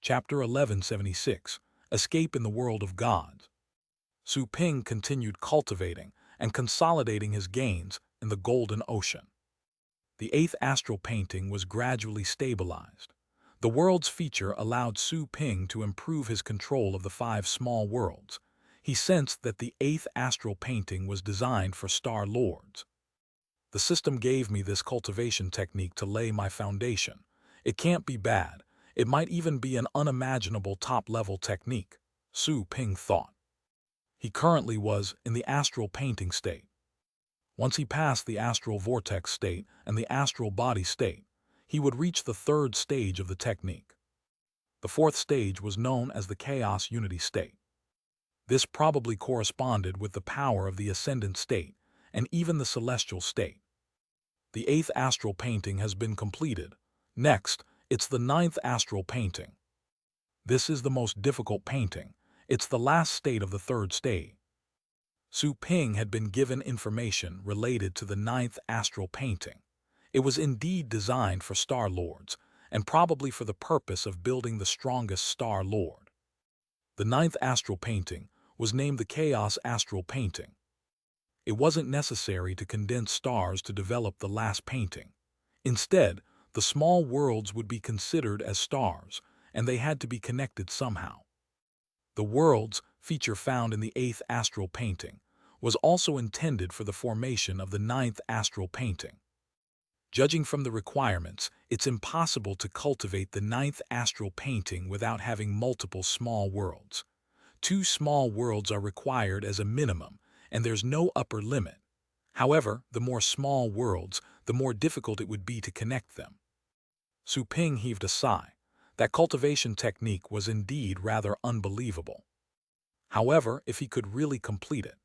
Chapter 1176, Escape in the World of Gods. Su Ping continued cultivating and consolidating his gains in the Golden Ocean. The eighth astral painting was gradually stabilized. The world's feature allowed Su Ping to improve his control of the 5 small worlds. He sensed that the eighth astral painting was designed for Star Lords. The system gave me this cultivation technique to lay my foundation. It can't be bad. It might even be an unimaginable top-level technique, Su Ping thought. He currently was in the astral painting state. Once he passed the astral vortex state and the astral body state, he would reach the 3rd stage of the technique. The 4th stage was known as the chaos unity state. This probably corresponded with the power of the ascendant state and even the celestial state. The 8th astral painting has been completed. Next, it's the 9th astral painting. This is the most difficult painting. It's the last state of the 3rd stage. Su Ping had been given information related to the 9th astral painting. It was indeed designed for Star Lords, and probably for the purpose of building the strongest Star Lord. The 9th astral painting was named the Chaos Astral Painting. It wasn't necessary to condense stars to develop the last painting. Instead, the small worlds would be considered as stars, and they had to be connected somehow. The worlds, feature found in the 8th astral painting, was also intended for the formation of the 9th astral painting. Judging from the requirements, it's impossible to cultivate the 9th astral painting without having multiple small worlds. 2 small worlds are required as a minimum, and there's no upper limit. However, the more small worlds, the more difficult it would be to connect them. Su Ping heaved a sigh. That cultivation technique was indeed rather unbelievable. However, if he could really complete it,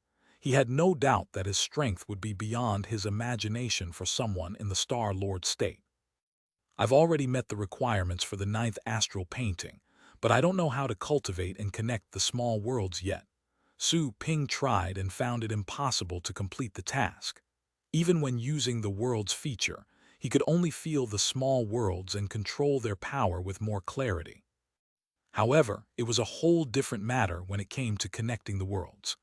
he had no doubt that his strength would be beyond his imagination for someone in the Star Lord state. I've already met the requirements for the 9th astral painting, but I don't know how to cultivate and connect the small worlds yet. Su Ping tried and found it impossible to complete the task. Even when using the world's feature, he could only feel the small worlds and control their power with more clarity. However, it was a whole different matter when it came to connecting the worlds.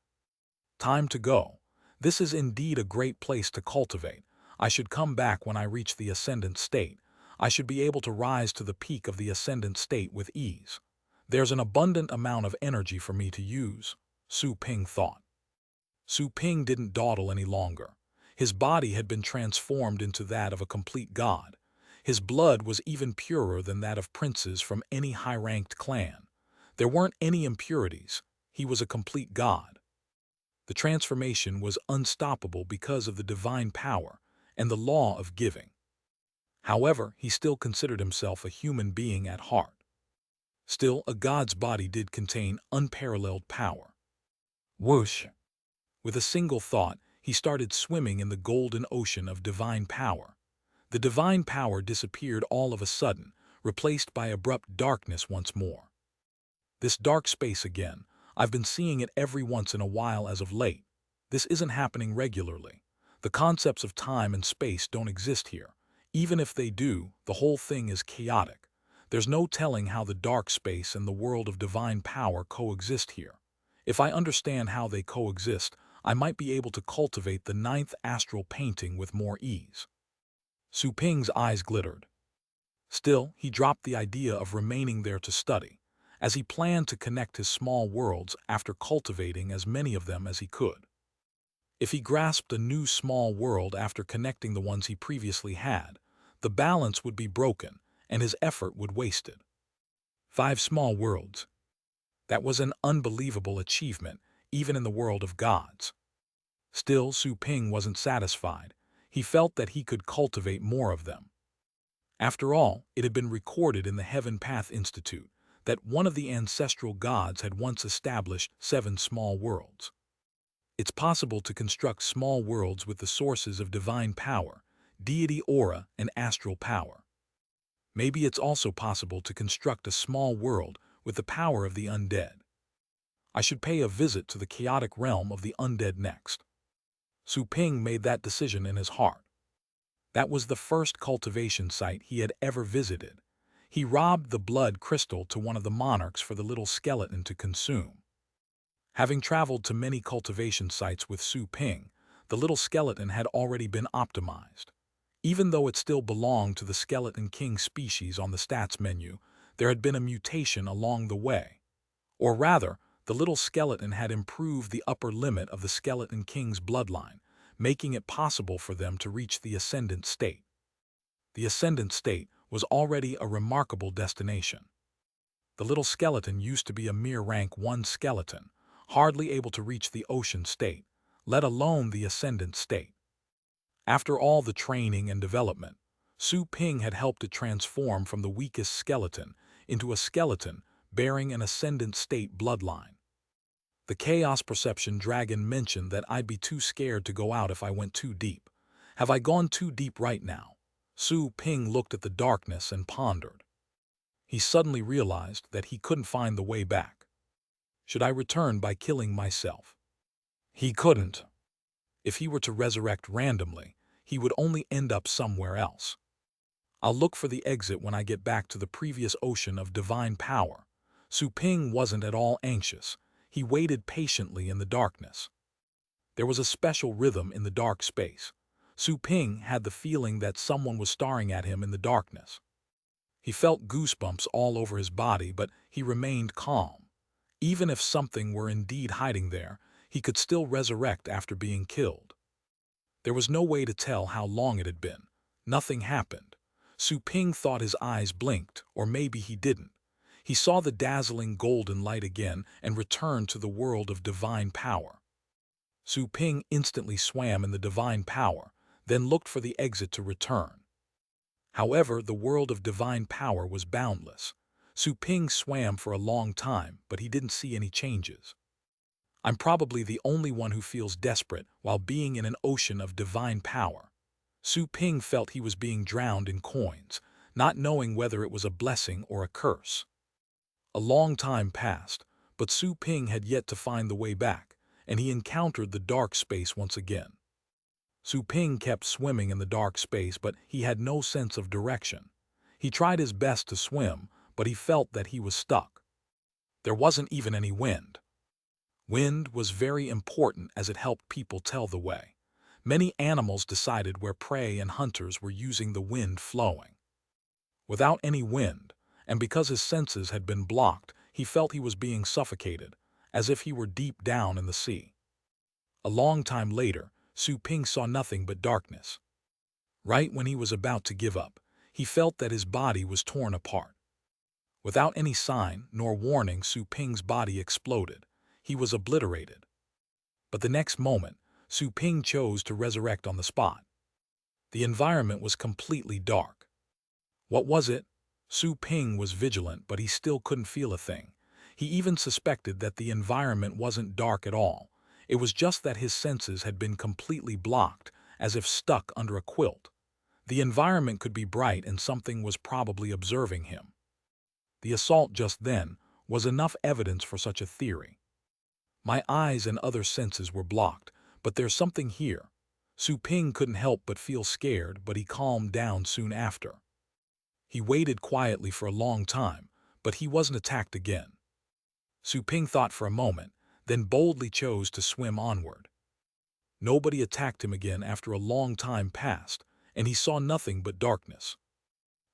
Time to go. This is indeed a great place to cultivate. I should come back when I reach the ascendant state. I should be able to rise to the peak of the ascendant state with ease. There's an abundant amount of energy for me to use, Su Ping thought. Su Ping didn't dawdle any longer. His body had been transformed into that of a complete god. His blood was even purer than that of princes from any high-ranked clan. There weren't any impurities. He was a complete god. The transformation was unstoppable because of the divine power and the law of giving. However, he still considered himself a human being at heart. Still, a god's body did contain unparalleled power. Whoosh! With a single thought, he started swimming in the golden ocean of divine power. The divine power disappeared all of a sudden, replaced by abrupt darkness once more. This dark space again, I've been seeing it every once in a while as of late. This isn't happening regularly. The concepts of time and space don't exist here. Even if they do, the whole thing is chaotic. There's no telling how the dark space and the world of divine power coexist here. If I understand how they coexist, I might be able to cultivate the 9th astral painting with more ease. Su Ping's eyes glittered. Still, he dropped the idea of remaining there to study, as he planned to connect his small worlds after cultivating as many of them as he could. If he grasped a new small world after connecting the ones he previously had, the balance would be broken and his effort would wasted. 5 small worlds. That was an unbelievable achievement, even in the world of gods. Still, Su Ping wasn't satisfied. He felt that he could cultivate more of them. After all, it had been recorded in the Heaven Path Institute that one of the ancestral gods had once established 7 small worlds. It's possible to construct small worlds with the sources of divine power, deity aura, and astral power. Maybe it's also possible to construct a small world with the power of the undead. I should pay a visit to the chaotic realm of the undead next. Su Ping made that decision in his heart. That was the first cultivation site he had ever visited. He robbed the blood crystal to one of the monarchs for the little skeleton to consume. Having traveled to many cultivation sites with Su Ping, the little skeleton had already been optimized. Even though it still belonged to the Skeleton King species on the stats menu, there had been a mutation along the way. Or rather, the little skeleton had improved the upper limit of the Skeleton King's bloodline, making it possible for them to reach the ascendant state. The ascendant state was already a remarkable destination. The little skeleton used to be a mere rank 1 skeleton, hardly able to reach the ocean state, let alone the ascendant state. After all the training and development, Su Ping had helped it transform from the weakest skeleton into a skeleton bearing an ascendant state bloodline. The Chaos Perception Dragon mentioned that I'd be too scared to go out if I went too deep. Have I gone too deep right now? Su Ping looked at the darkness and pondered. He suddenly realized that he couldn't find the way back. Should I return by killing myself? He couldn't. If he were to resurrect randomly, he would only end up somewhere else. I'll look for the exit when I get back to the previous ocean of divine power. Su Ping wasn't at all anxious. He waited patiently in the darkness. There was a special rhythm in the dark space. Su Ping had the feeling that someone was staring at him in the darkness. He felt goosebumps all over his body, but he remained calm. Even if something were indeed hiding there, he could still resurrect after being killed. There was no way to tell how long it had been. Nothing happened. Su Ping thought his eyes blinked, or maybe he didn't. He saw the dazzling golden light again and returned to the world of divine power. Su Ping instantly swam in the divine power, then looked for the exit to return. However, the world of divine power was boundless. Su Ping swam for a long time, but he didn't see any changes. I'm probably the only one who feels desperate while being in an ocean of divine power. Su Ping felt he was being drowned in coins, not knowing whether it was a blessing or a curse. A long time passed, but Su Ping had yet to find the way back, and he encountered the dark space once again. Su Ping kept swimming in the dark space, but he had no sense of direction. He tried his best to swim, but he felt that he was stuck. There wasn't even any wind. Wind was very important as it helped people tell the way. Many animals decided where prey and hunters were using the wind flowing. Without any wind, and because his senses had been blocked, he felt he was being suffocated, as if he were deep down in the sea. A long time later, Su Ping saw nothing but darkness. Right when he was about to give up, he felt that his body was torn apart. Without any sign nor warning, Su Ping's body exploded. He was obliterated. But the next moment, Su Ping chose to resurrect on the spot. The environment was completely dark. What was it? Su Ping was vigilant, but he still couldn't feel a thing. He even suspected that the environment wasn't dark at all. It was just that his senses had been completely blocked, as if stuck under a quilt. The environment could be bright and something was probably observing him. The assault just then was enough evidence for such a theory. My eyes and other senses were blocked, but there's something here. Su Ping couldn't help but feel scared, but he calmed down soon after. He waited quietly for a long time, but he wasn't attacked again. Su Ping thought for a moment, then boldly chose to swim onward. Nobody attacked him again after a long time passed, and he saw nothing but darkness.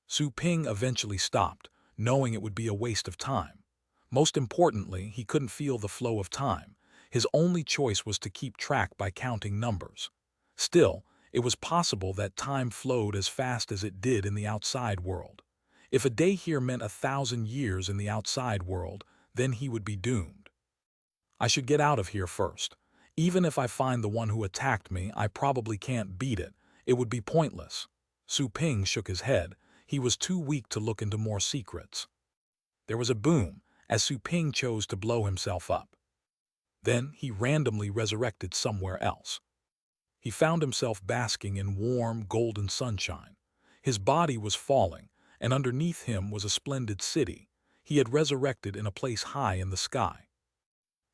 Su Ping eventually stopped, knowing it would be a waste of time. Most importantly, he couldn't feel the flow of time. His only choice was to keep track by counting numbers. Still, it was possible that time flowed as fast as it did in the outside world. If a day here meant 1,000 years in the outside world, then he would be doomed. I should get out of here first. Even if I find the one who attacked me, I probably can't beat it. It would be pointless. Su Ping shook his head. He was too weak to look into more secrets. There was a boom, as Su Ping chose to blow himself up. Then he randomly resurrected somewhere else. He found himself basking in warm, golden sunshine. His body was falling, and underneath him was a splendid city. He had resurrected in a place high in the sky.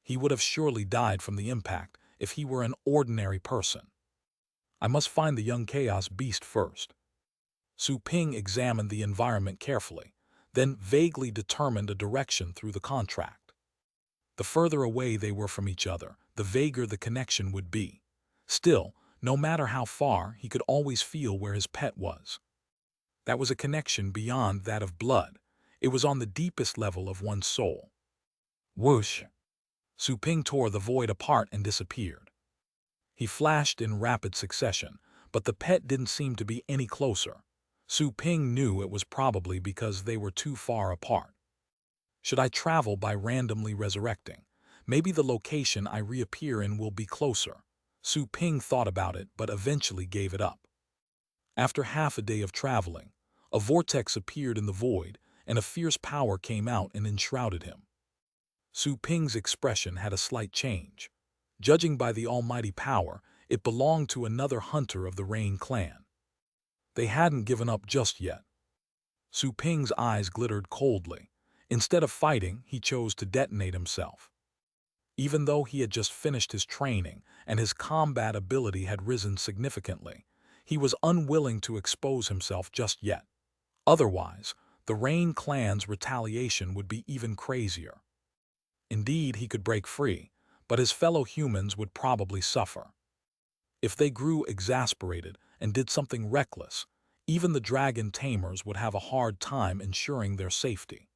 He would have surely died from the impact if he were an ordinary person. I must find the young chaos beast first. Su Ping examined the environment carefully. then vaguely determined a direction through the contract. The further away they were from each other, the vaguer the connection would be. Still, no matter how far, he could always feel where his pet was. That was a connection beyond that of blood. It was on the deepest level of one's soul. Whoosh! Su Ping tore the void apart and disappeared. He flashed in rapid succession, but the pet didn't seem to be any closer. Su Ping knew it was probably because they were too far apart. Should I travel by randomly resurrecting? Maybe the location I reappear in will be closer. Su Ping thought about it but eventually gave it up. After half a day of traveling, a vortex appeared in the void and a fierce power came out and enshrouded him. Su Ping's expression had a slight change. Judging by the almighty power, it belonged to another hunter of the Rain clan. They hadn't given up just yet. Su Ping's eyes glittered coldly. Instead of fighting, he chose to detonate himself. Even though he had just finished his training and his combat ability had risen significantly, he was unwilling to expose himself just yet. Otherwise, the Rain clan's retaliation would be even crazier. Indeed, he could break free, but his fellow humans would probably suffer. If they grew exasperated and did something reckless, even the dragon tamers would have a hard time ensuring their safety.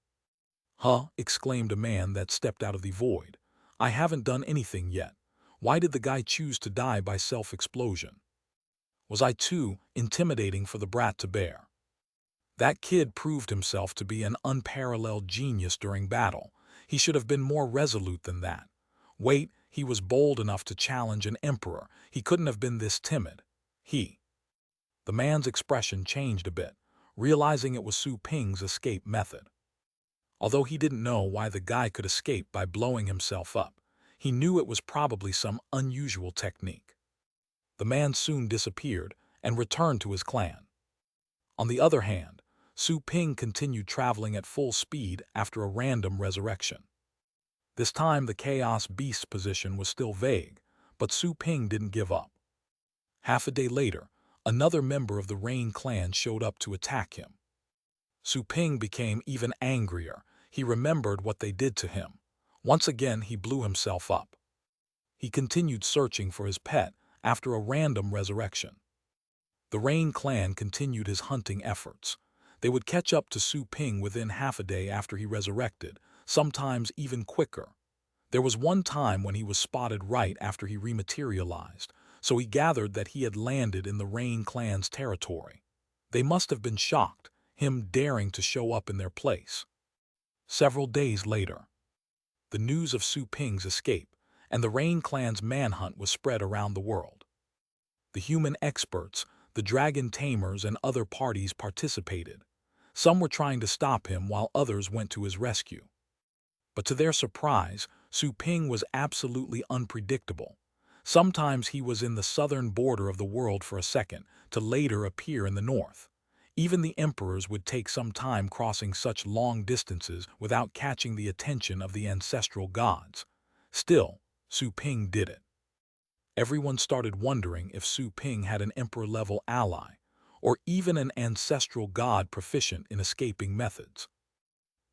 "Huh?" exclaimed a man that stepped out of the void. "I haven't done anything yet. Why did the guy choose to die by self-explosion? Was I too intimidating for the brat to bear?" That kid proved himself to be an unparalleled genius during battle. He should have been more resolute than that. Wait, he was bold enough to challenge an emperor. He couldn't have been this timid. The man's expression changed a bit, realizing it was Su Ping's escape method. Although he didn't know why the guy could escape by blowing himself up, he knew it was probably some unusual technique. The man soon disappeared and returned to his clan. On the other hand, Su Ping continued traveling at full speed after a random resurrection. This time the Chaos Beast's position was still vague, but Su Ping didn't give up. Half a day later, another member of the Rain clan showed up to attack him. Su Ping became even angrier. He remembered what they did to him. Once again he blew himself up. He continued searching for his pet after a random resurrection. The Rain clan continued his hunting efforts. They would catch up to Su Ping within half a day after he resurrected, sometimes even quicker. There was one time when he was spotted right after he rematerialized, so he gathered that he had landed in the Rain clan's territory. They must have been shocked, him daring to show up in their place. Several days later, the news of Su Ping's escape and the Rain clan's manhunt was spread around the world. The human experts, the dragon tamers, and other parties participated. Some were trying to stop him while others went to his rescue. But to their surprise, Su Ping was absolutely unpredictable. Sometimes he was in the southern border of the world for a second, to later appear in the north. Even the emperors would take some time crossing such long distances without catching the attention of the ancestral gods. Still, Su Ping did it. Everyone started wondering if Su Ping had an emperor-level ally, or even an ancestral god proficient in escaping methods.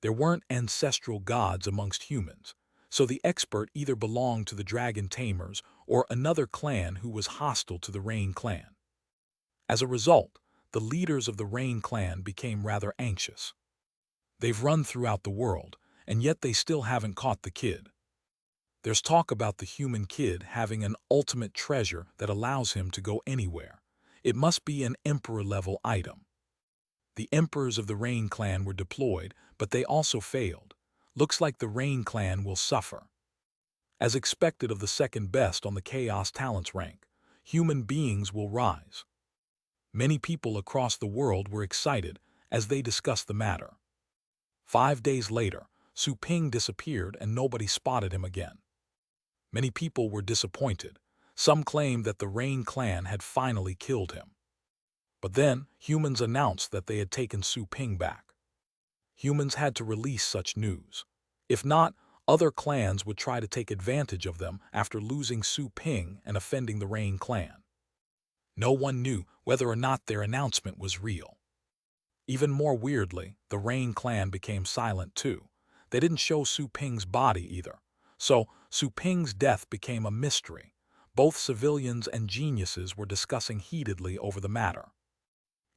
There weren't ancestral gods amongst humans, so the expert either belonged to the dragon tamers or another clan who was hostile to the Rain clan. As a result, the leaders of the Rain clan became rather anxious. They've run throughout the world, and yet they still haven't caught the kid. There's talk about the human kid having an ultimate treasure that allows him to go anywhere. It must be an emperor-level item. The emperors of the Rain clan were deployed, but they also failed. Looks like the Rain clan will suffer. As expected of the second best on the Chaos Talents rank, human beings will rise. Many people across the world were excited as they discussed the matter. 5 days later, Su Ping disappeared and nobody spotted him again. Many people were disappointed. Some claimed that the Rain clan had finally killed him. But then, humans announced that they had taken Su Ping back. Humans had to release such news. If not, other clans would try to take advantage of them after losing Su Ping and offending the Rain clan. No one knew whether or not their announcement was real. Even more weirdly, the Rain clan became silent too. They didn't show Su Ping's body either. So, Su Ping's death became a mystery. Both civilians and geniuses were discussing heatedly over the matter.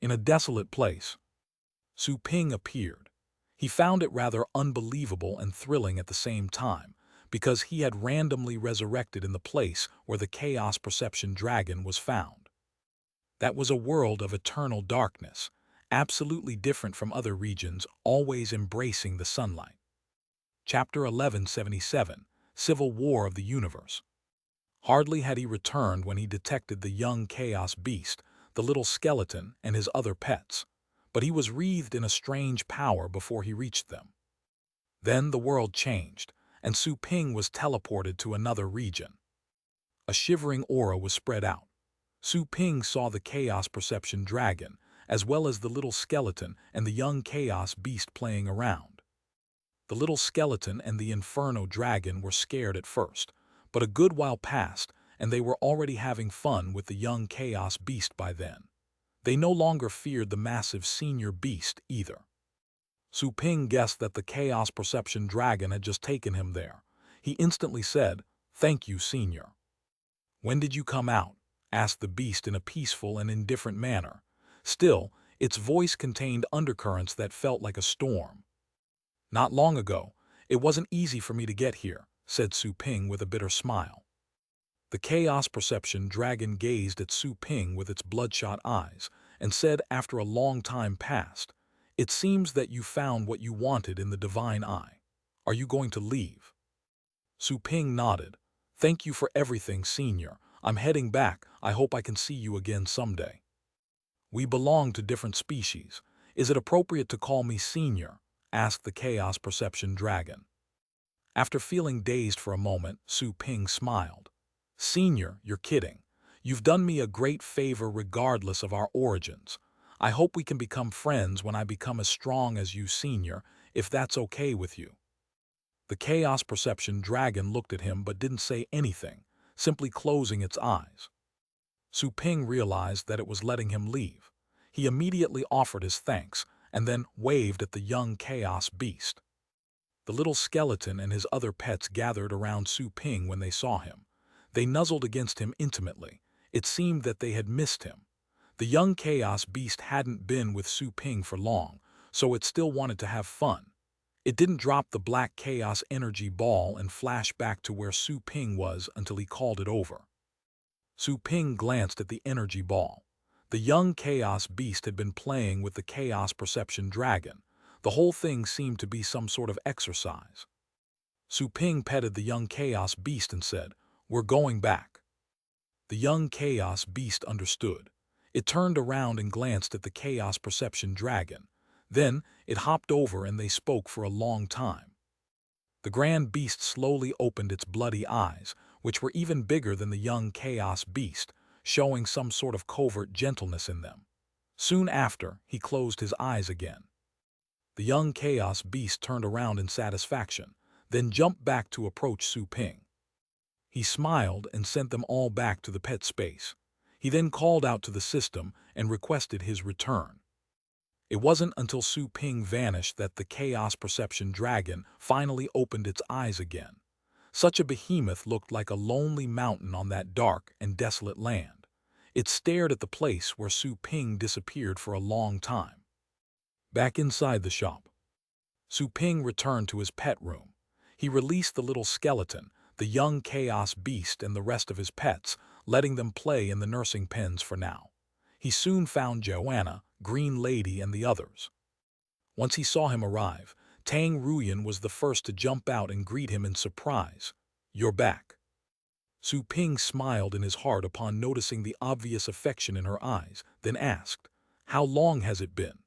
In a desolate place, Su Ping appeared. He found it rather unbelievable and thrilling at the same time, because he had randomly resurrected in the place where the Chaos Perception Dragon was found. That was a world of eternal darkness, absolutely different from other regions, always embracing the sunlight. Chapter 1177, Civil War of the Universe. Hardly had he returned when he detected the young Chaos Beast, the little skeleton, and his other pets. But he was wreathed in a strange power before he reached them. Then the world changed, and Su Ping was teleported to another region. A shivering aura was spread out. Su Ping saw the Chaos Perception Dragon, as well as the little skeleton and the young Chaos Beast playing around. The little skeleton and the Inferno Dragon were scared at first, but a good while passed, and they were already having fun with the young Chaos Beast by then. They no longer feared the massive senior beast either. Su Ping guessed that the Chaos Perception Dragon had just taken him there. He instantly said, "Thank you, senior." "When did you come out?" asked the beast in a peaceful and indifferent manner. Still, its voice contained undercurrents that felt like a storm. "Not long ago. It wasn't easy for me to get here," said Su Ping with a bitter smile. The Chaos Perception Dragon gazed at Su Ping with its bloodshot eyes and said after a long time passed, "It seems that you found what you wanted in the Divine Eye. Are you going to leave?" Su Ping nodded. "Thank you for everything, senior. I'm heading back. I hope I can see you again someday." "We belong to different species. Is it appropriate to call me senior?" asked the Chaos Perception Dragon. After feeling dazed for a moment, Su Ping smiled. "Senior, you're kidding. You've done me a great favor regardless of our origins. I hope we can become friends when I become as strong as you, senior, if that's okay with you." The Chaos Perception Dragon looked at him but didn't say anything, simply closing its eyes. Su Ping realized that it was letting him leave. He immediately offered his thanks and then waved at the young Chaos Beast. The little skeleton and his other pets gathered around Su Ping when they saw him. They nuzzled against him intimately. It seemed that they had missed him. The young Chaos Beast hadn't been with Su Ping for long, so it still wanted to have fun. It didn't drop the black Chaos Energy ball and flash back to where Su Ping was until he called it over. Su Ping glanced at the energy ball. The young Chaos Beast had been playing with the Chaos Perception Dragon. The whole thing seemed to be some sort of exercise. Su Ping petted the young Chaos Beast and said, "We're going back." The young Chaos Beast understood. It turned around and glanced at the Chaos Perception Dragon. Then it hopped over and they spoke for a long time. The grand beast slowly opened its bloody eyes, which were even bigger than the young Chaos Beast, showing some sort of covert gentleness in them. Soon after, he closed his eyes again. The young Chaos Beast turned around in satisfaction, then jumped back to approach Su Ping. He smiled and sent them all back to the pet space. He then called out to the system and requested his return. It wasn't until Su Ping vanished that the Chaos Perception Dragon finally opened its eyes again. Such a behemoth looked like a lonely mountain on that dark and desolate land. It stared at the place where Su Ping disappeared for a long time. Back inside the shop, Su Ping returned to his pet room. He released the little skeleton, the young Chaos Beast, and the rest of his pets, letting them play in the nursing pens for now. He soon found Joanna, Green Lady, and the others. Once he saw him arrive, Tang Ruyan was the first to jump out and greet him in surprise. "You're back." Su Ping smiled in his heart upon noticing the obvious affection in her eyes, then asked, "How long has it been?"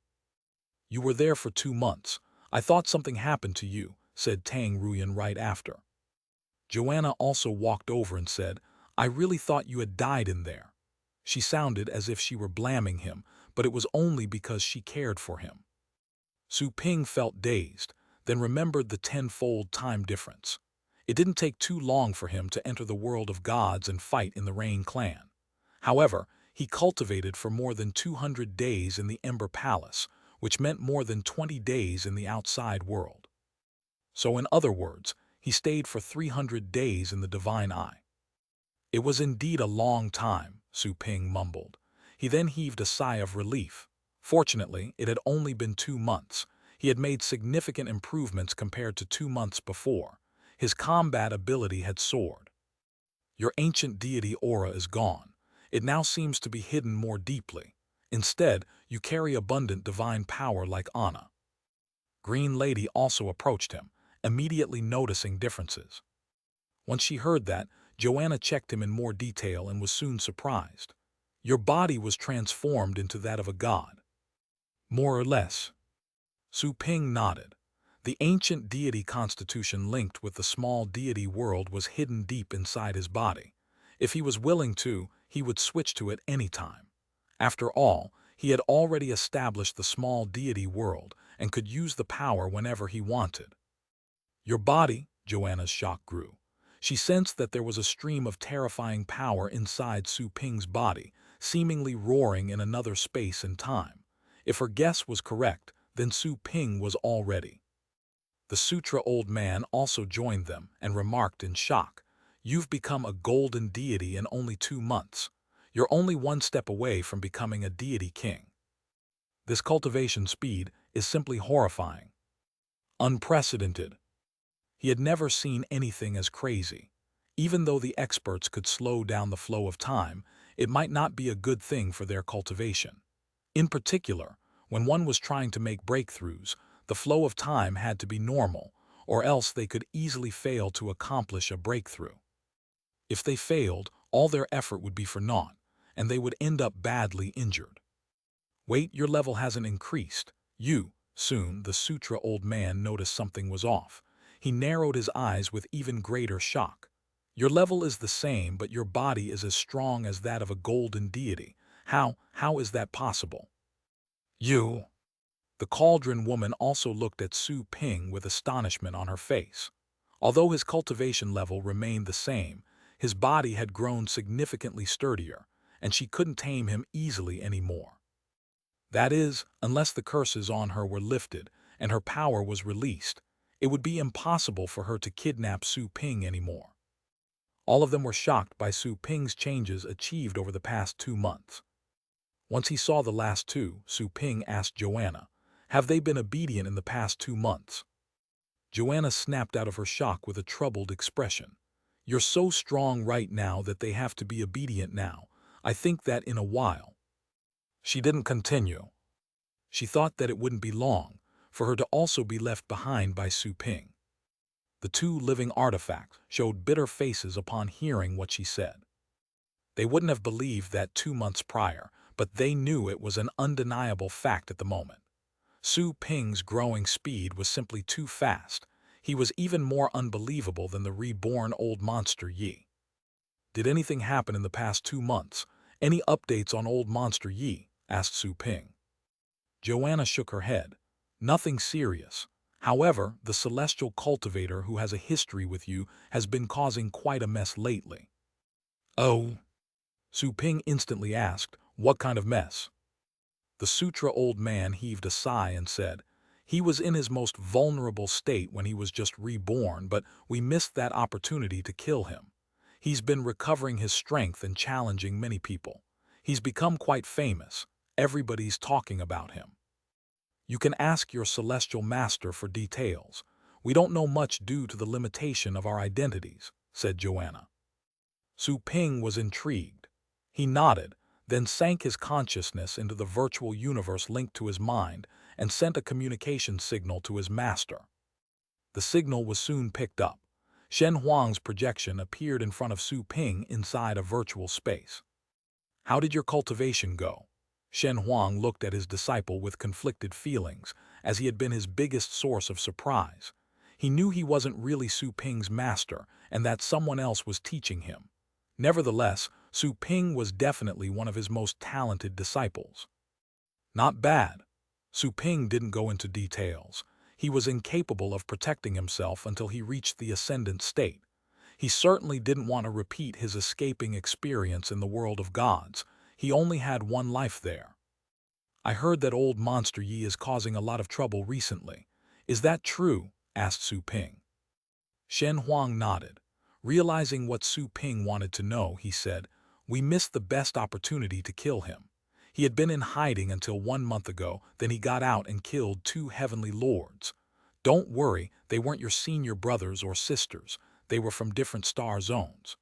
"You were there for 2 months. I thought something happened to you," said Tang Ruyan right after. Joanna also walked over and said, "I really thought you had died in there." She sounded as if she were blaming him, but it was only because she cared for him. Su Ping felt dazed, then remembered the tenfold time difference. It didn't take too long for him to enter the world of gods and fight in the Rain clan. However, he cultivated for more than 200 days in the Ember Palace, which meant more than 20 days in the outside world. So in other words, he stayed for 300 days in the divine eye. It was indeed a long time, Su Ping mumbled. He then heaved a sigh of relief. Fortunately, it had only been 2 months. He had made significant improvements compared to 2 months before. His combat ability had soared. Your ancient deity aura is gone. It now seems to be hidden more deeply. Instead, you carry abundant divine power like Anna. Green Lady also approached him, immediately noticing differences. Once she heard that, Joanna checked him in more detail and was soon surprised. Your body was transformed into that of a god. More or less. Su Ping nodded. The ancient deity constitution linked with the small deity world was hidden deep inside his body. If he was willing to, he would switch to it any time. After all, he had already established the small deity world and could use the power whenever he wanted. Your body, Joanna's shock grew. She sensed that there was a stream of terrifying power inside Su Ping's body, seemingly roaring in another space and time. If her guess was correct, then Su Ping was all ready. The Sutra old man also joined them and remarked in shock, "You've become a golden deity in only 2 months. You're only 1 step away from becoming a deity king." This cultivation speed is simply horrifying. Unprecedented. He had never seen anything as crazy. Even though the experts could slow down the flow of time, it might not be a good thing for their cultivation. In particular, when one was trying to make breakthroughs, the flow of time had to be normal, or else they could easily fail to accomplish a breakthrough. If they failed, all their effort would be for naught, and they would end up badly injured. Wait, your level hasn't increased. Soon the Sutra old man noticed something was off. He narrowed his eyes with even greater shock. Your level is the same, but your body is as strong as that of a golden deity. How is that possible? You. The cauldron woman also looked at Su Ping with astonishment on her face. Although his cultivation level remained the same, his body had grown significantly sturdier, and she couldn't tame him easily anymore. That is, unless the curses on her were lifted and her power was released, it would be impossible for her to kidnap Su Ping anymore. All of them were shocked by Su Ping's changes achieved over the past 2 months. Once he saw the last 2, Su Ping asked Joanna, "Have they been obedient in the past 2 months?" Joanna snapped out of her shock with a troubled expression. "You're so strong right now that they have to be obedient now. I think that in a while." She didn't continue. She thought that it wouldn't be long for her to also be left behind by Su Ping. The 2 living artifacts showed bitter faces upon hearing what she said. They wouldn't have believed that 2 months prior, but they knew it was an undeniable fact at the moment. Su Ping's growing speed was simply too fast. He was even more unbelievable than the reborn old monster Yi. "Did anything happen in the past 2 months? Any updates on old monster Yi?" asked Su Ping. Joanna shook her head. "Nothing serious. However, the celestial cultivator who has a history with you has been causing quite a mess lately." "Oh?" Su Ping instantly asked, "What kind of mess?" The Sutra old man heaved a sigh and said, "He was in his most vulnerable state when he was just reborn, but we missed that opportunity to kill him. He's been recovering his strength and challenging many people. He's become quite famous. Everybody's talking about him. You can ask your celestial master for details. We don't know much due to the limitation of our identities," said Joanna. Su Ping was intrigued. He nodded, then sank his consciousness into the virtual universe linked to his mind and sent a communication signal to his master. The signal was soon picked up. Shen Huang's projection appeared in front of Su Ping inside a virtual space. "How did your cultivation go?" Shen Huang looked at his disciple with conflicted feelings, as he had been his biggest source of surprise. He knew he wasn't really Su Ping's master and that someone else was teaching him. Nevertheless, Su Ping was definitely one of his most talented disciples. "Not bad." Su Ping didn't go into details. He was incapable of protecting himself until he reached the ascendant state. He certainly didn't want to repeat his escaping experience in the world of gods. He only had 1 life there. I heard that old Monster Yi is causing a lot of trouble recently. Is that true? Asked Su Ping. Shen Huang nodded. Realizing what Su Ping wanted to know, he said, "We missed the best opportunity to kill him. He had been in hiding until 1 month ago, then he got out and killed 2 heavenly lords. Don't worry, they weren't your senior brothers or sisters. They were from different star zones."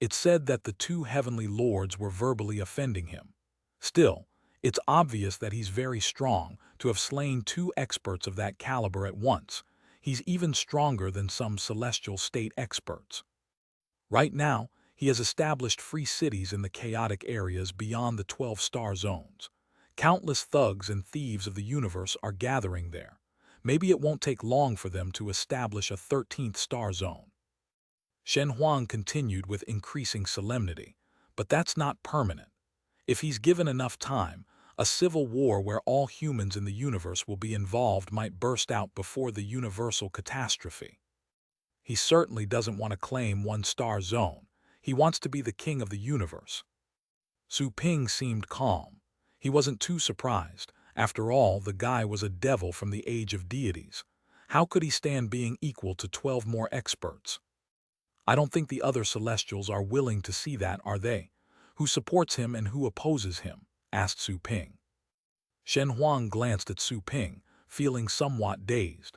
It said that the 2 heavenly lords were verbally offending him. Still, it's obvious that he's very strong to have slain 2 experts of that caliber at once. He's even stronger than some celestial state experts. Right now, he has established free cities in the chaotic areas beyond the 12 star zones. Countless thugs and thieves of the universe are gathering there. Maybe it won't take long for them to establish a 13th star zone. Shen Huang continued with increasing solemnity, but that's not permanent. If he's given enough time, a civil war where all humans in the universe will be involved might burst out before the universal catastrophe. He certainly doesn't want to claim 1 star zone. He wants to be the king of the universe. Su Ping seemed calm. He wasn't too surprised. After all, the guy was a devil from the age of deities. How could he stand being equal to 12 more experts? I don't think the other Celestials are willing to see that, are they? Who supports him and who opposes him? Asked Su Ping. Shen Huang glanced at Su Ping, feeling somewhat dazed.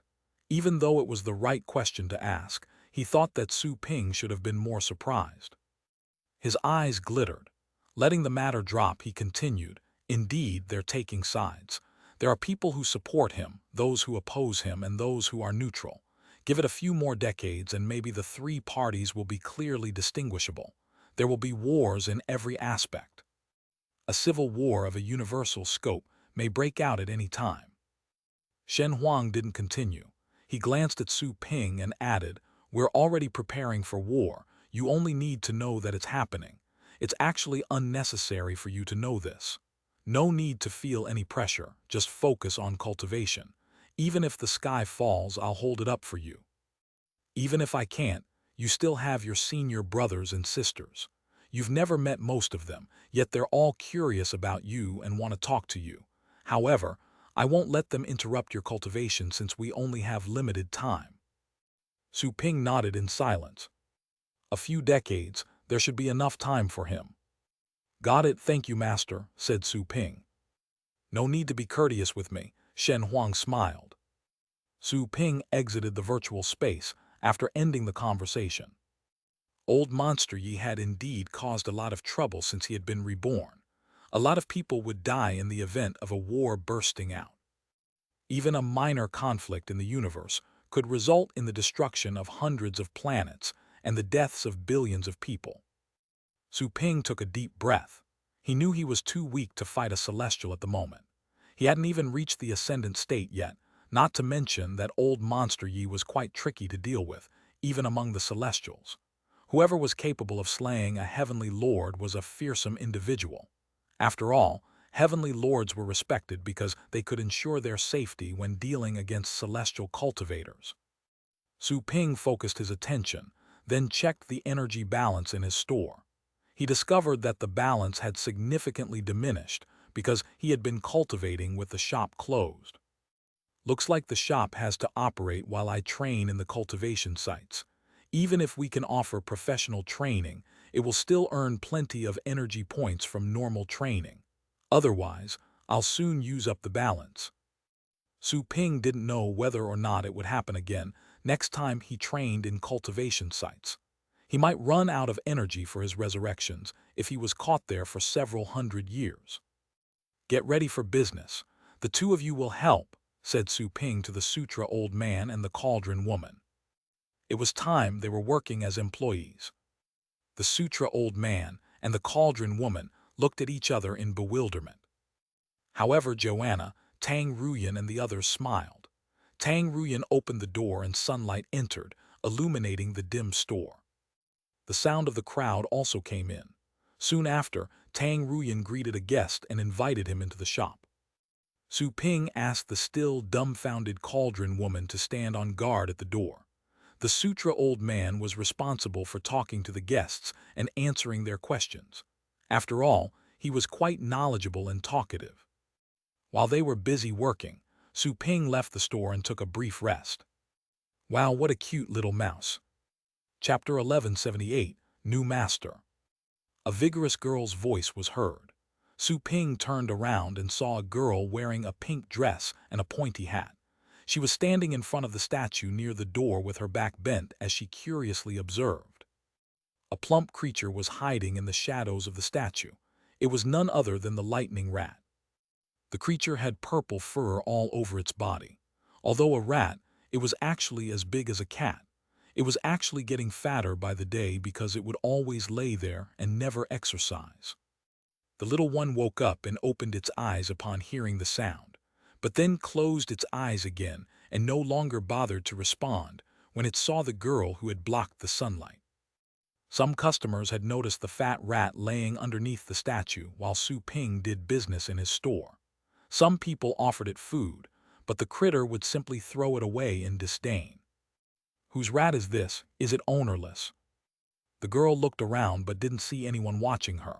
Even though it was the right question to ask, he thought that Su Ping should have been more surprised. His eyes glittered. Letting the matter drop, he continued, "Indeed, they're taking sides. There are people who support him, those who oppose him, and those who are neutral. Give it a few more decades and maybe the 3 parties will be clearly distinguishable. There will be wars in every aspect. A civil war of a universal scope may break out at any time." Shen Huang didn't continue. He glanced at Su Ping and added, "We're already preparing for war. You only need to know that it's happening. It's actually unnecessary for you to know this. No need to feel any pressure, just focus on cultivation. Even if the sky falls, I'll hold it up for you. Even if I can't, you still have your senior brothers and sisters. You've never met most of them, yet they're all curious about you and want to talk to you. However, I won't let them interrupt your cultivation since we only have limited time." Su Ping nodded in silence. A few decades, there should be enough time for him. "Got it, thank you, master," said Su Ping. "No need to be courteous with me," Shen Huang smiled. Su Ping exited the virtual space after ending the conversation. Old Monster Yi had indeed caused a lot of trouble since he had been reborn. A lot of people would die in the event of a war bursting out. Even a minor conflict in the universe could result in the destruction of hundreds of planets and the deaths of billions of people. Su Ping took a deep breath. He knew he was too weak to fight a celestial at the moment. He hadn't even reached the ascendant state yet, not to mention that old Monster Yi was quite tricky to deal with, even among the celestials. Whoever was capable of slaying a heavenly lord was a fearsome individual. After all, heavenly lords were respected because they could ensure their safety when dealing against celestial cultivators. Su Ping focused his attention, then checked the energy balance in his store. He discovered that the balance had significantly diminished because he had been cultivating with the shop closed. "Looks like the shop has to operate while I train in the cultivation sites. Even if we can offer professional training, it will still earn plenty of energy points from normal training. Otherwise, I'll soon use up the balance." Su Ping didn't know whether or not it would happen again next time he trained in cultivation sites. He might run out of energy for his resurrections if he was caught there for several hundred years. "Get ready for business. The 2 of you will help," said Su Ping to the Sutra old man and the cauldron woman. It was time they were working as employees. The Sutra old man and the cauldron woman looked at each other in bewilderment. However, Joanna, Tang Ruyan and the others smiled. Tang Ruyan opened the door and sunlight entered, illuminating the dim store. The sound of the crowd also came in. Soon after, Tang Ruyan greeted a guest and invited him into the shop. Su Ping asked the still dumbfounded cauldron woman to stand on guard at the door. The Sutra old man was responsible for talking to the guests and answering their questions. After all, he was quite knowledgeable and talkative. While they were busy working, Su Ping left the store and took a brief rest. Wow, what a cute little mouse. Chapter 1178, New Master. A vigorous girl's voice was heard. Su Ping turned around and saw a girl wearing a pink dress and a pointy hat. She was standing in front of the statue near the door with her back bent as she curiously observed. A plump creature was hiding in the shadows of the statue. It was none other than the lightning rat. The creature had purple fur all over its body. Although a rat, it was actually as big as a cat. It was actually getting fatter by the day because it would always lay there and never exercise. The little one woke up and opened its eyes upon hearing the sound, but then closed its eyes again and no longer bothered to respond when it saw the girl who had blocked the sunlight. Some customers had noticed the fat rat laying underneath the statue while Su Ping did business in his store. Some people offered it food, but the critter would simply throw it away in disdain. Whose rat is this? Is it ownerless? The girl looked around but didn't see anyone watching her.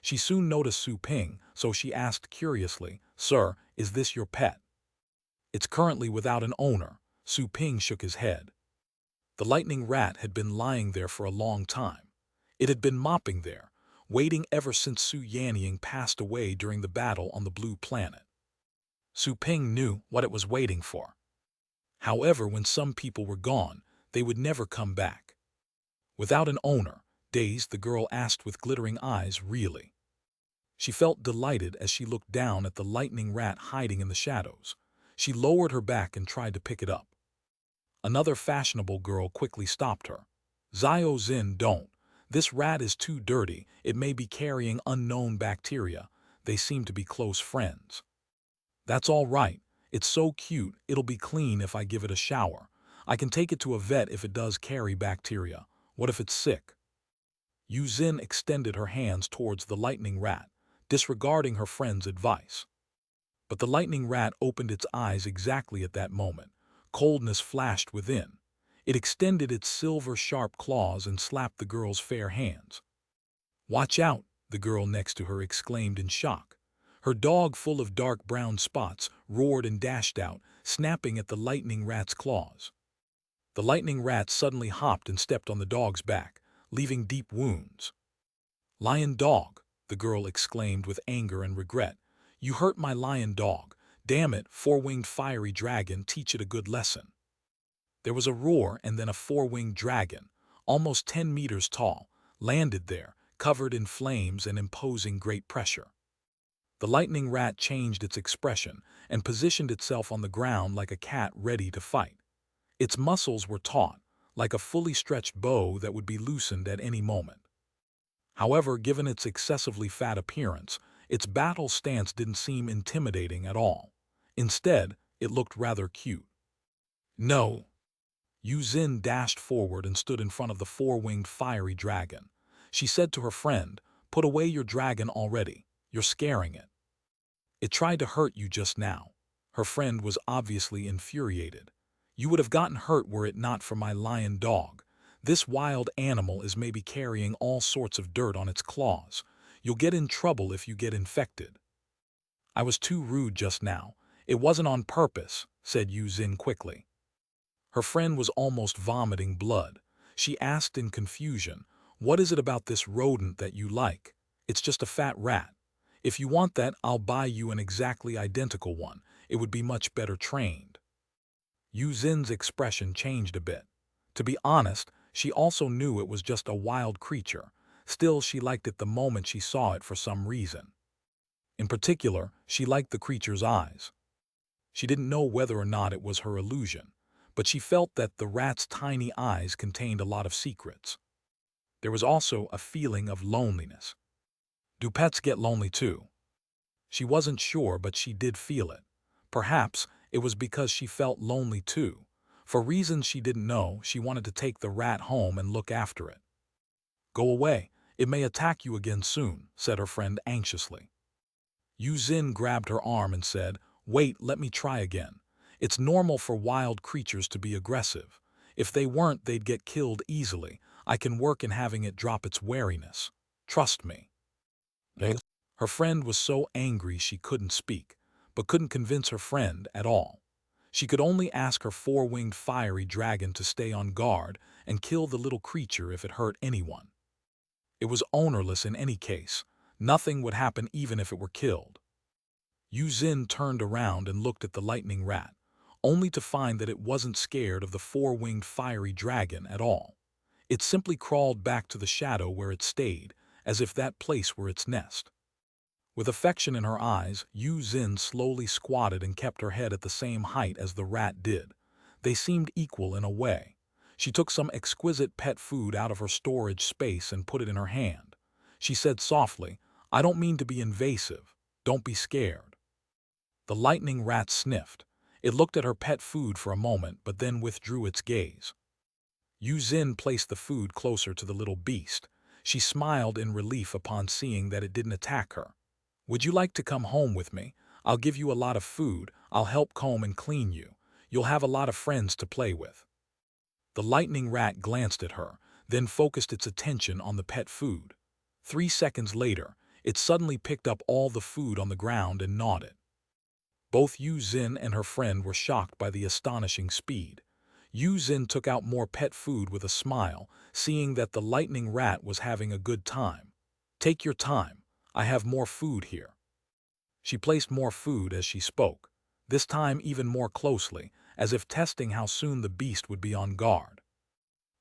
She soon noticed Su Ping, so she asked curiously, "Sir, is this your pet?" "It's currently without an owner." Su Ping shook his head. The lightning rat had been lying there for a long time. It had been mopping there, waiting ever since Su Yanying passed away during the battle on the blue planet. Su Ping knew what it was waiting for. However, when some people were gone, they would never come back. Without an owner, dazed, the girl asked with glittering eyes, "Really?" She felt delighted as she looked down at the lightning rat hiding in the shadows. She lowered her back and tried to pick it up. Another fashionable girl quickly stopped her. "Zio Zin, don't. This rat is too dirty. It may be carrying unknown bacteria. They seem to be close friends." "That's all right. It's so cute, it'll be clean if I give it a shower. I can take it to a vet if it does carry bacteria. What if it's sick?" Yu Zin extended her hands towards the lightning rat, disregarding her friend's advice. But the lightning rat opened its eyes exactly at that moment. Coldness flashed within. It extended its silver-sharp claws and slapped the girl's fair hands. "Watch out!" the girl next to her exclaimed in shock. Her dog, full of dark brown spots, roared and dashed out, snapping at the lightning rat's claws. The lightning rat suddenly hopped and stepped on the dog's back, leaving deep wounds. "Lion dog!" the girl exclaimed with anger and regret. "You hurt my lion dog. Damn it, four-winged fiery dragon, teach it a good lesson." There was a roar, and then a four-winged dragon, almost 10 meters tall, landed there, covered in flames and imposing great pressure. The lightning rat changed its expression and positioned itself on the ground like a cat ready to fight. Its muscles were taut, like a fully stretched bow that would be loosened at any moment. However, given its excessively fat appearance, its battle stance didn't seem intimidating at all. Instead, it looked rather cute. "No!" Yu Zin dashed forward and stood in front of the four-winged fiery dragon. She said to her friend, "Put away your dragon already. You're scaring it. It tried to hurt you just now." Her friend was obviously infuriated. "You would have gotten hurt were it not for my lion dog. This wild animal is maybe carrying all sorts of dirt on its claws. You'll get in trouble if you get infected." "I was too rude just now. It wasn't on purpose," said Yu Zin quickly. Her friend was almost vomiting blood. She asked in confusion, "What is it about this rodent that you like? It's just a fat rat. If you want that, I'll buy you an exactly identical one. It would be much better trained." Yu Zin's expression changed a bit. To be honest, she also knew it was just a wild creature. Still, she liked it the moment she saw it for some reason. In particular, she liked the creature's eyes. She didn't know whether or not it was her illusion, but she felt that the rat's tiny eyes contained a lot of secrets. There was also a feeling of loneliness. Do pets get lonely too? She wasn't sure, but she did feel it. Perhaps it was because she felt lonely too. For reasons she didn't know, she wanted to take the rat home and look after it. "Go away. It may attack you again soon," said her friend anxiously. Yu Zin grabbed her arm and said, "Wait, let me try again. It's normal for wild creatures to be aggressive. If they weren't, they'd get killed easily. I can work in having it drop its wariness. Trust me." Her friend was so angry she couldn't speak, but couldn't convince her friend at all. She could only ask her four-winged fiery dragon to stay on guard and kill the little creature if it hurt anyone. It was ownerless in any case. Nothing would happen even if it were killed. Yuzin turned around and looked at the lightning rat, only to find that it wasn't scared of the four-winged fiery dragon at all. It simply crawled back to the shadow where it stayed, as if that place were its nest. With affection in her eyes, Yuzin slowly squatted and kept her head at the same height as the rat did. They seemed equal in a way. She took some exquisite pet food out of her storage space and put it in her hand. She said softly, "I don't mean to be invasive. Don't be scared." The lightning rat sniffed. It looked at her pet food for a moment, but then withdrew its gaze. Yuzin placed the food closer to the little beast. She smiled in relief upon seeing that it didn't attack her. "Would you like to come home with me? I'll give you a lot of food. I'll help comb and clean you. You'll have a lot of friends to play with." The lightning rat glanced at her, then focused its attention on the pet food. 3 seconds later, it suddenly picked up all the food on the ground and gnawed it. Both Yuzin and her friend were shocked by the astonishing speed. Yuzin took out more pet food with a smile, seeing that the lightning rat was having a good time. "Take your time. I have more food here." She placed more food as she spoke, this time even more closely, as if testing how soon the beast would be on guard.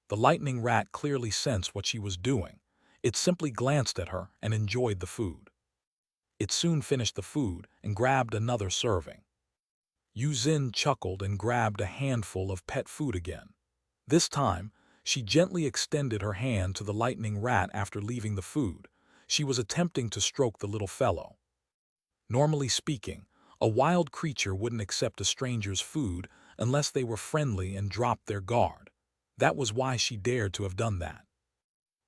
The lightning rat clearly sensed what she was doing. It simply glanced at her and enjoyed the food. It soon finished the food and grabbed another serving. Yuzin chuckled and grabbed a handful of pet food again. This time, she gently extended her hand to the lightning rat after leaving the food. She was attempting to stroke the little fellow. Normally speaking, a wild creature wouldn't accept a stranger's food unless they were friendly and dropped their guard. That was why she dared to have done that.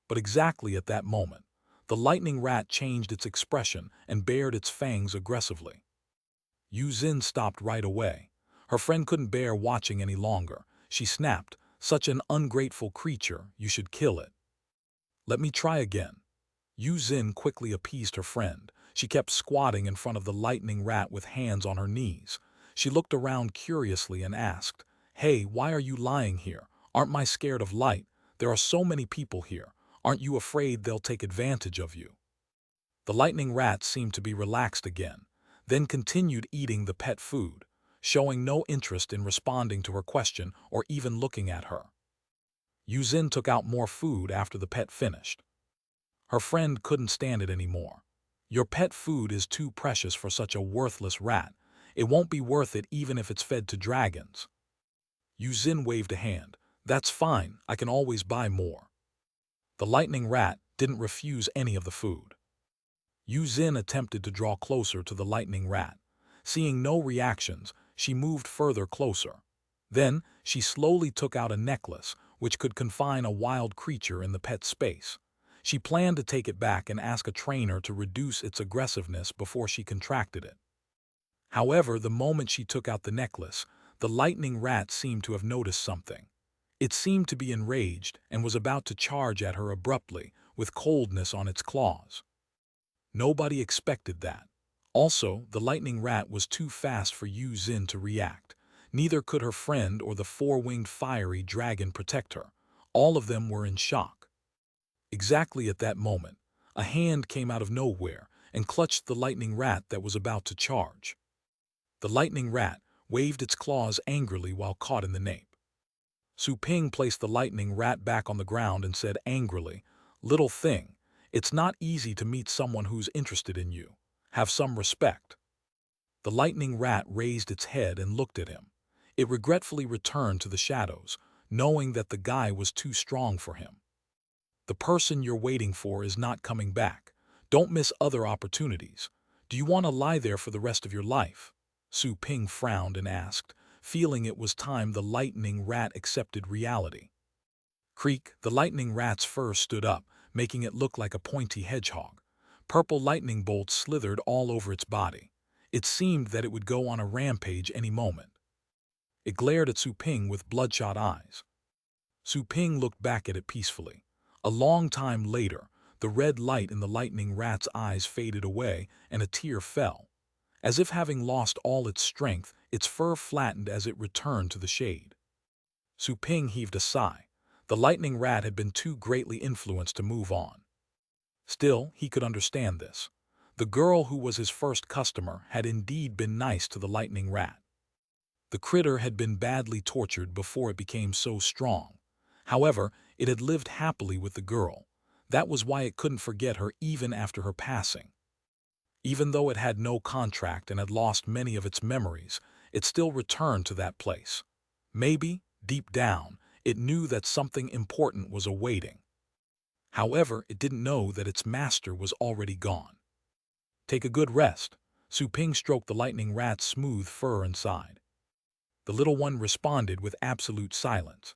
But exactly at that moment, the lightning rat changed its expression and bared its fangs aggressively. Yuzin stopped right away. Her friend couldn't bear watching any longer. She snapped, "Such an ungrateful creature, you should kill it." "Let me try again." Yuzin quickly appeased her friend. She kept squatting in front of the lightning rat with hands on her knees. She looked around curiously and asked, "Hey, why are you lying here? Aren't I scared of light? There are so many people here. Aren't you afraid they'll take advantage of you?" The lightning rat seemed to be relaxed again, then continued eating the pet food, showing no interest in responding to her question or even looking at her. Yuzin took out more food after the pet finished. Her friend couldn't stand it anymore. "Your pet food is too precious for such a worthless rat. It won't be worth it even if it's fed to dragons." Yuzin waved a hand. "That's fine, I can always buy more." The lightning rat didn't refuse any of the food. Yuzin attempted to draw closer to the lightning rat. Seeing no reactions, she moved further closer. Then, she slowly took out a necklace, which could confine a wild creature in the pet space. She planned to take it back and ask a trainer to reduce its aggressiveness before she contracted it. However, the moment she took out the necklace, the lightning rat seemed to have noticed something. It seemed to be enraged and was about to charge at her abruptly, with coldness on its claws. Nobody expected that. Also, the lightning rat was too fast for Yuzin to react. Neither could her friend or the four-winged fiery dragon protect her. All of them were in shock. Exactly at that moment, a hand came out of nowhere and clutched the lightning rat that was about to charge. The lightning rat waved its claws angrily while caught in the nape. Su Ping placed the lightning rat back on the ground and said angrily, "Little thing, it's not easy to meet someone who's interested in you. Have some respect." The lightning rat raised its head and looked at him. It regretfully returned to the shadows, knowing that the guy was too strong for him. "The person you're waiting for is not coming back. Don't miss other opportunities. Do you want to lie there for the rest of your life?" Su Ping frowned and asked, feeling it was time the lightning rat accepted reality. Creak, the lightning rat's fur stood up, making it look like a pointy hedgehog. Purple lightning bolts slithered all over its body. It seemed that it would go on a rampage any moment. It glared at Su Ping with bloodshot eyes. Su Ping looked back at it peacefully. A long time later, the red light in the lightning rat's eyes faded away and a tear fell. As if having lost all its strength, its fur flattened as it returned to the shade. Su Ping heaved a sigh. The lightning rat had been too greatly influenced to move on. Still, he could understand this. The girl who was his first customer had indeed been nice to the lightning rat. The critter had been badly tortured before it became so strong. However, it had lived happily with the girl. That was why it couldn't forget her even after her passing. Even though it had no contract and had lost many of its memories, it still returned to that place. Maybe, deep down, it knew that something important was awaiting. However, it didn't know that its master was already gone. Take a good rest. Su Ping stroked the lightning rat's smooth fur and sighed. The little one responded with absolute silence.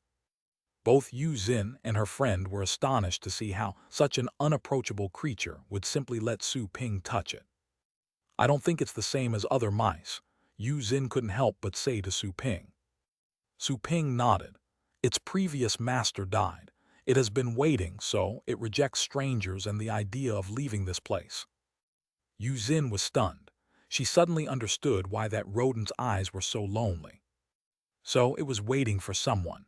Both Yu Xin and her friend were astonished to see how such an unapproachable creature would simply let Su Ping touch it. I don't think it's the same as other mice, Yu Xin couldn't help but say to Su Ping. Su Ping nodded. Its previous master died. It has been waiting, so it rejects strangers and the idea of leaving this place. Yu Xin was stunned. She suddenly understood why that rodent's eyes were so lonely. So it was waiting for someone.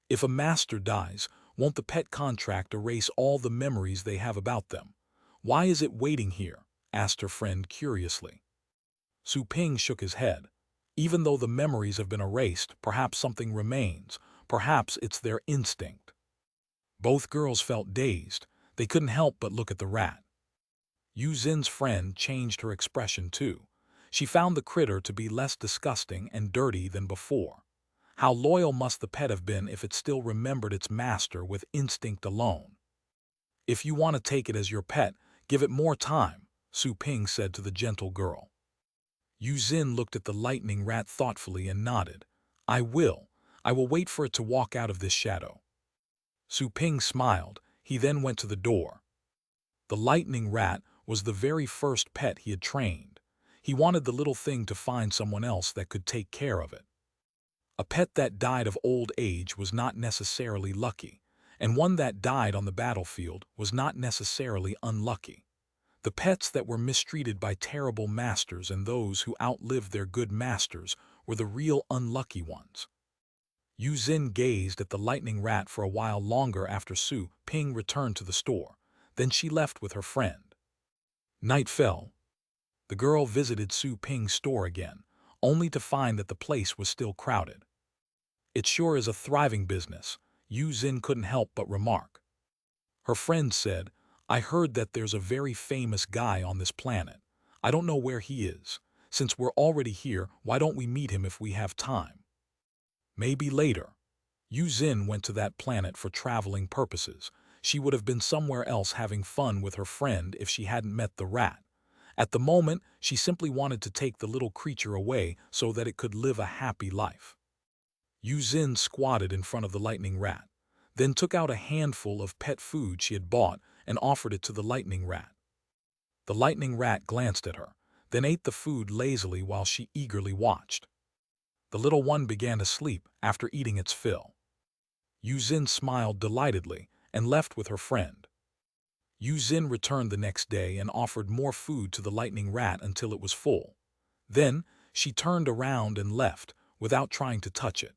If a master dies, won't the pet contract erase all the memories they have about them? Why is it waiting here? Asked her friend curiously. Su Ping shook his head. Even though the memories have been erased, perhaps something remains. Perhaps it's their instinct. Both girls felt dazed. They couldn't help but look at the rat. Yu Xin's friend changed her expression too. She found the critter to be less disgusting and dirty than before. How loyal must the pet have been if it still remembered its master with instinct alone? If you want to take it as your pet, give it more time, Su Ping said to the gentle girl. Yu Xin looked at the lightning rat thoughtfully and nodded. I will. I will wait for it to walk out of this shadow. Su Ping smiled. He then went to the door. The lightning rat was the very first pet he had trained. He wanted the little thing to find someone else that could take care of it. A pet that died of old age was not necessarily lucky, and one that died on the battlefield was not necessarily unlucky. The pets that were mistreated by terrible masters and those who outlived their good masters were the real unlucky ones. Yu Xin gazed at the lightning rat for a while longer after Su Ping returned to the store. Then she left with her friend. Night fell. The girl visited Su Ping's store again, only to find that the place was still crowded. It sure is a thriving business, Yu Xin couldn't help but remark. Her friend said, I heard that there's a very famous guy on this planet. I don't know where he is. Since we're already here, why don't we meet him if we have time? Maybe later. Yu Xin went to that planet for traveling purposes. She would have been somewhere else having fun with her friend if she hadn't met the rat. At the moment, she simply wanted to take the little creature away so that it could live a happy life. Yu Xin squatted in front of the lightning rat, then took out a handful of pet food she had bought and offered it to the lightning rat. The lightning rat glanced at her, then ate the food lazily while she eagerly watched. The little one began to sleep after eating its fill. Yu Xin smiled delightedly and left with her friend. Yu Xin returned the next day and offered more food to the lightning rat until it was full. Then, she turned around and left, without trying to touch it.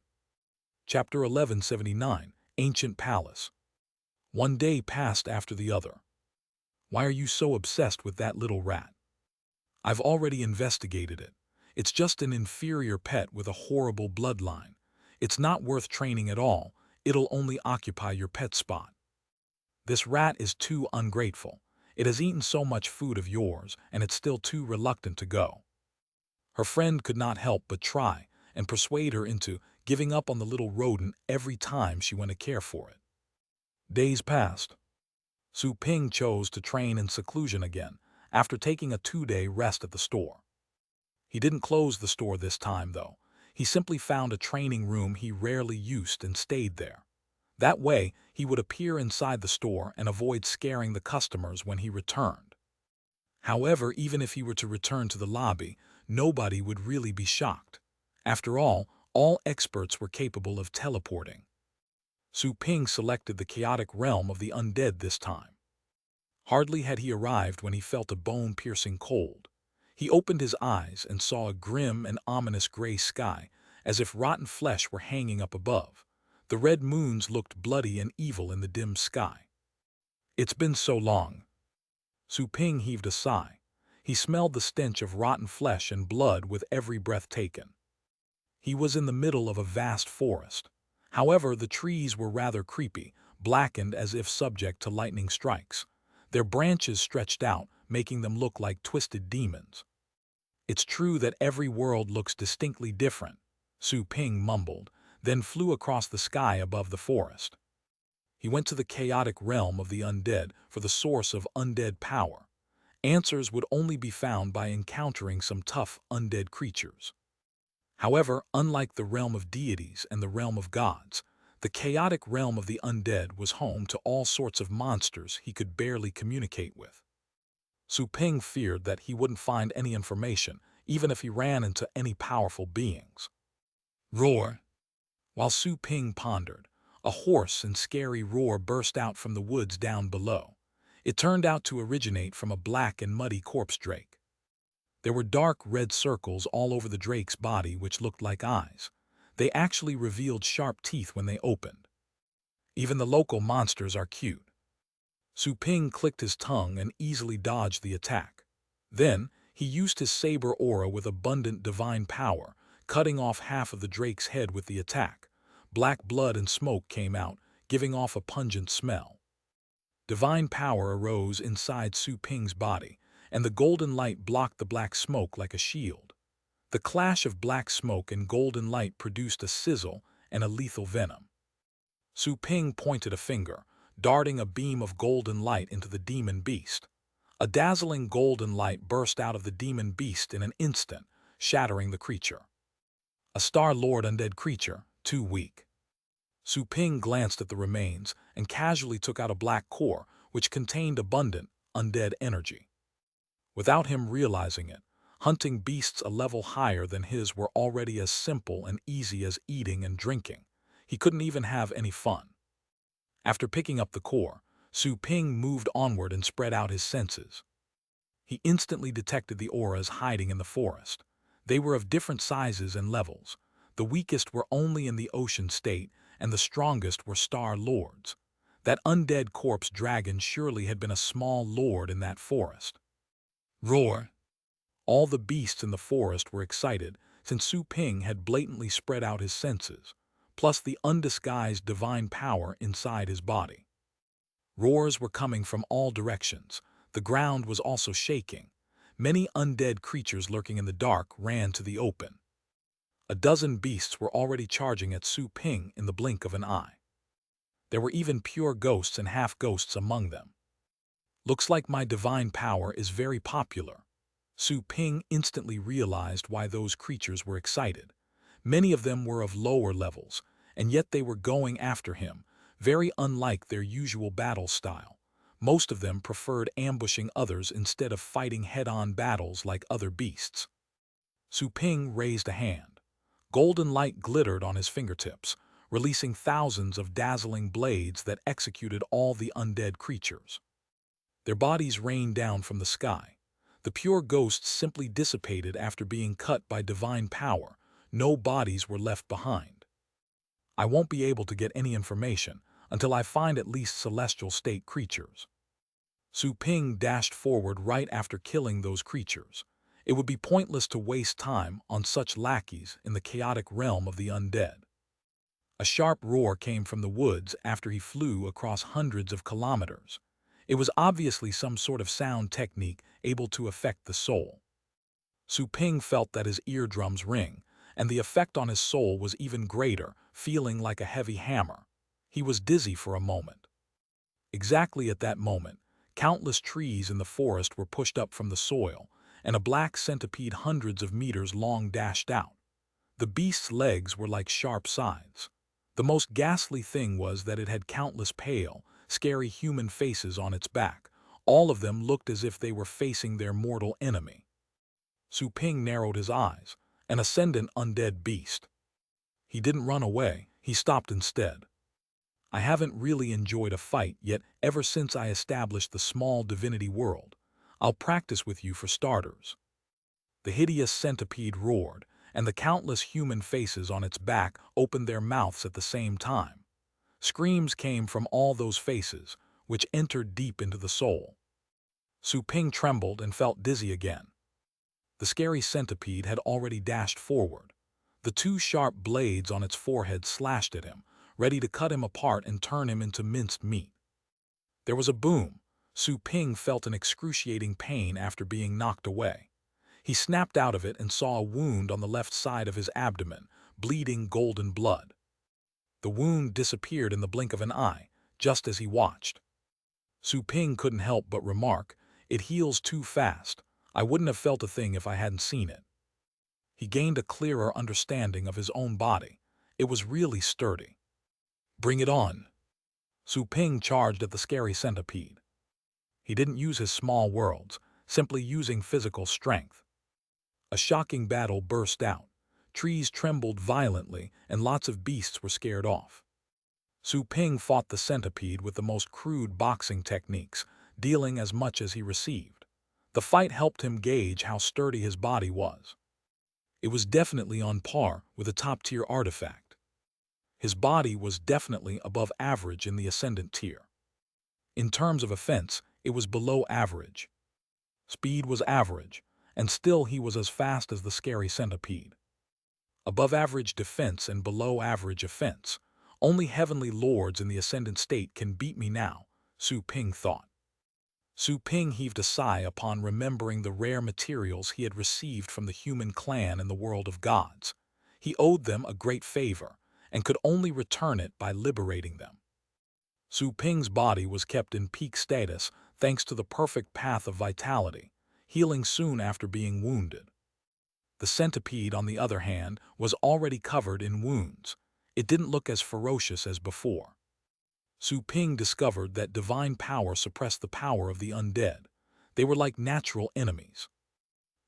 Chapter 1179, Ancient Palace. One day passed after the other. Why are you so obsessed with that little rat? I've already investigated it. It's just an inferior pet with a horrible bloodline. It's not worth training at all. It'll only occupy your pet spot. This rat is too ungrateful. It has eaten so much food of yours, and it's still too reluctant to go. Her friend could not help but try and persuade her into giving up on the little rodent every time she went to care for it. Days passed. Su Ping chose to train in seclusion again after taking a 2-day rest at the store. He didn't close the store this time, though. He simply found a training room he rarely used and stayed there. That way, he would appear inside the store and avoid scaring the customers when he returned. However, even if he were to return to the lobby, nobody would really be shocked. After all experts were capable of teleporting. Su Ping selected the chaotic realm of the undead this time. Hardly had he arrived when he felt a bone-piercing cold. He opened his eyes and saw a grim and ominous gray sky, as if rotten flesh were hanging up above. The red moons looked bloody and evil in the dim sky. It's been so long. Su Ping heaved a sigh. He smelled the stench of rotten flesh and blood with every breath taken. He was in the middle of a vast forest. However, the trees were rather creepy, blackened as if subject to lightning strikes. Their branches stretched out, making them look like twisted demons. It's true that every world looks distinctly different, Su Ping mumbled, then flew across the sky above the forest. He went to the chaotic realm of the undead for the source of undead power. Answers would only be found by encountering some tough undead creatures. However, unlike the realm of deities and the realm of gods, the chaotic realm of the undead was home to all sorts of monsters he could barely communicate with. Su Ping feared that he wouldn't find any information, even if he ran into any powerful beings. Roar! While Su Ping pondered, a hoarse and scary roar burst out from the woods down below. It turned out to originate from a black and muddy corpse drake. There were dark red circles all over the drake's body which looked like eyes. They actually revealed sharp teeth when they opened. Even the local monsters are cute. Su Ping clicked his tongue and easily dodged the attack. Then, he used his saber aura with abundant divine power, cutting off half of the drake's head with the attack. Black blood and smoke came out, giving off a pungent smell. Divine power arose inside Su Ping's body, and the golden light blocked the black smoke like a shield. The clash of black smoke and golden light produced a sizzle and a lethal venom. Su Ping pointed a finger, darting a beam of golden light into the demon beast. A dazzling golden light burst out of the demon beast in an instant, shattering the creature. A Star-Lord undead creature, too weak. Su Ping glanced at the remains and casually took out a black core, which contained abundant, undead energy. Without him realizing it, hunting beasts a level higher than his were already as simple and easy as eating and drinking. He couldn't even have any fun. After picking up the core, Su Ping moved onward and spread out his senses. He instantly detected the auras hiding in the forest. They were of different sizes and levels. The weakest were only in the ocean state, and the strongest were star lords. That undead corpse dragon surely had been a small lord in that forest. Roar! All the beasts in the forest were excited, since Su Ping had blatantly spread out his senses, plus the undisguised divine power inside his body. Roars were coming from all directions. The ground was also shaking. Many undead creatures lurking in the dark ran to the open. A dozen beasts were already charging at Su Ping in the blink of an eye. There were even pure ghosts and half-ghosts among them. Looks like my divine power is very popular. Su Ping instantly realized why those creatures were excited. Many of them were of lower levels, and yet they were going after him, very unlike their usual battle style. Most of them preferred ambushing others instead of fighting head-on battles like other beasts. Su Ping raised a hand. Golden light glittered on his fingertips, releasing thousands of dazzling blades that executed all the undead creatures. Their bodies rained down from the sky. The pure ghosts simply dissipated after being cut by divine power. No bodies were left behind. I won't be able to get any information until I find at least celestial state creatures. Su Ping dashed forward right after killing those creatures. It would be pointless to waste time on such lackeys in the chaotic realm of the undead. A sharp roar came from the woods after he flew across hundreds of kilometers. It was obviously some sort of sound technique able to affect the soul. Su Ping felt that his eardrums ring, and the effect on his soul was even greater, feeling like a heavy hammer. He was dizzy for a moment. Exactly at that moment, countless trees in the forest were pushed up from the soil, and a black centipede hundreds of meters long dashed out. The beast's legs were like sharp scythes. The most ghastly thing was that it had countless pale, scary human faces on its back. All of them looked as if they were facing their mortal enemy. Su Ping narrowed his eyes. An ascendant undead beast. He didn't run away, he stopped instead. I haven't really enjoyed a fight yet ever since I established the small divinity world. I'll practice with you for starters. The hideous centipede roared, and the countless human faces on its back opened their mouths at the same time. Screams came from all those faces, which entered deep into the soul. Su Ping trembled and felt dizzy again. The scary centipede had already dashed forward. The two sharp blades on its forehead slashed at him, ready to cut him apart and turn him into minced meat. There was a boom. Su Ping felt an excruciating pain after being knocked away. He snapped out of it and saw a wound on the left side of his abdomen, bleeding golden blood. The wound disappeared in the blink of an eye, just as he watched. Su Ping couldn't help but remark, "It heals too fast. I wouldn't have felt a thing if I hadn't seen it." He gained a clearer understanding of his own body. It was really sturdy. "Bring it on." Su Ping charged at the scary centipede. He didn't use his small worlds, simply using physical strength. A shocking battle burst out. Trees trembled violently, and lots of beasts were scared off. Su Ping fought the centipede with the most crude boxing techniques, dealing as much as he received. The fight helped him gauge how sturdy his body was. It was definitely on par with a top-tier artifact. His body was definitely above average in the ascendant tier. In terms of offense, it was below average. Speed was average, and still he was as fast as the scary centipede. Above average defense and below average offense. Only heavenly lords in the ascendant state can beat me now, Su Ping thought. Su Ping heaved a sigh upon remembering the rare materials he had received from the human clan in the world of gods. He owed them a great favor, and could only return it by liberating them. Su Ping's body was kept in peak status thanks to the perfect path of vitality, healing soon after being wounded. The centipede, on the other hand, was already covered in wounds. It didn't look as ferocious as before. Su Ping discovered that divine power suppressed the power of the undead. They were like natural enemies.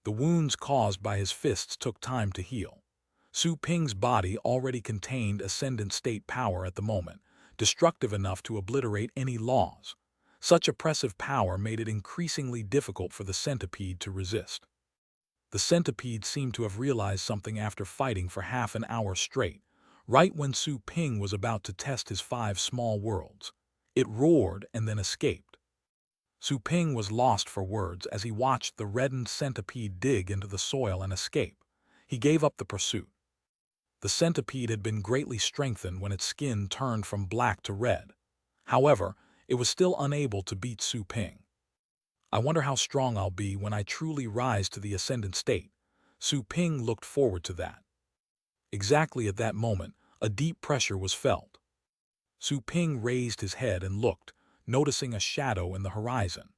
The wounds caused by his fists took time to heal. Su Ping's body already contained ascendant state power at the moment, destructive enough to obliterate any laws. Such oppressive power made it increasingly difficult for the centipede to resist. The centipede seemed to have realized something after fighting for half an hour straight, right when Su Ping was about to test his 5 small worlds. It roared and then escaped. Su Ping was lost for words as he watched the reddened centipede dig into the soil and escape. He gave up the pursuit. The centipede had been greatly strengthened when its skin turned from black to red. However, it was still unable to beat Su Ping. "I wonder how strong I'll be when I truly rise to the ascendant state." Su Ping looked forward to that. Exactly at that moment, a deep pressure was felt. Su Ping raised his head and looked, noticing a shadow in the horizon.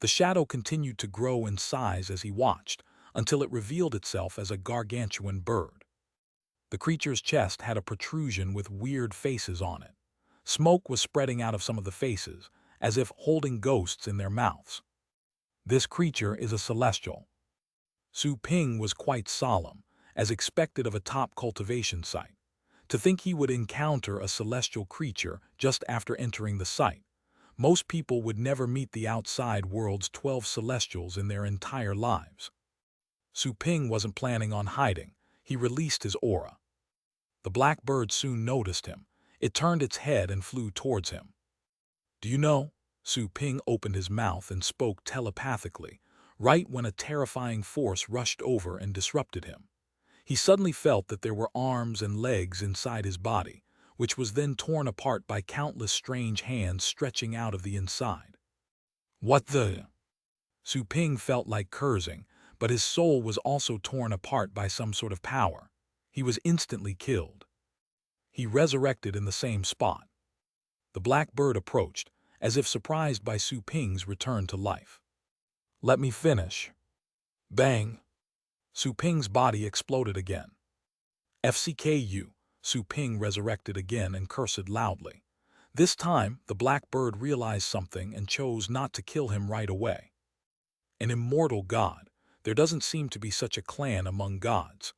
The shadow continued to grow in size as he watched, until it revealed itself as a gargantuan bird. The creature's chest had a protrusion with weird faces on it. Smoke was spreading out of some of the faces, as if holding ghosts in their mouths. "This creature is a celestial." Su Ping was quite solemn, as expected of a top cultivation site. To think he would encounter a celestial creature just after entering the site. Most people would never meet the outside world's 12 celestials in their entire lives. Su Ping wasn't planning on hiding. He released his aura. The black bird soon noticed him. It turned its head and flew towards him. "Do you know?" Su Ping opened his mouth and spoke telepathically, right when a terrifying force rushed over and disrupted him. He suddenly felt that there were arms and legs inside his body, which was then torn apart by countless strange hands stretching out of the inside. "What the?" Su Ping felt like cursing, but his soul was also torn apart by some sort of power. He was instantly killed. He resurrected in the same spot. The black bird approached, as if surprised by Su Ping's return to life. "Let me finish." Bang! Su Ping's body exploded again. "FCKU." Su Ping resurrected again and cursed loudly. This time, the black bird realized something and chose not to kill him right away. An immortal god. There doesn't seem to be such a clan among gods.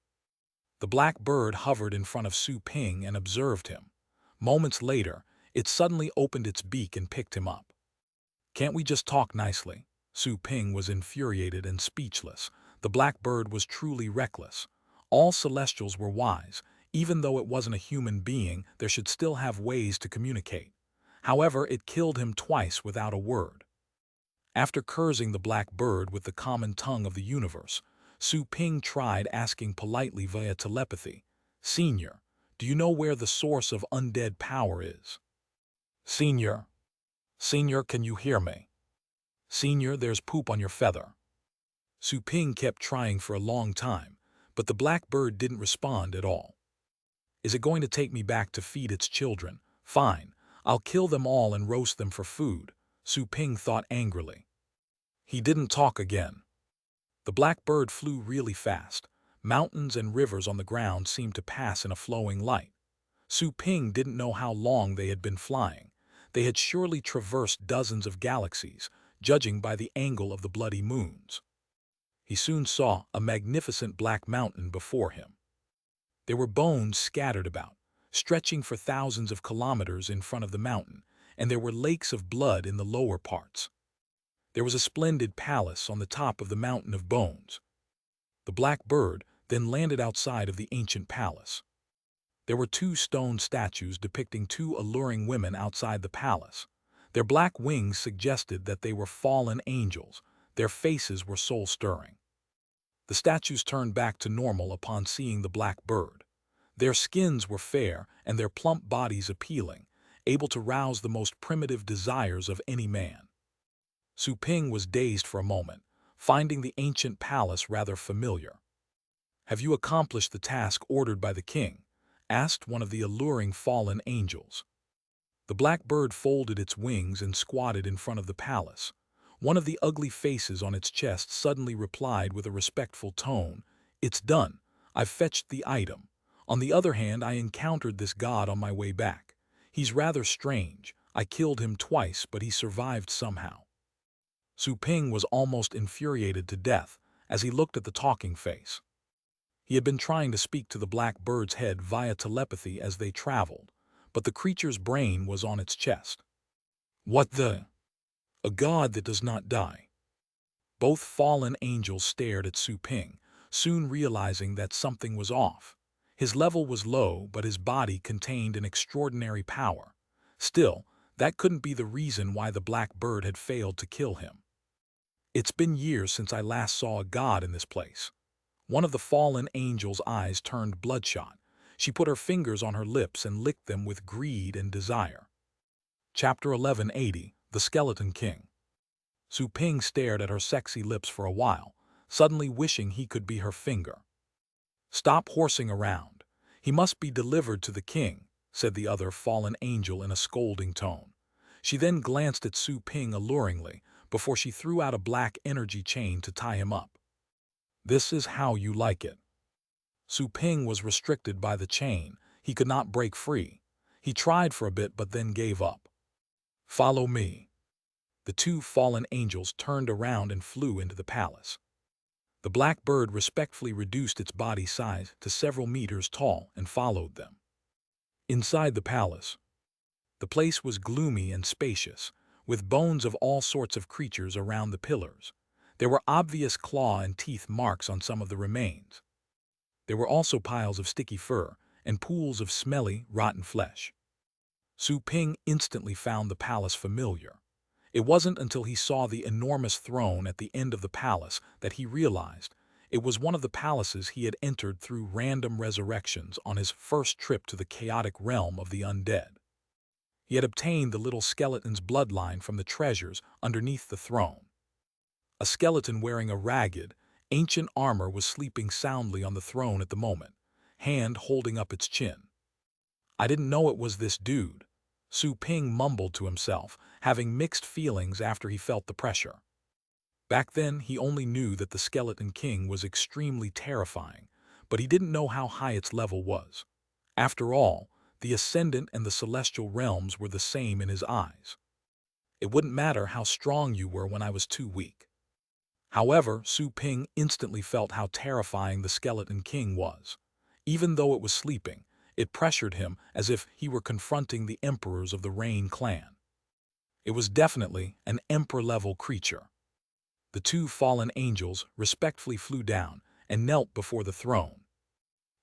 The black bird hovered in front of Su Ping and observed him. Moments later, it suddenly opened its beak and picked him up. "Can't we just talk nicely?" Su Ping was infuriated and speechless. The black bird was truly reckless. All celestials were wise. Even though it wasn't a human being, there should still have ways to communicate. However, it killed him twice without a word. After cursing the black bird with the common tongue of the universe, Su Ping tried asking politely via telepathy, "Senior, do you know where the source of undead power is?" "Senior, Senior, can you hear me? Senior, there's poop on your feather." Su Ping kept trying for a long time, but the black bird didn't respond at all. "Is it going to take me back to feed its children? Fine, I'll kill them all and roast them for food," Su Ping thought angrily. He didn't talk again. The black bird flew really fast. Mountains and rivers on the ground seemed to pass in a flowing light. Su Ping didn't know how long they had been flying. They had surely traversed dozens of galaxies, judging by the angle of the bloody moons. He soon saw a magnificent black mountain before him. There were bones scattered about, stretching for thousands of kilometers in front of the mountain, and there were lakes of blood in the lower parts. There was a splendid palace on the top of the mountain of bones. The black bird then landed outside of the ancient palace. There were 2 stone statues depicting 2 alluring women outside the palace. Their black wings suggested that they were fallen angels. Their faces were soul-stirring. The statues turned back to normal upon seeing the black bird. Their skins were fair and their plump bodies appealing, able to rouse the most primitive desires of any man. Su Ping was dazed for a moment, finding the ancient palace rather familiar. "Have you accomplished the task ordered by the king?" asked one of the alluring fallen angels. The black bird folded its wings and squatted in front of the palace. One of the ugly faces on its chest suddenly replied with a respectful tone, "It's done. I've fetched the item. On the other hand, I encountered this god on my way back. He's rather strange. I killed him twice, but he survived somehow." Su Ping was almost infuriated to death as he looked at the talking face. He had been trying to speak to the black bird's head via telepathy as they traveled, but the creature's brain was on its chest. "What the? A god that does not die." Both fallen angels stared at Su Ping, soon realizing that something was off. His level was low, but his body contained an extraordinary power. Still, that couldn't be the reason why the black bird had failed to kill him. "It's been years since I last saw a god in this place." One of the fallen angel's eyes turned bloodshot. She put her fingers on her lips and licked them with greed and desire. Chapter 1180, The Skeleton King. Su Ping stared at her sexy lips for a while, suddenly wishing he could be her finger. "Stop horsing around. He must be delivered to the king," said the other fallen angel in a scolding tone. She then glanced at Su Ping alluringly before she threw out a black energy chain to tie him up. "This is how you like it." Su Ping was restricted by the chain. He could not break free. He tried for a bit but then gave up. "Follow me." The 2 fallen angels turned around and flew into the palace. The black bird respectfully reduced its body size to several meters tall and followed them. Inside the palace, the place was gloomy and spacious, with bones of all sorts of creatures around the pillars. There were obvious claw and teeth marks on some of the remains. There were also piles of sticky fur and pools of smelly, rotten flesh. Su Ping instantly found the palace familiar. It wasn't until he saw the enormous throne at the end of the palace that he realized it was one of the palaces he had entered through random resurrections on his first trip to the chaotic realm of the undead. He had obtained the little skeleton's bloodline from the treasures underneath the throne. A skeleton wearing a ragged, ancient armor was sleeping soundly on the throne at the moment, hand holding up its chin. "I didn't know it was this dude," Su Ping mumbled to himself, having mixed feelings after he felt the pressure. Back then, he only knew that the Skeleton King was extremely terrifying, but he didn't know how high its level was. After all, the Ascendant and the Celestial Realms were the same in his eyes. "It wouldn't matter how strong you were when I was too weak." However, Su Ping instantly felt how terrifying the Skeleton King was. Even though it was sleeping, it pressured him as if he were confronting the emperors of the Rain clan. It was definitely an emperor-level creature. The two fallen angels respectfully flew down and knelt before the throne.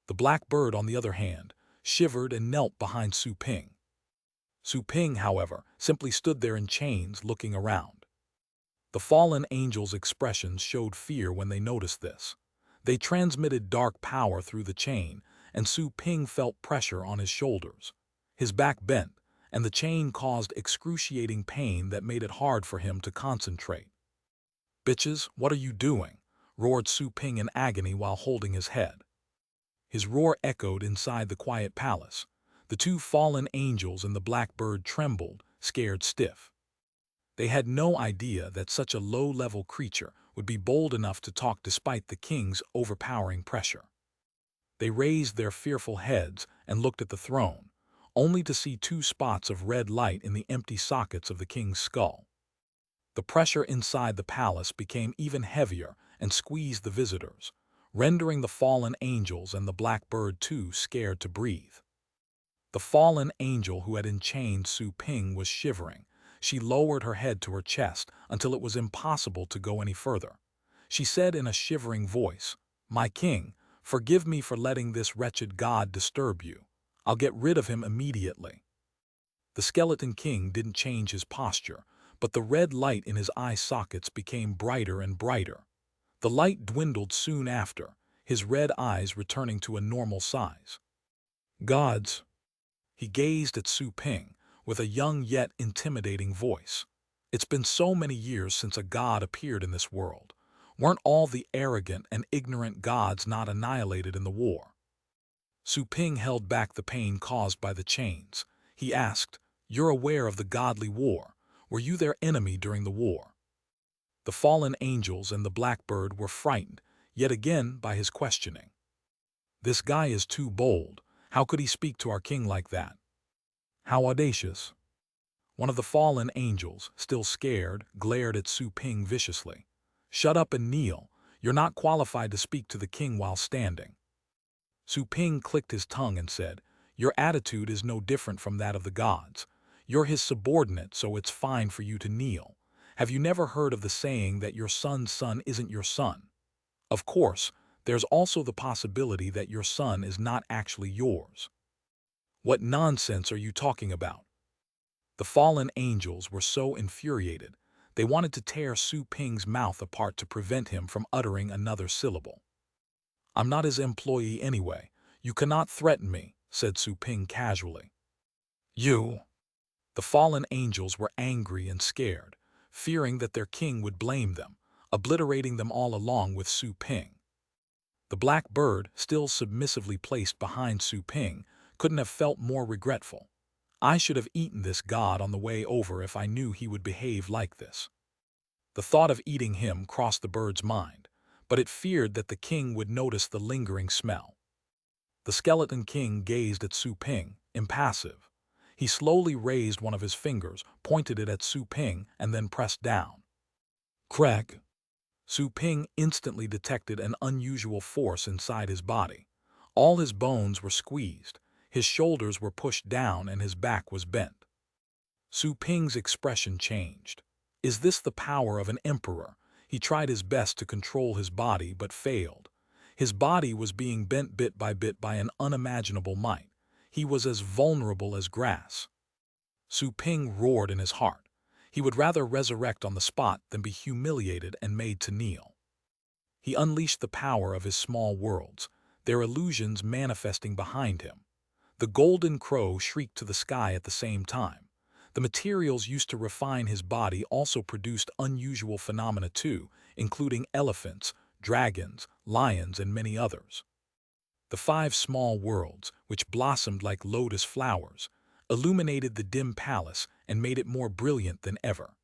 The black bird, on the other hand, shivered and knelt behind Su Ping. Su Ping, however, simply stood there in chains looking around. The fallen angels' expressions showed fear when they noticed this. They transmitted dark power through the chain, and Su Ping felt pressure on his shoulders. His back bent, and the chain caused excruciating pain that made it hard for him to concentrate. "Bitches, what are you doing?" roared Su Ping in agony while holding his head. His roar echoed inside the quiet palace. The two fallen angels and the black bird trembled, scared stiff. They had no idea that such a low-level creature would be bold enough to talk despite the king's overpowering pressure. They raised their fearful heads and looked at the throne, only to see two spots of red light in the empty sockets of the king's skull. The pressure inside the palace became even heavier and squeezed the visitors, rendering the fallen angels and the black bird too scared to breathe. The fallen angel who had enchained Su Ping was shivering. She lowered her head to her chest until it was impossible to go any further. She said in a shivering voice, "My king, forgive me for letting this wretched god disturb you. I'll get rid of him immediately." The skeleton king didn't change his posture, but the red light in his eye sockets became brighter and brighter. The light dwindled soon after, his red eyes returning to a normal size. "Gods!" He gazed at Su Ping with a young yet intimidating voice. "It's been so many years since a god appeared in this world. Weren't all the arrogant and ignorant gods not annihilated in the war?" Su Ping held back the pain caused by the chains. He asked, "You're aware of the godly war. Were you their enemy during the war?" The fallen angels and the blackbird were frightened, yet again, by his questioning. "This guy is too bold. How could he speak to our king like that? How audacious!" One of the fallen angels, still scared, glared at Su Ping viciously. "Shut up and kneel. You're not qualified to speak to the king while standing." Su Ping clicked his tongue and said, "Your attitude is no different from that of the gods. You're his subordinate, so it's fine for you to kneel. Have you never heard of the saying that your son's son isn't your son? Of course, there's also the possibility that your son is not actually yours." "What nonsense are you talking about?" The fallen angels were so infuriated, they wanted to tear Su Ping's mouth apart to prevent him from uttering another syllable. "I'm not his employee anyway. You cannot threaten me," said Su Ping casually. "You—" The fallen angels were angry and scared, fearing that their king would blame them, obliterating them all along with Su Ping. The black bird, still submissively placed behind Su Ping, couldn't have felt more regretful. "I should have eaten this god on the way over if I knew he would behave like this." The thought of eating him crossed the bird's mind, but it feared that the king would notice the lingering smell. The skeleton king gazed at Su Ping, impassive. He slowly raised one of his fingers, pointed it at Su Ping, and then pressed down. Crack! Su Ping instantly detected an unusual force inside his body. All his bones were squeezed, his shoulders were pushed down, and his back was bent. Su Ping's expression changed. Is this the power of an emperor? He tried his best to control his body, but failed. His body was being bent bit by an unimaginable might. He was as vulnerable as grass. Su Ping roared in his heart. He would rather resurrect on the spot than be humiliated and made to kneel. He unleashed the power of his small worlds, their illusions manifesting behind him. The golden crow shrieked to the sky at the same time. The materials used to refine his body also produced unusual phenomena too, including elephants, dragons, lions, and many others. The 5 small worlds, which blossomed like lotus flowers, illuminated the dim palace and made it more brilliant than ever.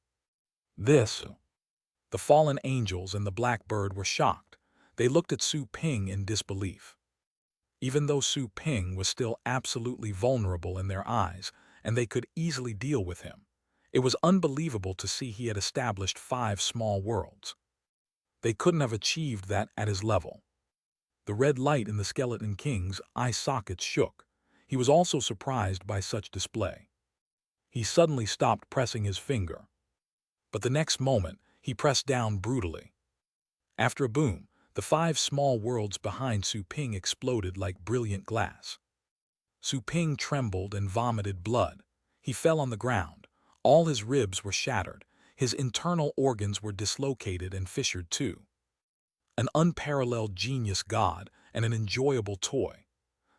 The fallen angels and the blackbird were shocked. They looked at Su Ping in disbelief. Even though Su Ping was still absolutely vulnerable in their eyes, and they could easily deal with him, it was unbelievable to see he had established 5 small worlds. They couldn't have achieved that at his level. The red light in the skeleton king's eye sockets shook. He was also surprised by such display. He suddenly stopped pressing his finger. But the next moment, He pressed down brutally. After a boom, the 5 small worlds behind Su Ping exploded like brilliant glass. Su Ping trembled and vomited blood. He fell on the ground. All his ribs were shattered. His internal organs were dislocated and fissured too. An unparalleled genius god and an enjoyable toy.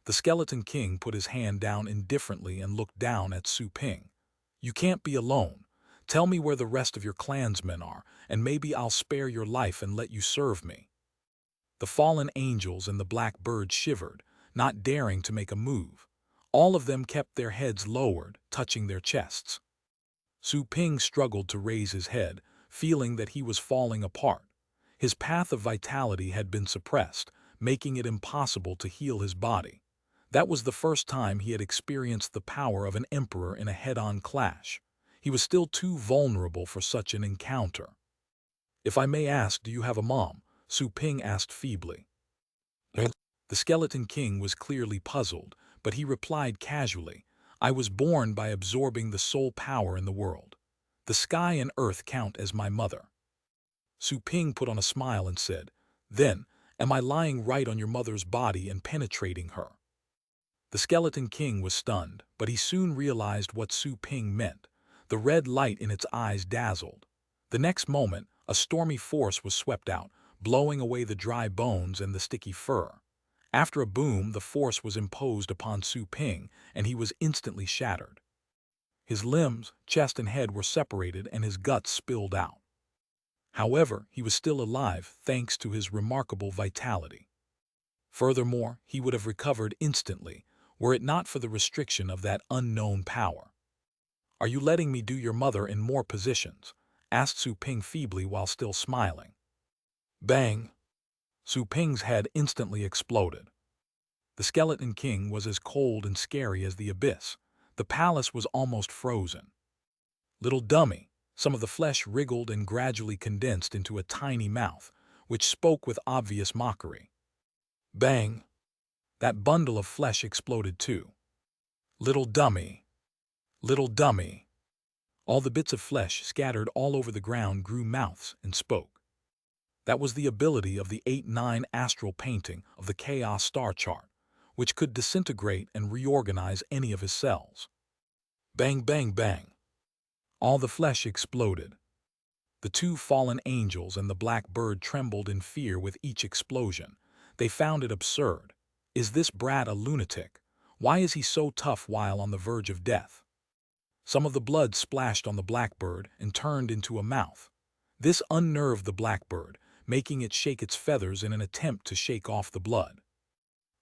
The Skeleton King put his hand down indifferently and looked down at Su Ping. You can't be alone. Tell me where the rest of your clansmen are, and maybe I'll spare your life and let you serve me. The fallen angels and the black bird shivered, not daring to make a move. All of them kept their heads lowered, touching their chests. Su Ping struggled to raise his head, feeling that he was falling apart. His path of vitality had been suppressed, making it impossible to heal his body. That was the first time he had experienced the power of an emperor in a head-on clash. He was still too vulnerable for such an encounter. If I may ask, do you have a mom? Su Ping asked feebly. The Skeleton King was clearly puzzled, but he replied casually, I was born by absorbing the sole power in the world. The sky and earth count as my mother. Su Ping put on a smile and said, Then, am I lying right on your mother's body and penetrating her? The Skeleton King was stunned, but he soon realized what Su Ping meant. The red light in its eyes dazzled. The next moment, a stormy force was swept out, blowing away the dry bones and the sticky fur. After a boom, the force was imposed upon Su Ping, and he was instantly shattered. His limbs, chest and head were separated and his guts spilled out. However, he was still alive thanks to his remarkable vitality. Furthermore, he would have recovered instantly, were it not for the restriction of that unknown power. Are you letting me do your mother in more positions? Asked Su Ping feebly while still smiling. Bang! Su Ping's head instantly exploded. The Skeleton King was as cold and scary as the abyss. The palace was almost frozen. Little dummy, some of the flesh wriggled and gradually condensed into a tiny mouth, which spoke with obvious mockery. Bang! That bundle of flesh exploded too. Little dummy! Little dummy! All the bits of flesh scattered all over the ground grew mouths and spoke. That was the ability of the 8-9 astral painting of the Chaos Star Chart, which could disintegrate and reorganize any of his cells. Bang, bang, bang. All the flesh exploded. The 2 fallen angels and the black bird trembled in fear with each explosion. They found it absurd. Is this brat a lunatic? Why is he so tough while on the verge of death? Some of the blood splashed on the blackbird and turned into a mouth. This unnerved the blackbird, making it shake its feathers in an attempt to shake off the blood.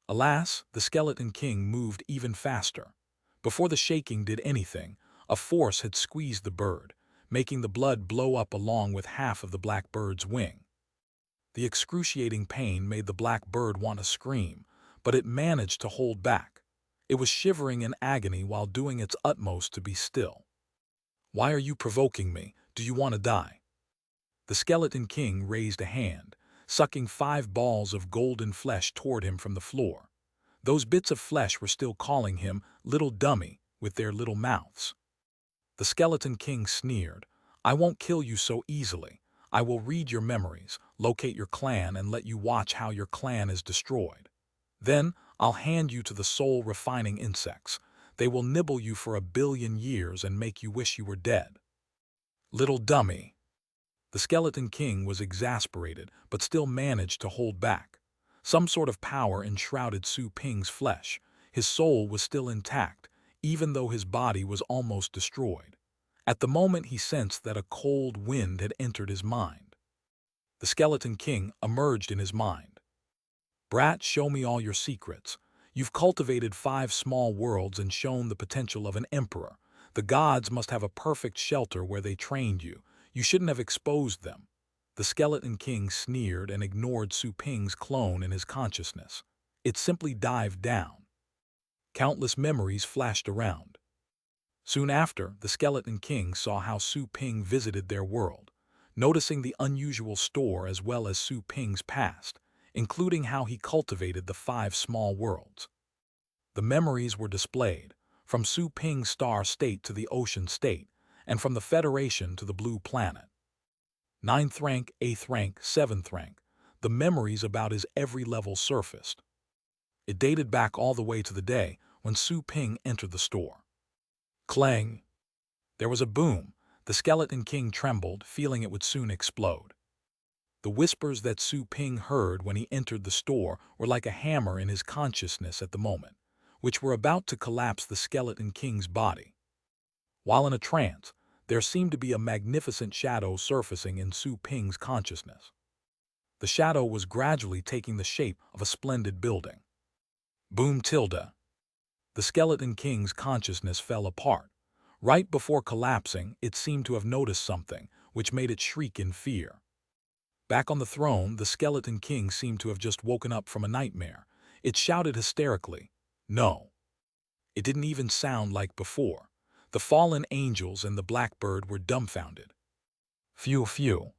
Alas, the Skeleton King moved even faster. Before the shaking did anything, a force had squeezed the bird, making the blood blow up along with half of the blackbird's wing. The excruciating pain made the black bird want to scream, but it managed to hold back. It was shivering in agony while doing its utmost to be still. Why are you provoking me? Do you want to die? The Skeleton King raised a hand, sucking 5 balls of golden flesh toward him from the floor. Those bits of flesh were still calling him little dummy with their little mouths. The Skeleton King sneered, I won't kill you so easily. I will read your memories, locate your clan, and let you watch how your clan is destroyed. Then I'll hand you to the soul-refining insects. They will nibble you for 1 billion years and make you wish you were dead. Little dummy. The Skeleton King was exasperated, but still managed to hold back. Some sort of power enshrouded Su Ping's flesh. His soul was still intact, even though his body was almost destroyed. At the moment he sensed that a cold wind had entered his mind. The Skeleton King emerged in his mind. Brat, show me all your secrets. You've cultivated 5 small worlds and shown the potential of an emperor. The gods must have a perfect shelter where they trained you. You shouldn't have exposed them. The Skeleton King sneered and ignored Su Ping's clone in his consciousness. It simply dived down. Countless memories flashed around. Soon after, the Skeleton King saw how Su Ping visited their world, noticing the unusual store as well as Su Ping's past, including how he cultivated the 5 small worlds. The memories were displayed, from Su Ping's star state to the ocean state, and from the Federation to the blue planet. Ninth rank, 8th rank, 7th rank. The memories about his every level surfaced. It dated back all the way to the day when Su Ping entered the store. Clang! There was a boom. The Skeleton King trembled, feeling it would soon explode. The whispers that Su Ping heard when he entered the store were like a hammer in his consciousness at the moment, which were about to collapse the Skeleton King's body. While in a trance, there seemed to be a magnificent shadow surfacing in Su Ping's consciousness. The shadow was gradually taking the shape of a splendid building. Boom tilde. The Skeleton King's consciousness fell apart. Right before collapsing, it seemed to have noticed something, which made it shriek in fear. Back on the throne, the Skeleton King seemed to have just woken up from a nightmare. It shouted hysterically, "No!" It didn't even sound like before. The fallen angels and the blackbird were dumbfounded. Phew, phew.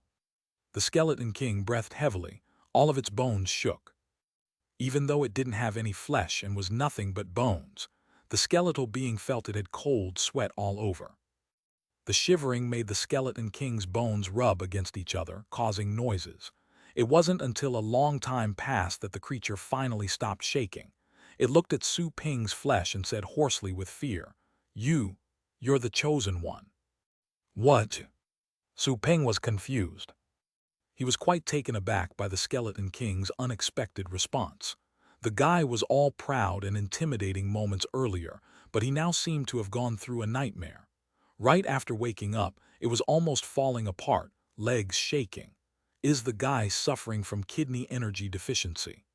The Skeleton King breathed heavily. All of its bones shook. Even though it didn't have any flesh and was nothing but bones, the skeletal being felt it had cold sweat all over. The shivering made the Skeleton King's bones rub against each other, causing noises. It wasn't until a long time passed that the creature finally stopped shaking. It looked at Su Ping's flesh and said hoarsely with fear, You're the chosen one." "What?" Su Ping was confused. He was quite taken aback by the Skeleton King's unexpected response. The guy was all proud and intimidating moments earlier, but he now seemed to have gone through a nightmare. Right after waking up, it was almost falling apart, legs shaking. Is the guy suffering from kidney energy deficiency?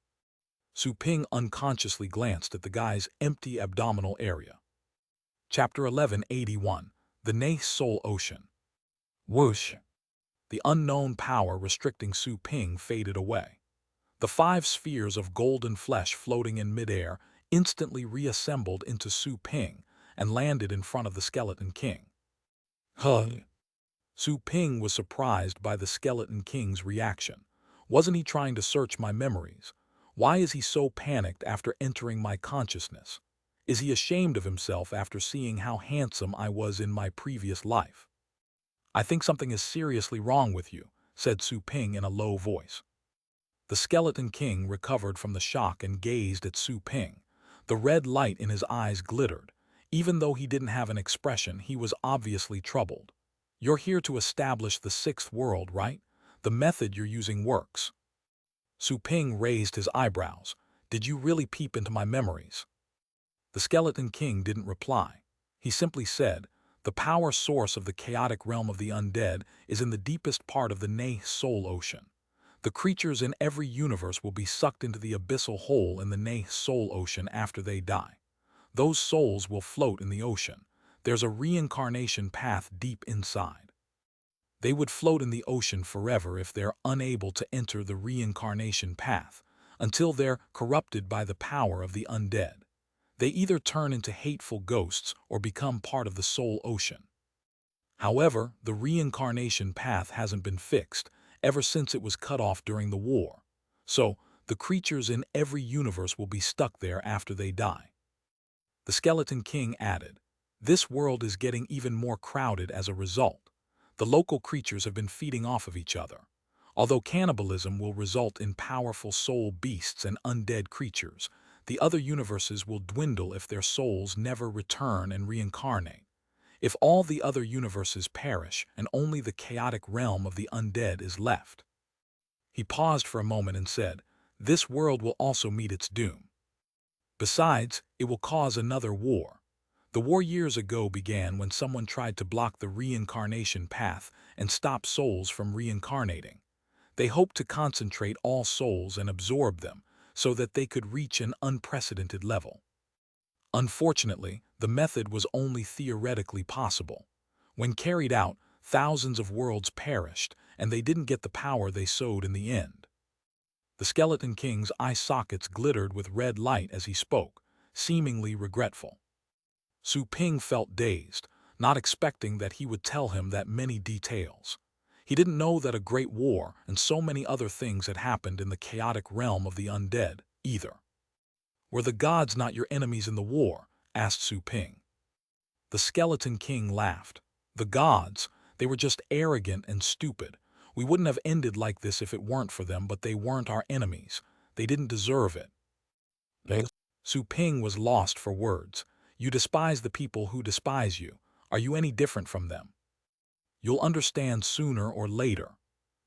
Su Ping unconsciously glanced at the guy's empty abdominal area. Chapter 1181. The Neh Soul Ocean. Whoosh! The unknown power restricting Su Ping faded away. The 5 spheres of golden flesh floating in midair instantly reassembled into Su Ping and landed in front of the Skeleton King. Huh? Su Ping was surprised by the Skeleton King's reaction. Wasn't he trying to search my memories? Why is he so panicked after entering my consciousness? Is he ashamed of himself after seeing how handsome I was in my previous life? "I think something is seriously wrong with you," said Su Ping in a low voice. The Skeleton King recovered from the shock and gazed at Su Ping. The red light in his eyes glittered. Even though he didn't have an expression, he was obviously troubled. "You're here to establish the 6th world, right? The method you're using works." Su Ping raised his eyebrows. "Did you really peep into my memories?" The Skeleton King didn't reply. He simply said, "The power source of the chaotic realm of the undead is in the deepest part of the Neh Soul Ocean. The creatures in every universe will be sucked into the abyssal hole in the Neh Soul Ocean after they die. Those souls will float in the ocean. There's a reincarnation path deep inside. They would float in the ocean forever if they're unable to enter the reincarnation path, until they're corrupted by the power of the undead. They either turn into hateful ghosts or become part of the soul ocean. However, the reincarnation path hasn't been fixed ever since it was cut off during the war. So, the creatures in every universe will be stuck there after they die." The Skeleton King added, "This world is getting even more crowded as a result. The local creatures have been feeding off of each other. Although cannibalism will result in powerful soul beasts and undead creatures, the other universes will dwindle if their souls never return and reincarnate. If all the other universes perish and only the chaotic realm of the undead is left." He paused for a moment and said, "This world will also meet its doom. Besides, it will cause another war. The war years ago began when someone tried to block the reincarnation path and stop souls from reincarnating. They hoped to concentrate all souls and absorb them so that they could reach an unprecedented level. Unfortunately, the method was only theoretically possible. When carried out, thousands of worlds perished, and they didn't get the power they sowed in the end." The Skeleton King's eye sockets glittered with red light as he spoke, seemingly regretful. Su Ping felt dazed, not expecting that he would tell him that many details. He didn't know that a great war and so many other things had happened in the chaotic realm of the undead, either. "Were the gods not your enemies in the war?" asked Su Ping. The Skeleton King laughed. "The gods, they were just arrogant and stupid. We wouldn't have ended like this if it weren't for them, but they weren't our enemies. They didn't deserve it. Su Ping was lost for words. You despise the people who despise you. Are you any different from them? You'll understand sooner or later.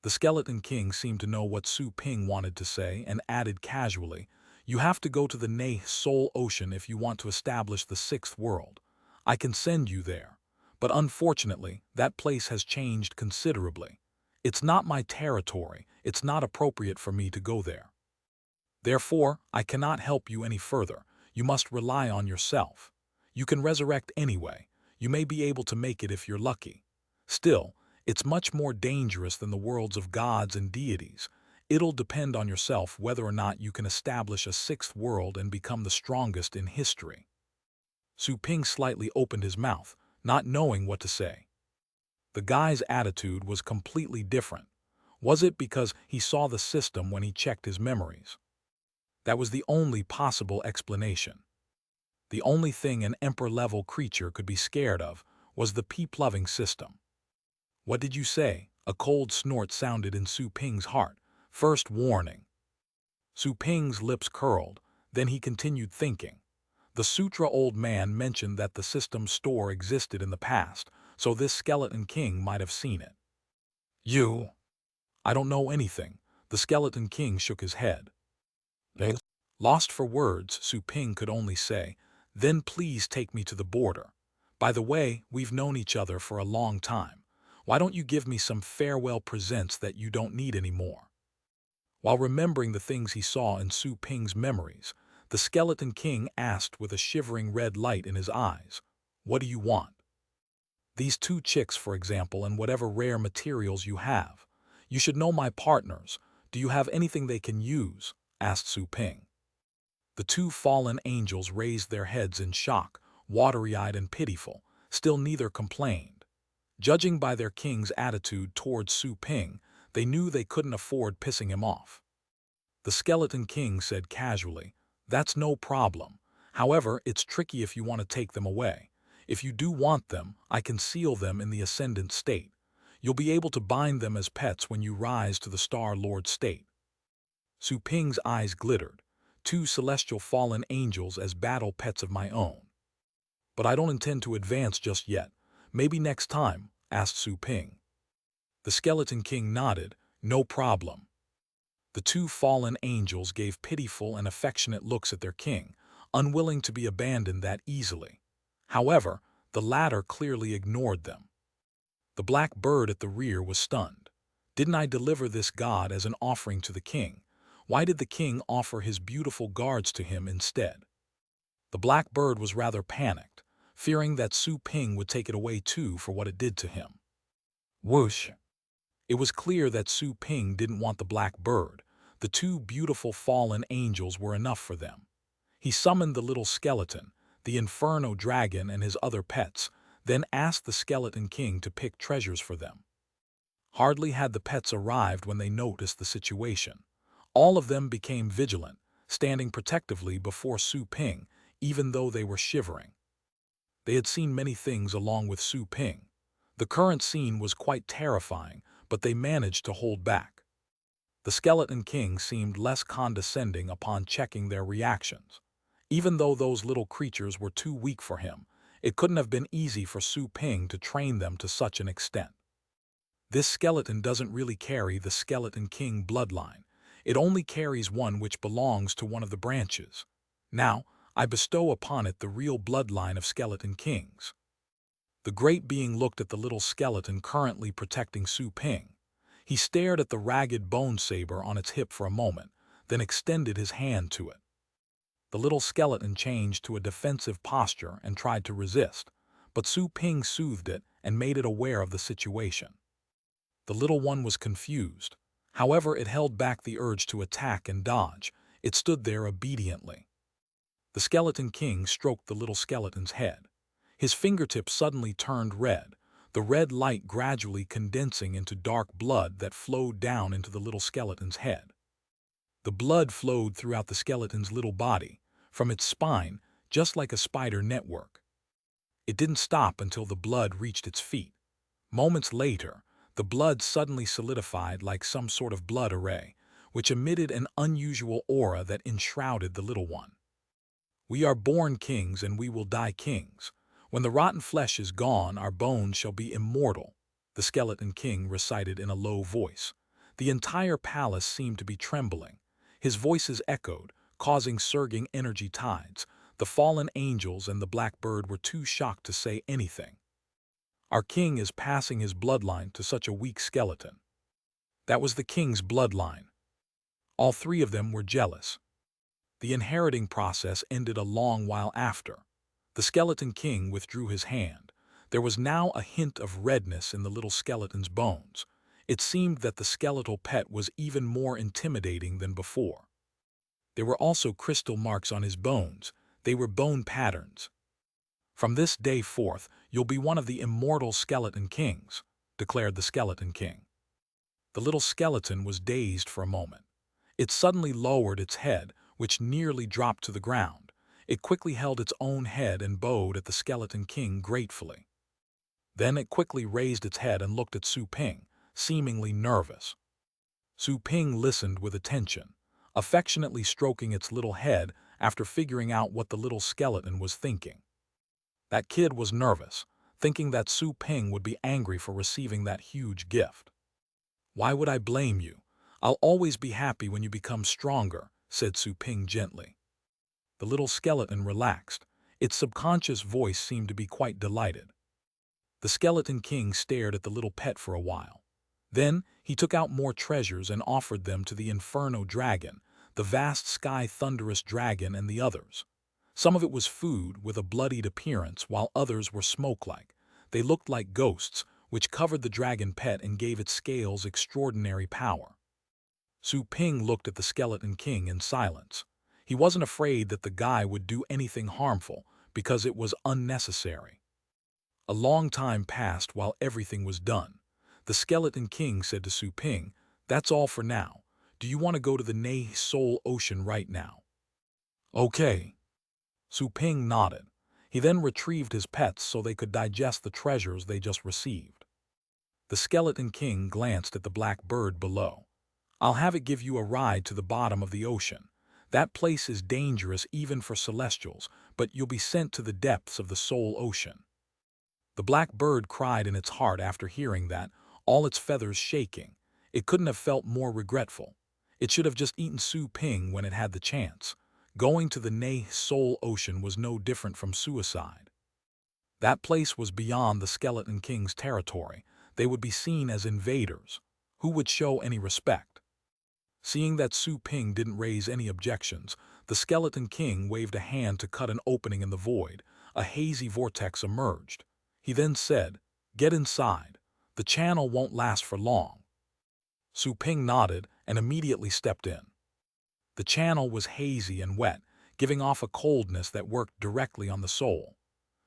The Skeleton King seemed to know what Su Ping wanted to say and added casually, you have to go to the Nei Soul Ocean if you want to establish the sixth world. I can send you there. But unfortunately, that place has changed considerably. It's not my territory. It's not appropriate for me to go there. Therefore, I cannot help you any further. You must rely on yourself. You can resurrect anyway. You may be able to make it if you're lucky. Still, it's much more dangerous than the worlds of gods and deities. It'll depend on yourself whether or not you can establish a sixth world and become the strongest in history. Su Ping slightly opened his mouth, not knowing what to say. The guy's attitude was completely different. Was it because he saw the system when he checked his memories? That was the only possible explanation. The only thing an emperor-level creature could be scared of was the peep-loving system. What did you say? A cold snort sounded in Su Ping's heart. First warning. Su Ping's lips curled, then he continued thinking. The Sutra old man mentioned that the system's store existed in the past, so this Skeleton King might have seen it. You? I don't know anything. The Skeleton King shook his head. Lost for words, Su Ping could only say, then please take me to the border. By the way, we've known each other for a long time. Why don't you give me some farewell presents that you don't need anymore? While remembering the things he saw in Su Ping's memories, the Skeleton King asked with a shivering red light in his eyes, what do you want? These 2 chicks, for example, and whatever rare materials you have. You should know my partners. Do you have anything they can use? Asked Su Ping. The 2 fallen angels raised their heads in shock, watery-eyed and pitiful. Still neither complained. Judging by their king's attitude towards Su Ping, they knew they couldn't afford pissing him off. The Skeleton King said casually, that's no problem. However, it's tricky if you want to take them away. If you do want them, I can seal them in the ascendant state. You'll be able to bind them as pets when you rise to the Star Lord state. Su Ping's eyes glittered. 2 celestial fallen angels as battle pets of my own. But I don't intend to advance just yet. Maybe next time, asked Su Ping. The Skeleton King nodded, no problem. The 2 fallen angels gave pitiful and affectionate looks at their king, unwilling to be abandoned that easily. However, the latter clearly ignored them. The black bird at the rear was stunned. Didn't I deliver this god as an offering to the king? Why did the king offer his beautiful guards to him instead? The black bird was rather panicked, fearing that Su Ping would take it away too for what it did to him. Whoosh! It was clear that Su Ping didn't want the black bird. The 2 beautiful fallen angels were enough for them. He summoned the little skeleton, the Inferno dragon and his other pets, then asked the Skeleton King to pick treasures for them. Hardly had the pets arrived when they noticed the situation. All of them became vigilant, standing protectively before Su Ping, even though they were shivering. They had seen many things along with Su Ping. The current scene was quite terrifying, but they managed to hold back. The Skeleton King seemed less condescending upon checking their reactions. Even though those little creatures were too weak for him, it couldn't have been easy for Su Ping to train them to such an extent. This skeleton doesn't really carry the Skeleton King bloodline. It only carries one which belongs to one of the branches. Now, I bestow upon it the real bloodline of Skeleton Kings. The great being looked at the little skeleton currently protecting Su Ping. He stared at the ragged bone saber on its hip for a moment, then extended his hand to it. The little skeleton changed to a defensive posture and tried to resist, but Su Ping soothed it and made it aware of the situation. The little one was confused. However, it held back the urge to attack and dodge. It stood there obediently. The Skeleton King stroked the little skeleton's head. His fingertips suddenly turned red, the red light gradually condensing into dark blood that flowed down into the little skeleton's head. The blood flowed throughout the skeleton's little body, from its spine, just like a spider network. It didn't stop until the blood reached its feet. Moments later, The blood suddenly solidified like some sort of blood array, which emitted an unusual aura that enshrouded the little one. "We are born kings and we will die kings. When the rotten flesh is gone, our bones shall be immortal," the skeleton king recited in a low voice. The entire palace seemed to be trembling. His voices echoed, causing surging energy tides. The fallen angels and the black bird were too shocked to say anything. "Our king is passing his bloodline to such a weak skeleton." That was the king's bloodline. All three of them were jealous. The inheriting process ended a long while after. The skeleton king withdrew his hand. There was now a hint of redness in the little skeleton's bones. It seemed that the skeletal pet was even more intimidating than before. There were also crystal marks on his bones. They were bone patterns. "From this day forth, you'll be one of the immortal skeleton kings," declared the skeleton king. The little skeleton was dazed for a moment. It suddenly lowered its head, which nearly dropped to the ground. It quickly held its own head and bowed at the skeleton king gratefully. Then it quickly raised its head and looked at Su Ping, seemingly nervous. Su Ping listened with attention, affectionately stroking its little head after figuring out what the little skeleton was thinking. That kid was nervous, thinking that Su Ping would be angry for receiving that huge gift. "Why would I blame you? I'll always be happy when you become stronger," said Su Ping gently. The little skeleton relaxed. Its subconscious voice seemed to be quite delighted. The skeleton king stared at the little pet for a while. Then he took out more treasures and offered them to the Inferno dragon, the vast sky thunderous dragon, and the others. Some of it was food with a bloodied appearance, while others were smoke-like. They looked like ghosts, which covered the dragon pet and gave its scales extraordinary power. Su Ping looked at the skeleton king in silence. He wasn't afraid that the guy would do anything harmful, because it was unnecessary. A long time passed while everything was done. The skeleton king said to Su Ping, "That's all for now. Do you want to go to the Ne Soul Ocean right now?" "Okay." Su Ping nodded. He then retrieved his pets so they could digest the treasures they just received. The skeleton king glanced at the black bird below. "I'll have it give you a ride to the bottom of the ocean. That place is dangerous even for celestials, but you'll be sent to the depths of the soul ocean." The black bird cried in its heart after hearing that, all its feathers shaking. It couldn't have felt more regretful. It should have just eaten Su Ping when it had the chance. Going to the Ne Soul Ocean was no different from suicide. That place was beyond the skeleton king's territory. They would be seen as invaders. Who would show any respect? Seeing that Su Ping didn't raise any objections, the skeleton king waved a hand to cut an opening in the void. A hazy vortex emerged. He then said, "Get inside. The channel won't last for long." Su Ping nodded and immediately stepped in. The channel was hazy and wet, giving off a coldness that worked directly on the soul.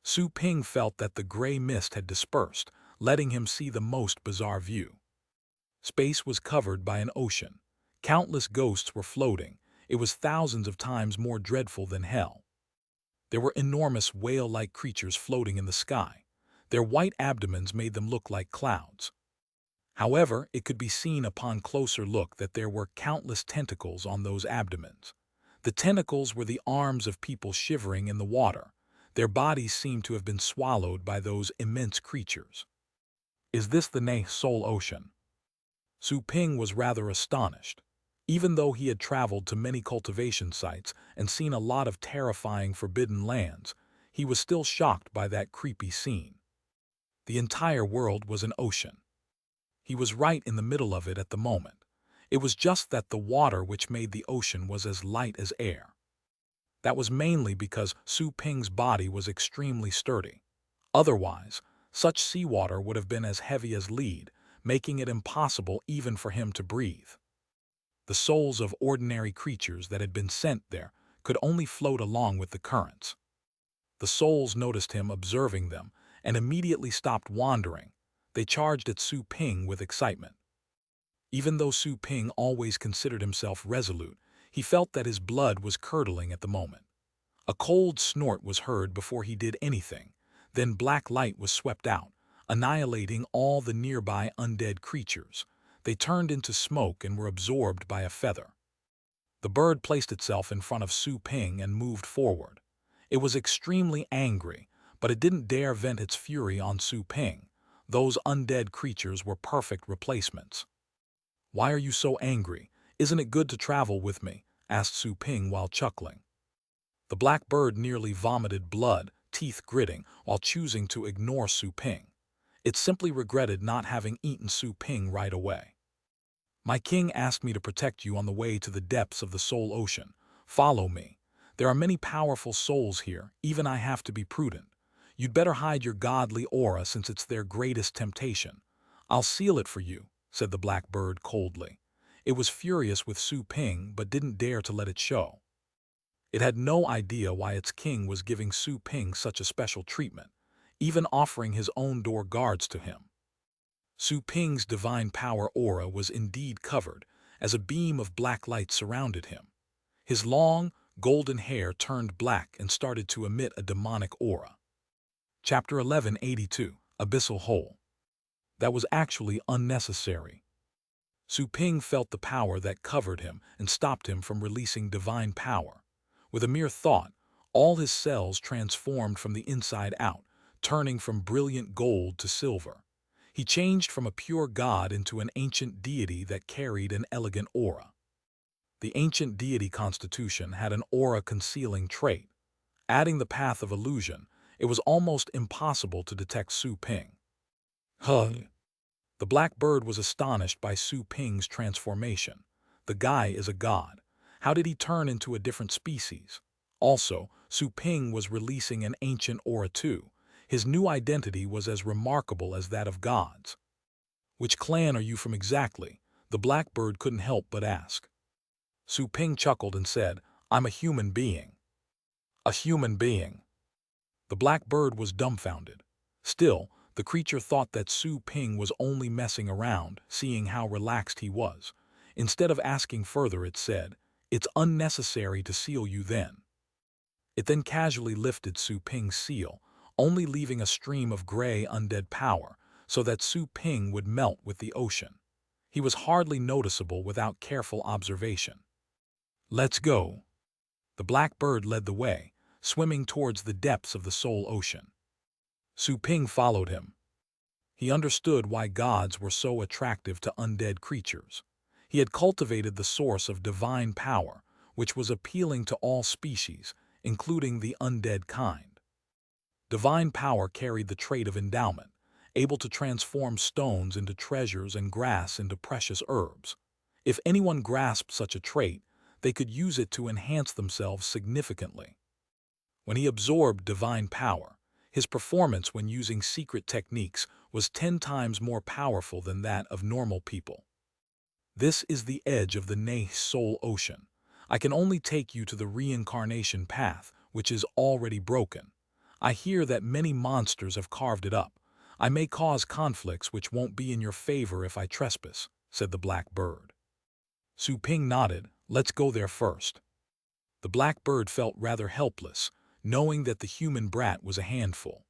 Su Ping felt that the gray mist had dispersed, letting him see the most bizarre view. Space was covered by an ocean. Countless ghosts were floating. It was thousands of times more dreadful than hell. There were enormous whale-like creatures floating in the sky. Their white abdomens made them look like clouds. However, it could be seen upon closer look that there were countless tentacles on those abdomens. The tentacles were the arms of people shivering in the water. Their bodies seemed to have been swallowed by those immense creatures. "Is this the Ne Soul Ocean?" Su Ping was rather astonished. Even though he had traveled to many cultivation sites and seen a lot of terrifying forbidden lands, he was still shocked by that creepy scene. The entire world was an ocean. He was right in the middle of it at the moment. It was just that the water which made the ocean was as light as air. That was mainly because Su Ping's body was extremely sturdy. Otherwise, such seawater would have been as heavy as lead, making it impossible even for him to breathe. The souls of ordinary creatures that had been sent there could only float along with the currents. The souls noticed him observing them and immediately stopped wandering. They charged at Su Ping with excitement. Even though Su Ping always considered himself resolute, he felt that his blood was curdling at the moment. A cold snort was heard before he did anything. Then black light was swept out. annihilating all the nearby undead creatures. They turned into smoke and were absorbed by a feather. The bird placed itself in front of Su Ping and moved forward. It was extremely angry, but it didn't dare vent its fury on Su Ping. Those undead creatures were perfect replacements. "Why are you so angry? Isn't it good to travel with me?" asked Su Ping while chuckling. The black bird nearly vomited blood, teeth gritting, while choosing to ignore Su Ping. It simply regretted not having eaten Su Ping right away. "My king asked me to protect you on the way to the depths of the soul ocean. Follow me. There are many powerful souls here, even I have to be prudent. You'd better hide your godly aura since it's their greatest temptation. I'll seal it for you," said the black bird coldly. It was furious with Su Ping but didn't dare to let it show. It had no idea why its king was giving Su Ping such a special treatment, even offering his own door guards to him. Su Ping's divine power aura was indeed covered, as a beam of black light surrounded him. His long, golden hair turned black and started to emit a demonic aura. Chapter 1182, Abyssal Hole. That was actually unnecessary. Su Ping felt the power that covered him and stopped him from releasing divine power. With a mere thought, all his cells transformed from the inside out, turning from brilliant gold to silver. He changed from a pure god into an ancient deity that carried an elegant aura. The ancient deity constitution had an aura-concealing trait. Adding the path of illusion, it was almost impossible to detect Su Ping. Huh. The black bird was astonished by Su Ping's transformation. The guy is a god. How did he turn into a different species? Also, Su Ping was releasing an ancient aura too. His new identity was as remarkable as that of gods. "Which clan are you from exactly?" the blackbird couldn't help but ask. Su Ping chuckled and said, "I'm a human being." "A human being?" The blackbird was dumbfounded. Still, the creature thought that Su Ping was only messing around, seeing how relaxed he was. Instead of asking further, it said, "It's unnecessary to seal you then." It then casually lifted Su Ping's seal, only leaving a stream of gray undead power, so that Su Ping would melt with the ocean. He was hardly noticeable without careful observation. "Let's go." The black bird led the way, swimming towards the depths of the soul ocean. Su Ping followed him. He understood why gods were so attractive to undead creatures. He had cultivated the source of divine power, which was appealing to all species, including the undead kind. Divine power carried the trait of endowment, able to transform stones into treasures and grass into precious herbs. If anyone grasped such a trait, they could use it to enhance themselves significantly. When he absorbed divine power, his performance when using secret techniques was 10 times more powerful than that of normal people. "This is the edge of the Neh Soul Ocean. I can only take you to the reincarnation path, which is already broken. I hear that many monsters have carved it up. I may cause conflicts which won't be in your favor if I trespass," said the black bird. Su Ping nodded. "Let's go there first." The black bird felt rather helpless, knowing that the human brat was a handful.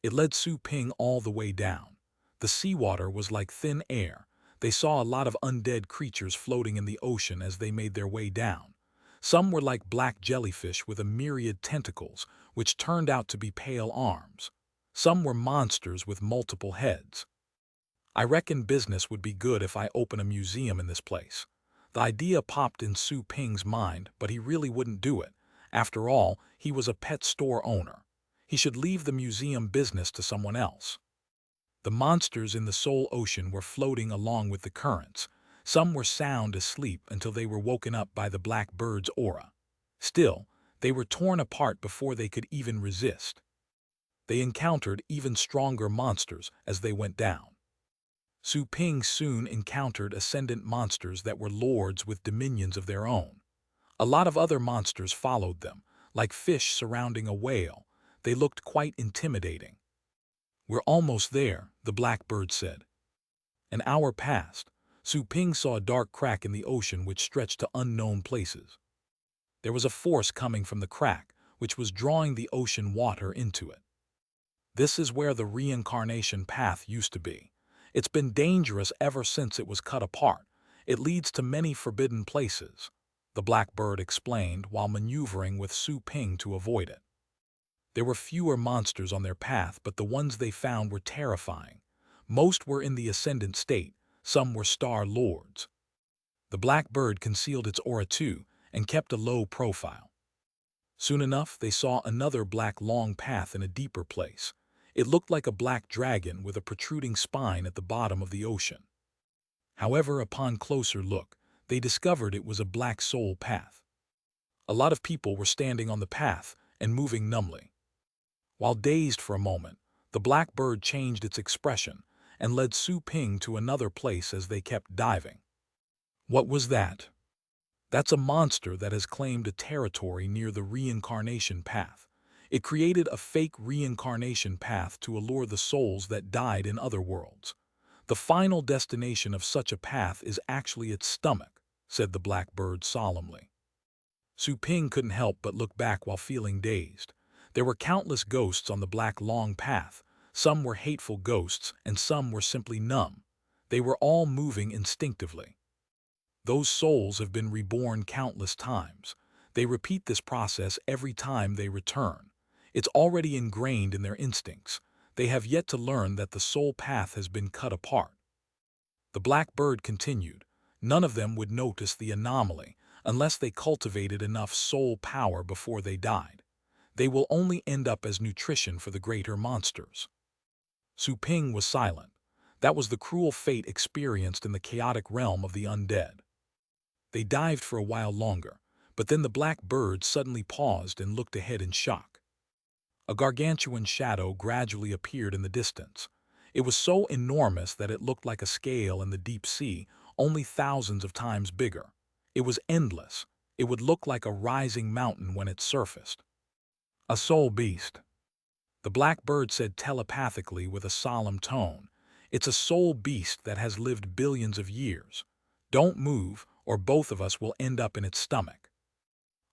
It led Su Ping all the way down. The seawater was like thin air. They saw a lot of undead creatures floating in the ocean as they made their way down. Some were like black jellyfish with a myriad tentacles, which turned out to be pale arms. Some were monsters with multiple heads. "I reckon business would be good if I open a museum in this place." The idea popped in Su Ping's mind, but he really wouldn't do it. After all, he was a pet store owner. He should leave the museum business to someone else. The monsters in the soul ocean were floating along with the currents. Some were sound asleep until they were woken up by the black bird's aura. Still, they were torn apart before they could even resist. They encountered even stronger monsters as they went down. Su Ping soon encountered ascendant monsters that were lords with dominions of their own. A lot of other monsters followed them, like fish surrounding a whale. They looked quite intimidating. "We're almost there," the blackbird said. An hour passed. Su Ping saw a dark crack in the ocean which stretched to unknown places. There was a force coming from the crack, which was drawing the ocean water into it. This is where the reincarnation path used to be. It's been dangerous ever since it was cut apart. It leads to many forbidden places, the black bird explained while maneuvering with Su Ping to avoid it. There were fewer monsters on their path, but the ones they found were terrifying. Most were in the ascendant state, some were star lords. The black bird concealed its aura too and kept a low profile. Soon enough, they saw another black long path in a deeper place. It looked like a black dragon with a protruding spine at the bottom of the ocean. However, upon closer look, they discovered it was a black soul path. A lot of people were standing on the path and moving numbly. While dazed for a moment, the black bird changed its expression and led Su Ping to another place as they kept diving. What was that? That's a monster that has claimed a territory near the reincarnation path. It created a fake reincarnation path to allure the souls that died in other worlds. The final destination of such a path is actually its stomach, said the black bird solemnly. Su Ping couldn't help but look back while feeling dazed. There were countless ghosts on the black long path. Some were hateful ghosts and some were simply numb. They were all moving instinctively. Those souls have been reborn countless times. They repeat this process every time they return. It's already ingrained in their instincts. They have yet to learn that the soul path has been cut apart. The black bird continued. None of them would notice the anomaly unless they cultivated enough soul power before they died. They will only end up as nutrition for the greater monsters. Su Ping was silent. That was the cruel fate experienced in the chaotic realm of the undead. They dived for a while longer, but then the black bird suddenly paused and looked ahead in shock. A gargantuan shadow gradually appeared in the distance. It was so enormous that it looked like a scale in the deep sea, only thousands of times bigger. It was endless. It would look like a rising mountain when it surfaced. A soul beast. The black bird said telepathically with a solemn tone. It's a soul beast that has lived billions of years. Don't move, or both of us will end up in its stomach.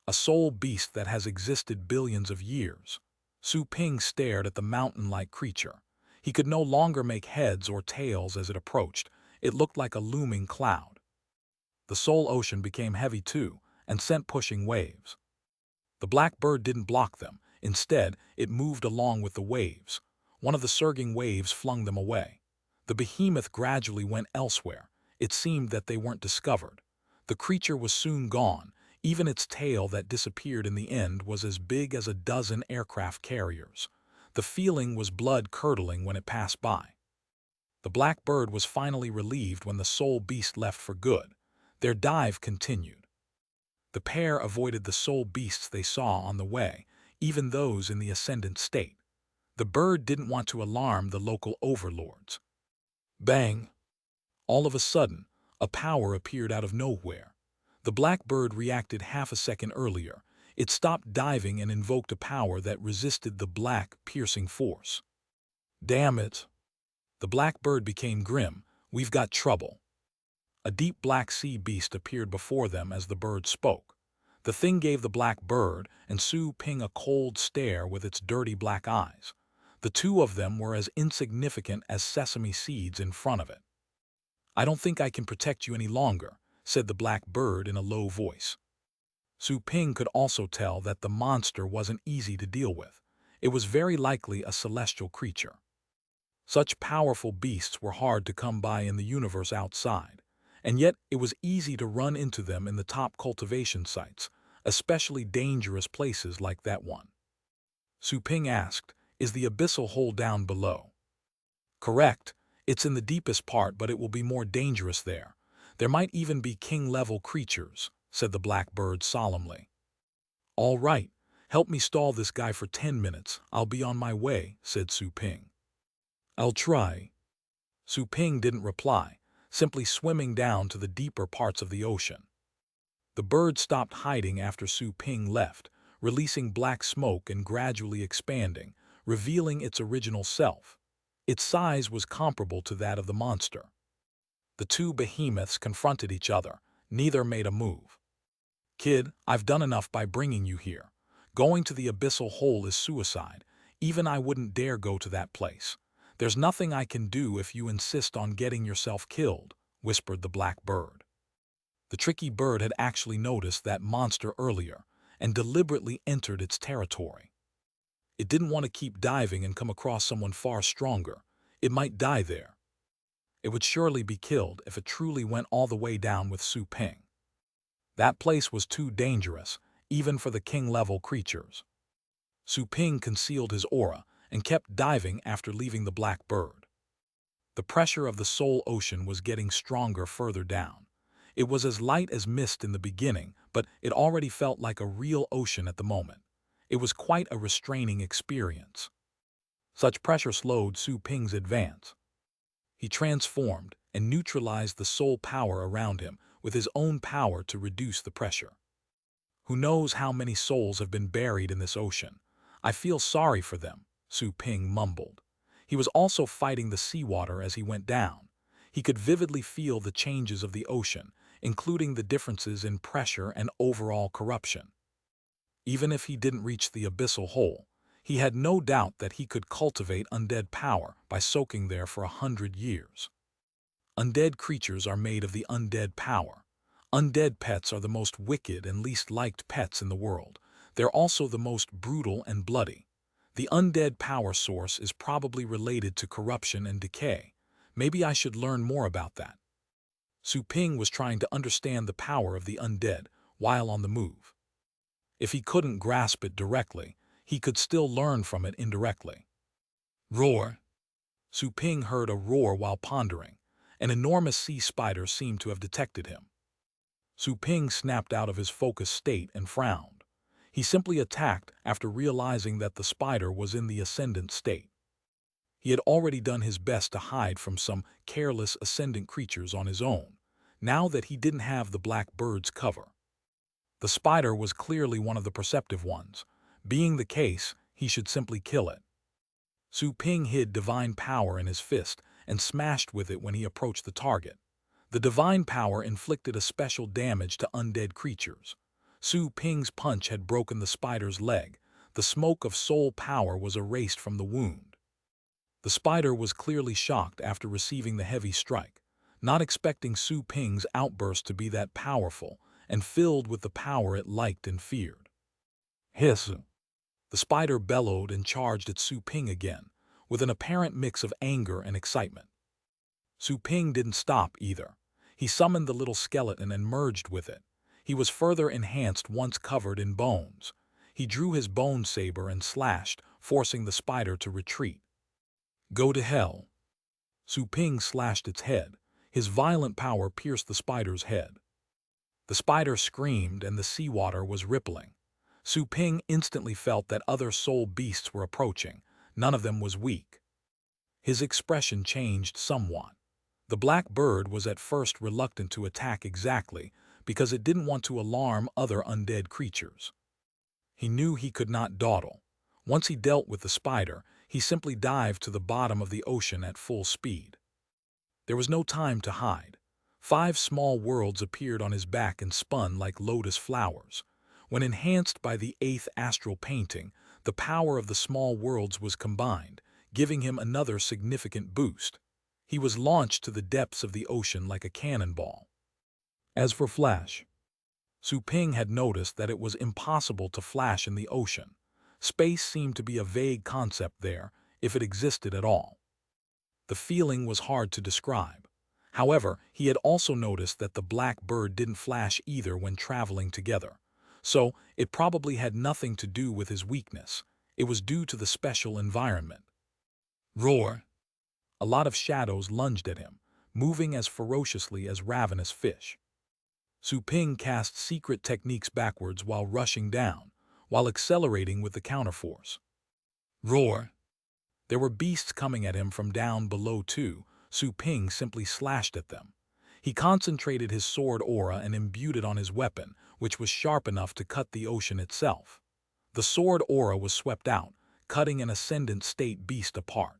A soul beast that has existed billions of years. Su Ping stared at the mountain-like creature. He could no longer make heads or tails as it approached. It looked like a looming cloud. The soul ocean became heavy too, and sent pushing waves. The black bird didn't block them. Instead, it moved along with the waves. One of the surging waves flung them away. The behemoth gradually went elsewhere. It seemed that they weren't discovered. The creature was soon gone. Even its tail that disappeared in the end was as big as a dozen aircraft carriers. The feeling was blood-curdling when it passed by. The black bird was finally relieved when the soul beast left for good. Their dive continued. The pair avoided the soul beasts they saw on the way, even those in the ascendant state. The bird didn't want to alarm the local overlords. Bang! All of a sudden, a power appeared out of nowhere. The black bird reacted half a second earlier. It stopped diving and invoked a power that resisted the black, piercing force. Damn it! The black bird became grim. We've got trouble. A deep black sea beast appeared before them as the bird spoke. The thing gave the black bird and Su Ping a cold stare with its dirty black eyes. The two of them were as insignificant as sesame seeds in front of it. I don't think I can protect you any longer, said the black bird in a low voice. Su Ping could also tell that the monster wasn't easy to deal with. It was very likely a celestial creature. Such powerful beasts were hard to come by in the universe outside, and yet it was easy to run into them in the top cultivation sites, especially dangerous places like that one. Su Ping asked, "Is the abyssal hole down below?" "Correct. It's in the deepest part, but it will be more dangerous there. There might even be king-level creatures," said the black bird solemnly. "All right, help me stall this guy for 10 minutes. I'll be on my way," said Su Ping. "I'll try." Su Ping didn't reply, simply swimming down to the deeper parts of the ocean. The bird stopped hiding after Su Ping left, releasing black smoke and gradually expanding, revealing its original self. Its size was comparable to that of the monster. The two behemoths confronted each other. Neither made a move. "Kid, I've done enough by bringing you here. Going to the abyssal hole is suicide. Even I wouldn't dare go to that place. There's nothing I can do if you insist on getting yourself killed, whispered the black bird. The tricky bird had actually noticed that monster earlier and deliberately entered its territory. It didn't want to keep diving and come across someone far stronger. It might die there. It would surely be killed if it truly went all the way down with Su Ping. That place was too dangerous, even for the king-level creatures. Su Ping concealed his aura and kept diving after leaving the black bird. The pressure of the soul ocean was getting stronger further down. It was as light as mist in the beginning, but it already felt like a real ocean at the moment. It was quite a restraining experience. Such pressure slowed Su Ping's advance. He transformed and neutralized the soul power around him with his own power to reduce the pressure. Who knows how many souls have been buried in this ocean? I feel sorry for them, Su Ping mumbled. He was also fighting the seawater as he went down. He could vividly feel the changes of the ocean, including the differences in pressure and overall corruption. Even if he didn't reach the abyssal hole, he had no doubt that he could cultivate undead power by soaking there for 100 years. Undead creatures are made of the undead power. Undead pets are the most wicked and least liked pets in the world. They're also the most brutal and bloody. The undead power source is probably related to corruption and decay. Maybe I should learn more about that. Su Ping was trying to understand the power of the undead while on the move. If he couldn't grasp it directly, he could still learn from it indirectly. Roar! Su Ping heard a roar while pondering. An enormous sea spider seemed to have detected him. Su Ping snapped out of his focused state and frowned. He simply attacked after realizing that the spider was in the ascendant state. He had already done his best to hide from some careless ascendant creatures on his own, now that he didn't have the black bird's cover. The spider was clearly one of the perceptive ones. Being the case, he should simply kill it. Su Ping hid divine power in his fist and smashed with it when he approached the target. The divine power inflicted a special damage to undead creatures. Su Ping's punch had broken the spider's leg. The smoke of soul power was erased from the wound. The spider was clearly shocked after receiving the heavy strike, not expecting Su Ping's outburst to be that powerful and filled with the power it liked and feared. Hiss! The spider bellowed and charged at Su Ping again, with an apparent mix of anger and excitement. Su Ping didn't stop either. He summoned the little skeleton and merged with it. He was further enhanced once covered in bones. He drew his bone saber and slashed, forcing the spider to retreat. Go to hell! Su Ping slashed its head. His violent power pierced the spider's head. The spider screamed and the seawater was rippling. Su Ping instantly felt that other soul beasts were approaching. None of them was weak. His expression changed somewhat. The black bird was at first reluctant to attack exactly because it didn't want to alarm other undead creatures. He knew he could not dawdle. Once he dealt with the spider, he simply dived to the bottom of the ocean at full speed. There was no time to hide. 5 small worlds appeared on his back and spun like lotus flowers. When enhanced by the 8th astral painting, the power of the small worlds was combined, giving him another significant boost. He was launched to the depths of the ocean like a cannonball. As for Flash, Su Ping had noticed that it was impossible to flash in the ocean. Space seemed to be a vague concept there, if it existed at all. The feeling was hard to describe. However, he had also noticed that the black bird didn't flash either when traveling together. So, it probably had nothing to do with his weakness. It was due to the special environment. Roar! A lot of shadows lunged at him, moving as ferociously as ravenous fish. Su Ping cast secret techniques backwards while rushing down, while accelerating with the counterforce. Roar! There were beasts coming at him from down below too. Su Ping simply slashed at them. He concentrated his sword aura and imbued it on his weapon, which was sharp enough to cut the ocean itself. The sword aura was swept out, cutting an ascendant state beast apart.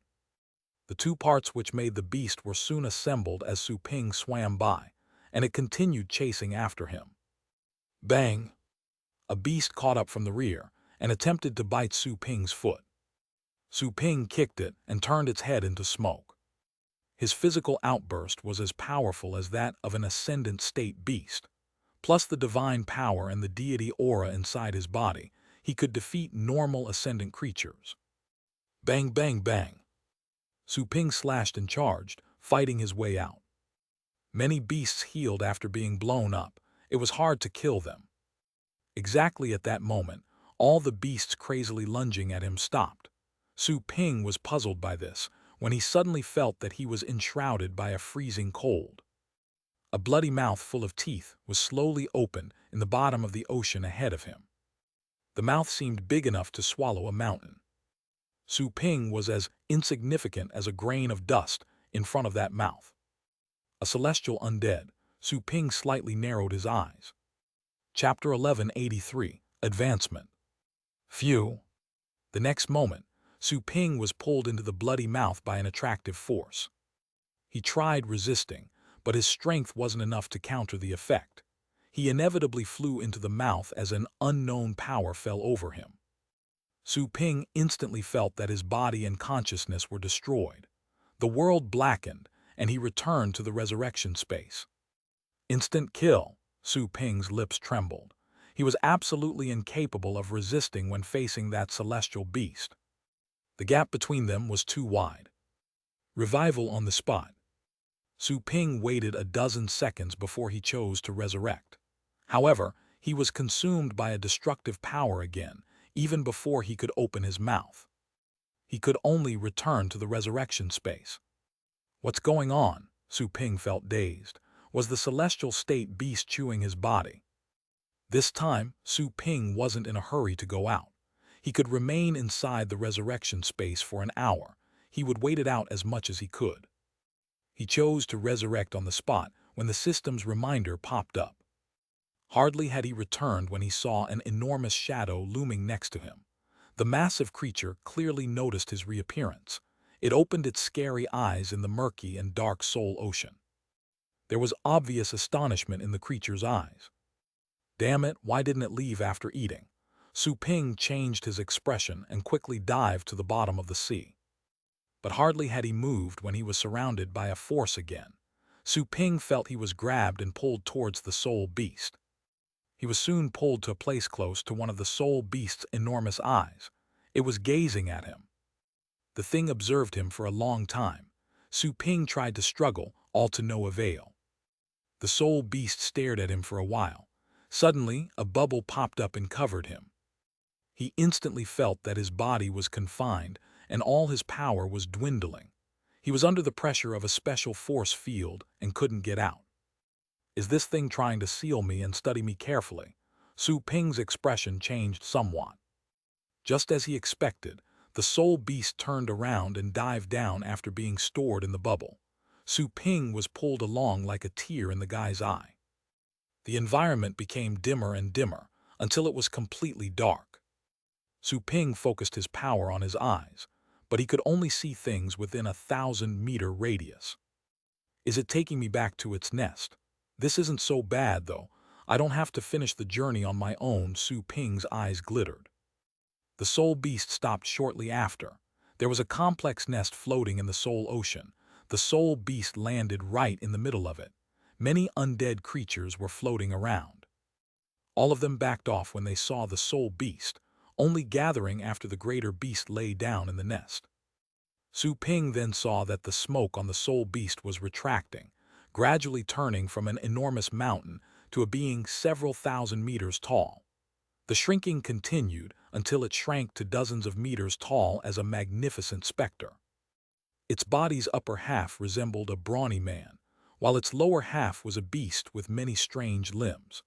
The 2 parts which made the beast were soon assembled as Su Ping swam by, and it continued chasing after him. Bang! A beast caught up from the rear and attempted to bite Su Ping's foot. Su Ping kicked it and turned its head into smoke. His physical outburst was as powerful as that of an ascendant state beast. Plus the divine power and the deity aura inside his body, he could defeat normal ascendant creatures. Bang, bang, bang. Su Ping slashed and charged, fighting his way out. Many beasts healed after being blown up. It was hard to kill them. Exactly at that moment, all the beasts crazily lunging at him stopped. Su Ping was puzzled by this, when he suddenly felt that he was enshrouded by a freezing cold. A bloody mouth full of teeth was slowly opened in the bottom of the ocean ahead of him. The mouth seemed big enough to swallow a mountain. Su Ping was as insignificant as a grain of dust in front of that mouth. A celestial undead, Su Ping slightly narrowed his eyes. Chapter 1183, Advancement. Phew. The next moment, Su Ping was pulled into the bloody mouth by an attractive force. He tried resisting, but his strength wasn't enough to counter the effect. He inevitably flew into the mouth as an unknown power fell over him. Su Ping instantly felt that his body and consciousness were destroyed. The world blackened, and he returned to the resurrection space. Instant kill. Su Ping's lips trembled. He was absolutely incapable of resisting when facing that celestial beast. The gap between them was too wide. Revival on the spot. Su Ping waited a dozen seconds before he chose to resurrect. However, he was consumed by a destructive power again, even before he could open his mouth. He could only return to the resurrection space. What's going on? Su Ping felt dazed. Was the celestial state beast chewing his body? This time, Su Ping wasn't in a hurry to go out. He could remain inside the resurrection space for an hour. He would wait it out as much as he could. He chose to resurrect on the spot when the system's reminder popped up. Hardly had he returned when he saw an enormous shadow looming next to him. The massive creature clearly noticed his reappearance. It opened its scary eyes in the murky and dark soul ocean. There was obvious astonishment in the creature's eyes. Damn it, why didn't it leave after eating? Su Ping changed his expression and quickly dived to the bottom of the sea. But hardly had he moved when he was surrounded by a force again. Su Ping felt he was grabbed and pulled towards the soul beast. He was soon pulled to a place close to one of the soul beast's enormous eyes. It was gazing at him. The thing observed him for a long time. Su Ping tried to struggle, all to no avail. The soul beast stared at him for a while. Suddenly, a bubble popped up and covered him. He instantly felt that his body was confined and all his power was dwindling. He was under the pressure of a special force field and couldn't get out. Is this thing trying to seal me and study me carefully? Su Ping's expression changed somewhat. Just as he expected, the soul beast turned around and dived down after being stored in the bubble. Su Ping was pulled along like a tear in the guy's eye. The environment became dimmer and dimmer until it was completely dark. Su Ping focused his power on his eyes, but he could only see things within a 1,000-meter radius. Is it taking me back to its nest? This isn't so bad, though. I don't have to finish the journey on my own. Su Ping's eyes glittered. The soul beast stopped shortly after. There was a complex nest floating in the soul ocean. The soul beast landed right in the middle of it. Many undead creatures were floating around. All of them backed off when they saw the soul beast, only gathering after the greater beast lay down in the nest. Su Ping then saw that the smoke on the soul beast was retracting, gradually turning from an enormous mountain to a being several thousand meters tall. The shrinking continued until it shrank to dozens of meters tall as a magnificent specter. Its body's upper half resembled a brawny man, while its lower half was a beast with many strange limbs.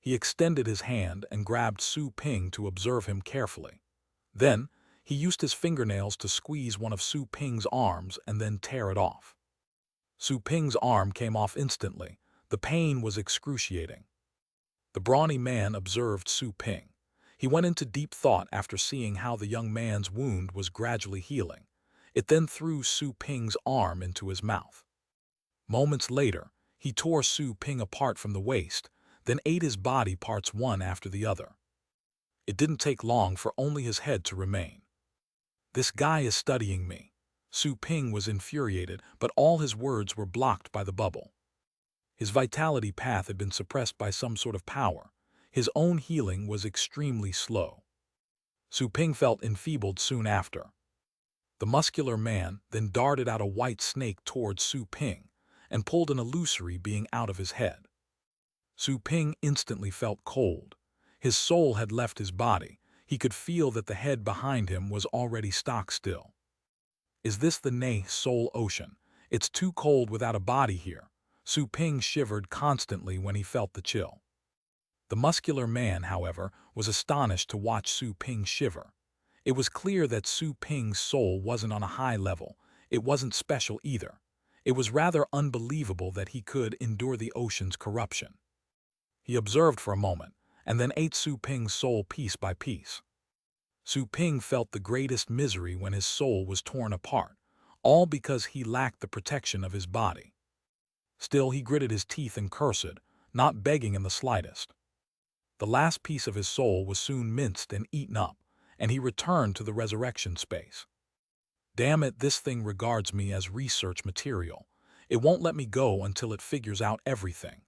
He extended his hand and grabbed Su Ping to observe him carefully. Then, he used his fingernails to squeeze one of Su Ping's arms and then tear it off. Su Ping's arm came off instantly. The pain was excruciating. The brawny man observed Su Ping. He went into deep thought after seeing how the young man's wound was gradually healing. It then threw Su Ping's arm into his mouth. Moments later, he tore Su Ping apart from the waist, then ate his body parts one after the other. It didn't take long for only his head to remain. This guy is studying me. Su Ping was infuriated, but all his words were blocked by the bubble. His vitality path had been suppressed by some sort of power. His own healing was extremely slow. Su Ping felt enfeebled soon after. The muscular man then darted out a white snake towards Su Ping and pulled an illusory being out of his head. Su Ping instantly felt cold. His soul had left his body. He could feel that the head behind him was already stock still. Is this the Ne Soul Ocean? It's too cold without a body here. Su Ping shivered constantly when he felt the chill. The muscular man, however, was astonished to watch Su Ping shiver. It was clear that Su Ping's soul wasn't on a high level. It wasn't special either. It was rather unbelievable that he could endure the ocean's corruption. He observed for a moment, and then ate Su Ping's soul piece by piece. Su Ping felt the greatest misery when his soul was torn apart, all because he lacked the protection of his body. Still, he gritted his teeth and cursed, not begging in the slightest. The last piece of his soul was soon minced and eaten up, and he returned to the resurrection space. Damn it, this thing regards me as research material. It won't let me go until it figures out everything.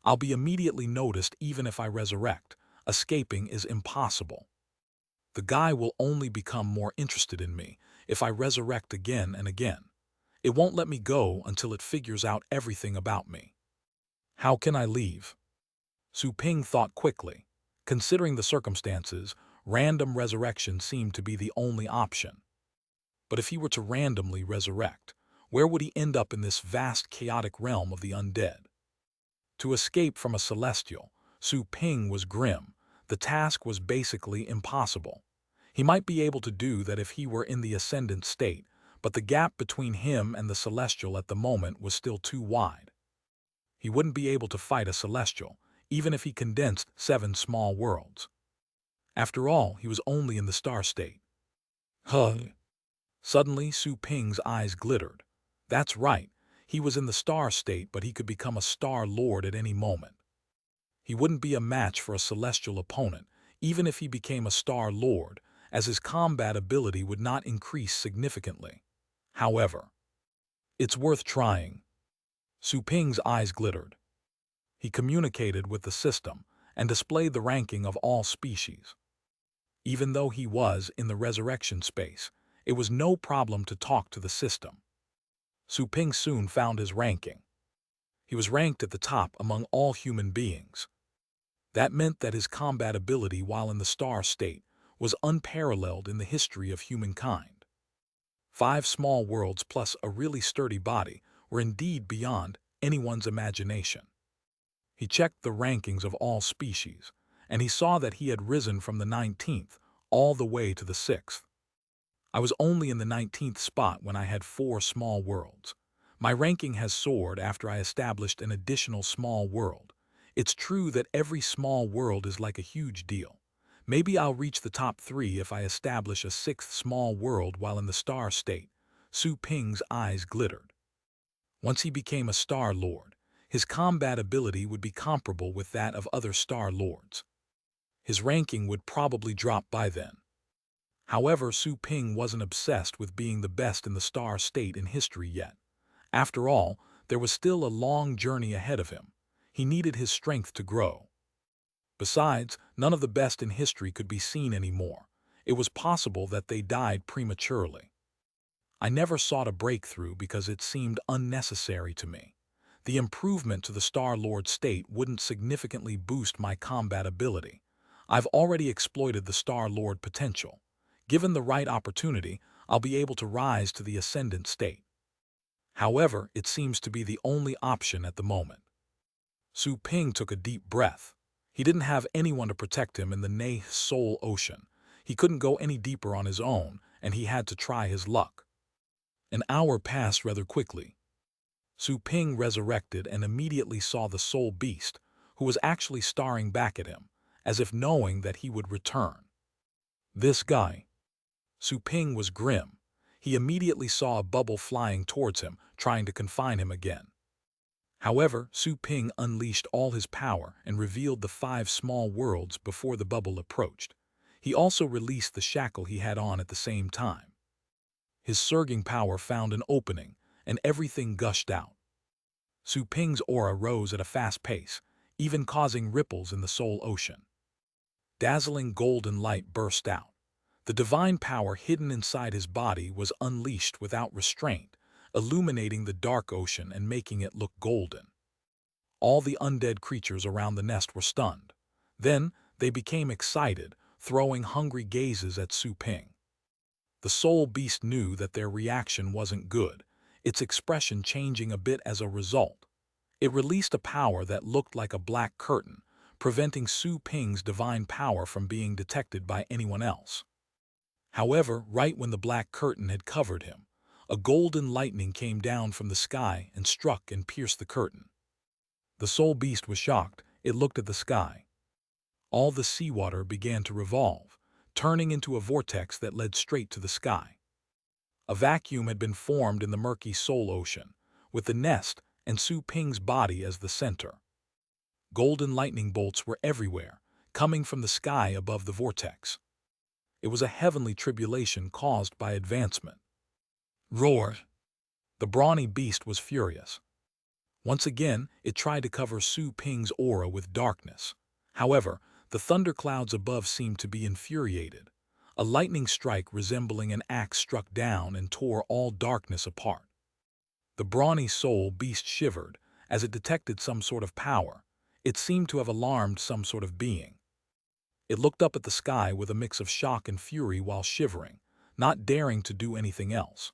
I'll be immediately noticed even if I resurrect. Escaping is impossible. The guy will only become more interested in me if I resurrect again and again. It won't let me go until it figures out everything about me. How can I leave? Su Ping thought quickly. Considering the circumstances, random resurrection seemed to be the only option. But if he were to randomly resurrect, where would he end up in this vast chaotic realm of the undead? To escape from a celestial, Su Ping was grim. The task was basically impossible. He might be able to do that if he were in the ascendant state, but the gap between him and the celestial at the moment was still too wide. He wouldn't be able to fight a celestial, even if he condensed 7 small worlds. After all, he was only in the star state. Huh. Suddenly, Su Ping's eyes glittered. That's right, he was in the star state, but he could become a star lord at any moment. He wouldn't be a match for a celestial opponent, even if he became a star lord, as his combat ability would not increase significantly. However, it's worth trying. Su Ping's eyes glittered. He communicated with the system and displayed the ranking of all species. Even though he was in the resurrection space, it was no problem to talk to the system. Su Ping soon found his ranking. He was ranked at the top among all human beings. That meant that his combat ability while in the star state was unparalleled in the history of humankind. 5 small worlds plus a really sturdy body were indeed beyond anyone's imagination. He checked the rankings of all species, and he saw that he had risen from the 19th all the way to the 6th. I was only in the 19th spot when I had 4 small worlds. My ranking has soared after I established an additional small world. It's true that every small world is like a huge deal. Maybe I'll reach the top 3 if I establish a 6th small world while in the star state. Su Ping's eyes glittered. Once he became a star lord, his combat ability would be comparable with that of other star lords. His ranking would probably drop by then. However, Su Ping wasn't obsessed with being the best in the star state in history yet. After all, there was still a long journey ahead of him. He needed his strength to grow. Besides, none of the best in history could be seen anymore. It was possible that they died prematurely. I never sought a breakthrough because it seemed unnecessary to me. The improvement to the Star Lord state wouldn't significantly boost my combat ability. I've already exploited the Star Lord potential. Given the right opportunity, I'll be able to rise to the Ascendant state. However, it seems to be the only option at the moment. Su Ping took a deep breath. He didn't have anyone to protect him in the Ne Soul Ocean. He couldn't go any deeper on his own, and he had to try his luck. An hour passed rather quickly. Su Ping resurrected and immediately saw the soul beast, who was actually staring back at him, as if knowing that he would return. This guy. Su Ping was grim. He immediately saw a bubble flying towards him, trying to confine him again. However, Su Ping unleashed all his power and revealed the 5 small worlds before the bubble approached. He also released the shackle he had on at the same time. His surging power found an opening, and everything gushed out. Su Ping's aura rose at a fast pace, even causing ripples in the soul ocean. Dazzling golden light burst out. The divine power hidden inside his body was unleashed without restraint, illuminating the dark ocean and making it look golden. All the undead creatures around the nest were stunned. Then they became excited, throwing hungry gazes at Su Ping. The soul beast knew that their reaction wasn't good, its expression changing a bit as a result. It released a power that looked like a black curtain, preventing Su Ping's divine power from being detected by anyone else. However, right when the black curtain had covered him, a golden lightning came down from the sky and struck and pierced the curtain. The soul beast was shocked. It looked at the sky. All the seawater began to revolve, turning into a vortex that led straight to the sky. A vacuum had been formed in the murky soul ocean, with the nest and Su Ping's body as the center. Golden lightning bolts were everywhere, coming from the sky above the vortex. It was a heavenly tribulation caused by advancement. Roar! The brawny beast was furious. Once again, it tried to cover Su Ping's aura with darkness. However, the thunderclouds above seemed to be infuriated. A lightning strike resembling an axe struck down and tore all darkness apart. The brawny soul beast shivered as it detected some sort of power. It seemed to have alarmed some sort of being. It looked up at the sky with a mix of shock and fury while shivering, not daring to do anything else.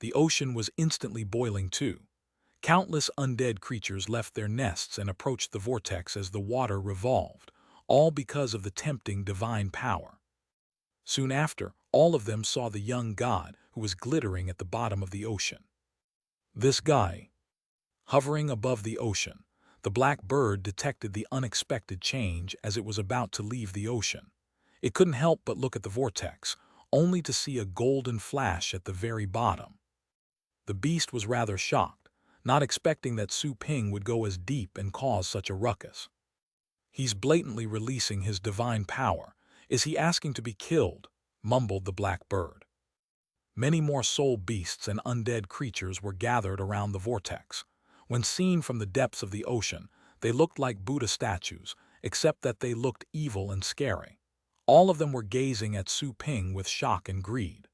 The ocean was instantly boiling too. Countless undead creatures left their nests and approached the vortex as the water revolved, all because of the tempting divine power. Soon after, all of them saw the young god who was glittering at the bottom of the ocean. This guy. Hovering above the ocean, the black bird detected the unexpected change as it was about to leave the ocean. It couldn't help but look at the vortex, only to see a golden flash at the very bottom. The beast was rather shocked, not expecting that Su Ping would go as deep and cause such a ruckus. He's blatantly releasing his divine power. Is he asking to be killed? Mumbled the black bird. Many more soul beasts and undead creatures were gathered around the vortex. When seen from the depths of the ocean, they looked like Buddha statues, except that they looked evil and scary. All of them were gazing at Su Ping with shock and greed.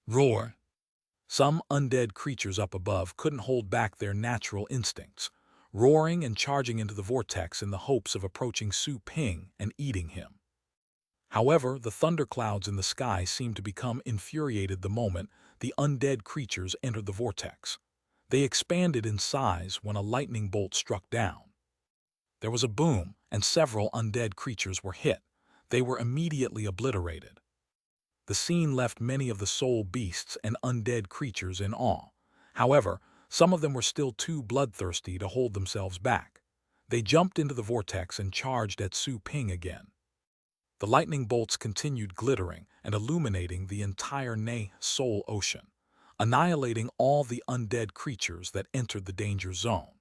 Roar! Some undead creatures up above couldn't hold back their natural instincts, roaring and charging into the vortex in the hopes of approaching Su Ping and eating him. However, the thunderclouds in the sky seemed to become infuriated the moment the undead creatures entered the vortex. They expanded in size when a lightning bolt struck down. There was a boom, and several undead creatures were hit. They were immediately obliterated. The scene left many of the soul beasts and undead creatures in awe. However, some of them were still too bloodthirsty to hold themselves back. They jumped into the vortex and charged at Su Ping again. The lightning bolts continued glittering and illuminating the entire soul ocean, annihilating all the undead creatures that entered the danger zone.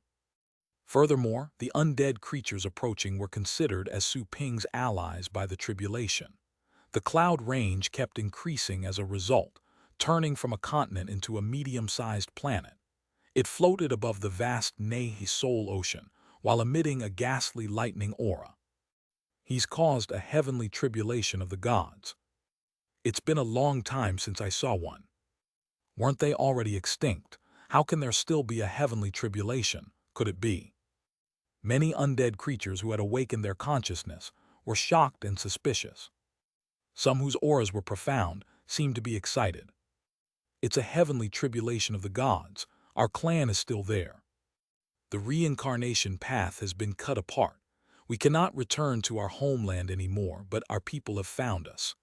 Furthermore, the undead creatures approaching were considered as Su Ping's allies by the tribulation. The cloud range kept increasing as a result, turning from a continent into a medium-sized planet. It floated above the vast soul ocean while emitting a ghastly lightning aura. He's caused a heavenly tribulation of the gods. It's been a long time since I saw one. Weren't they already extinct? How can there still be a heavenly tribulation? Could it be? Many undead creatures who had awakened their consciousness were shocked and suspicious. Some whose auras were profound seemed to be excited. It's a heavenly tribulation of the gods. Our clan is still there. The reincarnation path has been cut apart. We cannot return to our homeland anymore, but our people have found us.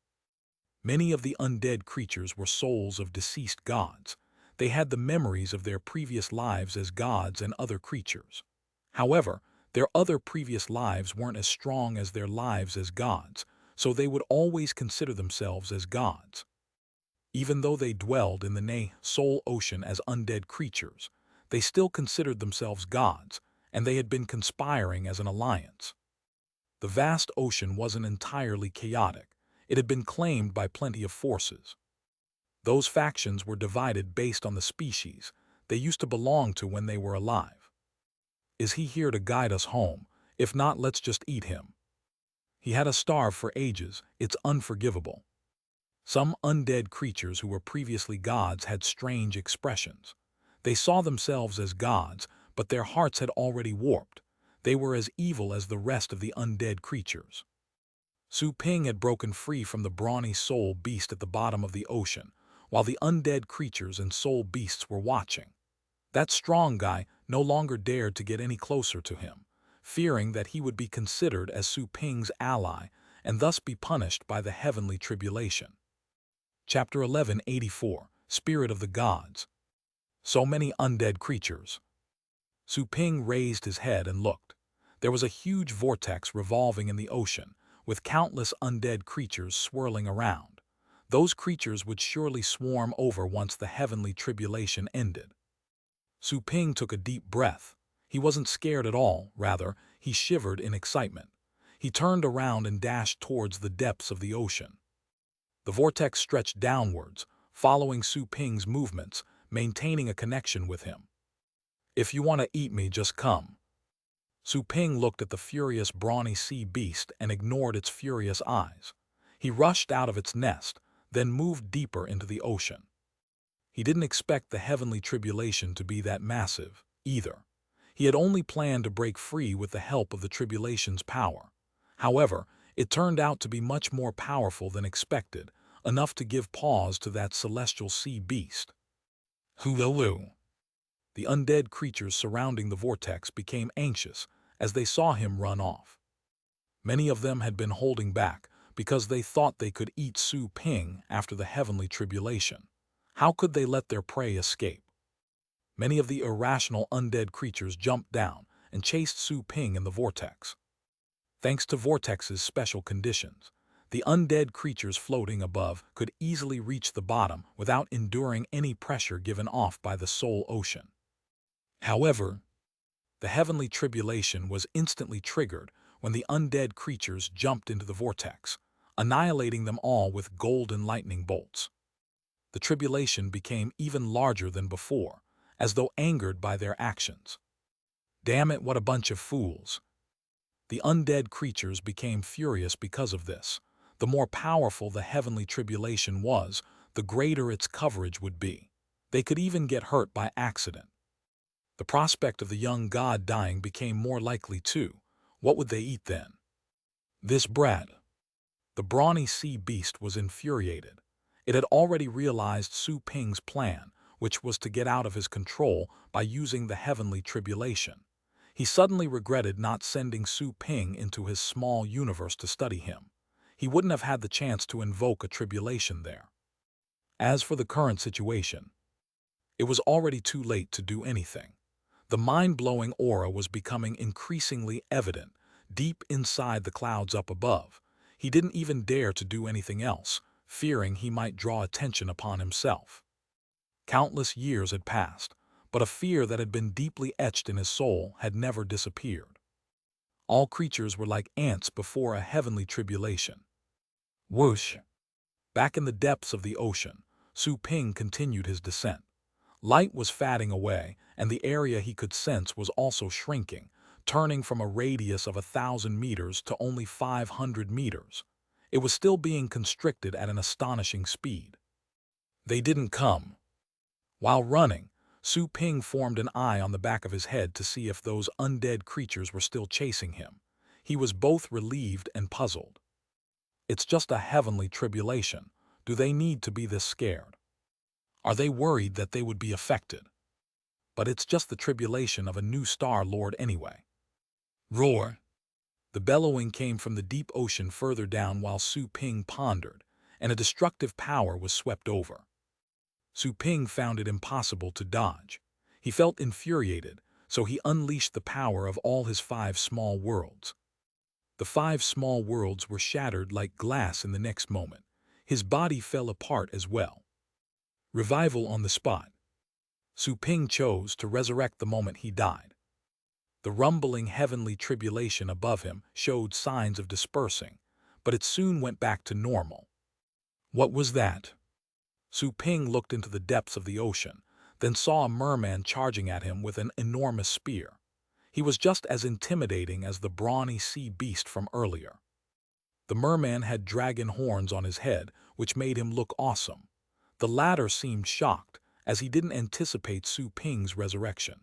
Many of the undead creatures were souls of deceased gods. They had the memories of their previous lives as gods and other creatures. However, their other previous lives weren't as strong as their lives as gods, so they would always consider themselves as gods. Even though they dwelled in the soul ocean as undead creatures, they still considered themselves gods, and they had been conspiring as an alliance. The vast ocean wasn't entirely chaotic. It had been claimed by plenty of forces. Those factions were divided based on the species they used to belong to when they were alive. Is he here to guide us home? If not, let's just eat him. He had us starved for ages. It's unforgivable. Some undead creatures who were previously gods had strange expressions. They saw themselves as gods, but their hearts had already warped. They were as evil as the rest of the undead creatures. Su Ping had broken free from the brawny soul beast at the bottom of the ocean, while the undead creatures and soul beasts were watching. That strong guy no longer dared to get any closer to him, fearing that he would be considered as Su Ping's ally and thus be punished by the heavenly tribulation. Chapter 1184, Spirit of the Gods. So many undead creatures. Su Ping raised his head and looked. There was a huge vortex revolving in the ocean, with countless undead creatures swirling around. Those creatures would surely swarm over once the heavenly tribulation ended. Su Ping took a deep breath. He wasn't scared at all, rather, he shivered in excitement. He turned around and dashed towards the depths of the ocean. The vortex stretched downwards, following Su Ping's movements, maintaining a connection with him. If you want to eat me, just come. Su Ping looked at the furious brawny sea beast and ignored its furious eyes. He rushed out of its nest, then moved deeper into the ocean. He didn't expect the heavenly tribulation to be that massive, either. He had only planned to break free with the help of the tribulation's power. However, it turned out to be much more powerful than expected, enough to give pause to that celestial sea beast. Hulu. The undead creatures surrounding the vortex became anxious as they saw him run off. Many of them had been holding back because they thought they could eat Su Ping after the heavenly tribulation. How could they let their prey escape? Many of the irrational undead creatures jumped down and chased Su Ping in the vortex. Thanks to Vortex's special conditions, the undead creatures floating above could easily reach the bottom without enduring any pressure given off by the soul ocean. However, the heavenly tribulation was instantly triggered when the undead creatures jumped into the vortex, annihilating them all with golden lightning bolts. The tribulation became even larger than before, as though angered by their actions. Damn it, what a bunch of fools! The undead creatures became furious because of this. The more powerful the heavenly tribulation was, the greater its coverage would be. They could even get hurt by accident. The prospect of the young god dying became more likely too. What would they eat then? This brat. The brawny sea beast was infuriated. It had already realized Su Ping's plan, which was to get out of his control by using the heavenly tribulation. He suddenly regretted not sending Su Ping into his small universe to study him. He wouldn't have had the chance to invoke a tribulation there. As for the current situation, it was already too late to do anything. The mind-blowing aura was becoming increasingly evident, deep inside the clouds up above. He didn't even dare to do anything else, fearing he might draw attention upon himself. Countless years had passed, but a fear that had been deeply etched in his soul had never disappeared. All creatures were like ants before a heavenly tribulation. Whoosh! Back in the depths of the ocean, Su Ping continued his descent. Light was fading away, and the area he could sense was also shrinking, turning from a radius of 1,000 meters to only 500 meters. It was still being constricted at an astonishing speed. They didn't come. While running, Su Ping formed an eye on the back of his head to see if those undead creatures were still chasing him. He was both relieved and puzzled. It's just a heavenly tribulation. Do they need to be this scared? Are they worried that they would be affected? But it's just the tribulation of a new Star Lord anyway. Roar! The bellowing came from the deep ocean further down while Su Ping pondered, and a destructive power was swept over. Su Ping found it impossible to dodge. He felt infuriated, so he unleashed the power of all his 5 small worlds. The 5 small worlds were shattered like glass in the next moment. His body fell apart as well. Revival on the spot. Su Ping chose to resurrect the moment he died. The rumbling heavenly tribulation above him showed signs of dispersing, but it soon went back to normal. What was that? Su Ping looked into the depths of the ocean, then saw a merman charging at him with an enormous spear. He was just as intimidating as the brawny sea beast from earlier. The merman had dragon horns on his head, which made him look awesome. The latter seemed shocked, as he didn't anticipate Su Ping's resurrection.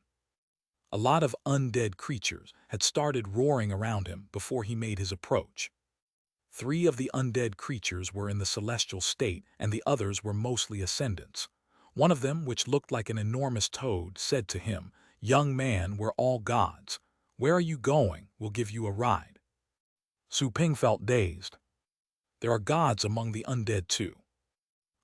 A lot of undead creatures had started roaring around him before he made his approach. 3 of the undead creatures were in the celestial state, and the others were mostly ascendants. One of them, which looked like an enormous toad, said to him, "Young man, we're all gods. Where are you going? We'll give you a ride." Su Ping felt dazed. There are gods among the undead too.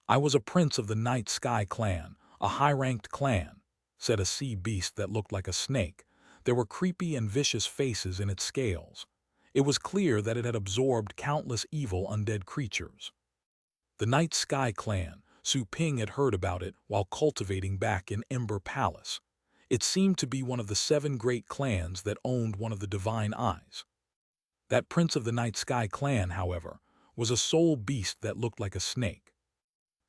I was a prince of the Night Sky clan, a high-ranked clan, said a sea beast that looked like a snake. There were creepy and vicious faces in its scales. It was clear that it had absorbed countless evil undead creatures. The Night Sky clan, Su Ping had heard about it while cultivating back in Ember Palace. It seemed to be one of the 7 great clans that owned one of the divine eyes. That prince of the Night Sky clan, however, was a soul beast that looked like a snake.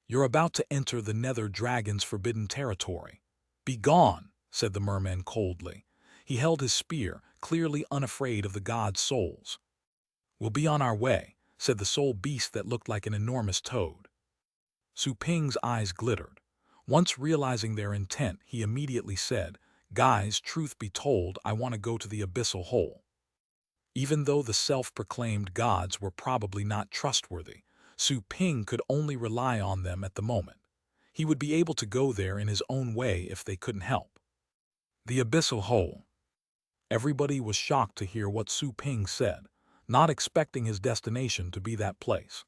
"You're about to enter the Nether Dragon's forbidden territory. Be gone," said the merman coldly. He held his spear, clearly unafraid of the god's souls. "We'll be on our way," said the soul beast that looked like an enormous toad. Su Ping's eyes glittered. Once realizing their intent, he immediately said, "Guys, truth be told, I want to go to the abyssal hole." Even though the self-proclaimed gods were probably not trustworthy, Su Ping could only rely on them at the moment. He would be able to go there in his own way if they couldn't help. The abyssal hole. Everybody was shocked to hear what Su Ping said, not expecting his destination to be that place.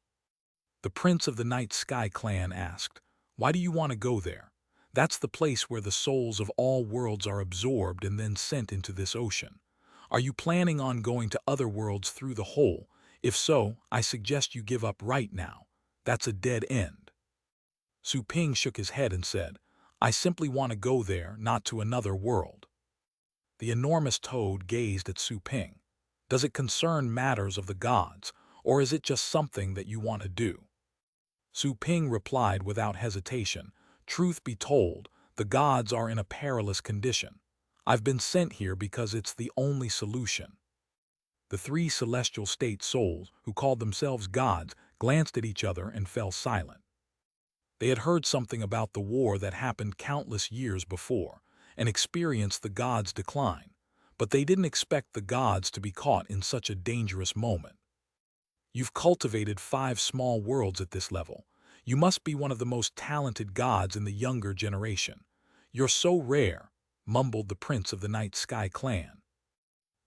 The prince of the Night Sky clan asked, "Why do you want to go there?" "That's the place where the souls of all worlds are absorbed and then sent into this ocean. Are you planning on going to other worlds through the hole? If so, I suggest you give up right now. That's a dead end." Su Ping shook his head and said, "I simply want to go there, not to another world." The enormous toad gazed at Su Ping. "Does it concern matters of the gods, or is it just something that you want to do?" Su Ping replied without hesitation, "Truth be told, the gods are in a perilous condition. I've been sent here because it's the only solution." The 3 celestial state souls, who called themselves gods, glanced at each other and fell silent. They had heard something about the war that happened countless years before, and experienced the gods' decline, but they didn't expect the gods to be caught in such a dangerous moment. "You've cultivated 5 small worlds at this level. You must be one of the most talented gods in the younger generation. You're so rare," mumbled the prince of the Night Sky clan.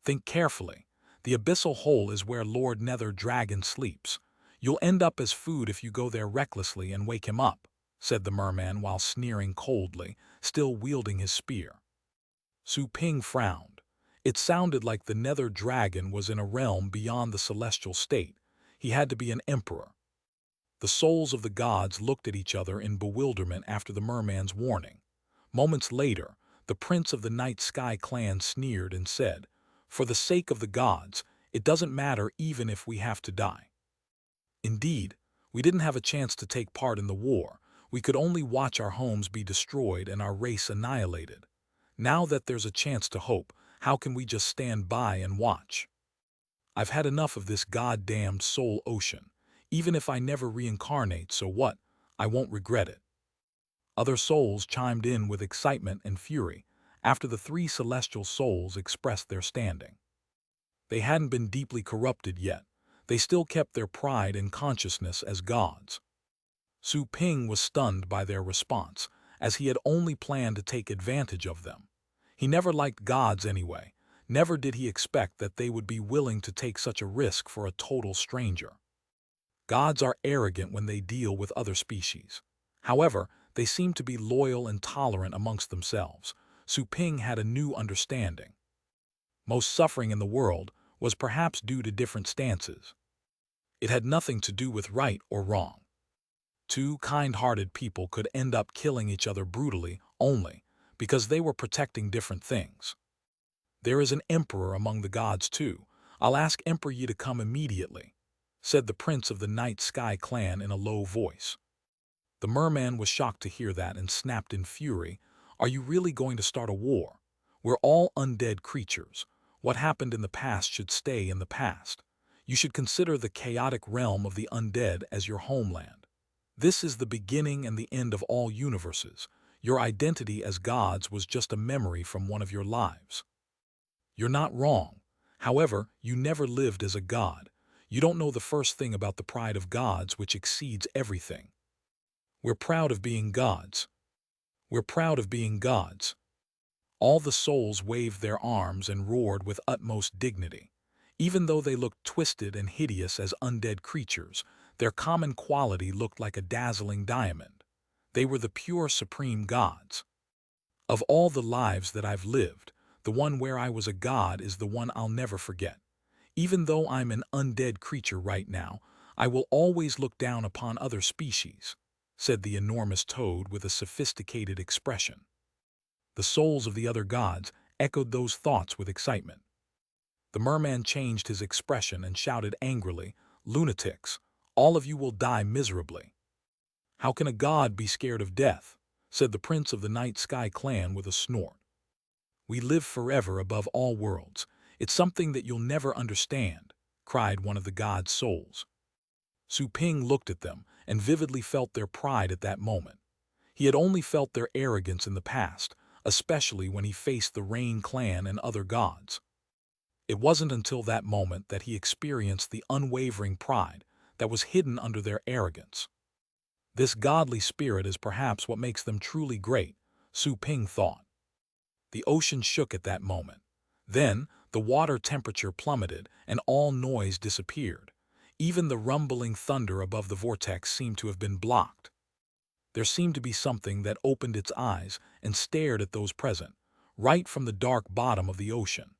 "Think carefully. The abyssal hole is where Lord Nether Dragon sleeps. You'll end up as food if you go there recklessly and wake him up," said the merman while sneering coldly, still wielding his spear. Su Ping frowned. It sounded like the Nether Dragon was in a realm beyond the celestial state. He had to be an emperor. The souls of the gods looked at each other in bewilderment after the merman's warning. Moments later, the prince of the Night Sky clan sneered and said, "For the sake of the gods, it doesn't matter even if we have to die." "Indeed, we didn't have a chance to take part in the war. We could only watch our homes be destroyed and our race annihilated. Now that there's a chance to hope, how can we just stand by and watch? I've had enough of this goddamned soul ocean. Even if I never reincarnate, so what? I won't regret it." Other souls chimed in with excitement and fury after the 3 celestial souls expressed their standing. They hadn't been deeply corrupted yet. They still kept their pride and consciousness as gods. Su Ping was stunned by their response, as he had only planned to take advantage of them. He never liked gods anyway. Never did he expect that they would be willing to take such a risk for a total stranger. Gods are arrogant when they deal with other species. However, they seem to be loyal and tolerant amongst themselves. Su Ping had a new understanding. Most suffering in the world was perhaps due to different stances. It had nothing to do with right or wrong. 2 kind-hearted people could end up killing each other brutally only because they were protecting different things. "There is an emperor among the gods too. I'll ask Emperor Yi to come immediately," said the prince of the Night Sky clan in a low voice. The merman was shocked to hear that and snapped in fury, "Are you really going to start a war? We're all undead creatures. What happened in the past should stay in the past. You should consider the chaotic realm of the undead as your homeland. This is the beginning and the end of all universes. Your identity as gods was just a memory from one of your lives." You're not wrong. However, you never lived as a god. You don't know the first thing about the pride of gods, which exceeds everything. We're proud of being gods. We're proud of being gods. All the souls waved their arms and roared with utmost dignity. Even though they looked twisted and hideous as undead creatures, their common quality looked like a dazzling diamond. They were the pure supreme gods. Of all the lives that I've lived, the one where I was a god is the one I'll never forget. Even though I'm an undead creature right now, I will always look down upon other species," said the enormous toad with a sophisticated expression. The souls of the other gods echoed those thoughts with excitement. The merman changed his expression and shouted angrily, "Lunatics, all of you will die miserably." "How can a god be scared of death?" said the prince of the Night Sky clan with a snort. "We live forever above all worlds. It's something that you'll never understand," cried one of the god's souls. Su Ping looked at them and vividly felt their pride at that moment. He had only felt their arrogance in the past, especially when he faced the Rain clan and other gods. It wasn't until that moment that he experienced the unwavering pride that was hidden under their arrogance. This godly spirit is perhaps what makes them truly great, Su Ping thought. The ocean shook at that moment. Then, the water temperature plummeted and all noise disappeared. Even the rumbling thunder above the vortex seemed to have been blocked. There seemed to be something that opened its eyes and stared at those present, right from the dark bottom of the ocean.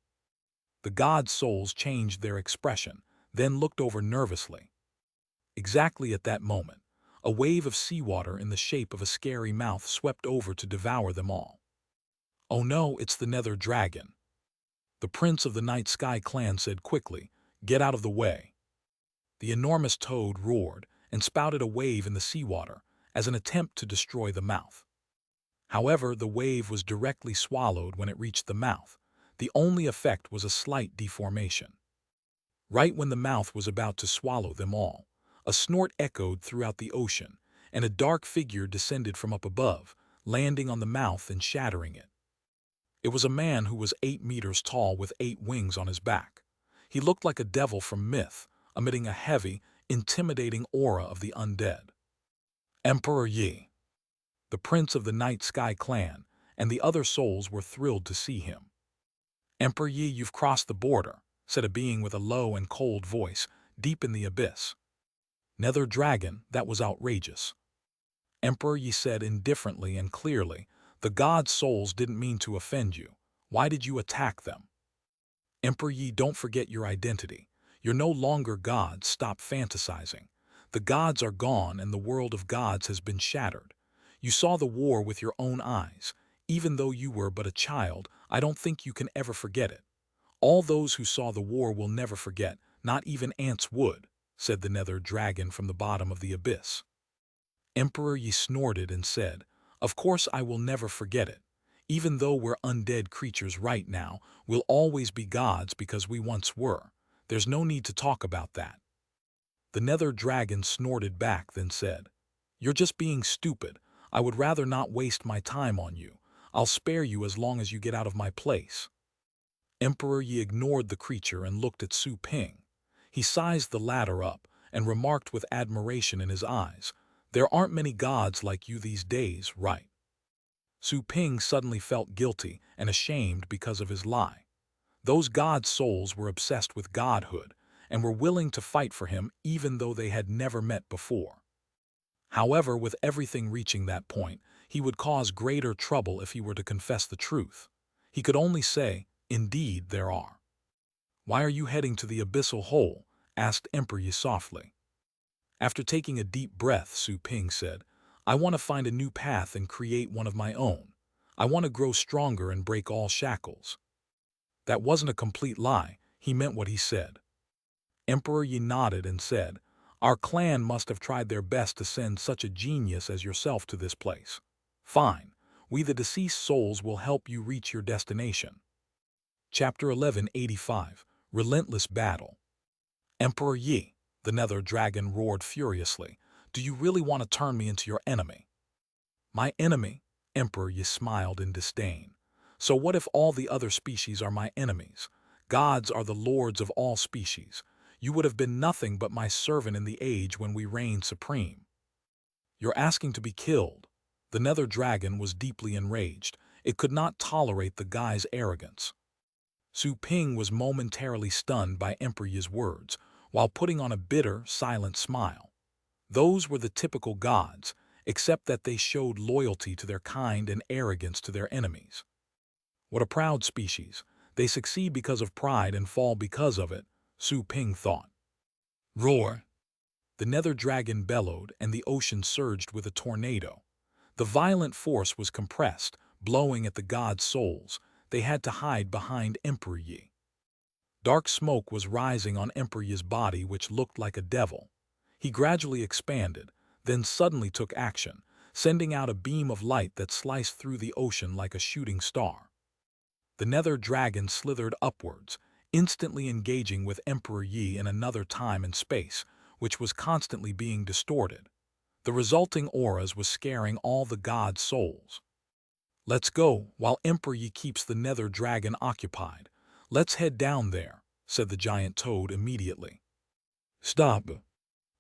The god's souls changed their expression, then looked over nervously. Exactly at that moment, a wave of seawater in the shape of a scary mouth swept over to devour them all. "Oh no, it's the Nether Dragon," the prince of the Night Sky clan said quickly. "Get out of the way." The enormous toad roared and spouted a wave in the seawater as an attempt to destroy the mouth. However, the wave was directly swallowed when it reached the mouth. The only effect was a slight deformation. Right when the mouth was about to swallow them all, a snort echoed throughout the ocean, and a dark figure descended from up above, landing on the mouth and shattering it. It was a man who was 8 meters tall with 8 wings on his back. He looked like a devil from myth, emitting a heavy, intimidating aura of the undead. Emperor Yi, the prince of the Night Sky clan, and the other souls were thrilled to see him. "Emperor Yi, you've crossed the border," said a being with a low and cold voice, deep in the abyss. "Nether Dragon, that was outrageous." Emperor Yi said indifferently and clearly, "The god's souls didn't mean to offend you. Why did you attack them?" "Emperor Yi, don't forget your identity. You're no longer gods, stop fantasizing. The gods are gone and the world of gods has been shattered. You saw the war with your own eyes. Even though you were but a child, I don't think you can ever forget it. All those who saw the war will never forget, not even ants would," said the Nether Dragon from the bottom of the abyss. Emperor Yi snorted and said, "Of course I will never forget it. Even though we're undead creatures right now, we'll always be gods because we once were. There's no need to talk about that." The Nether Dragon snorted back, then said, "You're just being stupid. I would rather not waste my time on you. I'll spare you as long as you get out of my place." Emperor Yi ignored the creature and looked at Su Ping. He sized the latter up and remarked with admiration in his eyes, "There aren't many gods like you these days, right?" Su Ping suddenly felt guilty and ashamed because of his lie. Those god souls were obsessed with godhood and were willing to fight for him even though they had never met before. However, with everything reaching that point, he would cause greater trouble if he were to confess the truth. He could only say, "Indeed, there are." "Why are you heading to the abyssal hole?" asked Emperor Yi softly. After taking a deep breath, Su Ping said, "I want to find a new path and create one of my own. I want to grow stronger and break all shackles." That wasn't a complete lie. He meant what he said. Emperor Yi nodded and said, Our clan must have tried their best to send such a genius as yourself to this place. Fine, we the deceased souls will help you reach your destination. Chapter 1185, Relentless Battle. Emperor Yi, the nether dragon roared furiously. Do you really want to turn me into your enemy? My enemy? Emperor Yi smiled in disdain. So what if all the other species are my enemies? Gods are the lords of all species. You would have been nothing but my servant in the age when we reigned supreme. You're asking to be killed. The nether dragon was deeply enraged. It could not tolerate the guy's arrogance. Su Ping was momentarily stunned by Emperor Yi's words, while putting on a bitter, silent smile. Those were the typical gods, except that they showed loyalty to their kind and arrogance to their enemies. What a proud species. They succeed because of pride and fall because of it, Su Ping thought. Roar! The nether dragon bellowed and the ocean surged with a tornado. The violent force was compressed, blowing at the gods' souls. They had to hide behind Emperor Yi. Dark smoke was rising on Emperor Yi's body, which looked like a devil. He gradually expanded, then suddenly took action, sending out a beam of light that sliced through the ocean like a shooting star. The nether dragon slithered upwards, instantly engaging with Emperor Yi in another time and space, which was constantly being distorted. The resulting auras was scaring all the gods' souls. Let's go, while Emperor Yi keeps the nether dragon occupied. Let's head down there, said the giant toad immediately. Stop!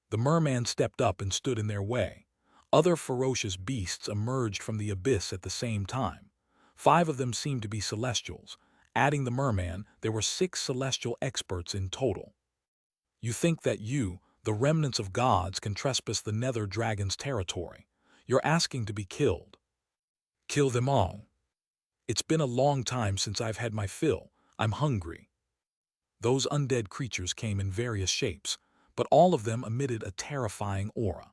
The merman stepped up and stood in their way. Other ferocious beasts emerged from the abyss at the same time. 5 of them seemed to be celestials. Adding the merman, there were 6 celestial experts in total. You think that you, the remnants of gods, can trespass the nether dragon's territory. You're asking to be killed. Kill them all. It's been a long time since I've had my fill. I'm hungry. Those undead creatures came in various shapes, but all of them emitted a terrifying aura.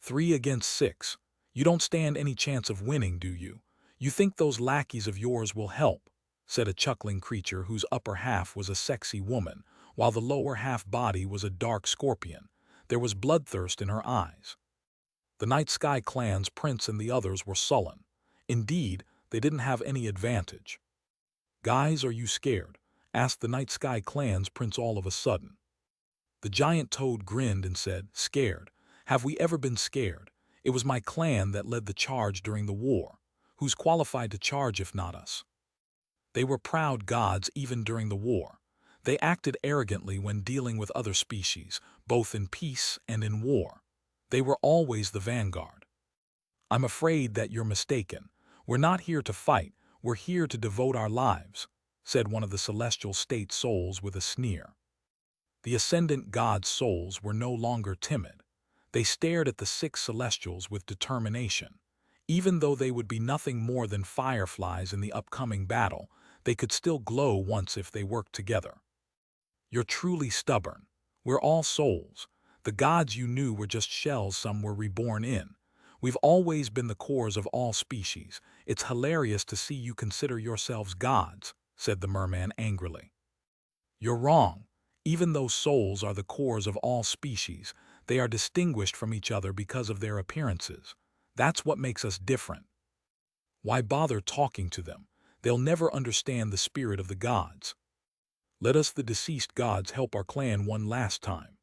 3 against 6. You don't stand any chance of winning, do you? You think those lackeys of yours will help, said a chuckling creature whose upper half was a sexy woman, while the lower half body was a dark scorpion. There was bloodthirst in her eyes. The Night Sky clan's prince and the others were sullen. Indeed, they didn't have any advantage. Guys, are you scared? Asked the Night Sky clan's prince all of a sudden. The giant toad grinned and said, Scared? Have we ever been scared? It was my clan that led the charge during the war. Who's qualified to charge if not us? They were proud gods even during the war. They acted arrogantly when dealing with other species, both in peace and in war. They were always the vanguard. I'm afraid that you're mistaken. We're not here to fight, we're here to devote our lives, said one of the celestial state souls with a sneer. The ascendant god's souls were no longer timid. They stared at the 6 celestials with determination. Even though they would be nothing more than fireflies in the upcoming battle, they could still glow once if they worked together. You're truly stubborn. We're all souls. The gods you knew were just shells some were reborn in. We've always been the cores of all species. It's hilarious to see you consider yourselves gods, said the merman angrily. You're wrong. Even though souls are the cores of all species, they are distinguished from each other because of their appearances. That's what makes us different. Why bother talking to them? They'll never understand the spirit of the gods. Let us the deceased gods help our clan one last time.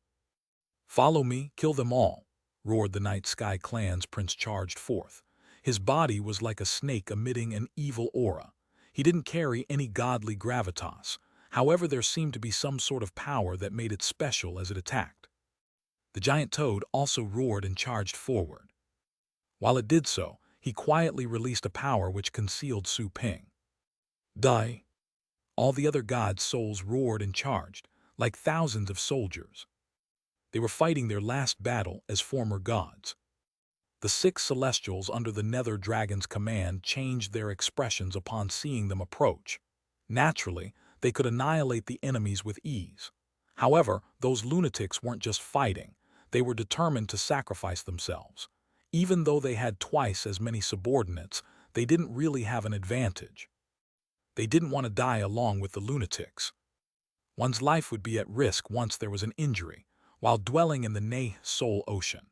Follow me, kill them all, roared the Night Sky clan's prince charged forth. His body was like a snake emitting an evil aura. He didn't carry any godly gravitas. However, there seemed to be some sort of power that made it special as it attacked. The giant toad also roared and charged forward. While it did so, he quietly released a power which concealed Su Ping. Die! All the other gods' souls roared and charged, like thousands of soldiers. They were fighting their last battle as former gods. The 6 celestials under the nether dragon's command changed their expressions upon seeing them approach. Naturally, they could annihilate the enemies with ease. However, those lunatics weren't just fighting. They were determined to sacrifice themselves. Even though they had twice as many subordinates, they didn't really have an advantage. They didn't want to die along with the lunatics. One's life would be at risk once there was an injury. while dwelling in the Soul Ocean.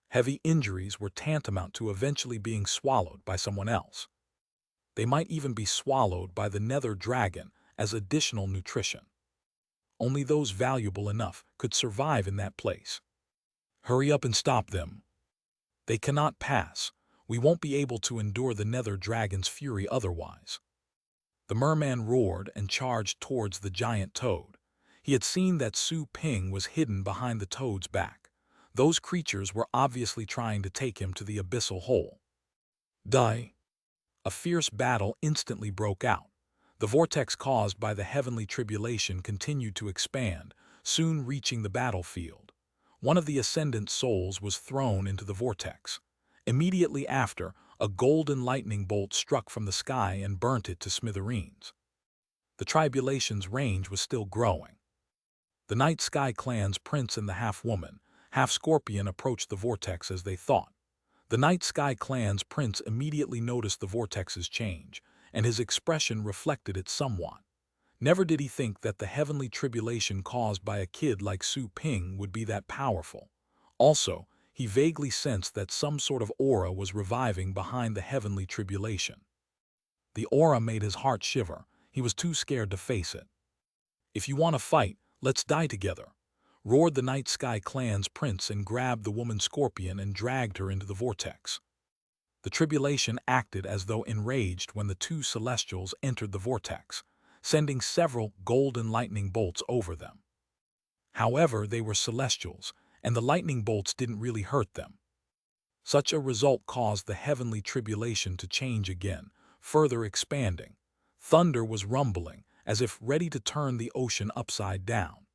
Heavy injuries were tantamount to eventually being swallowed by someone else. They might even be swallowed by the nether dragon as additional nutrition. Only those valuable enough could survive in that place. Hurry up and stop them. They cannot pass. We won't be able to endure the nether dragon's fury otherwise. The merman roared and charged towards the giant toad. He had seen that Su Ping was hidden behind the toad's back. Those creatures were obviously trying to take him to the abyssal hole. Die! A fierce battle instantly broke out. The vortex caused by the heavenly tribulation continued to expand, soon reaching the battlefield. One of the ascendant souls was thrown into the vortex. Immediately after, a golden lightning bolt struck from the sky and burnt it to smithereens. The tribulation's range was still growing. The Night Sky Clan's prince and the half-woman, half-scorpion approached the vortex as they thought. The Night Sky Clan's prince immediately noticed the vortex's change, and his expression reflected it somewhat. Never did he think that the heavenly tribulation caused by a kid like Su Ping would be that powerful. Also, he vaguely sensed that some sort of aura was reviving behind the heavenly tribulation. The aura made his heart shiver. He was too scared to face it. "If you want to fight, let's die together," roared the Night Sky Clan's prince and grabbed the woman scorpion and dragged her into the vortex. The tribulation acted as though enraged when the two celestials entered the vortex, sending several golden lightning bolts over them. However, they were celestials, and the lightning bolts didn't really hurt them. Such a result caused the heavenly tribulation to change again, further expanding. Thunder was rumbling, as if ready to turn the ocean upside down.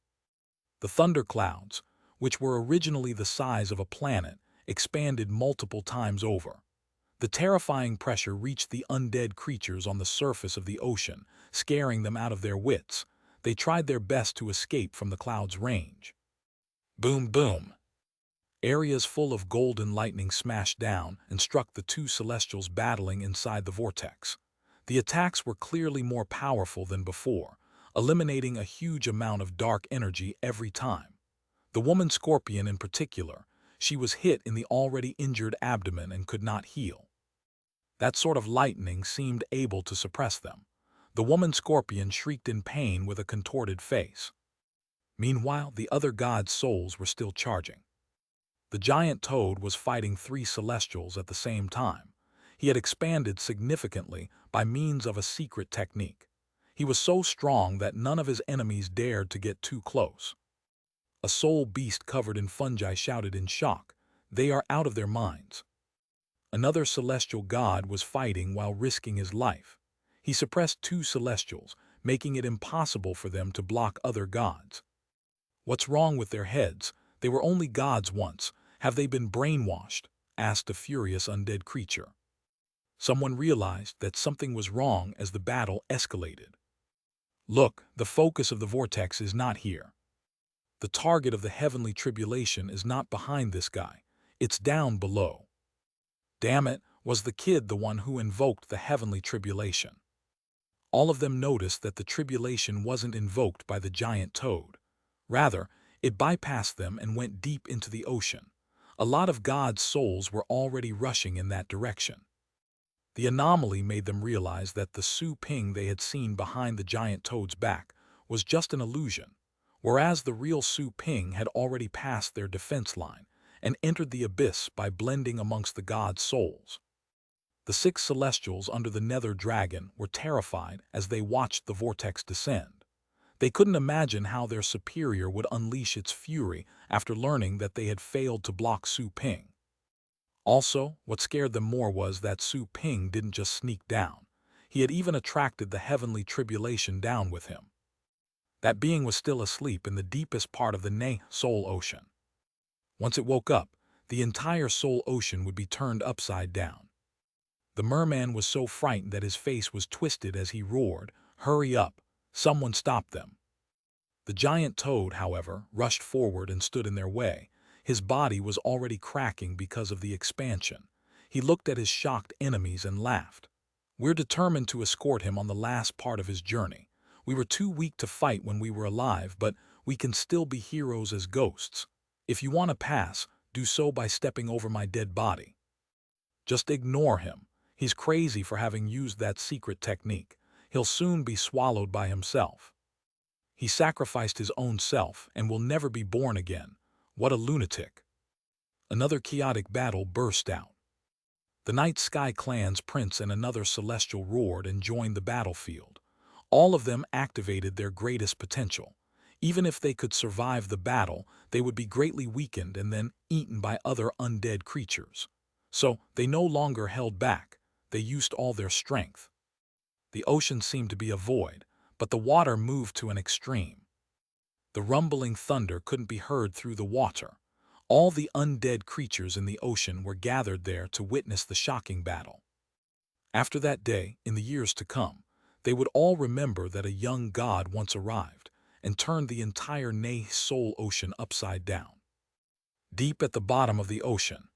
The thunderclouds, which were originally the size of a planet, expanded multiple times over. The terrifying pressure reached the undead creatures on the surface of the ocean, scaring them out of their wits. They tried their best to escape from the clouds' range. Boom, boom. Areas full of golden lightning smashed down and struck the two celestials battling inside the vortex. The attacks were clearly more powerful than before, eliminating a huge amount of dark energy every time. The woman scorpion in particular, she was hit in the already injured abdomen and could not heal. That sort of lightning seemed able to suppress them. The woman scorpion shrieked in pain with a contorted face. Meanwhile, the other gods' souls were still charging. The giant toad was fighting three celestials at the same time. He had expanded significantly by means of a secret technique. He was so strong that none of his enemies dared to get too close. A soul beast covered in fungi shouted in shock, "They are out of their minds." Another celestial god was fighting while risking his life. He suppressed two celestials, making it impossible for them to block other gods. "What's wrong with their heads? They were only gods once. Have they been brainwashed?" asked a furious undead creature. Someone realized that something was wrong as the battle escalated. "Look, the focus of the vortex is not here. The target of the heavenly tribulation is not behind this guy. It's down below." Damn it, was the kid the one who invoked the heavenly tribulation? All of them noticed that the tribulation wasn't invoked by the giant toad. Rather, it bypassed them and went deep into the ocean. A lot of God's souls were already rushing in that direction. The anomaly made them realize that the Su Ping they had seen behind the giant toad's back was just an illusion, whereas the real Su Ping had already passed their defense line and entered the abyss by blending amongst the God's souls. The six celestials under the nether dragon were terrified as they watched the vortex descend. They couldn't imagine how their superior would unleash its fury after learning that they had failed to block Su Ping. Also, what scared them more was that Su Ping didn't just sneak down. He had even attracted the heavenly tribulation down with him. That being was still asleep in the deepest part of the Soul Ocean. Once it woke up, the entire Soul Ocean would be turned upside down. The merman was so frightened that his face was twisted as he roared, "Hurry up! Someone stop them!" The giant toad, however, rushed forward and stood in their way. His body was already cracking because of the expansion. He looked at his shocked enemies and laughed. "We're determined to escort him on the last part of his journey. We were too weak to fight when we were alive, but We can still be heroes as ghosts. If you want to pass, do so by stepping over my dead body. Just ignore him. He's crazy for having used that secret technique. He'll soon be swallowed by himself. He sacrificed his own self and will never be born again. What a lunatic. Another chaotic battle burst out. The Night Sky Clan's prince and another celestial roared and joined the battlefield. All of them activated their greatest potential. Even if they could survive the battle, they would be greatly weakened and then eaten by other undead creatures. So they no longer held back. They used all their strength. The ocean seemed to be a void, but the water moved to an extreme. The rumbling thunder couldn't be heard through the water. All the undead creatures in the ocean were gathered there to witness the shocking battle. After that day, in the years to come, they would all remember that a young god once arrived and turned the entire Soul Ocean upside down. Deep at the bottom of the ocean,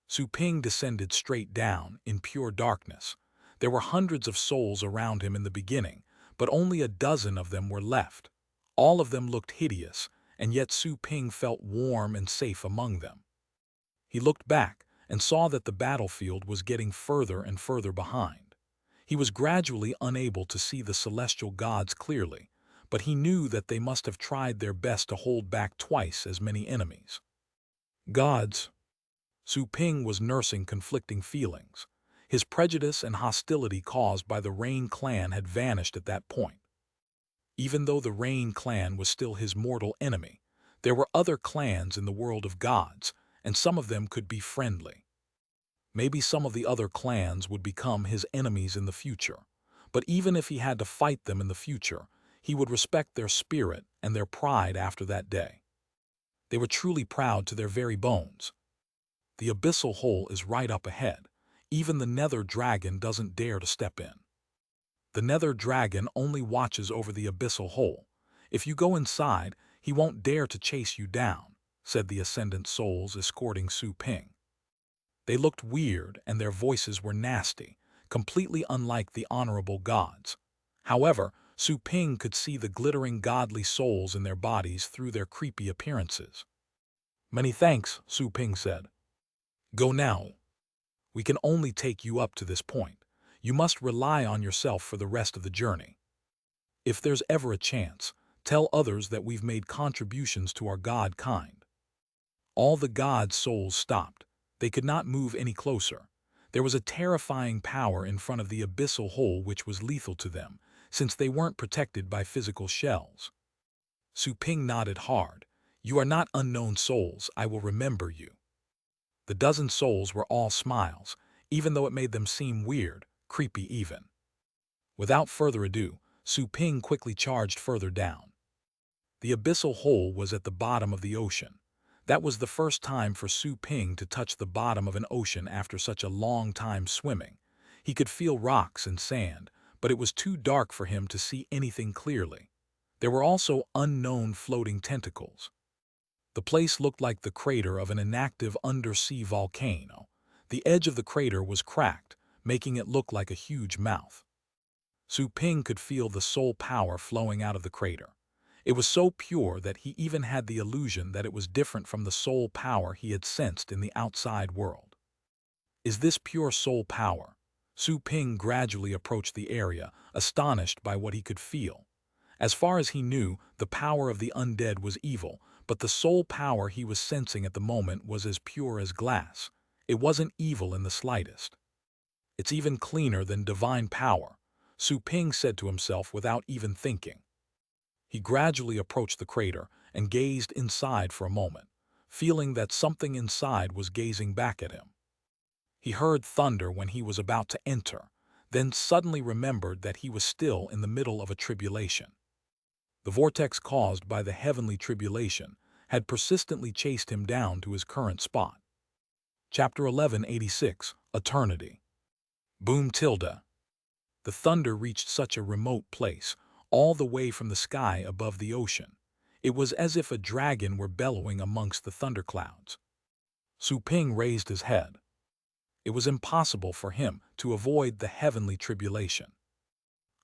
Su Ping descended straight down in pure darkness. There were hundreds of souls around him in the beginning, but only a dozen of them were left. All of them looked hideous, and yet Su Ping felt warm and safe among them. He looked back and saw that the battlefield was getting further and further behind. He was gradually unable to see the celestial gods clearly, but he knew that they must have tried their best to hold back twice as many enemies. Gods. Su Ping was nursing conflicting feelings. His prejudice and hostility caused by the Rain clan had vanished at that point. Even though the Rain clan was still his mortal enemy, there were other clans in the world of gods, and some of them could be friendly. Maybe some of the other clans would become his enemies in the future, but even if he had to fight them in the future, he would respect their spirit and their pride after that day. They were truly proud to their very bones. The abyssal hole is right up ahead. Even the Nether Dragon doesn't dare to step in. The Nether Dragon only watches over the abyssal hole. If you go inside, he won't dare to chase you down, said the Ascendant Souls escorting Su Ping. They looked weird and their voices were nasty, completely unlike the honorable gods. However, Su Ping could see the glittering godly souls in their bodies through their creepy appearances. Many thanks, Su Ping said. Go now. We can only take you up to this point. You must rely on yourself for the rest of the journey. If there's ever a chance, tell others that we've made contributions to our god kind. All the gods' souls stopped. They could not move any closer. There was a terrifying power in front of the abyssal hole which was lethal to them, since they weren't protected by physical shells. Su Ping nodded hard. You are not unknown souls. I will remember you. The dozen souls were all smiles, even though it made them seem weird, creepy even. Without further ado, Su Ping quickly charged further down. The abyssal hole was at the bottom of the ocean. That was the first time for Su Ping to touch the bottom of an ocean after such a long time swimming. He could feel rocks and sand, but it was too dark for him to see anything clearly. There were also unknown floating tentacles. The place looked like the crater of an inactive undersea volcano. The edge of the crater was cracked, making it look like a huge mouth. Su Ping could feel the soul power flowing out of the crater. It was so pure that he even had the illusion that it was different from the soul power he had sensed in the outside world. Is this pure soul power? Su Ping gradually approached the area, astonished by what he could feel. As far as he knew, the power of the undead was evil, but the soul power he was sensing at the moment was as pure as glass. It wasn't evil in the slightest. It's even cleaner than divine power, Su Ping said to himself without even thinking. He gradually approached the crater and gazed inside for a moment, feeling that something inside was gazing back at him. He heard thunder when he was about to enter, then suddenly remembered that he was still in the middle of a tribulation. The vortex caused by the heavenly tribulation had persistently chased him down to his current spot. Chapter 1186, Eternity. Boom tilde. The thunder reached such a remote place, all the way from the sky above the ocean. It was as if a dragon were bellowing amongst the thunderclouds. Su Ping raised his head. It was impossible for him to avoid the heavenly tribulation.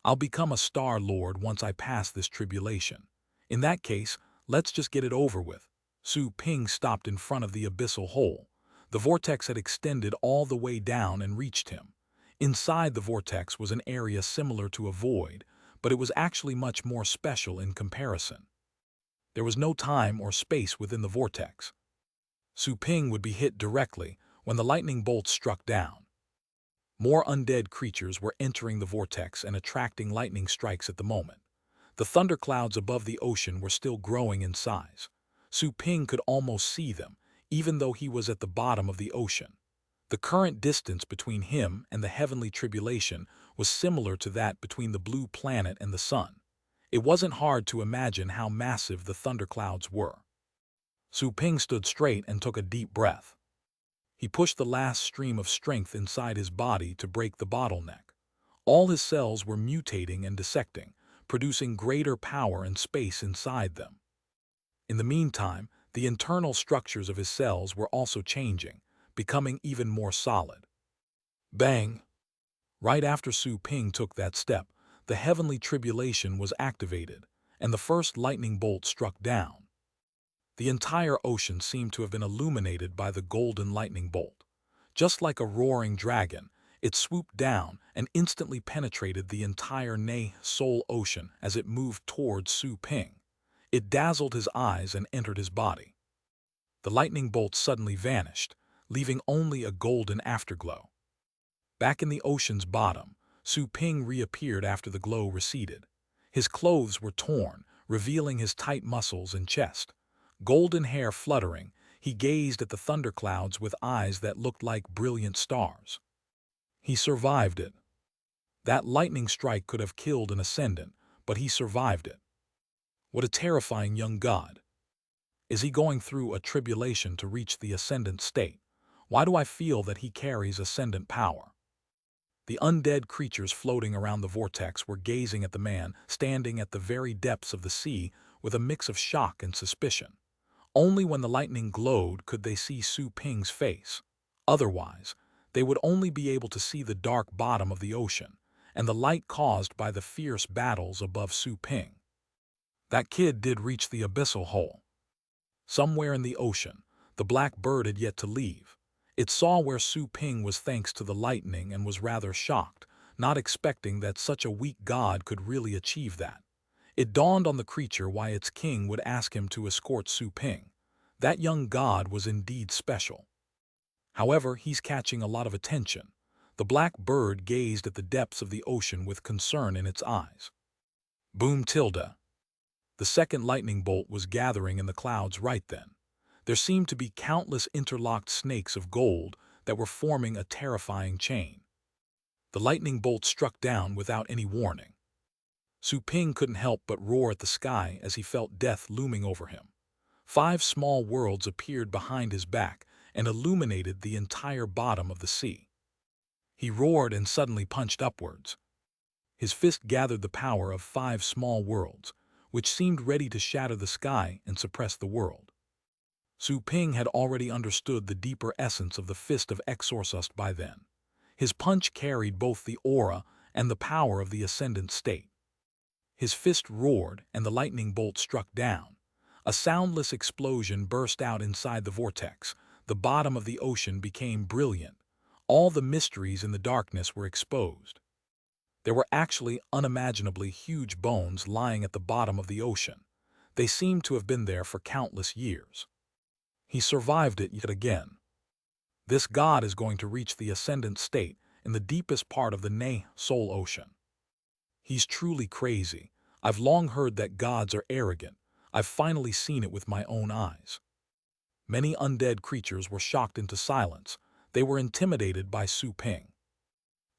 I'll become a Star Lord once I pass this tribulation. In that case, Let's just get it over with. Su Ping stopped in front of the abyssal hole. The vortex had extended all the way down and reached him. Inside the vortex was an area similar to a void, but it was actually much more special in comparison. There was no time or space within the vortex. Su Ping would be hit directly when the lightning bolts struck down. More undead creatures were entering the vortex and attracting lightning strikes at the moment. The thunderclouds above the ocean were still growing in size. Su Ping could almost see them, even though he was at the bottom of the ocean. The current distance between him and the heavenly tribulation was similar to that between the blue planet and the sun. It wasn't hard to imagine how massive the thunderclouds were. Su Ping stood straight and took a deep breath. He pushed the last stream of strength inside his body to break the bottleneck. All his cells were mutating and dissecting, producing greater power and space inside them. In the meantime, the internal structures of his cells were also changing, becoming even more solid. Bang! Right after Su Ping took that step, the heavenly tribulation was activated, and the first lightning bolt struck down. The entire ocean seemed to have been illuminated by the golden lightning bolt. Just like a roaring dragon, it swooped down and instantly penetrated the entire soul ocean as it moved towards Su Ping. It dazzled his eyes and entered his body. The lightning bolt suddenly vanished, leaving only a golden afterglow. Back in the ocean's bottom, Su Ping reappeared after the glow receded. His clothes were torn, revealing his tight muscles and chest. Golden hair fluttering, he gazed at the thunderclouds with eyes that looked like brilliant stars. He survived it. That lightning strike could have killed an ascendant, but he survived it. What a terrifying young god. Is he going through a tribulation to reach the ascendant state? Why do I feel that he carries ascendant power? The undead creatures floating around the vortex were gazing at the man standing at the very depths of the sea with a mix of shock and suspicion. Only when the lightning glowed could they see Su Ping's face. Otherwise, they would only be able to see the dark bottom of the ocean and the light caused by the fierce battles above Su Ping. That kid did reach the abyssal hole. Somewhere in the ocean, the black bird had yet to leave. It saw where Su Ping was thanks to the lightning and was rather shocked, not expecting that such a weak god could really achieve that. It dawned on the creature why its king would ask him to escort Su Ping. That young god was indeed special. However, he's catching a lot of attention. The black bird gazed at the depths of the ocean with concern in its eyes. Boom tilde. The second lightning bolt was gathering in the clouds right then. There seemed to be countless interlocked snakes of gold that were forming a terrifying chain. The lightning bolt struck down without any warning. Su Ping couldn't help but roar at the sky as he felt death looming over him. 5 small worlds appeared behind his back and illuminated the entire bottom of the sea. He roared and suddenly punched upwards. His fist gathered the power of 5 small worlds, which seemed ready to shatter the sky and suppress the world. Su Ping had already understood the deeper essence of the Fist of Exorcist by then. His punch carried both the aura and the power of the ascendant state. His fist roared and the lightning bolt struck down. A soundless explosion burst out inside the vortex. The bottom of the ocean became brilliant. All the mysteries in the darkness were exposed. There were actually unimaginably huge bones lying at the bottom of the ocean. They seemed to have been there for countless years. He survived it yet again. This god is going to reach the ascendant state in the deepest part of the soul ocean. He's truly crazy. I've long heard that gods are arrogant. I've finally seen it with my own eyes. Many undead creatures were shocked into silence. They were intimidated by Su Ping.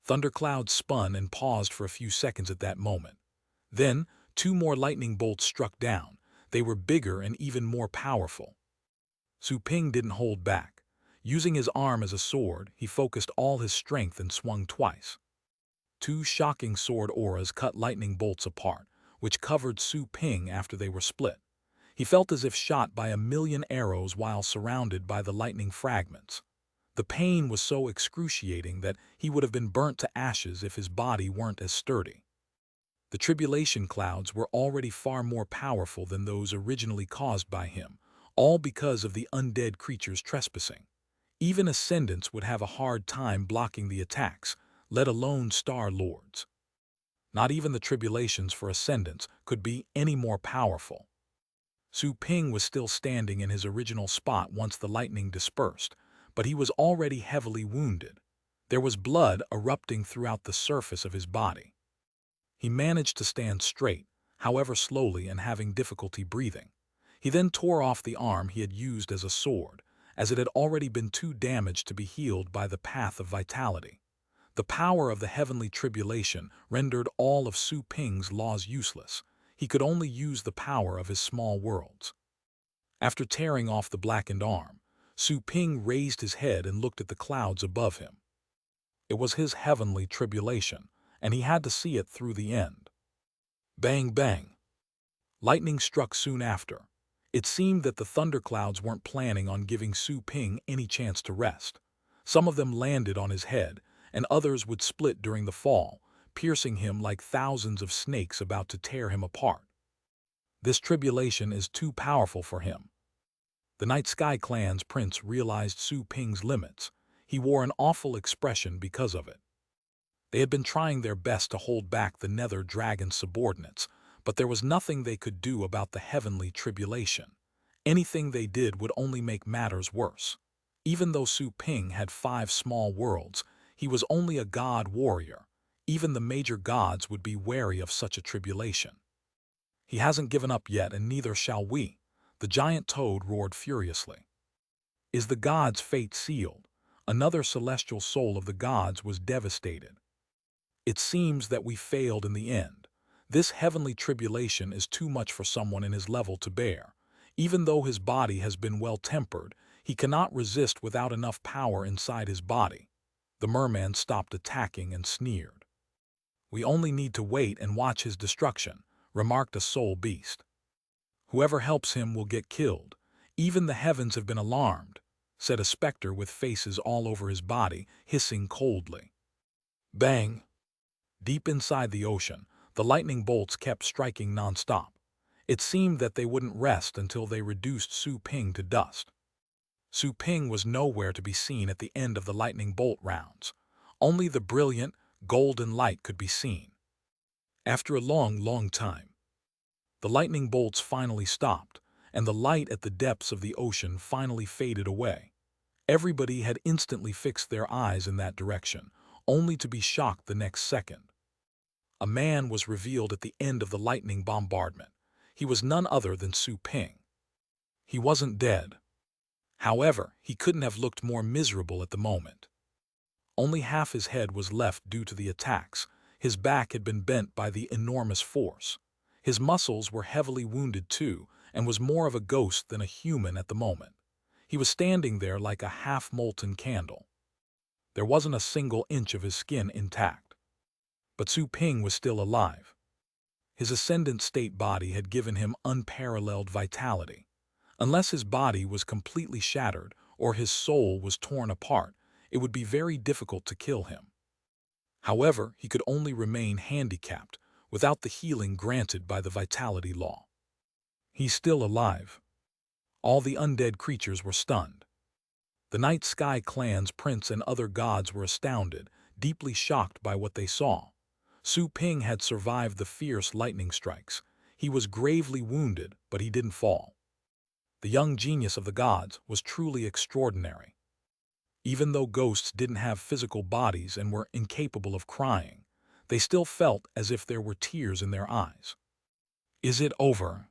Thunderclouds spun and paused for a few seconds at that moment. Then, 2 more lightning bolts struck down. They were bigger and even more powerful. Su Ping didn't hold back. Using his arm as a sword, he focused all his strength and swung twice. 2 shocking sword auras cut lightning bolts apart, which covered Su Ping after they were split. He felt as if shot by 1,000,000 arrows while surrounded by the lightning fragments. The pain was so excruciating that he would have been burnt to ashes if his body weren't as sturdy. The tribulation clouds were already far more powerful than those originally caused by him, all because of the undead creatures trespassing. Even ascendants would have a hard time blocking the attacks, let alone Star Lords. Not even the tribulations for ascendants could be any more powerful. Su Ping was still standing in his original spot once the lightning dispersed, but he was already heavily wounded. There was blood erupting throughout the surface of his body. He managed to stand straight, however slowly and having difficulty breathing. He then tore off the arm he had used as a sword, as it had already been too damaged to be healed by the path of vitality. The power of the heavenly tribulation rendered all of Su Ping's laws useless. He could only use the power of his small worlds. After tearing off the blackened arm, Su Ping raised his head and looked at the clouds above him. It was his heavenly tribulation, and he had to see it through the end. Bang, bang. Lightning struck soon after. It seemed that the thunderclouds weren't planning on giving Su Ping any chance to rest. Some of them landed on his head, and others would split during the fall, piercing him like thousands of snakes about to tear him apart. This tribulation is too powerful for him. The Night Sky Clan's prince realized Su Ping's limits. He wore an awful expression because of it. They had been trying their best to hold back the Nether Dragon's subordinates, but there was nothing they could do about the heavenly tribulation. Anything they did would only make matters worse. Even though Su Ping had 5 small worlds, he was only a god warrior. Even the major gods would be wary of such a tribulation. He hasn't given up yet, and neither shall we, the giant toad roared furiously. Is the god's fate sealed? Another celestial soul of the gods was devastated. It seems that we failed in the end. This heavenly tribulation is too much for someone in his level to bear. Even though his body has been well-tempered, he cannot resist without enough power inside his body. The merman stopped attacking and sneered. We only need to wait and watch his destruction, remarked a soul beast. Whoever helps him will get killed. Even the heavens have been alarmed, said a specter with faces all over his body, hissing coldly. Bang! Deep inside the ocean, the lightning bolts kept striking non-stop. It seemed that they wouldn't rest until they reduced Su Ping to dust. Su Ping was nowhere to be seen at the end of the lightning bolt rounds. Only the brilliant, golden light could be seen. After a long time, the lightning bolts finally stopped, and the light at the depths of the ocean finally faded away. Everybody had instantly fixed their eyes in that direction, only to be shocked the next second. A man was revealed at the end of the lightning bombardment. He was none other than Su Ping. He wasn't dead. However, he couldn't have looked more miserable at the moment. Only half his head was left due to the attacks. His back had been bent by the enormous force. His muscles were heavily wounded too, and was more of a ghost than a human at the moment. He was standing there like a half-molten candle. There wasn't a single inch of his skin intact. But Su Ping was still alive. His ascendant state body had given him unparalleled vitality. Unless his body was completely shattered or his soul was torn apart, it would be very difficult to kill him. However, he could only remain handicapped without the healing granted by the vitality law. He's still alive. All the undead creatures were stunned. The Night Sky Clan's prince and other gods were astounded, deeply shocked by what they saw. Su Ping had survived the fierce lightning strikes. He was gravely wounded, but he didn't fall. The young genius of the gods was truly extraordinary. Even though ghosts didn't have physical bodies and were incapable of crying, they still felt as if there were tears in their eyes. Is it over?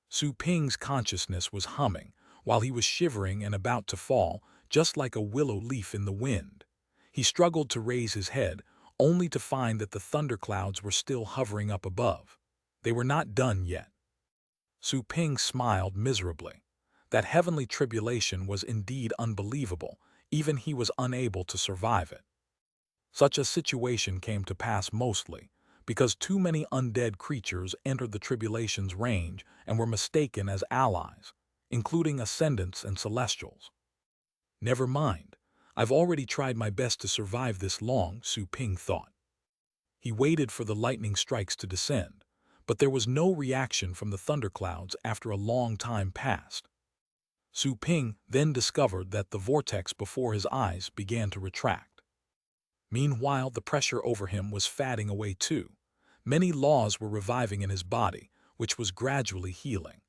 Su Ping's consciousness was humming, while he was shivering and about to fall, just like a willow leaf in the wind. He struggled to raise his head, only to find that the thunderclouds were still hovering up above. They were not done yet. Su Ping smiled miserably. That heavenly tribulation was indeed unbelievable. Even he was unable to survive it. Such a situation came to pass mostly because too many undead creatures entered the tribulation's range and were mistaken as allies, including ascendants and celestials. Never mind. I've already tried my best to survive this long, Su Ping thought. He waited for the lightning strikes to descend, but there was no reaction from the thunderclouds after a long time passed. Su Ping then discovered that the vortex before his eyes began to retract. Meanwhile, the pressure over him was fading away too. Many laws were reviving in his body, which was gradually healing.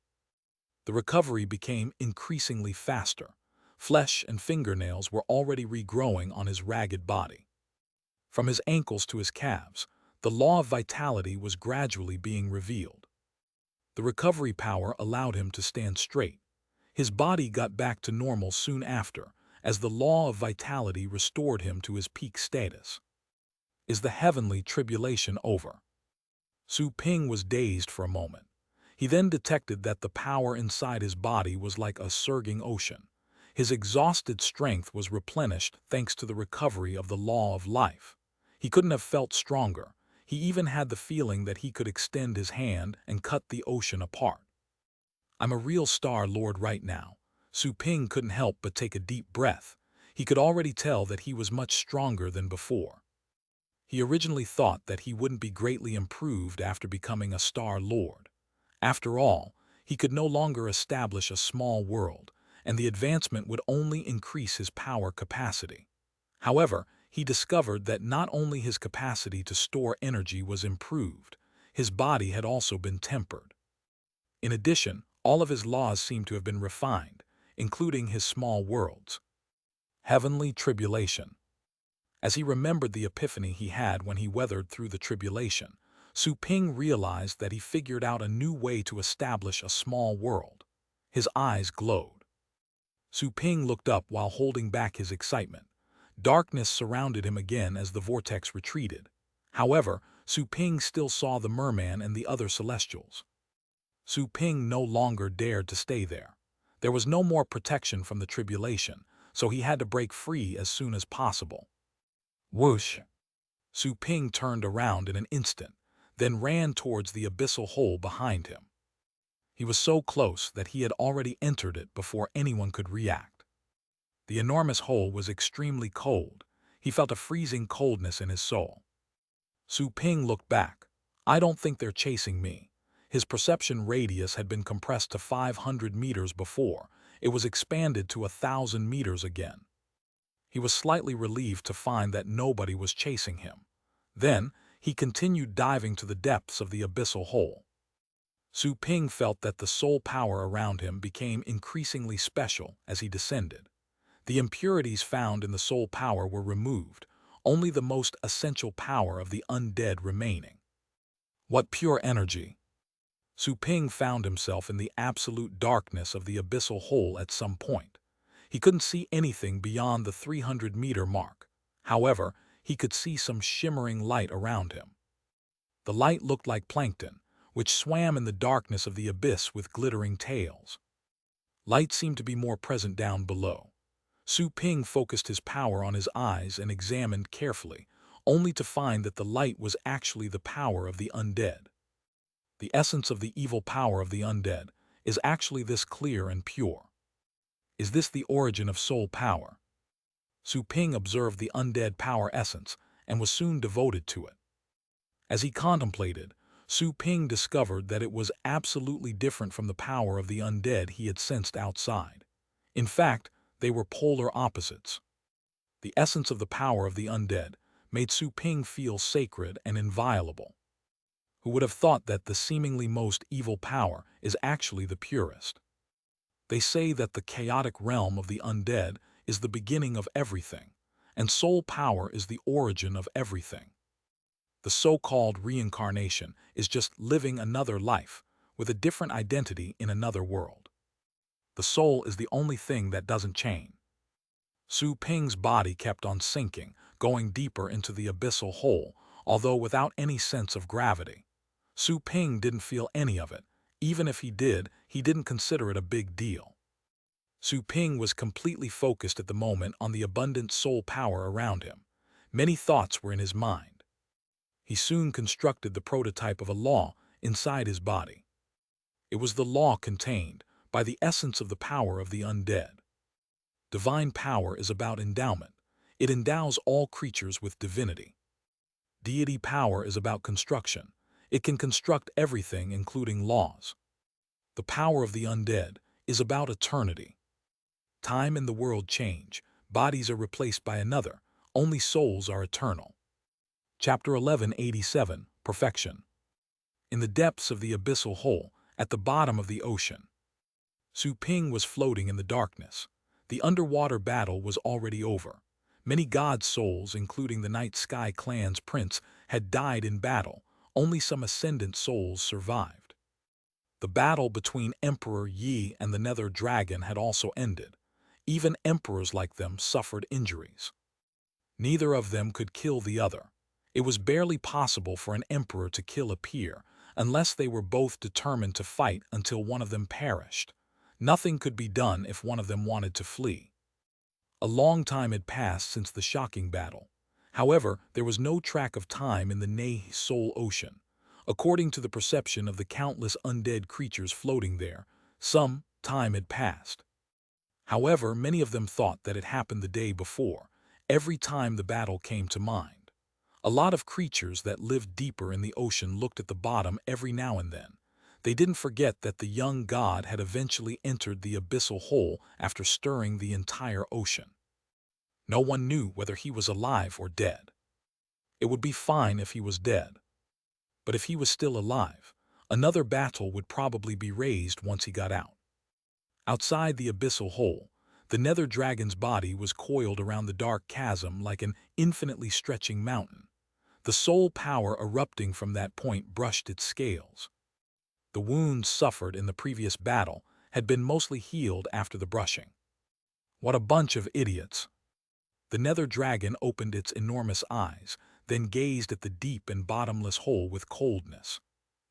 The recovery became increasingly faster. Flesh and fingernails were already regrowing on his ragged body. From his ankles to his calves, the law of vitality was gradually being revealed. The recovery power allowed him to stand straight. His body got back to normal soon after, as the law of vitality restored him to his peak status. Is the heavenly tribulation over? Su Ping was dazed for a moment. He then detected that the power inside his body was like a surging ocean. His exhausted strength was replenished thanks to the recovery of the law of life. He couldn't have felt stronger. He even had the feeling that he could extend his hand and cut the ocean apart. I'm a real Star Lord right now. Su Ping couldn't help but take a deep breath. He could already tell that he was much stronger than before. He originally thought that he wouldn't be greatly improved after becoming a Star Lord. After all, he could no longer establish a small world, and the advancement would only increase his power capacity. However, he discovered that not only his capacity to store energy was improved, his body had also been tempered. In addition, all of his laws seemed to have been refined, including his small worlds. Heavenly tribulation. As he remembered the epiphany he had when he weathered through the tribulation, Su Ping realized that he figured out a new way to establish a small world. His eyes glowed. Su Ping looked up while holding back his excitement. Darkness surrounded him again as the vortex retreated. However, Su Ping still saw the merman and the other celestials. Su Ping no longer dared to stay there. There was no more protection from the tribulation, so he had to break free as soon as possible. Whoosh! Su Ping turned around in an instant, then ran towards the abyssal hole behind him. He was so close that he had already entered it before anyone could react. The enormous hole was extremely cold. He felt a freezing coldness in his soul. Su Ping looked back. I don't think they're chasing me. His perception radius had been compressed to 500 meters before. It was expanded to 1,000 meters again. He was slightly relieved to find that nobody was chasing him. Then, he continued diving to the depths of the abyssal hole. Su Ping felt that the soul power around him became increasingly special as he descended. The impurities found in the soul power were removed, only the most essential power of the undead remaining. What pure energy! Su Ping found himself in the absolute darkness of the abyssal hole at some point. He couldn't see anything beyond the 300-meter mark. However, he could see some shimmering light around him. The light looked like plankton, which swam in the darkness of the abyss with glittering tails. Light seemed to be more present down below. Su Ping focused his power on his eyes and examined carefully, only to find that the light was actually the power of the undead. The essence of the evil power of the undead is actually this clear and pure. Is this the origin of soul power? Su Ping observed the undead power essence and was soon devoted to it. As he contemplated, Su Ping discovered that it was absolutely different from the power of the undead he had sensed outside. In fact, they were polar opposites. The essence of the power of the undead made Su Ping feel sacred and inviolable. Who would have thought that the seemingly most evil power is actually the purest? They say that the chaotic realm of the undead is the beginning of everything, and soul power is the origin of everything. The so-called reincarnation is just living another life with a different identity in another world. The soul is the only thing that doesn't change. Su Ping's body kept on sinking, going deeper into the abyssal hole, although without any sense of gravity. Su Ping didn't feel any of it. Even if he did, he didn't consider it a big deal. Su Ping was completely focused at the moment on the abundant soul power around him. Many thoughts were in his mind. He soon constructed the prototype of a law inside his body. It was the law contained by the essence of the power of the undead. Divine power is about endowment. It endows all creatures with divinity. Deity power is about construction. It can construct everything, including laws. The power of the undead is about eternity. Time and the world change. Bodies are replaced by another. Only souls are eternal. Chapter 1187, Perfection. In the depths of the abyssal hole, at the bottom of the ocean, Su Ping was floating in the darkness. The underwater battle was already over. Many god souls, including the Night Sky clan's prince, had died in battle. Only some ascendant souls survived. The battle between Emperor Yi and the Nether Dragon had also ended. Even emperors like them suffered injuries. Neither of them could kill the other. It was barely possible for an emperor to kill a peer, unless they were both determined to fight until one of them perished. Nothing could be done if one of them wanted to flee. A long time had passed since the shocking battle. However, there was no track of time in the Nei Soul Ocean. According to the perception of the countless undead creatures floating there, some time had passed. However, many of them thought that it happened the day before, every time the battle came to mind. A lot of creatures that lived deeper in the ocean looked at the bottom every now and then. They didn't forget that the young god had eventually entered the abyssal hole after stirring the entire ocean. No one knew whether he was alive or dead. It would be fine if he was dead. But if he was still alive, another battle would probably be raised once he got out. Outside the abyssal hole, the Nether Dragon's body was coiled around the dark chasm like an infinitely stretching mountain. The soul power erupting from that point brushed its scales. The wounds suffered in the previous battle had been mostly healed after the brushing. What a bunch of idiots! The Nether Dragon opened its enormous eyes, then gazed at the deep and bottomless hole with coldness.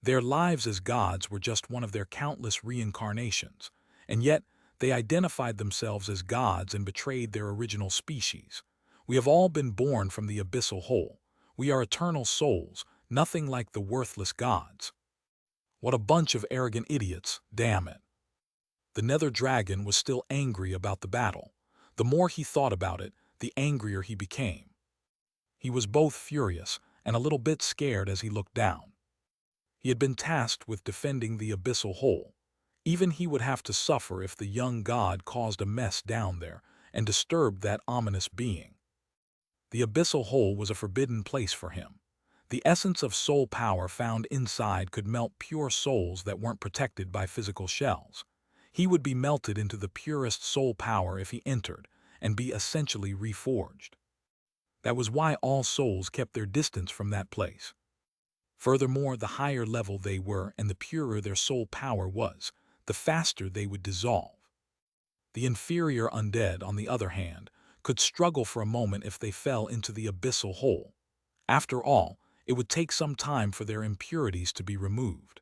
Their lives as gods were just one of their countless reincarnations, and yet they identified themselves as gods and betrayed their original species. We have all been born from the abyssal hole. We are eternal souls, nothing like the worthless gods. What a bunch of arrogant idiots, damn it. The Nether Dragon was still angry about the battle. The more he thought about it, the angrier he became. He was both furious and a little bit scared as he looked down. He had been tasked with defending the abyssal hole. Even he would have to suffer if the young god caused a mess down there and disturbed that ominous being. The abyssal hole was a forbidden place for him. The essence of soul power found inside could melt pure souls that weren't protected by physical shells. He would be melted into the purest soul power if he entered, and be essentially reforged. That was why all souls kept their distance from that place. Furthermore, the higher level they were and the purer their soul power was, the faster they would dissolve. The inferior undead, on the other hand, could struggle for a moment if they fell into the abyssal hole. After all, it would take some time for their impurities to be removed.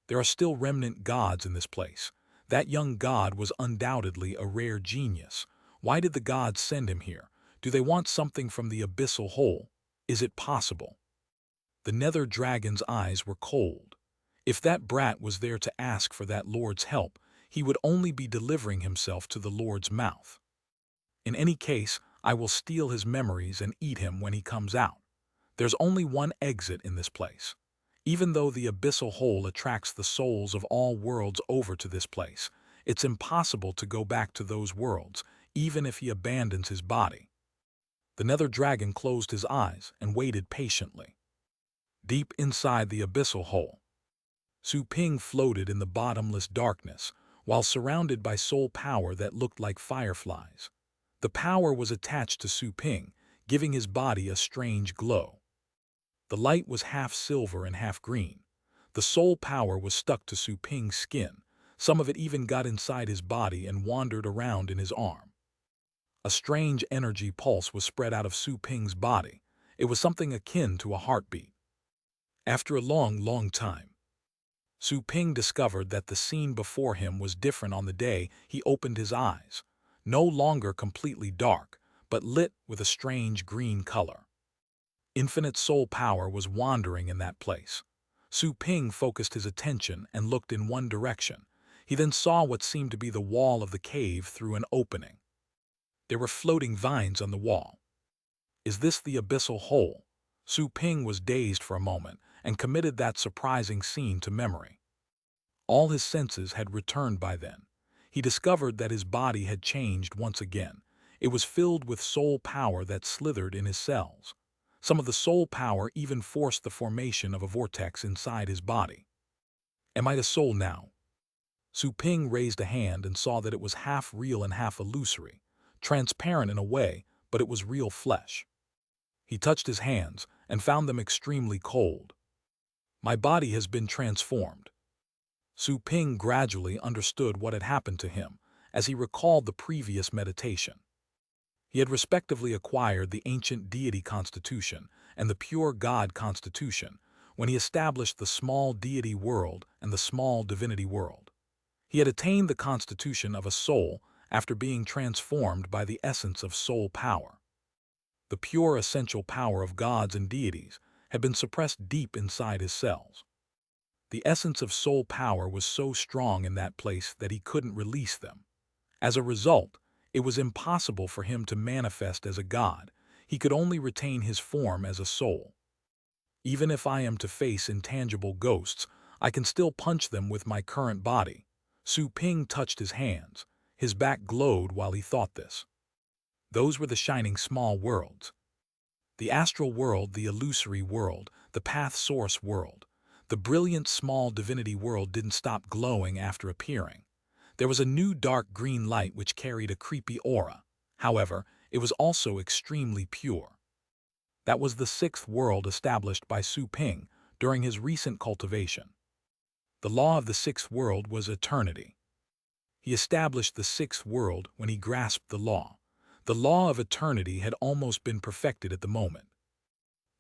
There are still remnant gods in this place. That young god was undoubtedly a rare genius. Why did the gods send him here? Do they want something from the abyssal hole? Is it possible? The Nether Dragon's eyes were cold. If that brat was there to ask for that lord's help, he would only be delivering himself to the lord's mouth. In any case, I will steal his memories and eat him when he comes out. There's only one exit in this place. Even though the abyssal hole attracts the souls of all worlds over to this place, it's impossible to go back to those worlds, even if he abandons his body. The Nether Dragon closed his eyes and waited patiently. Deep inside the abyssal hole, Su Ping floated in the bottomless darkness, while surrounded by soul power that looked like fireflies. The power was attached to Su Ping, giving his body a strange glow. The light was half silver and half green. The soul power was stuck to Su Ping's skin. Some of it even got inside his body and wandered around in his arm. A strange energy pulse was spread out of Su Ping's body. It was something akin to a heartbeat. After a long time, Su Ping discovered that the scene before him was different on the day he opened his eyes. No longer completely dark, but lit with a strange green color. Infinite soul power was wandering in that place. Su Ping focused his attention and looked in one direction. He then saw what seemed to be the wall of the cave through an opening. There were floating vines on the wall. Is this the abyssal hole? Su Ping was dazed for a moment and committed that surprising scene to memory. All his senses had returned by then. He discovered that his body had changed once again. It was filled with soul power that slithered in his cells. Some of the soul power even forced the formation of a vortex inside his body. Am I the soul now? Su Ping raised a hand and saw that it was half real and half illusory, transparent in a way, but it was real flesh. He touched his hands and found them extremely cold. My body has been transformed. Su Ping gradually understood what had happened to him as he recalled the previous meditation. He had respectively acquired the ancient deity constitution and the pure god constitution when he established the small deity world and the small divinity world. He had attained the constitution of a soul after being transformed by the essence of soul power. The pure essential power of gods and deities had been suppressed deep inside his cells. The essence of soul power was so strong in that place that he couldn't release them. As a result, it was impossible for him to manifest as a god. He could only retain his form as a soul. Even if I am to face intangible ghosts, I can still punch them with my current body. Su Ping touched his hands. His back glowed while he thought this. Those were the shining small worlds. The astral world, the illusory world, the path source world. The brilliant small divinity world didn't stop glowing after appearing. There was a new dark green light which carried a creepy aura. However, it was also extremely pure. That was the sixth world established by Su Ping during his recent cultivation. The law of the sixth world was eternity. He established the sixth world when he grasped the law. The law of eternity had almost been perfected at the moment.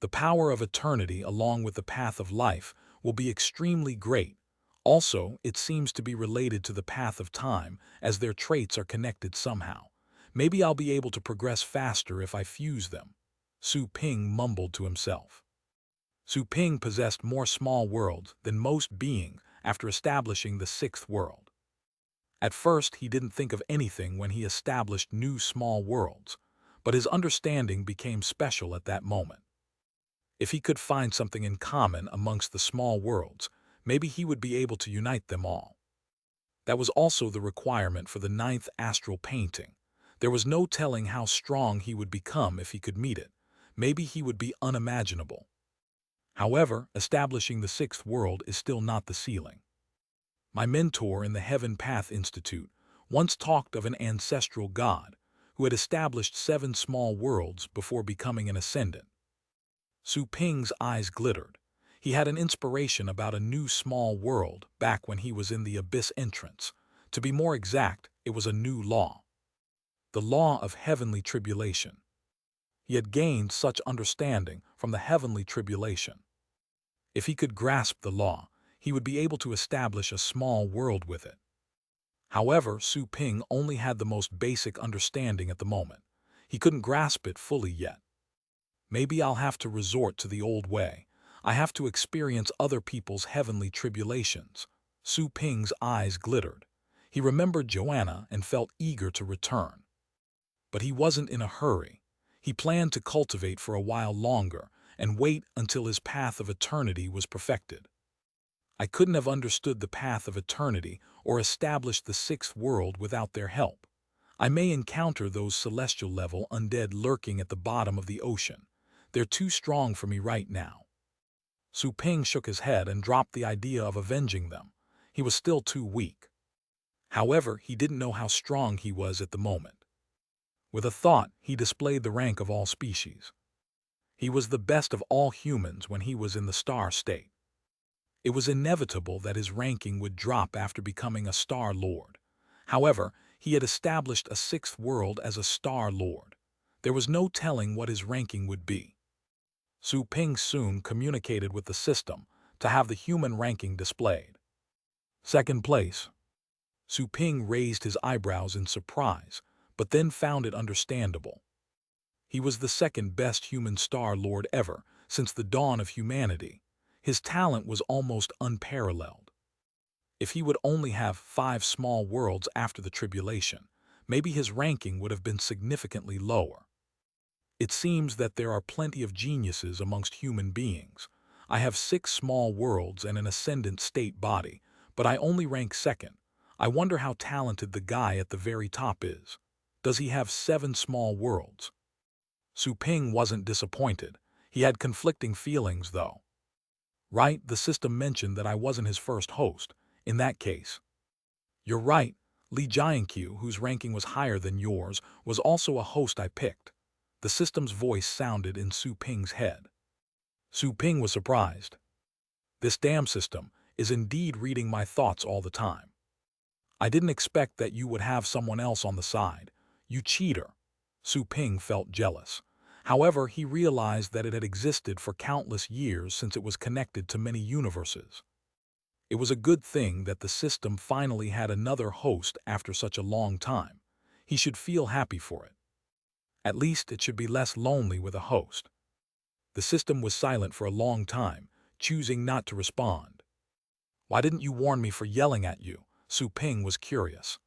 The power of eternity along with the path of life will be extremely great. Also, it seems to be related to the path of time as their traits are connected somehow. Maybe I'll be able to progress faster if I fuse them. Su Ping mumbled to himself. Su Ping possessed more small worlds than most beings after establishing the sixth world. At first, he didn't think of anything when he established new small worlds, but his understanding became special at that moment. If he could find something in common amongst the small worlds, maybe he would be able to unite them all. That was also the requirement for the ninth astral painting. There was no telling how strong he would become if he could meet it. Maybe he would be unimaginable. However, establishing the sixth world is still not the ceiling. My mentor in the Heaven Path Institute once talked of an ancestral god who had established 7 small worlds before becoming an ascendant. Su Ping's eyes glittered. He had an inspiration about a new small world back when he was in the Abyss entrance. To be more exact, it was a new law. The law of heavenly tribulation. He had gained such understanding from the heavenly tribulation. If he could grasp the law, he would be able to establish a small world with it. However, Su Ping only had the most basic understanding at the moment. He couldn't grasp it fully yet. Maybe I'll have to resort to the old way. I have to experience other people's heavenly tribulations. Su Ping's eyes glittered. He remembered Joanna and felt eager to return. But he wasn't in a hurry. He planned to cultivate for a while longer and wait until his path of eternity was perfected. I couldn't have understood the path of eternity or established the sixth world without their help. I may encounter those celestial-level undead lurking at the bottom of the ocean. They're too strong for me right now. Su Ping shook his head and dropped the idea of avenging them. He was still too weak. However, he didn't know how strong he was at the moment. With a thought, he displayed the rank of all species. He was the best of all humans when he was in the star state. It was inevitable that his ranking would drop after becoming a Star Lord. However, he had established a sixth world as a Star Lord. There was no telling what his ranking would be. Su Ping soon communicated with the system to have the human ranking displayed. Second place. Su Ping raised his eyebrows in surprise, but then found it understandable. He was the second best human Star Lord ever since the dawn of humanity. His talent was almost unparalleled. If he would only have 5 small worlds after the tribulation, maybe his ranking would have been significantly lower. It seems that there are plenty of geniuses amongst human beings. I have 6 small worlds and an ascendant state body, but I only rank second. I wonder how talented the guy at the very top is. Does he have 7 small worlds? Su Ping wasn't disappointed. He had conflicting feelings, though. Right, the system mentioned that I wasn't his first host. In that case, you're right. Li Jiankyu, whose ranking was higher than yours, was also a host I picked. The system's voice sounded in Su Ping's head. Su Ping was surprised. This damn system is indeed reading my thoughts all the time. I didn't expect that you would have someone else on the side. You cheater. Su Ping felt jealous. However, he realized that it had existed for countless years since it was connected to many universes. It was a good thing that the system finally had another host after such a long time. He should feel happy for it. At least it should be less lonely with a host. The system was silent for a long time, choosing not to respond. Why didn't you warn me for yelling at you? Su Ping was curious.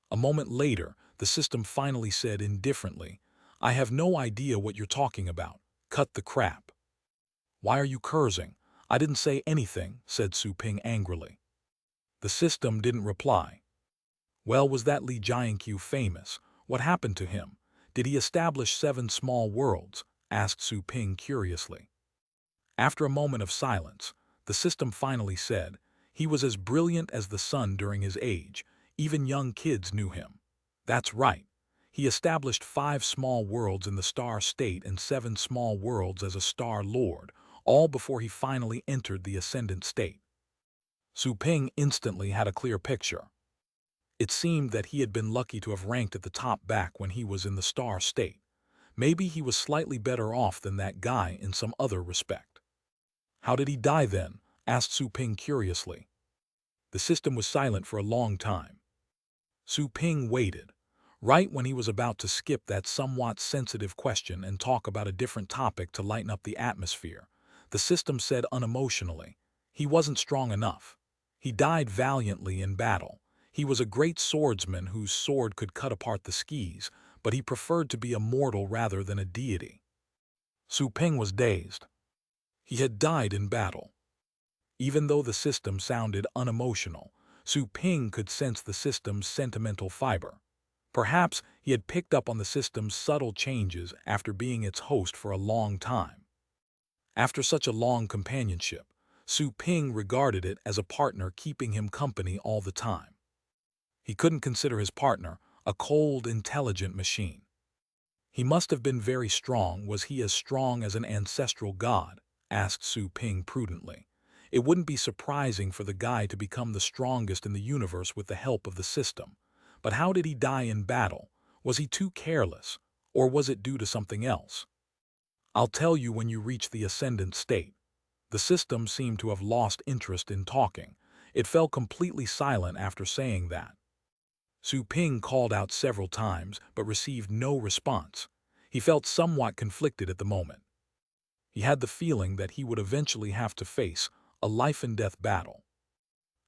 A moment later, the system finally said indifferently, I have no idea what you're talking about. Cut the crap. Why are you cursing? I didn't say anything, said Su Ping angrily. The system didn't reply. Well, was that Li Jiankyu famous? What happened to him? Did he establish 7 small worlds? Asked Su Ping curiously. After a moment of silence, the system finally said, he was as brilliant as the sun during his age. Even young kids knew him. That's right. He established 5 small worlds in the star state and 7 small worlds as a star lord, all before he finally entered the ascendant state. Su Ping instantly had a clear picture. It seemed that he had been lucky to have ranked at the top back when he was in the star state. Maybe he was slightly better off than that guy in some other respect. How did he die then? Asked Su Ping curiously. The system was silent for a long time. Su Ping waited. Right when he was about to skip that somewhat sensitive question and talk about a different topic to lighten up the atmosphere, the system said unemotionally, he wasn't strong enough. He died valiantly in battle. He was a great swordsman whose sword could cut apart the skis, but he preferred to be a mortal rather than a deity. Su Ping was dazed. He had died in battle. Even though the system sounded unemotional, Su Ping could sense the system's sentimental fiber. Perhaps he had picked up on the system's subtle changes after being its host for a long time. After such a long companionship, Su Ping regarded it as a partner keeping him company all the time. He couldn't consider his partner a cold, intelligent machine. He must have been very strong. Was he as strong as an ancestral god? Asked Su Ping prudently. It wouldn't be surprising for the guy to become the strongest in the universe with the help of the system. But how did he die in battle? Was he too careless? Or was it due to something else? I'll tell you when you reach the ascendant state. The system seemed to have lost interest in talking. It fell completely silent after saying that. Su Ping called out several times but received no response. He felt somewhat conflicted at the moment. He had the feeling that he would eventually have to face a life-and-death battle.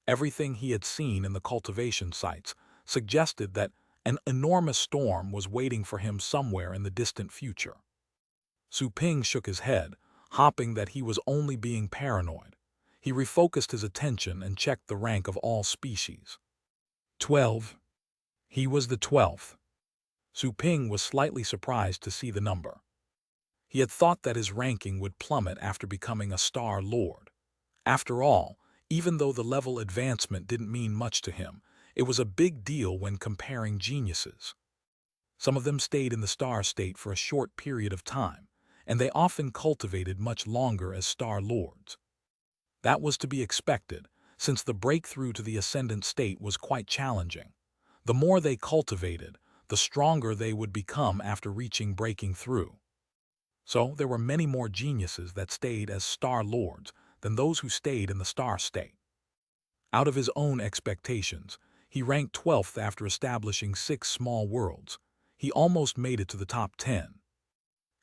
Everything he had seen in the cultivation sites suggested that an enormous storm was waiting for him somewhere in the distant future. Su Ping shook his head, hoping that he was only being paranoid. He refocused his attention and checked the rank of all species. 12. He was the 12th. Su Ping was slightly surprised to see the number. He had thought that his ranking would plummet after becoming a Star Lord. After all, even though the level advancement didn't mean much to him, it was a big deal when comparing geniuses. Some of them stayed in the star state for a short period of time, and they often cultivated much longer as Star Lords. That was to be expected, since the breakthrough to the ascendant state was quite challenging. The more they cultivated, the stronger they would become after reaching breaking through. So there were many more geniuses that stayed as Star Lords than those who stayed in the star state. Out of his own expectations, he ranked 12th after establishing 6 small worlds. He almost made it to the top 10.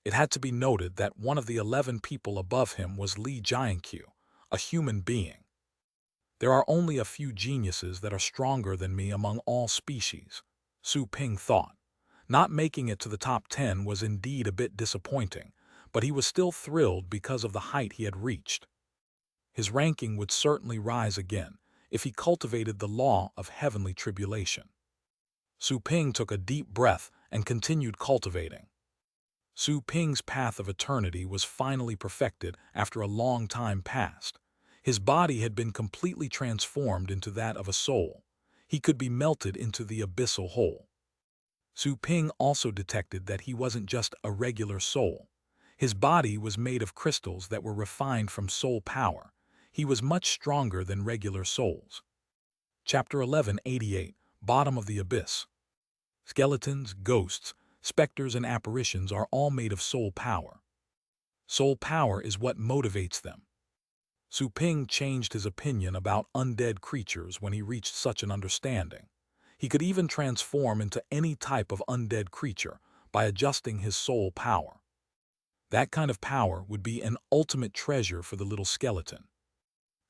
It had to be noted that one of the 11 people above him was Li Jiankyu, a human being. There are only a few geniuses that are stronger than me among all species, Su Ping thought. Not making it to the top 10 was indeed a bit disappointing, but he was still thrilled because of the height he had reached. His ranking would certainly rise again if he cultivated the law of heavenly tribulation. Su Ping took a deep breath and continued cultivating. Su Ping's path of eternity was finally perfected after a long time passed. His body had been completely transformed into that of a soul. He could be melted into the abyssal hole. Su Ping also detected that he wasn't just a regular soul. His body was made of crystals that were refined from soul power. He was much stronger than regular souls. Chapter 1188, Bottom of the Abyss. Skeletons, ghosts, specters, and apparitions are all made of soul power. Soul power is what motivates them. Su Ping changed his opinion about undead creatures when he reached such an understanding. He could even transform into any type of undead creature by adjusting his soul power. That kind of power would be an ultimate treasure for the little skeleton.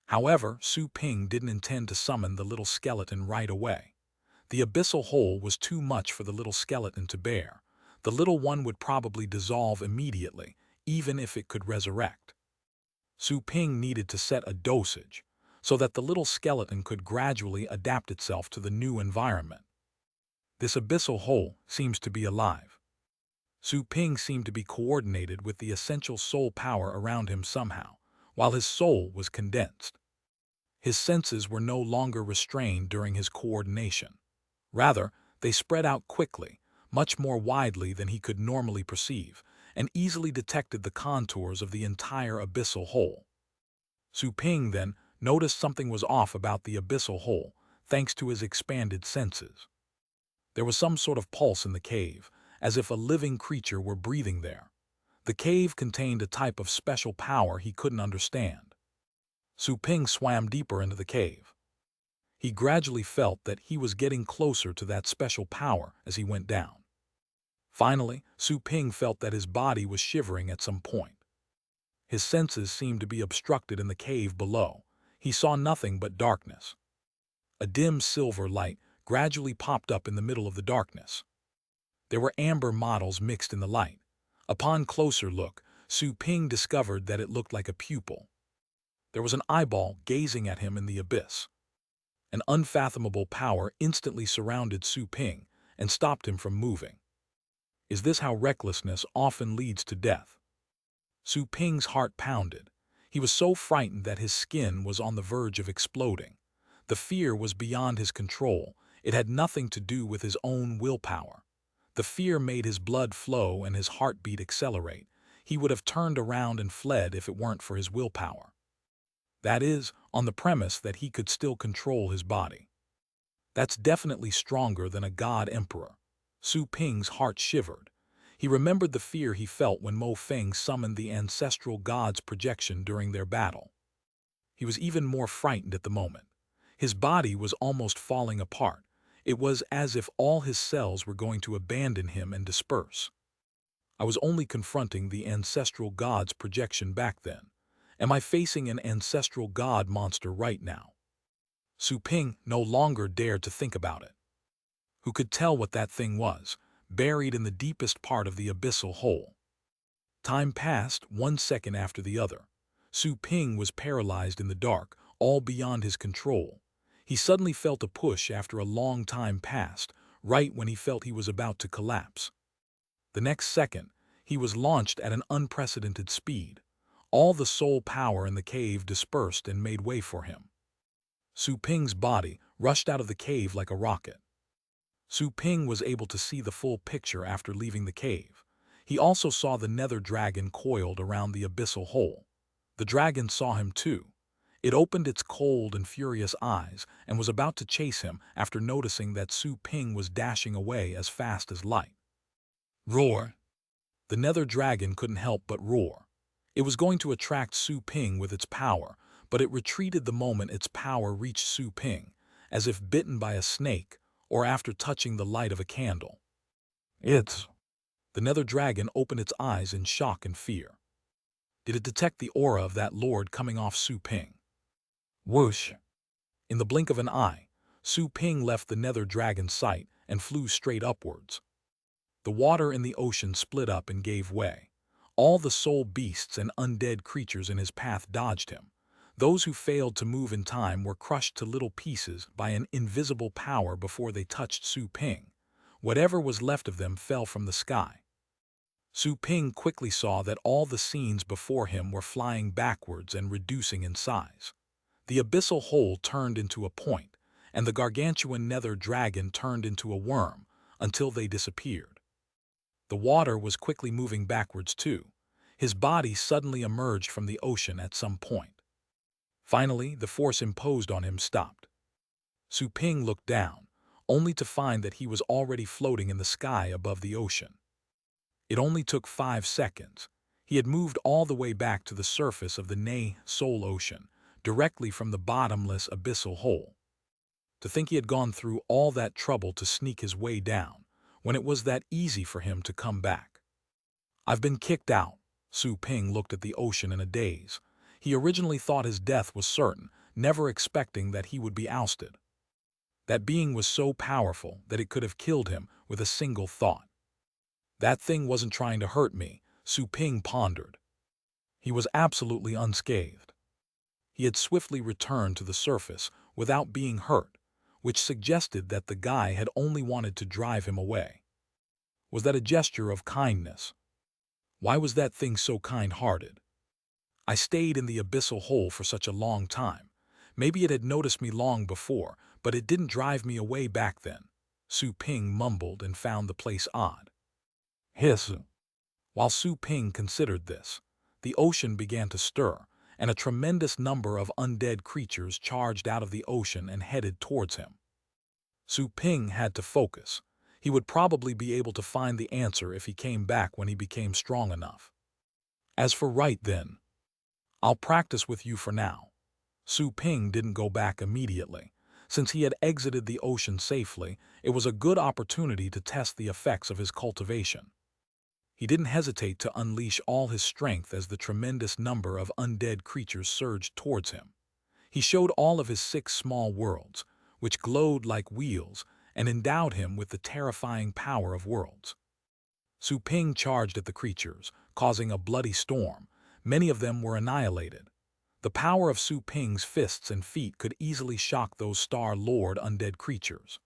However, Su Ping didn't intend to summon the little skeleton right away. The abyssal hole was too much for the little skeleton to bear. The little one would probably dissolve immediately, even if it could resurrect. Su Ping needed to set a dosage so that the little skeleton could gradually adapt itself to the new environment. This abyssal hole seems to be alive. Su Ping seemed to be coordinated with the essential soul power around him somehow, while his soul was condensed. His senses were no longer restrained during his coordination. Rather, they spread out quickly, much more widely than he could normally perceive, and easily detected the contours of the entire abyssal hole. Su Ping then noticed something was off about the abyssal hole, thanks to his expanded senses. There was some sort of pulse in the cave, as if a living creature were breathing there. The cave contained a type of special power he couldn't understand. Su Ping swam deeper into the cave. He gradually felt that he was getting closer to that special power as he went down. Finally, Su Ping felt that his body was shivering at some point. His senses seemed to be obstructed in the cave below. He saw nothing but darkness. A dim silver light gradually popped up in the middle of the darkness. There were amber mottles mixed in the light. Upon closer look, Su Ping discovered that it looked like a pupil. There was an eyeball gazing at him in the abyss. An unfathomable power instantly surrounded Su Ping and stopped him from moving. Is this how recklessness often leads to death? Su Ping's heart pounded. He was so frightened that his skin was on the verge of exploding. The fear was beyond his control. It had nothing to do with his own willpower. The fear made his blood flow and his heartbeat accelerate. He would have turned around and fled if it weren't for his willpower. That is, on the premise that he could still control his body. That's definitely stronger than a god emperor. Su Ping's heart shivered. He remembered the fear he felt when Mo Feng summoned the ancestral god's projection during their battle. He was even more frightened at the moment. His body was almost falling apart. It was as if all his cells were going to abandon him and disperse. I was only confronting the ancestral god's projection back then. Am I facing an ancestral god monster right now? Su Ping no longer dared to think about it. Who could tell what that thing was, buried in the deepest part of the abyssal hole? Time passed, 1 second after the other. Su Ping was paralyzed in the dark, all beyond his control. He suddenly felt a push after a long time passed, right when he felt he was about to collapse. The next second, he was launched at an unprecedented speed. All the soul power in the cave dispersed and made way for him. Su Ping's body rushed out of the cave like a rocket. Su Ping was able to see the full picture after leaving the cave. He also saw the nether dragon coiled around the abyssal hole. The dragon saw him too. It opened its cold and furious eyes and was about to chase him after noticing that Su Ping was dashing away as fast as light. Roar! The nether dragon couldn't help but roar. It was going to attract Su Ping with its power, but it retreated the moment its power reached Su Ping, as if bitten by a snake or after touching the light of a candle. The nether dragon opened its eyes in shock and fear. Did it detect the aura of that lord coming off Su Ping? Whoosh! In the blink of an eye, Su Ping left the nether dragon's sight and flew straight upwards. The water in the ocean split up and gave way. All the soul beasts and undead creatures in his path dodged him. Those who failed to move in time were crushed to little pieces by an invisible power before they touched Su Ping. Whatever was left of them fell from the sky. Su Ping quickly saw that all the scenes before him were flying backwards and reducing in size. The abyssal hole turned into a point, and the gargantuan nether dragon turned into a worm, until they disappeared. The water was quickly moving backwards too. His body suddenly emerged from the ocean at some point. Finally, the force imposed on him stopped. Su Ping looked down, only to find that he was already floating in the sky above the ocean. It only took 5 seconds. He had moved all the way back to the surface of the Soul Ocean, directly from the bottomless abyssal hole. To think he had gone through all that trouble to sneak his way down, when it was that easy for him to come back. I've been kicked out. Su Ping looked at the ocean in a daze. He originally thought his death was certain, never expecting that he would be ousted. That being was so powerful that it could have killed him with a single thought. That thing wasn't trying to hurt me, Su Ping pondered. He was absolutely unscathed. He had swiftly returned to the surface without being hurt, which suggested that the guy had only wanted to drive him away. Was that a gesture of kindness? Why was that thing so kind-hearted? I stayed in the abyssal hole for such a long time. Maybe it had noticed me long before, but it didn't drive me away back then. Su Ping mumbled and found the place odd. Hiss. While Su Ping considered this, the ocean began to stir, and a tremendous number of undead creatures charged out of the ocean and headed towards him. Su Ping had to focus. He would probably be able to find the answer if he came back when he became strong enough. As for right then, I'll practice with you for now. Su Ping didn't go back immediately. Since he had exited the ocean safely, it was a good opportunity to test the effects of his cultivation. He didn't hesitate to unleash all his strength as the tremendous number of undead creatures surged towards him. He showed all of his 6 small worlds, which glowed like wheels, and endowed him with the terrifying power of worlds. Su Ping charged at the creatures, causing a bloody storm. Many of them were annihilated. The power of Su Ping's fists and feet could easily shock those Star Lord undead creatures.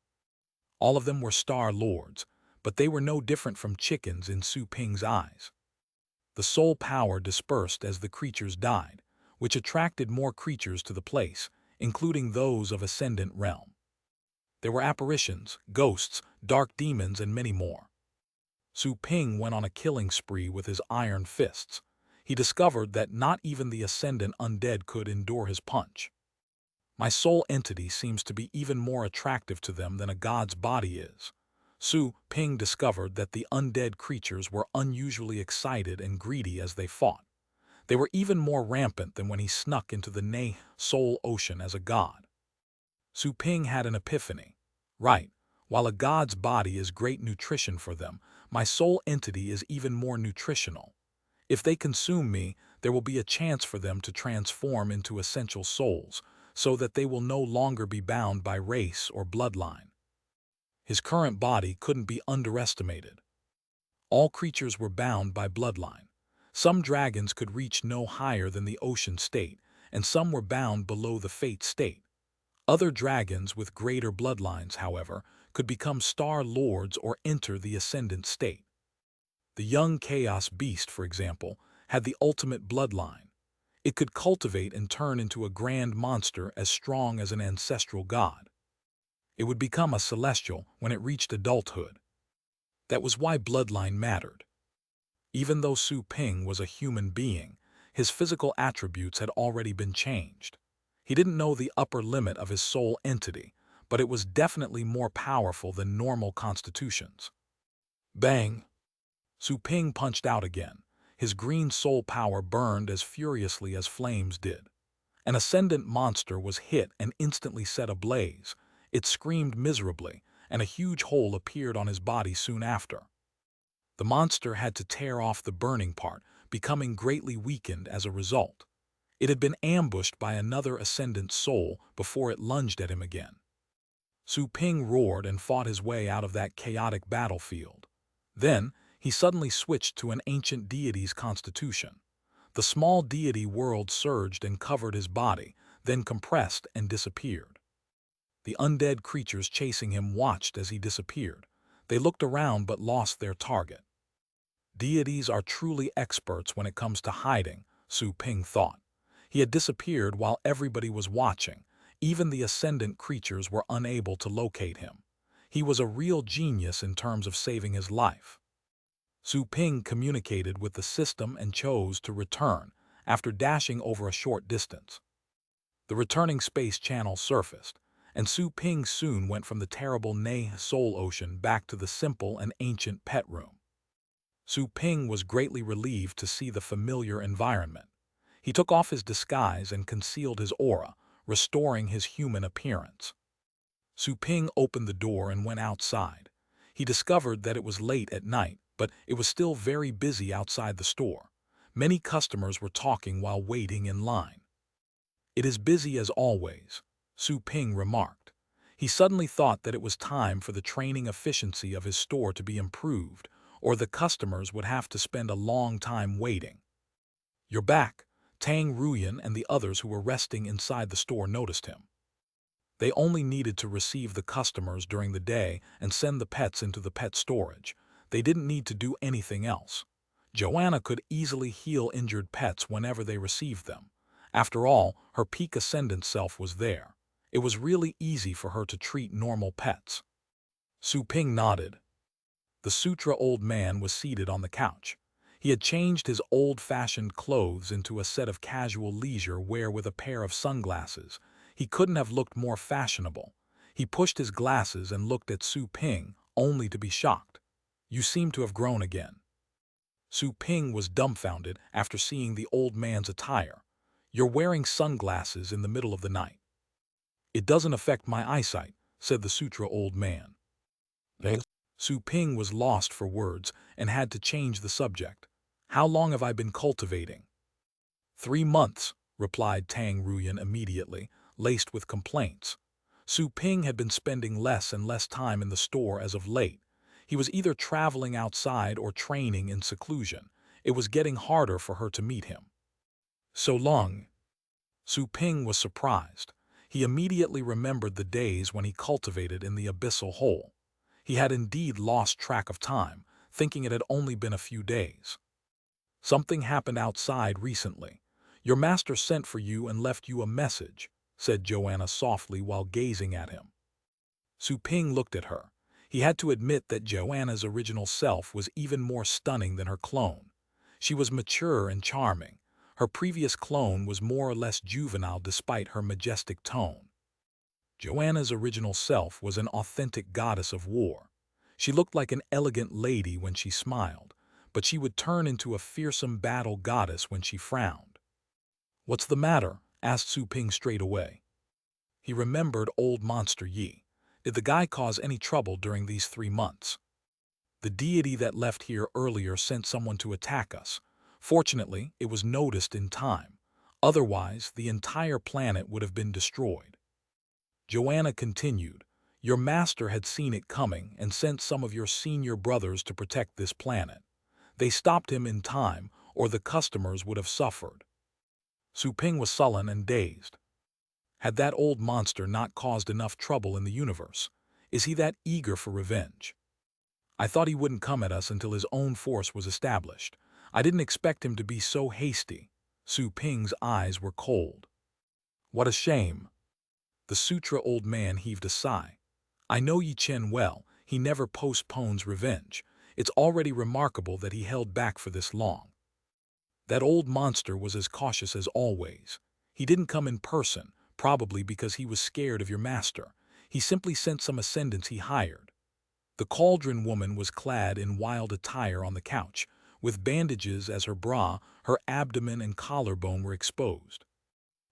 All of them were Star Lords, but they were no different from chickens in Su Ping's eyes. The soul power dispersed as the creatures died, which attracted more creatures to the place, including those of Ascendant Realm. There were apparitions, ghosts, dark demons, and many more. Su Ping went on a killing spree with his iron fists. He discovered that not even the Ascendant undead could endure his punch. My soul entity seems to be even more attractive to them than a god's body is. Su Ping discovered that the undead creatures were unusually excited and greedy as they fought. They were even more rampant than when he snuck into the Soul Ocean as a god. Su Ping had an epiphany. Right, while a god's body is great nutrition for them, my soul entity is even more nutritional. If they consume me, there will be a chance for them to transform into essential souls, so that they will no longer be bound by race or bloodline. His current body couldn't be underestimated. All creatures were bound by bloodline. Some dragons could reach no higher than the ocean state, and some were bound below the fate state. Other dragons with greater bloodlines, however, could become Star Lords or enter the Ascendant state. The young Chaos Beast, for example, had the ultimate bloodline. It could cultivate and turn into a grand monster as strong as an ancestral god. It would become a celestial when it reached adulthood. That was why bloodline mattered. Even though Su Ping was a human being, his physical attributes had already been changed. He didn't know the upper limit of his soul entity, but it was definitely more powerful than normal constitutions. Bang! Su Ping punched out again. His green soul power burned as furiously as flames did. An ascendant monster was hit and instantly set ablaze. It screamed miserably, and a huge hole appeared on his body soon after. The monster had to tear off the burning part, becoming greatly weakened as a result. It had been ambushed by another ascendant soul before it lunged at him again. Su Ping roared and fought his way out of that chaotic battlefield. Then, he suddenly switched to an ancient deity's constitution. The small deity world surged and covered his body, then compressed and disappeared. The undead creatures chasing him watched as he disappeared. They looked around but lost their target. Deities are truly experts when it comes to hiding, Su Ping thought. He had disappeared while everybody was watching. Even the ascendant creatures were unable to locate him. He was a real genius in terms of saving his life. Su Ping communicated with the system and chose to return after dashing over a short distance. The returning space channel surfaced, and Su Ping soon went from the terrible Ne Soul Ocean back to the simple and ancient pet room. Su Ping was greatly relieved to see the familiar environment. He took off his disguise and concealed his aura, restoring his human appearance. Su Ping opened the door and went outside. He discovered that it was late at night, but it was still very busy outside the store. Many customers were talking while waiting in line. "It is busy as always," Su Ping remarked. He suddenly thought that it was time for the training efficiency of his store to be improved, or the customers would have to spend a long time waiting. "You're back." Tang Ruyan and the others who were resting inside the store noticed him. They only needed to receive the customers during the day and send the pets into the pet storage. They didn't need to do anything else. Joanna could easily heal injured pets whenever they received them. After all, her peak ascendant self was there. It was really easy for her to treat normal pets. Su Ping nodded. The Sutra old man was seated on the couch. He had changed his old-fashioned clothes into a set of casual leisure wear with a pair of sunglasses. He couldn't have looked more fashionable. He pushed his glasses and looked at Su Ping, only to be shocked. "You seem to have grown again." Su Ping was dumbfounded after seeing the old man's attire. "You're wearing sunglasses in the middle of the night." "It doesn't affect my eyesight," said the Sutra old man. Thanks. Su Ping was lost for words and had to change the subject. "How long have I been cultivating?" 3 months, replied Tang Ruyan immediately, laced with complaints. Su Ping had been spending less and less time in the store as of late. He was either traveling outside or training in seclusion. It was getting harder for her to meet him. "So long." Su Ping was surprised. He immediately remembered the days when he cultivated in the abyssal hole. He had indeed lost track of time, thinking it had only been a few days. "Something happened outside recently. Your master sent for you and left you a message," said Joanna softly while gazing at him. Su Ping looked at her. He had to admit that Joanna's original self was even more stunning than her clone. She was mature and charming. Her previous clone was more or less juvenile despite her majestic tone. Joanna's original self was an authentic goddess of war. She looked like an elegant lady when she smiled, but she would turn into a fearsome battle goddess when she frowned. "What's the matter?" asked Su Ping straight away. He remembered old Monster Yi. Did the guy cause any trouble during these 3 months? "The deity that left here earlier sent someone to attack us. Fortunately, it was noticed in time. Otherwise, the entire planet would have been destroyed." Joanna continued, "Your master had seen it coming and sent some of your senior brothers to protect this planet. They stopped him in time, or the customers would have suffered." Su Ping was sullen and dazed. Had that old monster not caused enough trouble in the universe? Is he that eager for revenge? "I thought he wouldn't come at us until his own force was established. I didn't expect him to be so hasty." Su Ping's eyes were cold. "What a shame." The Sutra old man heaved a sigh. "I know Yi Chen well. He never postpones revenge. It's already remarkable that he held back for this long. That old monster was as cautious as always. He didn't come in person, probably because he was scared of your master. He simply sent some ascendants he hired." The cauldron woman was clad in wild attire on the couch. With bandages as her bra, her abdomen and collarbone were exposed.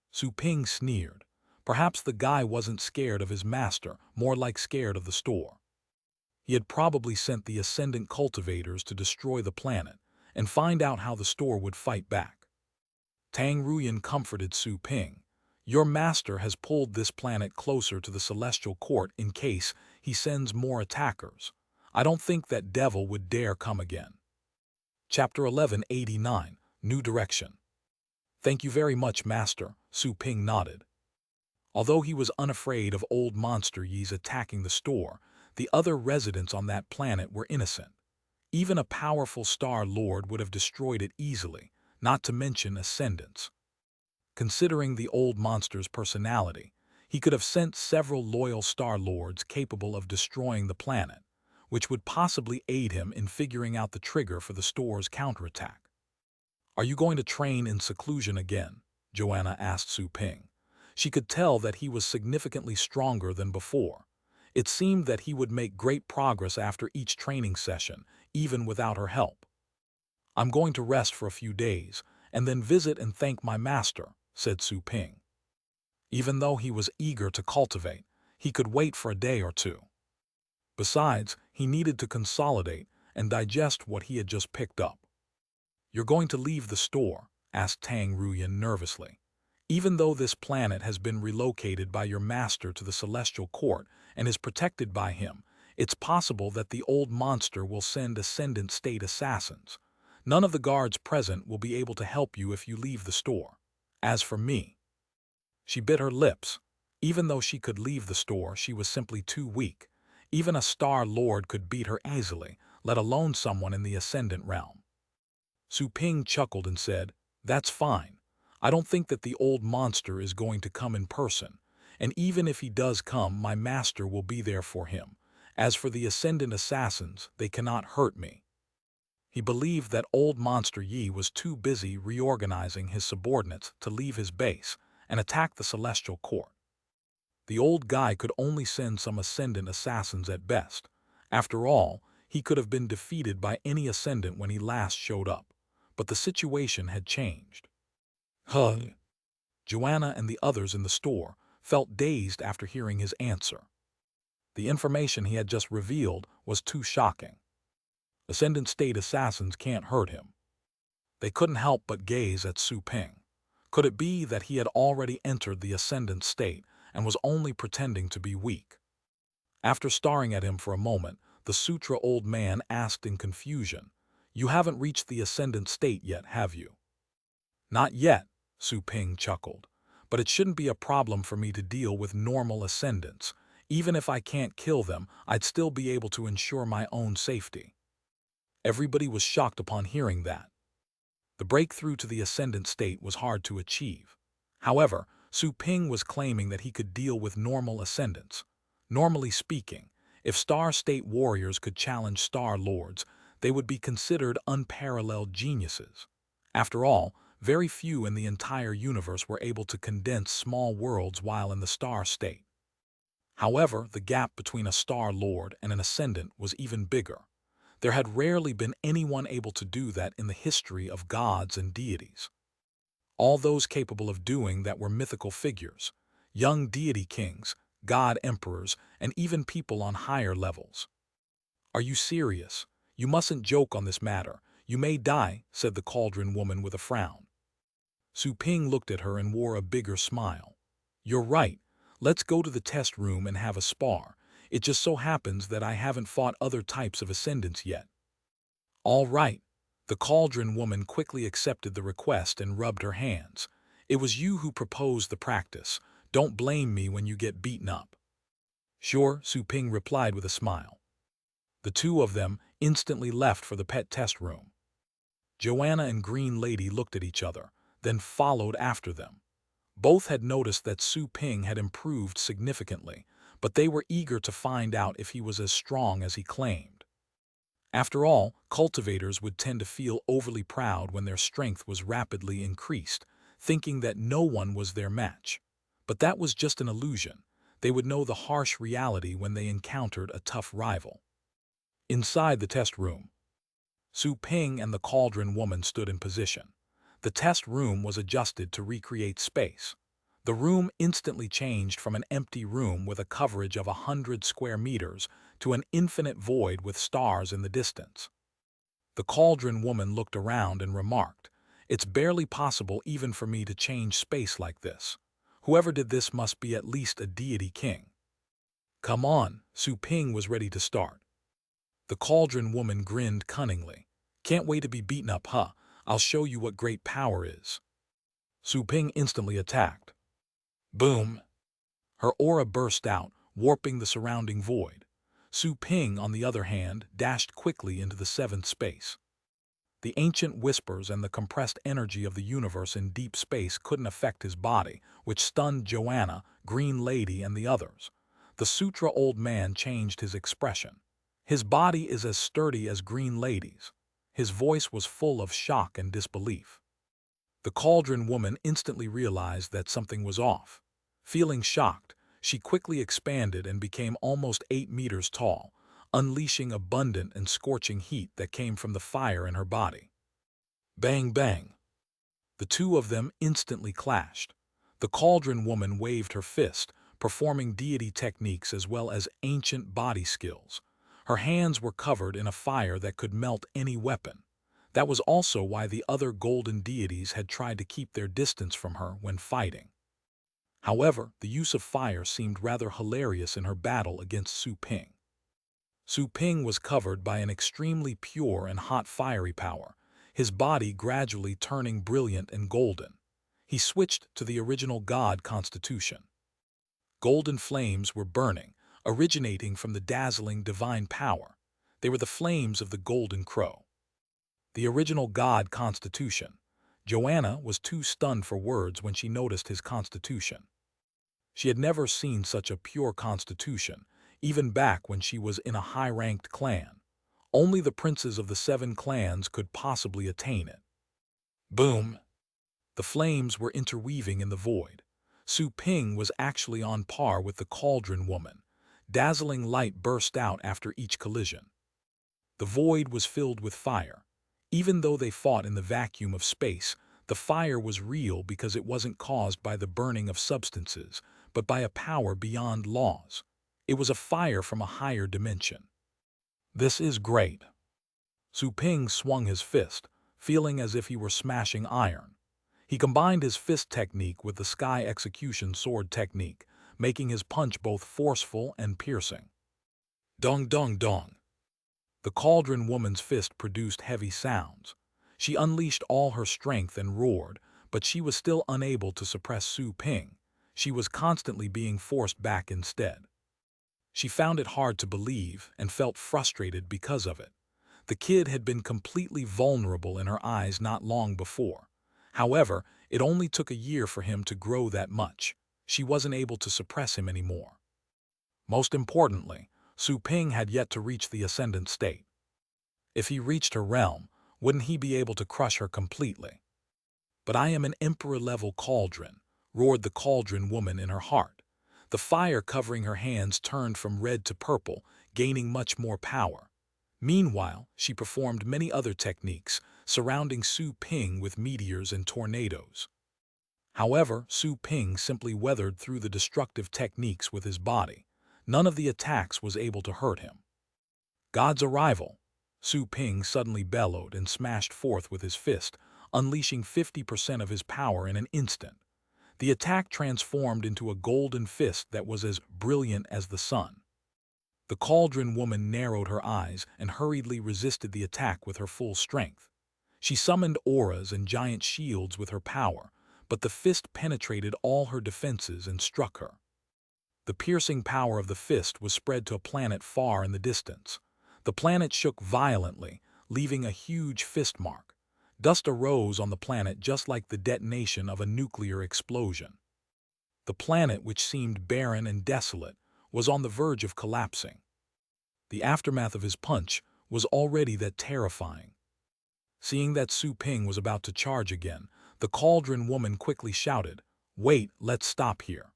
Su Ping sneered. Perhaps the guy wasn't scared of his master, more like scared of the store. He had probably sent the ascendant cultivators to destroy the planet and find out how the store would fight back. Tang Ruyan comforted Su Ping. "Your master has pulled this planet closer to the celestial court in case he sends more attackers. I don't think that devil would dare come again. Chapter 1189, New Direction. Thank you very much, Master, Su Ping nodded. Although he was unafraid of old monster Yi's attacking the store, the other residents on that planet were innocent. Even a powerful Star Lord would have destroyed it easily, not to mention Ascendants. Considering the old monster's personality, he could have sent several loyal Star Lords capable of destroying the planet, which would possibly aid him in figuring out the trigger for the store's counterattack. Are you going to train in seclusion again? Joanna asked Su Ping. She could tell that he was significantly stronger than before. It seemed that he would make great progress after each training session, even without her help. I'm going to rest for a few days, and then visit and thank my master, said Su Ping. Even though he was eager to cultivate, he could wait for a day or two. Besides, he needed to consolidate and digest what he had just picked up. You're going to leave the store? Asked Tang Ruyan nervously. Even though this planet has been relocated by your master to the Celestial Court and is protected by him, it's possible that the old monster will send Ascendant State assassins. None of the guards present will be able to help you if you leave the store. As for me, she bit her lips. Even though she could leave the store, she was simply too weak. Even a Star Lord could beat her easily, let alone someone in the Ascendant realm. Su Ping chuckled and said, "That's fine. I don't think that the old monster is going to come in person, and even if he does come, my master will be there for him. As for the Ascendant assassins, they cannot hurt me." He believed that old monster Yi was too busy reorganizing his subordinates to leave his base and attack the Celestial Court. The old guy could only send some Ascendant assassins at best. After all, he could have been defeated by any Ascendant when he last showed up. But the situation had changed. Joanna and the others in the store felt dazed after hearing his answer. The information he had just revealed was too shocking. Ascendant State assassins can't hurt him. They couldn't help but gaze at Su Ping. Could it be that he had already entered the Ascendant State and was only pretending to be weak? After staring at him for a moment, the Sutra old man asked in confusion, "You haven't reached the Ascendant State yet, have you?" "Not yet," Su Ping chuckled, "but it shouldn't be a problem for me to deal with normal Ascendants. Even if I can't kill them, I'd still be able to ensure my own safety." Everybody was shocked upon hearing that. The breakthrough to the Ascendant State was hard to achieve. However, Su Ping was claiming that he could deal with normal Ascendants. Normally speaking, if Star State warriors could challenge Star Lords, they would be considered unparalleled geniuses. After all, very few in the entire universe were able to condense small worlds while in the Star State. However, the gap between a Star Lord and an Ascendant was even bigger. There had rarely been anyone able to do that in the history of gods and deities. All those capable of doing that were mythical figures, young deity kings, god emperors, and even people on higher levels. "Are you serious? You mustn't joke on this matter. You may die," said the cauldron woman with a frown. Su Ping looked at her and wore a bigger smile. "You're right. Let's go to the test room and have a spar. It just so happens that I haven't fought other types of Ascendants yet." "All right." The cauldron woman quickly accepted the request and rubbed her hands. "It was you who proposed the practice. Don't blame me when you get beaten up." "Sure," Su Ping replied with a smile. The two of them instantly left for the pet test room. Joanna and Green Lady looked at each other, then followed after them. Both had noticed that Su Ping had improved significantly, but they were eager to find out if he was as strong as he claimed. After all, cultivators would tend to feel overly proud when their strength was rapidly increased, thinking that no one was their match. But that was just an illusion. They would know the harsh reality when they encountered a tough rival. Inside the test room, Su Ping and the cauldron woman stood in position. The test room was adjusted to recreate space. The room instantly changed from an empty room with a coverage of 100 square meters to an infinite void with stars in the distance. The cauldron woman looked around and remarked, "It's barely possible even for me to change space like this. Whoever did this must be at least a deity king." "Come on," Su Ping was ready to start. The cauldron woman grinned cunningly. Can't wait to be beaten up, huh? I'll show you what great power is. Su Ping instantly attacked. Boom! Her aura burst out, warping the surrounding void. Su Ping, on the other hand, dashed quickly into the seventh space. The ancient whispers and the compressed energy of the universe in deep space couldn't affect his body, which stunned Joanna, Green Lady, and the others. The Sutra old man changed his expression. His body is as sturdy as Green Lady's. His voice was full of shock and disbelief. The cauldron woman instantly realized that something was off. Feeling shocked, she quickly expanded and became almost 8 meters tall, unleashing abundant and scorching heat that came from the fire in her body. Bang, bang! The two of them instantly clashed. The cauldron woman waved her fist, performing deity techniques as well as ancient body skills. Her hands were covered in a fire that could melt any weapon. That was also why the other golden deities had tried to keep their distance from her when fighting. However, the use of fire seemed rather hilarious in her battle against Su Ping. Su Ping was covered by an extremely pure and hot fiery power, his body gradually turning brilliant and golden. He switched to the original god constitution. Golden flames were burning, originating from the dazzling divine power. They were the flames of the golden crow. The original god constitution. Joanna was too stunned for words when she noticed his constitution. She had never seen such a pure constitution, even back when she was in a high-ranked clan. Only the princes of the 7 clans could possibly attain it. Boom! The flames were interweaving in the void. Su Ping was actually on par with the cauldron woman. Dazzling light burst out after each collision. The void was filled with fire. Even though they fought in the vacuum of space, the fire was real because it wasn't caused by the burning of substances, but by a power beyond laws. It was a fire from a higher dimension. This is great. Su Ping swung his fist, feeling as if he were smashing iron. He combined his fist technique with the sky execution sword technique, making his punch both forceful and piercing. Dong dong dong. The cauldron woman's fist produced heavy sounds. She unleashed all her strength and roared, but she was still unable to suppress Su Ping. She was constantly being forced back instead. She found it hard to believe and felt frustrated because of it. The kid had been completely vulnerable in her eyes not long before. However, it only took a year for him to grow that much. She wasn't able to suppress him anymore. Most importantly, Su Ping had yet to reach the ascendant state. If he reached her realm, wouldn't he be able to crush her completely? But I am an emperor-level cauldron, roared the cauldron woman in her heart. The fire covering her hands turned from red to purple, gaining much more power. Meanwhile, she performed many other techniques, surrounding Su Ping with meteors and tornadoes. However, Su Ping simply weathered through the destructive techniques with his body. None of the attacks was able to hurt him. God's arrival! Su Ping suddenly bellowed and smashed forth with his fist, unleashing 50% of his power in an instant. The attack transformed into a golden fist that was as brilliant as the sun. The cauldron woman narrowed her eyes and hurriedly resisted the attack with her full strength. She summoned auras and giant shields with her power, but the fist penetrated all her defenses and struck her. The piercing power of the fist was spread to a planet far in the distance. The planet shook violently, leaving a huge fist mark. Dust arose on the planet just like the detonation of a nuclear explosion. The planet, which seemed barren and desolate, was on the verge of collapsing. The aftermath of his punch was already that terrifying. Seeing that Su Ping was about to charge again, the cauldron woman quickly shouted, "Wait, let's stop here."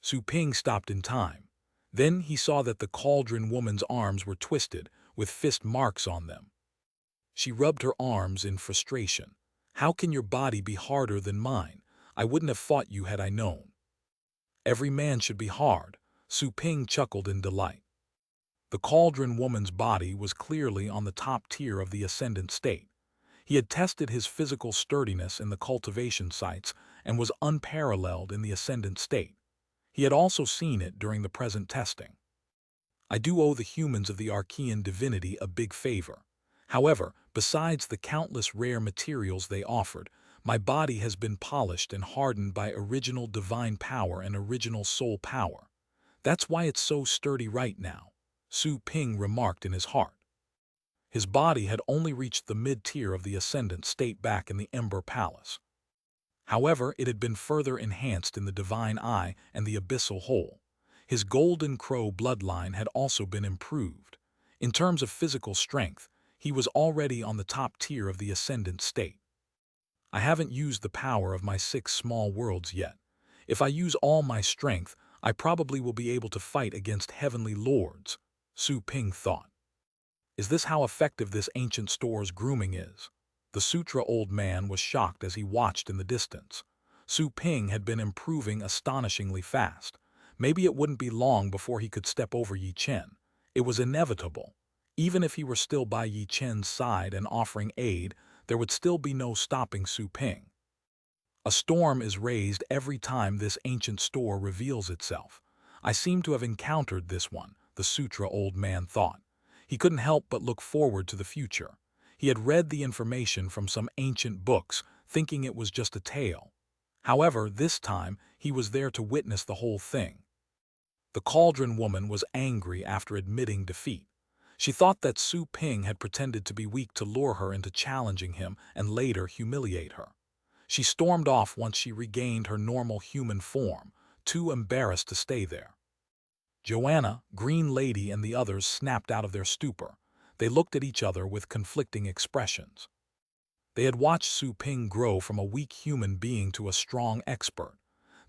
Su Ping stopped in time. Then he saw that the cauldron woman's arms were twisted, with fist marks on them. She rubbed her arms in frustration. "How can your body be harder than mine? I wouldn't have fought you had I known." "Every man should be hard," Su Ping chuckled in delight. The cauldron woman's body was clearly on the top tier of the ascendant state. He had tested his physical sturdiness in the cultivation sites and was unparalleled in the ascendant state. He had also seen it during the present testing. I do owe the humans of the Archean divinity a big favor. However, besides the countless rare materials they offered, my body has been polished and hardened by original divine power and original soul power. That's why it's so sturdy right now, Su Ping remarked in his heart. His body had only reached the mid-tier of the ascendant state back in the Ember Palace. However, it had been further enhanced in the Divine Eye and the Abyssal Hole. His Golden Crow bloodline had also been improved. In terms of physical strength, he was already on the top tier of the ascendant state. I haven't used the power of my 6 small worlds yet. If I use all my strength, I probably will be able to fight against heavenly lords, Su Ping thought. Is this how effective this ancient store's grooming is? The Sutra old man was shocked as he watched in the distance. Su Ping had been improving astonishingly fast. Maybe it wouldn't be long before he could step over Yi Chen. It was inevitable. Even if he were still by Yi Chen's side and offering aid, there would still be no stopping Su Ping. A storm is raised every time this ancient store reveals itself. I seem to have encountered this one, the Sutra old man thought. He couldn't help but look forward to the future. He had read the information from some ancient books, thinking it was just a tale. However, this time, he was there to witness the whole thing. The cauldron woman was angry after admitting defeat. She thought that Su Ping had pretended to be weak to lure her into challenging him and later humiliate her. She stormed off once she regained her normal human form, too embarrassed to stay there. Joanna, Green Lady, and the others snapped out of their stupor. They looked at each other with conflicting expressions. They had watched Su Ping grow from a weak human being to a strong expert.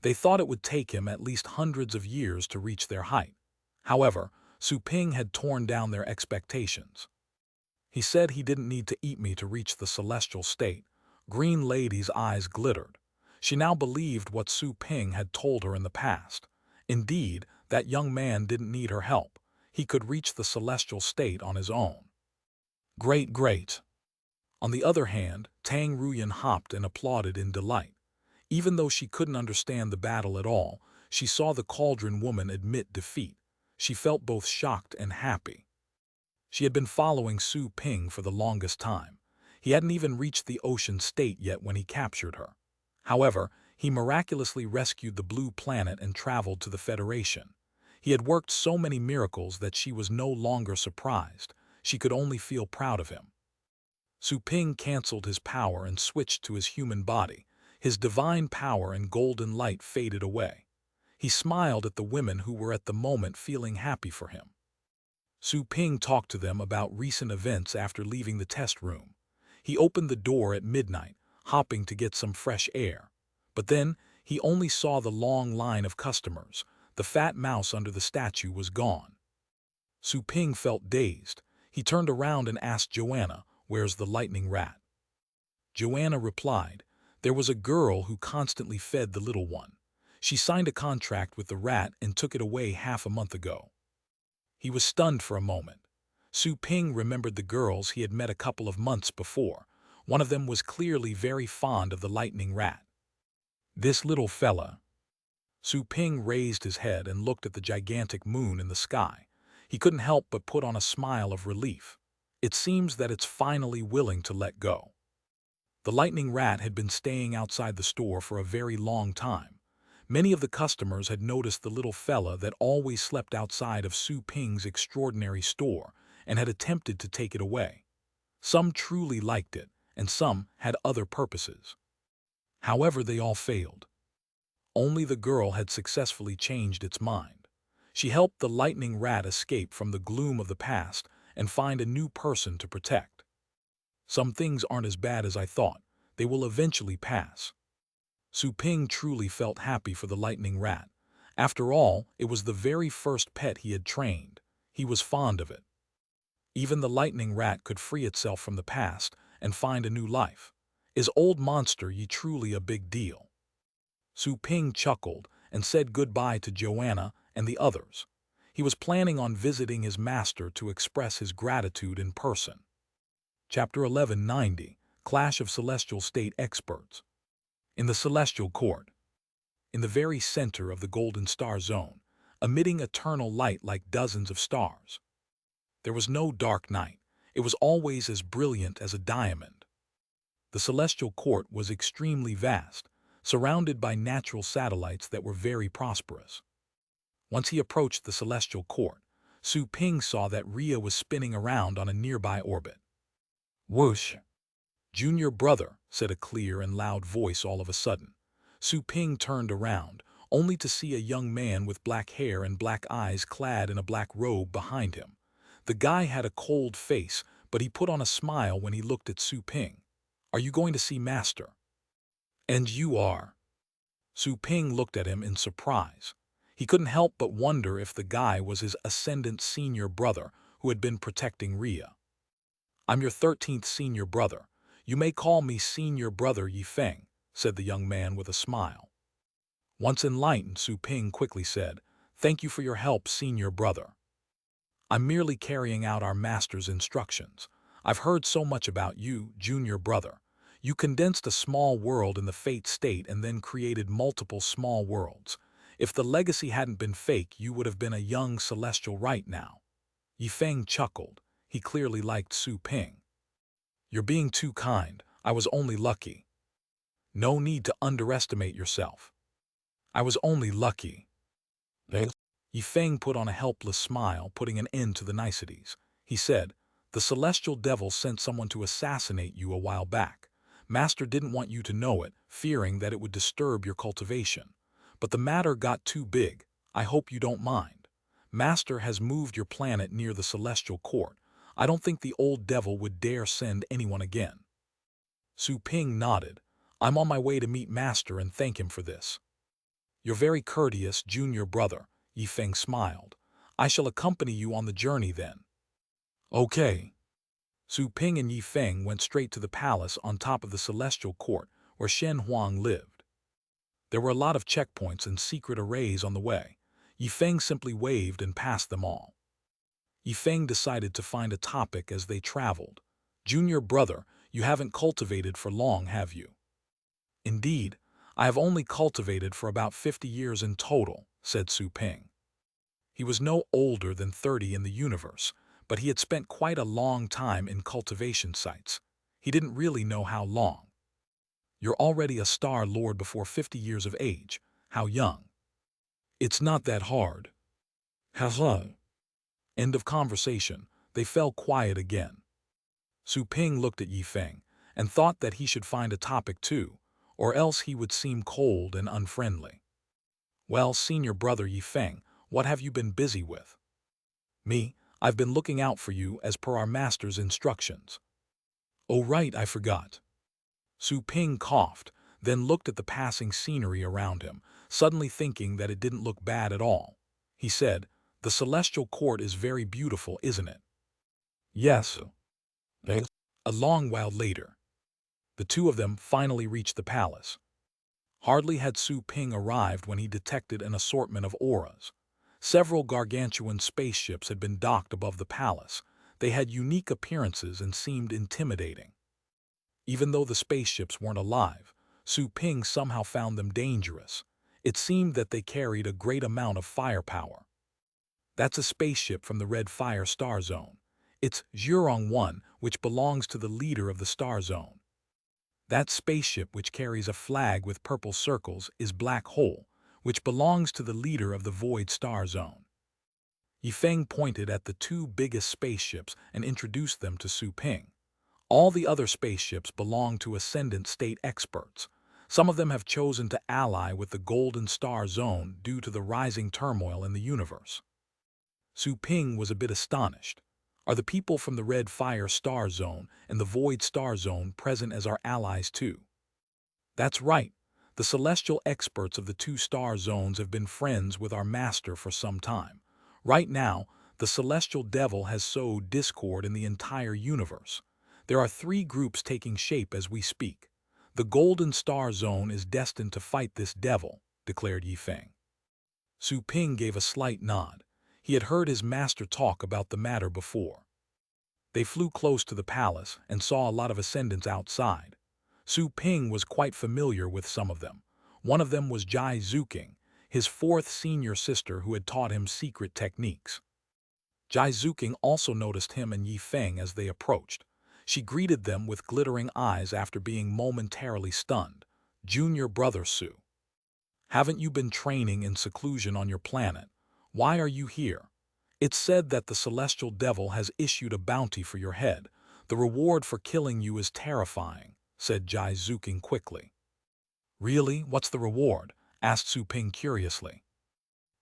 They thought it would take him at least hundreds of years to reach their height. However, Su Ping had torn down their expectations. He said he didn't need to eat me to reach the celestial state. Green Lady's eyes glittered. She now believed what Su Ping had told her in the past. Indeed, that young man didn't need her help. He could reach the celestial state on his own. Great, great. On the other hand, Tang Ruyan hopped and applauded in delight. Even though she couldn't understand the battle at all, she saw the cauldron woman admit defeat. She felt both shocked and happy. She had been following Su Ping for the longest time. He hadn't even reached the ocean state yet when he captured her. However, he miraculously rescued the blue planet and traveled to the Federation. He had worked so many miracles that she was no longer surprised. She could only feel proud of him. Su Ping canceled his power and switched to his human body. His divine power and golden light faded away. He smiled at the women who were at the moment feeling happy for him. Su Ping talked to them about recent events after leaving the test room. He opened the door at midnight, hopping to get some fresh air. But then, he only saw the long line of customers. The fat mouse under the statue was gone. Su Ping felt dazed. He turned around and asked Joanna, "Where's the lightning rat?" Joanna replied, "There was a girl who constantly fed the little one. She signed a contract with the rat and took it away half a month ago." He was stunned for a moment. Su Ping remembered the girls he had met a couple of months before. One of them was clearly very fond of the lightning rat. This little fella. Su Ping raised his head and looked at the gigantic moon in the sky. He couldn't help but put on a smile of relief. It seems that it's finally willing to let go. The lightning rat had been staying outside the store for a very long time. Many of the customers had noticed the little fella that always slept outside of Su Ping's extraordinary store and had attempted to take it away. Some truly liked it, and some had other purposes. However, they all failed. Only the girl had successfully changed its mind. She helped the lightning rat escape from the gloom of the past and find a new person to protect. Some things aren't as bad as I thought. They will eventually pass. Su Ping truly felt happy for the lightning rat. After all, it was the very first pet he had trained. He was fond of it. Even the lightning rat could free itself from the past and find a new life. Is old monster Yi truly a big deal? Su Ping chuckled and said goodbye to Joanna and the others. He was planning on visiting his master to express his gratitude in person. Chapter 1190, Clash of Celestial State Experts. In the Celestial Court. In the very center of the Golden Star Zone, emitting eternal light like dozens of stars. There was no dark night. It was always as brilliant as a diamond. The celestial court was extremely vast, surrounded by natural satellites that were very prosperous. Once he approached the celestial court, Su Ping saw that Rhea was spinning around on a nearby orbit. Whoosh! Junior brother, said a clear and loud voice all of a sudden. Su Ping turned around, only to see a young man with black hair and black eyes clad in a black robe behind him. The guy had a cold face, but he put on a smile when he looked at Su Ping. Are you going to see Master? And you are. Su Ping looked at him in surprise. He couldn't help but wonder if the guy was his ascendant senior brother who had been protecting Rhea. I'm your 13th senior brother. You may call me senior brother Yifeng, said the young man with a smile. Once enlightened, Su Ping quickly said, Thank you for your help, senior brother. I'm merely carrying out our master's instructions. I've heard so much about you, junior brother. You condensed a small world in the Fate state and then created multiple small worlds. If the legacy hadn't been fake, you would have been a young celestial right now. Yifeng chuckled. He clearly liked Su Ping. You're being too kind. I was only lucky. No need to underestimate yourself. I was only lucky. Yifeng put on a helpless smile, putting an end to the niceties. He said, The celestial devil sent someone to assassinate you a while back. Master didn't want you to know it, fearing that it would disturb your cultivation. But the matter got too big. I hope you don't mind. Master has moved your planet near the celestial court. I don't think the old devil would dare send anyone again. Su Ping nodded. I'm on my way to meet Master and thank him for this. You're very courteous, junior brother, Yifeng smiled. I shall accompany you on the journey then. Okay. Su Ping and Yifeng went straight to the palace on top of the celestial court where Shen Huang lived. There were a lot of checkpoints and secret arrays on the way. Yifeng simply waved and passed them all. Yifeng decided to find a topic as they traveled. Junior brother, you haven't cultivated for long, have you? Indeed, I have only cultivated for about 50 years in total, said Su Ping. He was no older than 30 in the universe, but he had spent quite a long time in cultivation sites. He didn't really know how long. You're already a star lord before 50 years of age. How young? It's not that hard. Hello. End of conversation. They fell quiet again. Su Ping looked at Yifeng and thought that he should find a topic too, or else he would seem cold and unfriendly. Well, senior brother Yifeng, what have you been busy with? Me, I've been looking out for you as per our master's instructions. Oh right, I forgot. Su Ping coughed, then looked at the passing scenery around him, suddenly thinking that it didn't look bad at all. He said, The celestial court is very beautiful, isn't it? Yes. A long while later, the two of them finally reached the palace. Hardly had Su Ping arrived when he detected an assortment of auras. Several gargantuan spaceships had been docked above the palace. They had unique appearances and seemed intimidating. Even though the spaceships weren't alive, Su Ping somehow found them dangerous. It seemed that they carried a great amount of firepower. That's a spaceship from the Red Fire Star Zone. It's Zhurong 1, which belongs to the leader of the Star Zone. That spaceship, which carries a flag with purple circles, is Black Hole, which belongs to the leader of the Void Star Zone. Yifeng pointed at the two biggest spaceships and introduced them to Su Ping. All the other spaceships belong to Ascendant State experts. Some of them have chosen to ally with the Golden Star Zone due to the rising turmoil in the universe. Su Ping was a bit astonished. Are the people from the Red Fire Star Zone and the Void Star Zone present as our allies too? That's right. The celestial experts of the two star zones have been friends with our master for some time. Right now, the celestial devil has sowed discord in the entire universe. There are 3 groups taking shape as we speak. The Golden Star Zone is destined to fight this devil, declared Yifeng. Su Ping gave a slight nod. He had heard his master talk about the matter before. They flew close to the palace and saw a lot of ascendants outside. Su Ping was quite familiar with some of them. One of them was Jai Zuking. his fourth senior sister who had taught him secret techniques. Jai Zuking also noticed him and Yi Feng as they approached. She greeted them with glittering eyes after being momentarily stunned. Junior brother Su. Haven't you been training in seclusion on your planet? Why are you here? It's said that the celestial devil has issued a bounty for your head. The reward for killing you is terrifying, said Jai Zuking quickly. Really? What's the reward? Asked Su Ping curiously.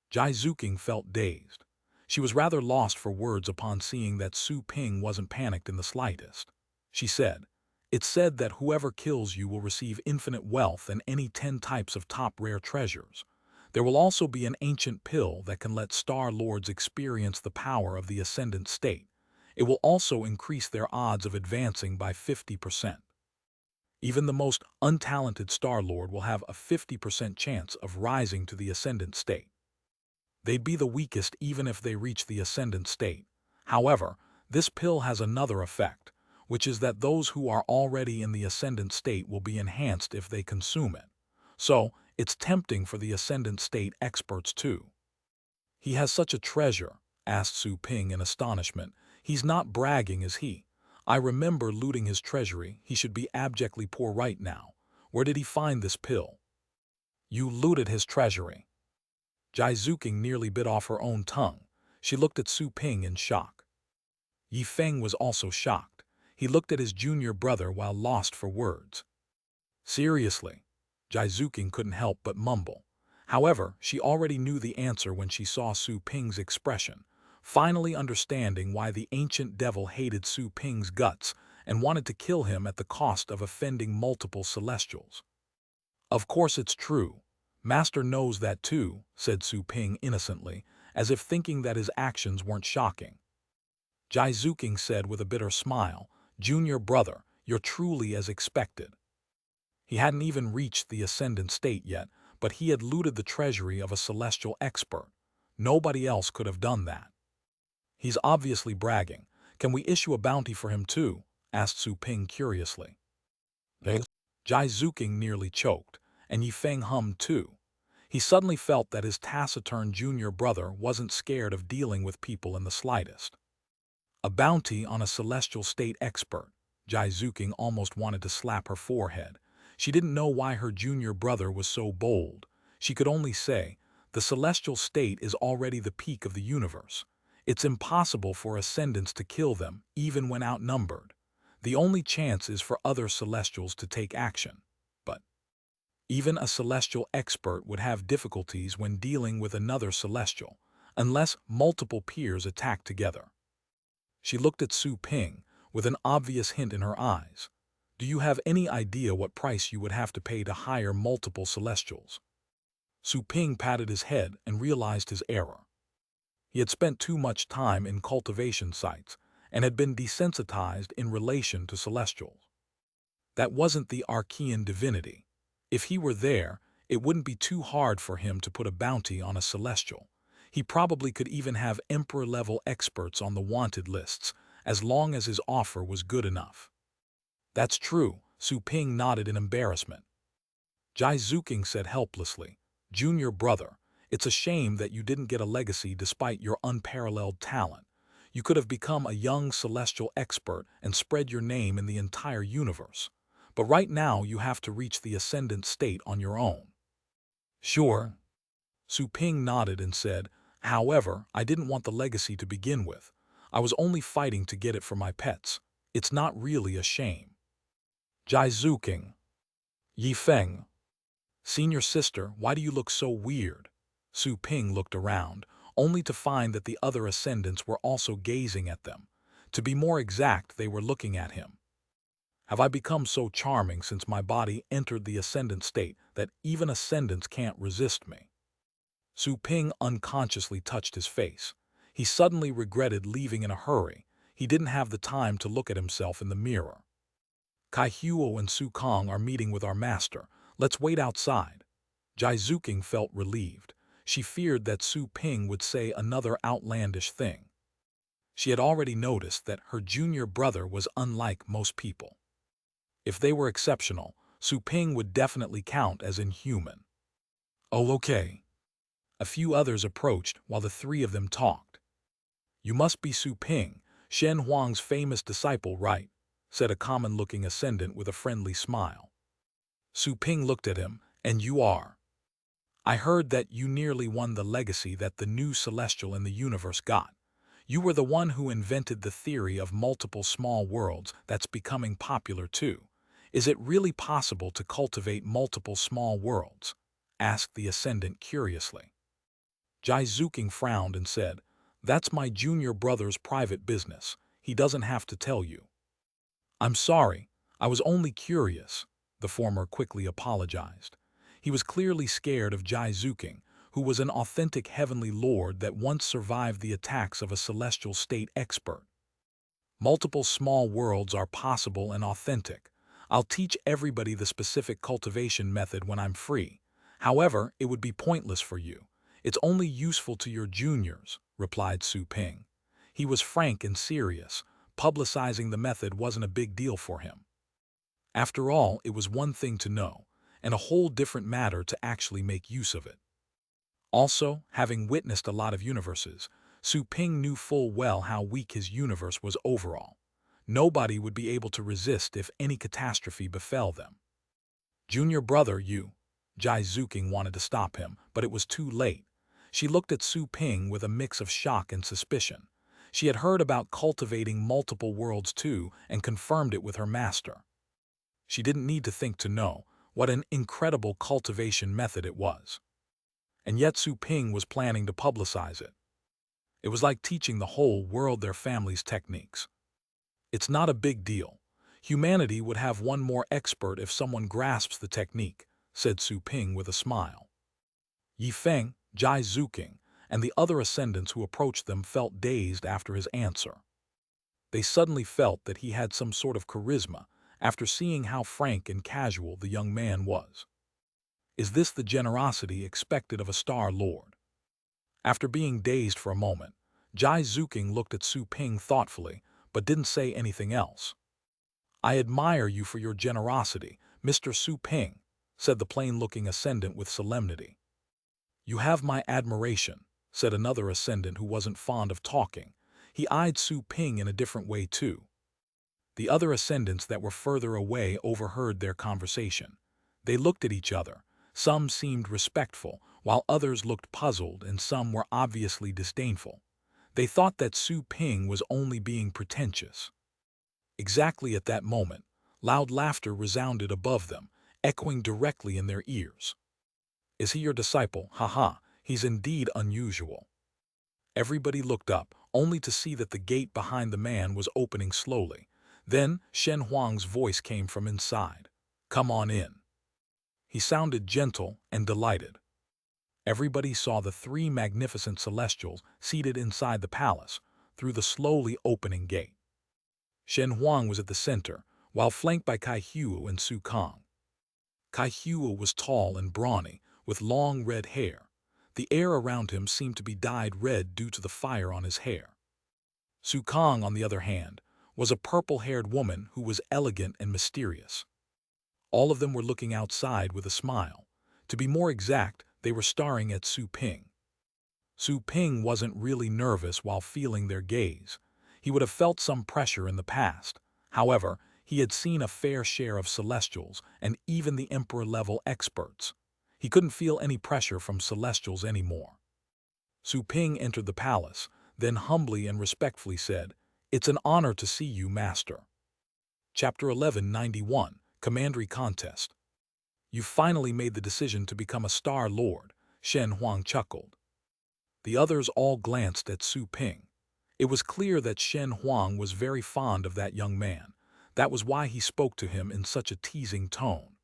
Jai Zuking felt dazed. She was rather lost for words upon seeing that Su Ping wasn't panicked in the slightest. She said, "It's said that whoever kills you will receive infinite wealth and any 10 types of top rare treasures. There will also be an ancient pill that can let Star Lords experience the power of the ascendant state. It will also increase their odds of advancing by 50%. Even the most untalented Star Lord will have a 50% chance of rising to the ascendant state. They'd be the weakest even if they reach the ascendant state. However, this pill has another effect, which is that those who are already in the ascendant state will be enhanced if they consume it. So, it's tempting for the ascendant state experts too." "He has such a treasure," asked Su Ping in astonishment. "He's not bragging, is he? I remember looting his treasury. He should be abjectly poor right now. Where did he find this pill?" "You looted his treasury." Jai Zuking nearly bit off her own tongue. She looked at Su Ping in shock. Yi Feng was also shocked. He looked at his junior brother while lost for words. "Seriously?" Jai Zuking couldn't help but mumble. However, she already knew the answer when she saw Su Ping's expression, finally understanding why the ancient devil hated Su Ping's guts and wanted to kill him at the cost of offending multiple celestials. "Of course it's true. Master knows that too," said Su Ping innocently, as if thinking that his actions weren't shocking. Jai Zuking said with a bitter smile, "Junior brother, you're truly as expected." He hadn't even reached the ascendant state yet, but he had looted the treasury of a celestial expert. Nobody else could have done that. "He's obviously bragging. Can we issue a bounty for him too?" asked Su Ping curiously. Jai Zuking nearly choked, and Yi Feng hummed too. He suddenly felt that his taciturn junior brother wasn't scared of dealing with people in the slightest. A bounty on a celestial state expert. Jai Zuking almost wanted to slap her forehead. She didn't know why her junior brother was so bold. She could only say, the celestial state is already the peak of the universe. It's impossible for ascendants to kill them, even when outnumbered. The only chance is for other celestials to take action. But even a celestial expert would have difficulties when dealing with another celestial, unless multiple peers attack together. She looked at Su Ping, with an obvious hint in her eyes. "Do you have any idea what price you would have to pay to hire multiple celestials?" Su Ping patted his head and realized his error. He had spent too much time in cultivation sites and had been desensitized in relation to celestials. That wasn't the Archean divinity. If he were there, it wouldn't be too hard for him to put a bounty on a celestial. He probably could even have emperor-level experts on the wanted lists, as long as his offer was good enough. "That's true," Su Ping nodded in embarrassment. Jai Zuking said helplessly, "Junior brother, it's a shame that you didn't get a legacy despite your unparalleled talent. You could have become a young celestial expert and spread your name in the entire universe. But right now you have to reach the ascendant state on your own." "Sure." Su Ping nodded and said, "However, I didn't want the legacy to begin with. I was only fighting to get it for my pets. It's not really a shame." Jai Zuking. "Yi Feng. Senior sister, why do you look so weird?" Su Ping looked around, only to find that the other ascendants were also gazing at them. To be more exact, they were looking at him. "Have I become so charming since my body entered the ascendant state that even ascendants can't resist me?" Su Ping unconsciously touched his face. He suddenly regretted leaving in a hurry. He didn't have the time to look at himself in the mirror. "Kai Huo and Su Kong are meeting with our master. Let's wait outside." Jai Zuking felt relieved. She feared that Su Ping would say another outlandish thing. She had already noticed that her junior brother was unlike most people. If they were exceptional, Su Ping would definitely count as inhuman. "Oh, okay." A few others approached while the three of them talked. "You must be Su Ping, Shen Huang's famous disciple, right?" said a common-looking ascendant with a friendly smile. Su Ping looked at him. "And you are? I heard that you nearly won the legacy that the new celestial in the universe got. You were the one who invented the theory of multiple small worlds that's becoming popular too. Is it really possible to cultivate multiple small worlds?" asked the ascendant curiously. Jai Zuking frowned and said, "That's my junior brother's private business. He doesn't have to tell you." "I'm sorry, I was only curious," the former quickly apologized. He was clearly scared of Jai Zuking, who was an authentic heavenly lord that once survived the attacks of a celestial state expert. "Multiple small worlds are possible and authentic. I'll teach everybody the specific cultivation method when I'm free. However, it would be pointless for you. It's only useful to your juniors," replied Su Ping. He was frank and serious. Publicizing the method wasn't a big deal for him. After all, it was one thing to know, and a whole different matter to actually make use of it. Also, having witnessed a lot of universes, Su Ping knew full well how weak his universe was overall. Nobody would be able to resist if any catastrophe befell them. "Junior brother, you," Jai Zuking wanted to stop him, but it was too late. She looked at Su Ping with a mix of shock and suspicion. She had heard about cultivating multiple worlds too and confirmed it with her master. She didn't need to think to know what an incredible cultivation method it was. And yet Su Ping was planning to publicize it. It was like teaching the whole world their family's techniques. "It's not a big deal. Humanity would have one more expert if someone grasps the technique," said Su Ping with a smile. Yi Feng, Jai Zuking, and the other ascendants who approached them felt dazed after his answer. They suddenly felt that he had some sort of charisma after seeing how frank and casual the young man was. Is this the generosity expected of a Star Lord? After being dazed for a moment, Jai Zuking looked at Su Ping thoughtfully, but didn't say anything else. "I admire you for your generosity, Mr. Su Ping," said the plain-looking ascendant with solemnity. "You have my admiration," said another ascendant who wasn't fond of talking. He eyed Su Ping in a different way too. The other ascendants that were further away overheard their conversation. They looked at each other. Some seemed respectful, while others looked puzzled, and some were obviously disdainful. They thought that Su Ping was only being pretentious. Exactly at that moment, loud laughter resounded above them, echoing directly in their ears. "Is he your disciple? Ha! He's indeed unusual." Everybody looked up, only to see that the gate behind the man was opening slowly. Then Shen Huang's voice came from inside. "Come on in." He sounded gentle and delighted. Everybody saw the three magnificent celestials seated inside the palace, through the slowly opening gate. Shen Huang was at the center, while flanked by Kai Huo and Su Kang. Kai Huo was tall and brawny, with long red hair. The air around him seemed to be dyed red due to the fire on his hair. Su Kang, on the other hand, was a purple-haired woman who was elegant and mysterious. All of them were looking outside with a smile. To be more exact, they were staring at Su Ping. Su Ping wasn't really nervous while feeling their gaze. He would have felt some pressure in the past. However, he had seen a fair share of celestials and even the emperor-level experts. He couldn't feel any pressure from celestials anymore. Su Ping entered the palace, then humbly and respectfully said, "It's an honor to see you, Master." Chapter 1191, Commandery Contest. "You finally made the decision to become a Star Lord," Shen Huang chuckled. The others all glanced at Su Ping. It was clear that Shen Huang was very fond of that young man. That was why he spoke to him in such a teasing tone.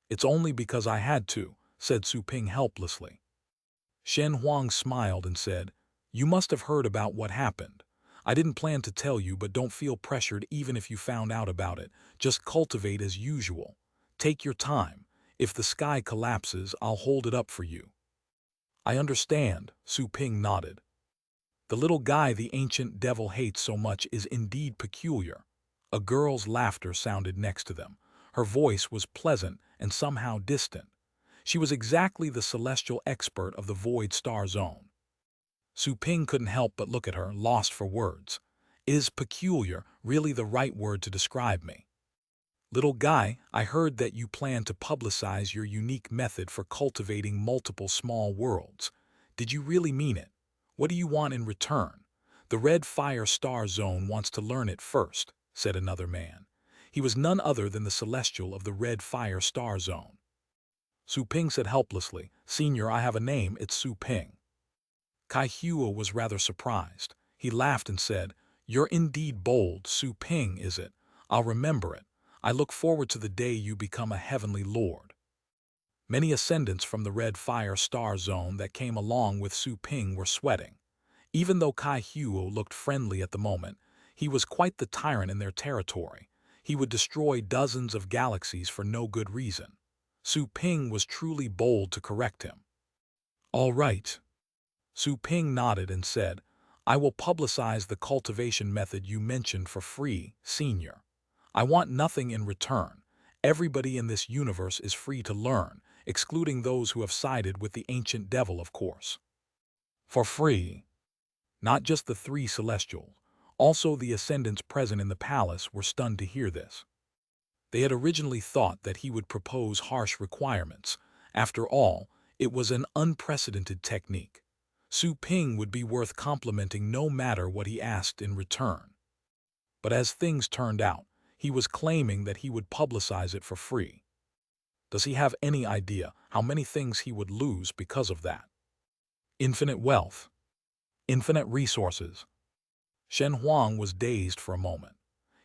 "It's only because I had to," said Su Ping helplessly. Shen Huang smiled and said, "You must have heard about what happened. I didn't plan to tell you, but don't feel pressured even if you found out about it. Just cultivate as usual. Take your time. If the sky collapses, I'll hold it up for you." "I understand," Su Ping nodded. "The little guy the ancient devil hates so much is indeed peculiar." A girl's laughter sounded next to them. Her voice was pleasant and somehow distant. She was exactly the celestial expert of the Void Star Zone. Su Ping couldn't help but look at her, lost for words. Is peculiar really the right word to describe me? Little guy, I heard that you plan to publicize your unique method for cultivating multiple small worlds. Did you really mean it? What do you want in return? The Red Fire Star Zone wants to learn it first, said another man. He was none other than the Celestial of the Red Fire Star Zone. Su Ping said helplessly, Senior, I have a name, it's Su Ping. Kai Huo was rather surprised. He laughed and said, You're indeed bold, Su Ping, is it? I'll remember it. I look forward to the day you become a heavenly lord. Many ascendants from the Red Fire Star Zone that came along with Su Ping were sweating. Even though Kai Huo looked friendly at the moment, he was quite the tyrant in their territory. He would destroy dozens of galaxies for no good reason. Su Ping was truly bold to correct him. All right. Su Ping nodded and said, I will publicize the cultivation method you mentioned for free, Senior. I want nothing in return. Everybody in this universe is free to learn, excluding those who have sided with the ancient devil, of course. For free. Not just the three Celestials, also the Ascendants present in the palace were stunned to hear this. They had originally thought that he would propose harsh requirements. After all, it was an unprecedented technique. Su Ping would be worth complimenting no matter what he asked in return. But as things turned out, he was claiming that he would publicize it for free. Does he have any idea how many things he would lose because of that? Infinite wealth. Infinite resources. Shen Huang was dazed for a moment.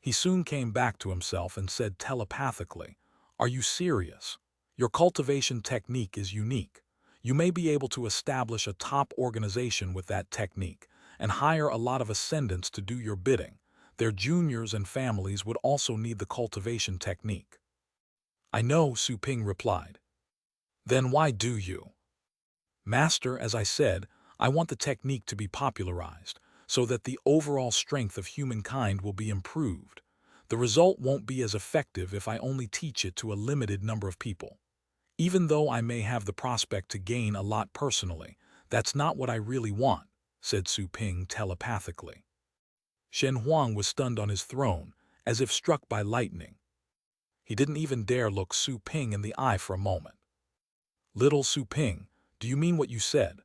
He soon came back to himself and said telepathically, Are you serious? Your cultivation technique is unique. You may be able to establish a top organization with that technique and hire a lot of ascendants to do your bidding. Their juniors and families would also need the cultivation technique. I know, Su Ping replied. Then why do you? Master, as I said, I want the technique to be popularized, so that the overall strength of humankind will be improved. The result won't be as effective if I only teach it to a limited number of people. Even though I may have the prospect to gain a lot personally, that's not what I really want, said Su Ping telepathically. Shen Huang was stunned on his throne, as if struck by lightning. He didn't even dare look Su Ping in the eye for a moment. Little Su Ping, do you mean what you said?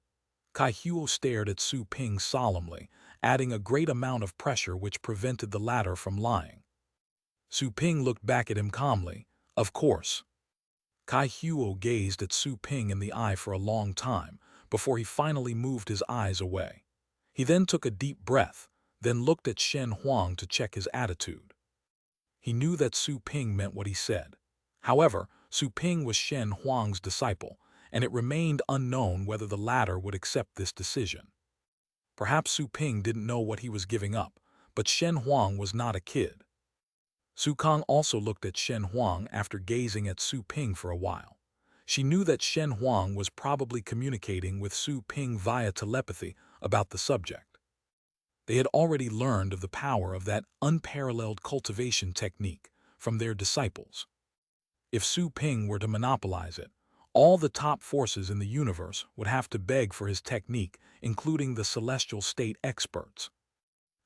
Kai Huo stared at Su Ping solemnly, adding a great amount of pressure which prevented the latter from lying. Su Ping looked back at him calmly. Of course. Kai Huo gazed at Su Ping in the eye for a long time before he finally moved his eyes away. He then took a deep breath, then looked at Shen Huang to check his attitude. He knew that Su Ping meant what he said. However, Su Ping was Shen Huang's disciple, and it remained unknown whether the latter would accept this decision. Perhaps Su Ping didn't know what he was giving up, but Shen Huang was not a kid. Su Kang also looked at Shen Huang after gazing at Su Ping for a while. She knew that Shen Huang was probably communicating with Su Ping via telepathy about the subject. They had already learned of the power of that unparalleled cultivation technique from their disciples. If Su Ping were to monopolize it, all the top forces in the universe would have to beg for his technique, including the celestial state experts.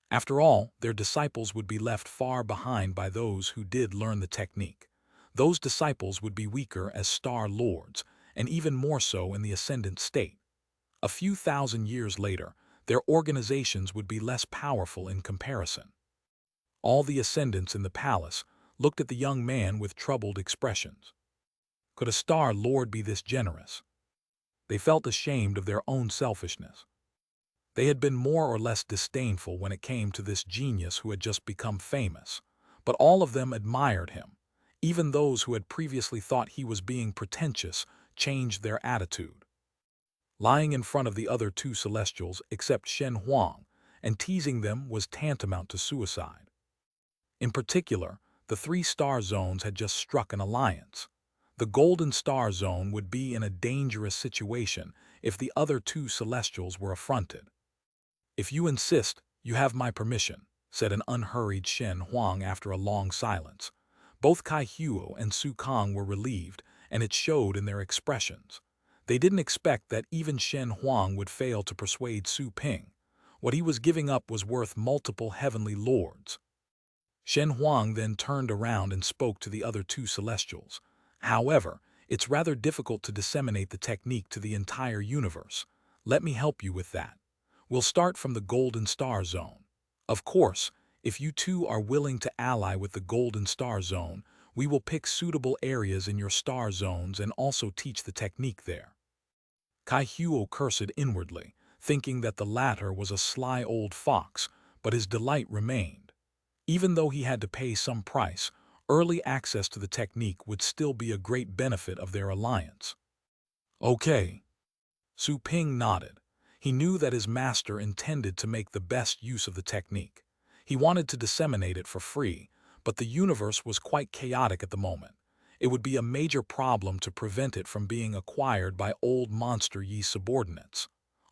After all, their disciples would be left far behind by those who did learn the technique. Those disciples would be weaker as star lords, and even more so in the ascendant state. A few thousand years later, their organizations would be less powerful in comparison. All the ascendants in the palace looked at the young man with troubled expressions. Could a star lord be this generous? They felt ashamed of their own selfishness. They had been more or less disdainful when it came to this genius who had just become famous, but all of them admired him. Even those who had previously thought he was being pretentious changed their attitude. Lying in front of the other two Celestials except Shen Huang and teasing them was tantamount to suicide. In particular, the three star zones had just struck an alliance. The Golden Star Zone would be in a dangerous situation if the other two Celestials were affronted. If you insist, you have my permission, said an unhurried Shen Huang after a long silence. Both Kai Huo and Su Kang were relieved, and it showed in their expressions. They didn't expect that even Shen Huang would fail to persuade Su Ping. What he was giving up was worth multiple heavenly lords. Shen Huang then turned around and spoke to the other two celestials. However, it's rather difficult to disseminate the technique to the entire universe. Let me help you with that. We'll start from the Golden Star Zone. Of course, if you two are willing to ally with the Golden Star Zone, we will pick suitable areas in your star zones and also teach the technique there. Kai Huo cursed inwardly, thinking that the latter was a sly old fox, but his delight remained. Even though he had to pay some price, early access to the technique would still be a great benefit of their alliance. Okay. Su Ping nodded. He knew that his master intended to make the best use of the technique. He wanted to disseminate it for free, but the universe was quite chaotic at the moment. It would be a major problem to prevent it from being acquired by old Monster Yi's subordinates.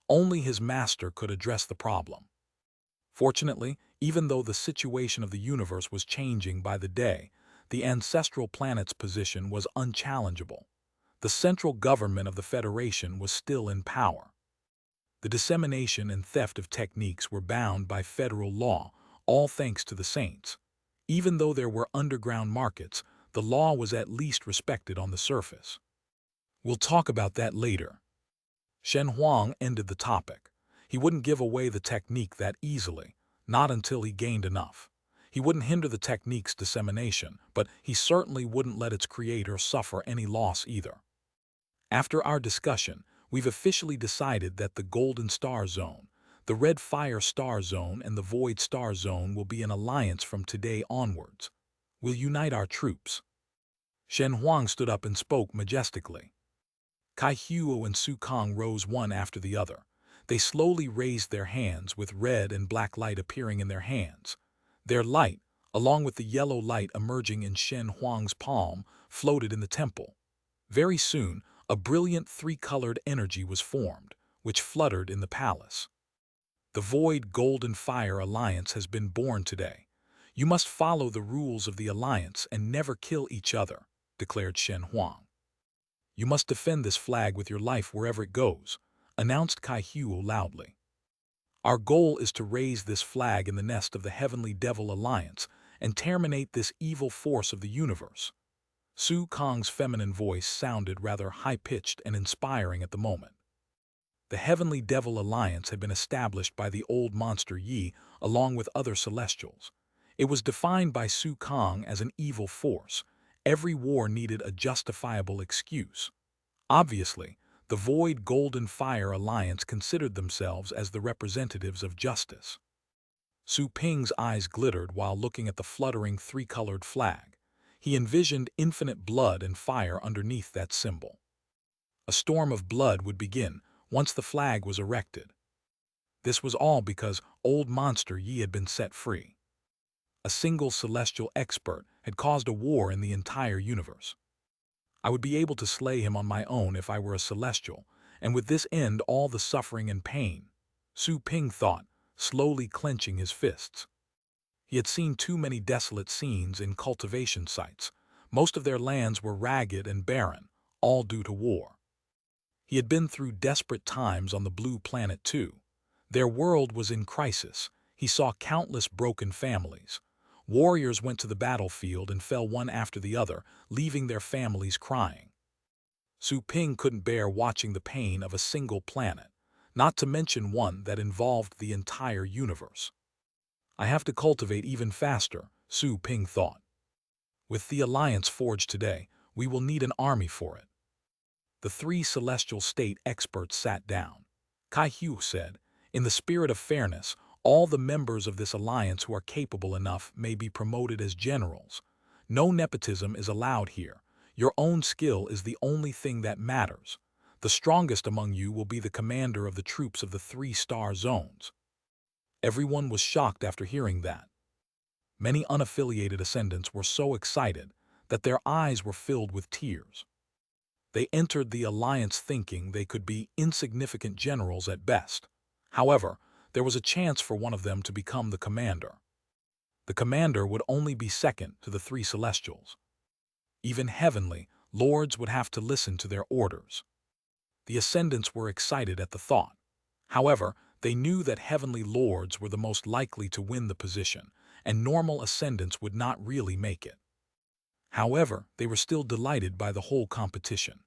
Only his master could address the problem. Fortunately, even though the situation of the universe was changing by the day, the ancestral planet's position was unchallengeable. The central government of the Federation was still in power. The dissemination and theft of techniques were bound by federal law, all thanks to the Saints. Even though there were underground markets, the law was at least respected on the surface. We'll talk about that later. Shen Huang ended the topic. He wouldn't give away the technique that easily, not until he gained enough. He wouldn't hinder the technique's dissemination, but he certainly wouldn't let its creator suffer any loss either. After our discussion, we've officially decided that the Golden Star Zone, the Red Fire Star Zone, and the Void Star Zone will be an alliance from today onwards. We'll unite our troops. Shen Huang stood up and spoke majestically. Kai Huo and Su Kong rose one after the other. They slowly raised their hands with red and black light appearing in their hands. Their light, along with the yellow light emerging in Shen Huang's palm, floated in the temple. Very soon, a brilliant three-colored energy was formed, which fluttered in the palace. The Void Golden Fire Alliance has been born today. You must follow the rules of the alliance and never kill each other, declared Shen Huang. You must defend this flag with your life wherever it goes, announced Kai Huo loudly. Our goal is to raise this flag in the nest of the Heavenly Devil Alliance and terminate this evil force of the universe. Su Kong's feminine voice sounded rather high-pitched and inspiring at the moment. The Heavenly Devil Alliance had been established by the old Monster Yi along with other celestials. It was defined by Su Kong as an evil force. Every war needed a justifiable excuse. Obviously, the Void Golden Fire Alliance considered themselves as the representatives of justice. Su Ping's eyes glittered while looking at the fluttering three-colored flag. He envisioned infinite blood and fire underneath that symbol. A storm of blood would begin once the flag was erected. This was all because old Monster Yi had been set free. A single celestial expert had caused a war in the entire universe. I would be able to slay him on my own if I were a celestial, and with this end all the suffering and pain, Su Ping thought, slowly clenching his fists. He had seen too many desolate scenes in cultivation sites. Most of their lands were ragged and barren, all due to war. He had been through desperate times on the Blue Planet too. Their world was in crisis. He saw countless broken families. Warriors went to the battlefield and fell one after the other, leaving their families crying. Su Ping couldn't bear watching the pain of a single planet, not to mention one that involved the entire universe. I have to cultivate even faster, Su Ping thought. With the alliance forged today, we will need an army for it. The three celestial state experts sat down. Kai Hu said, in the spirit of fairness, all the members of this alliance who are capable enough may be promoted as generals. No nepotism is allowed here. Your own skill is the only thing that matters. The strongest among you will be the commander of the troops of the 3-star zones. Everyone was shocked after hearing that. Many unaffiliated ascendants were so excited that their eyes were filled with tears. They entered the alliance thinking they could be insignificant generals at best. However, there was a chance for one of them to become the commander. The commander would only be second to the 3 celestials. Even heavenly, Lords would have to listen to their orders. The ascendants were excited at the thought. However, they knew that heavenly lords were the most likely to win the position, and normal ascendants would not really make it. However, they were still delighted by the whole competition.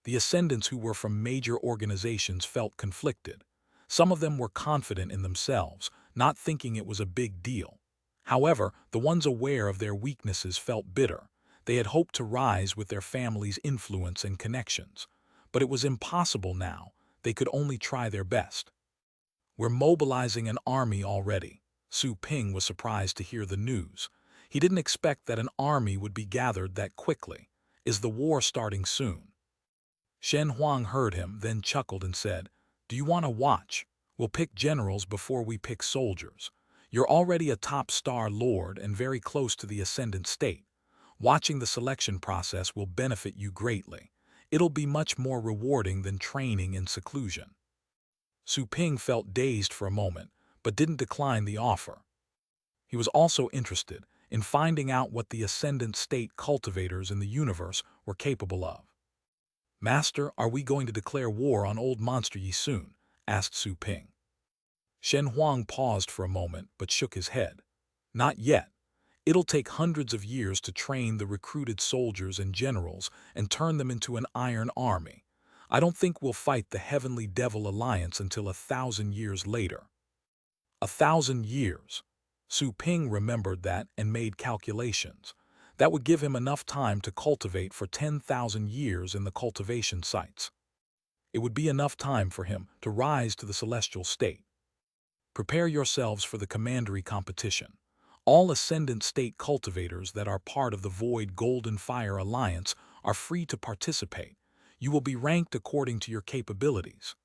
The ascendants who were from major organizations felt conflicted. Some of them were confident in themselves, not thinking it was a big deal. However, the ones aware of their weaknesses felt bitter. They had hoped to rise with their family's influence and connections. But it was impossible now. They could only try their best. "We're mobilizing an army already." Su Ping was surprised to hear the news. He didn't expect that an army would be gathered that quickly. "Is the war starting soon?" Shen Huang heard him, then chuckled and said, "Do you want to watch? We'll pick generals before we pick soldiers. You're already a top star lord and very close to the ascendant state. Watching the selection process will benefit you greatly. It'll be much more rewarding than training in seclusion." Su Ping felt dazed for a moment, but didn't decline the offer. He was also interested in finding out what the ascendant state cultivators in the universe were capable of. "Master, are we going to declare war on old Monster Yi soon?" asked Su Ping. Shen Huang paused for a moment but shook his head. "Not yet. It'll take hundreds of years to train the recruited soldiers and generals and turn them into an iron army. I don't think we'll fight the Heavenly Devil Alliance until 1,000 years later." 1,000 years. Su Ping remembered that and made calculations. That would give him enough time to cultivate for 10,000 years in the cultivation sites. It would be enough time for him to rise to the celestial state. "Prepare yourselves for the commandery competition. All ascendant state cultivators that are part of the Void Golden Fire Alliance are free to participate. You will be ranked according to your capabilities,"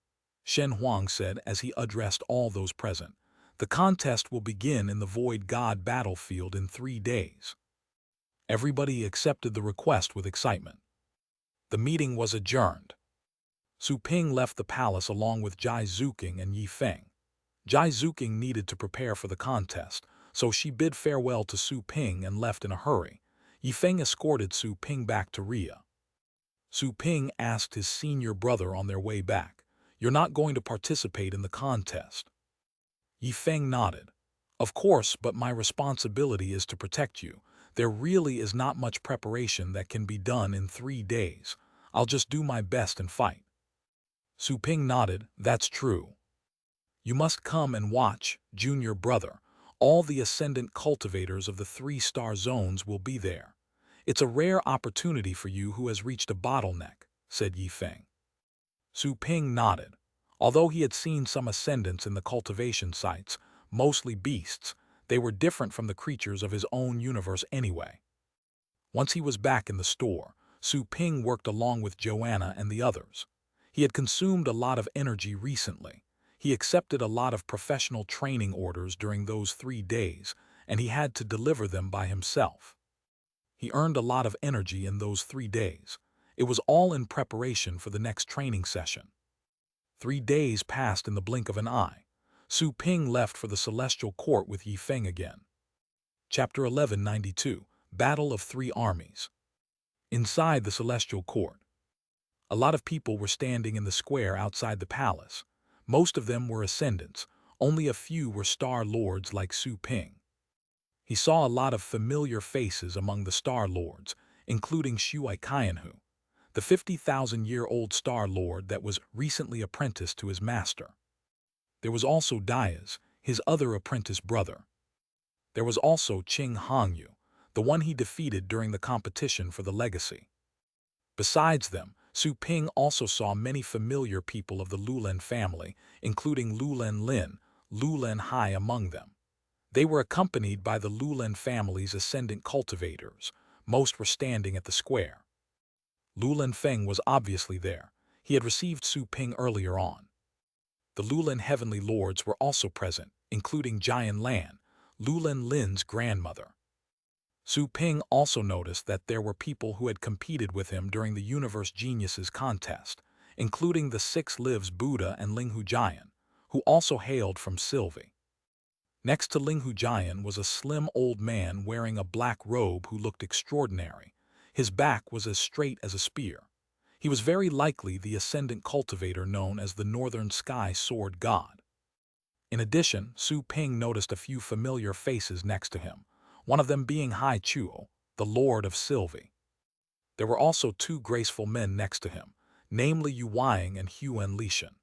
Shen Huang said as he addressed all those present. "The contest will begin in the Void God battlefield in 3 days." Everybody accepted the request with excitement. The meeting was adjourned. Su Ping left the palace along with Jai Zuking and Yi Feng. Jai Zuking needed to prepare for the contest, so she bid farewell to Su Ping and left in a hurry. Yi Feng escorted Su Ping back to Ria. Su Ping asked his senior brother on their way back, "You're not going to participate in the contest?" Yi Feng nodded. "Of course, but my responsibility is to protect you. There really is not much preparation that can be done in 3 days. I'll just do my best and fight." Su Ping nodded. "That's true. You must come and watch, junior brother. All the ascendant cultivators of the 3-star zones will be there. It's a rare opportunity for you who has reached a bottleneck," said Yi Feng. Su Ping nodded. Although he had seen some ascendants in the cultivation sites, mostly beasts, they were different from the creatures of his own universe anyway. Once he was back in the store, Su Ping worked along with Joanna and the others. He had consumed a lot of energy recently. He accepted a lot of professional training orders during those 3 days, and he had to deliver them by himself. He earned a lot of energy in those 3 days. It was all in preparation for the next training session. 3 days passed in the blink of an eye. Su Ping left for the Celestial Court with Yi Feng again. Chapter 1192, Battle of 3 Armies. Inside the Celestial Court, a lot of people were standing in the square outside the palace. Most of them were ascendants. Only a few were Star Lords like Su Ping. He saw a lot of familiar faces among the Star Lords, including Shui Qianhu, the 50,000-year-old Star Lord that was recently apprenticed to his master. There was also Diaz, his other apprentice brother. There was also Qing Hongyu, the one he defeated during the competition for the legacy. Besides them, Su Ping also saw many familiar people of the Lulen family, including Lulen Lin, Lulen Hai among them. They were accompanied by the Lulen family's ascendant cultivators. Most were standing at the square. Lulen Feng was obviously there. He had received Su Ping earlier on. The Lulen Heavenly Lords were also present, including Jian Lan, Lulen Lin's grandmother. Su Ping also noticed that there were people who had competed with him during the Universe Geniuses contest, including the 6 Lives Buddha and Linghu Jian, who also hailed from Sylvie. Next to Linghu Jian was a slim old man wearing a black robe who looked extraordinary. His back was as straight as a spear. He was very likely the ascendant cultivator known as the Northern Sky Sword God. In addition, Su Ping noticed a few familiar faces next to him, one of them being Hai Chuo, the Lord of Sylvie. There were also two graceful men next to him, namely Yu Wang and Huan Lishan.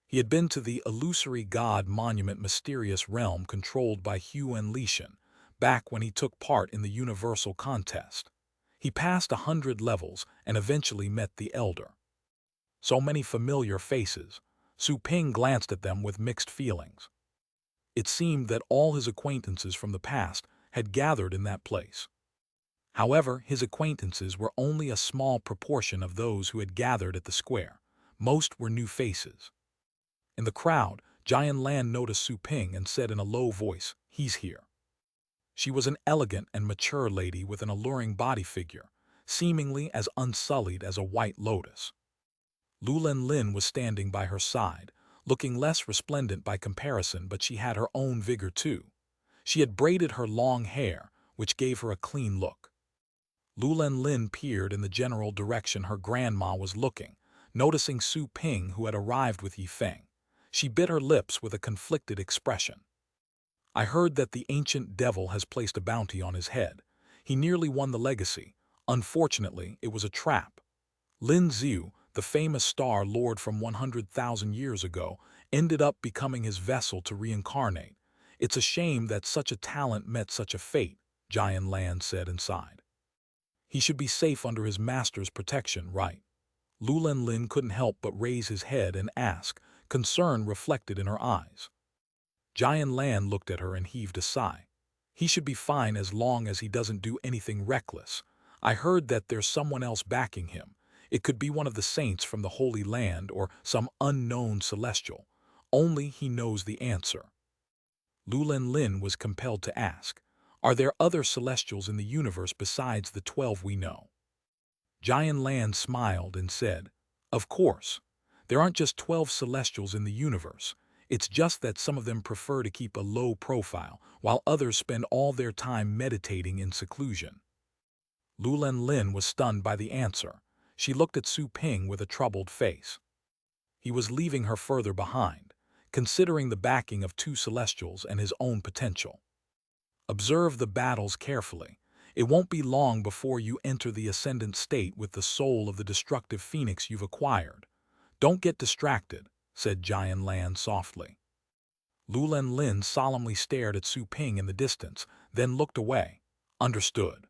He had been to the illusory god monument mysterious realm controlled by Huan Lishan, back when he took part in the universal contest. He passed 100 levels and eventually met the Elder. So many familiar faces. Su Ping glanced at them with mixed feelings. It seemed that all his acquaintances from the past had gathered in that place. However, his acquaintances were only a small proportion of those who had gathered at the square. Most were new faces. In the crowd, Jian Lan noticed Su Ping and said in a low voice, "He's here." She was an elegant and mature lady with an alluring body figure, seemingly as unsullied as a white lotus. Lulan Lin was standing by her side, looking less resplendent by comparison, but she had her own vigor too. She had braided her long hair, which gave her a clean look. Lulan Lin peered in the general direction her grandma was looking, noticing Su Ping who had arrived with Yifeng. She bit her lips with a conflicted expression. "I heard that the ancient devil has placed a bounty on his head. He nearly won the legacy. Unfortunately, it was a trap. Lin Xiu, the famous star lord from 100,000 years ago, ended up becoming his vessel to reincarnate. It's a shame that such a talent met such a fate," Jian Lan said inside. "He should be safe under his master's protection, right?" Lulan Lin couldn't help but raise his head and ask, concern reflected in her eyes. Jian Lan looked at her and heaved a sigh. "He should be fine as long as he doesn't do anything reckless. I heard that there's someone else backing him. It could be one of the saints from the Holy Land or some unknown celestial. Only he knows the answer." Lulan Lin was compelled to ask, "Are there other celestials in the universe besides the 12 we know?" Jian Lan smiled and said, "Of course. There aren't just 12 celestials in the universe. It's just that some of them prefer to keep a low profile, while others spend all their time meditating in seclusion." Lulan Lin was stunned by the answer. She looked at Su Ping with a troubled face. He was leaving her further behind, considering the backing of two celestials and his own potential. "Observe the battles carefully. It won't be long before you enter the ascendant state with the soul of the destructive phoenix you've acquired. Don't get distracted," said Jian Lan softly. Lulan Lin solemnly stared at Su Ping in the distance, then looked away. "Understood.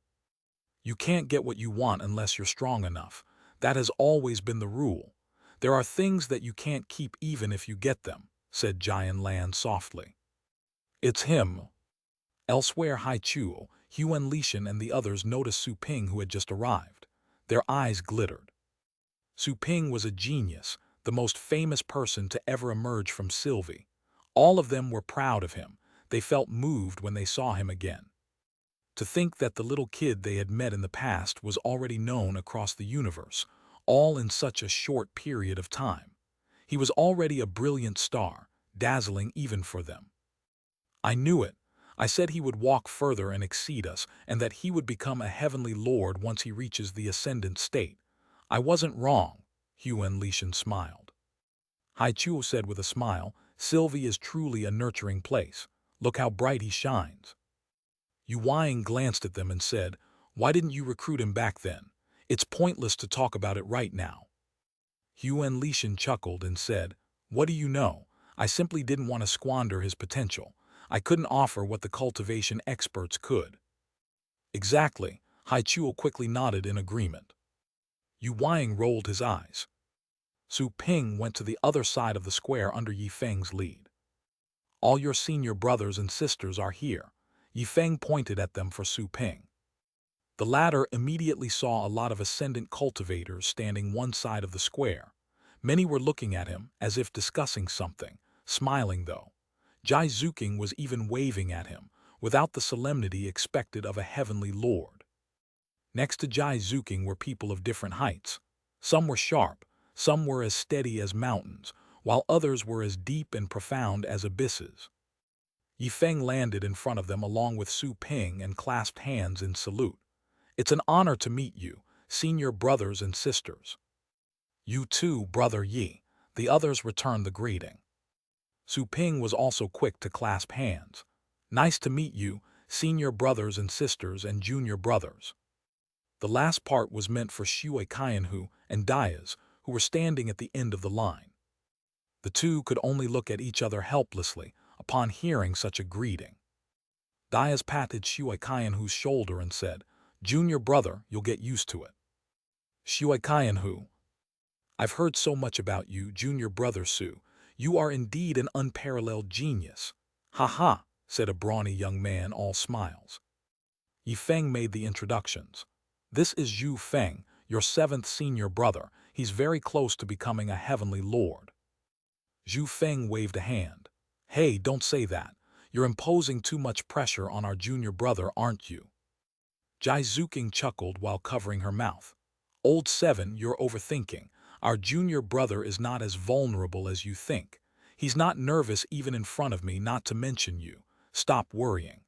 You can't get what you want unless you're strong enough. That has always been the rule. There are things that you can't keep even if you get them," said Jian Lan softly. "It's him." Elsewhere, Hai Chuo, Huan Lishan and the others noticed Su Ping who had just arrived. Their eyes glittered. Su Ping was a genius, the most famous person to ever emerge from Sylvie. All of them were proud of him. They felt moved when they saw him again. To think that the little kid they had met in the past was already known across the universe, all in such a short period of time. He was already a brilliant star, dazzling even for them. "I knew it. I said he would walk further and exceed us, and that he would become a heavenly lord once he reaches the ascendant state. I wasn't wrong," Huan Lishan smiled. Hai Chuo said with a smile, "Sylvie is truly a nurturing place. Look how bright he shines." Yu Wang glanced at them and said, "Why didn't you recruit him back then? It's pointless to talk about it right now." Huan Lishan chuckled and said, "What do you know? I simply didn't want to squander his potential. I couldn't offer what the cultivation experts could." "Exactly," Hai Chuo quickly nodded in agreement. Yu Wang rolled his eyes. Su Ping went to the other side of the square under Yifeng's lead. "All your senior brothers and sisters are here." Yifeng pointed at them for Su Ping. The latter immediately saw a lot of ascendant cultivators standing one side of the square. Many were looking at him as if discussing something, smiling though. Jai Zuking was even waving at him, without the solemnity expected of a heavenly lord. Next to Jai Zuking were people of different heights. Some were sharp, some were as steady as mountains, while others were as deep and profound as abysses. Yifeng landed in front of them along with Su Ping and clasped hands in salute. It's an honor to meet you, senior brothers and sisters. You too, Brother Yi. The others returned the greeting. Su Ping was also quick to clasp hands. Nice to meet you, senior brothers and sisters and junior brothers. The last part was meant for Shui Qianhu and Diaz, who were standing at the end of the line. The two could only look at each other helplessly upon hearing such a greeting. Diaz patted Shui Qianhu's shoulder and said, "Junior brother, you'll get used to it." Shui Qianhu, I've heard so much about you, junior brother Su. You are indeed an unparalleled genius. Ha ha, said a brawny young man, all smiles. Yi Feng made the introductions. This is Yu Feng, your seventh senior brother. He's very close to becoming a heavenly lord. Zhu Feng waved a hand. Hey, don't say that. You're imposing too much pressure on our junior brother, aren't you? Jai Zuking chuckled while covering her mouth. Old Seven, you're overthinking. Our junior brother is not as vulnerable as you think. He's not nervous even in front of me, not to mention you. Stop worrying.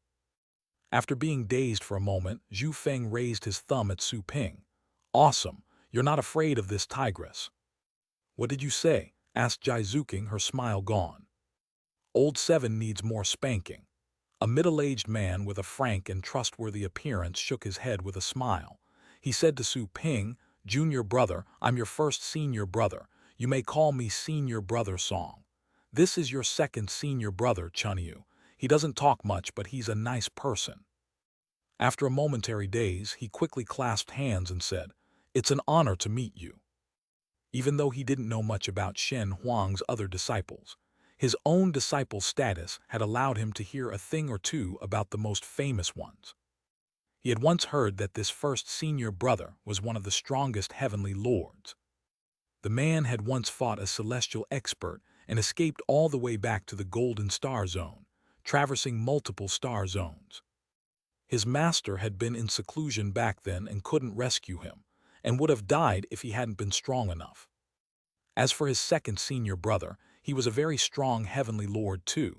After being dazed for a moment, Zhu Feng raised his thumb at Su Ping. Awesome. You're not afraid of this tigress. What did you say? Asked Jai Zuking, her smile gone. Old Seven needs more spanking. A middle-aged man with a frank and trustworthy appearance shook his head with a smile. He said to Su Ping, Junior brother, I'm your first senior brother. You may call me Senior Brother Song. This is your second senior brother, Chunyu. He doesn't talk much, but he's a nice person. After a momentary daze, he quickly clasped hands and said, It's an honor to meet you. Even though he didn't know much about Shen Huang's other disciples, his own disciple status had allowed him to hear a thing or two about the most famous ones. He had once heard that this first senior brother was one of the strongest heavenly lords. The man had once fought a celestial expert and escaped all the way back to the Golden Star Zone, traversing multiple star zones. His master had been in seclusion back then and couldn't rescue him, and would have died if he hadn't been strong enough. As for his second senior brother, he was a very strong heavenly lord too.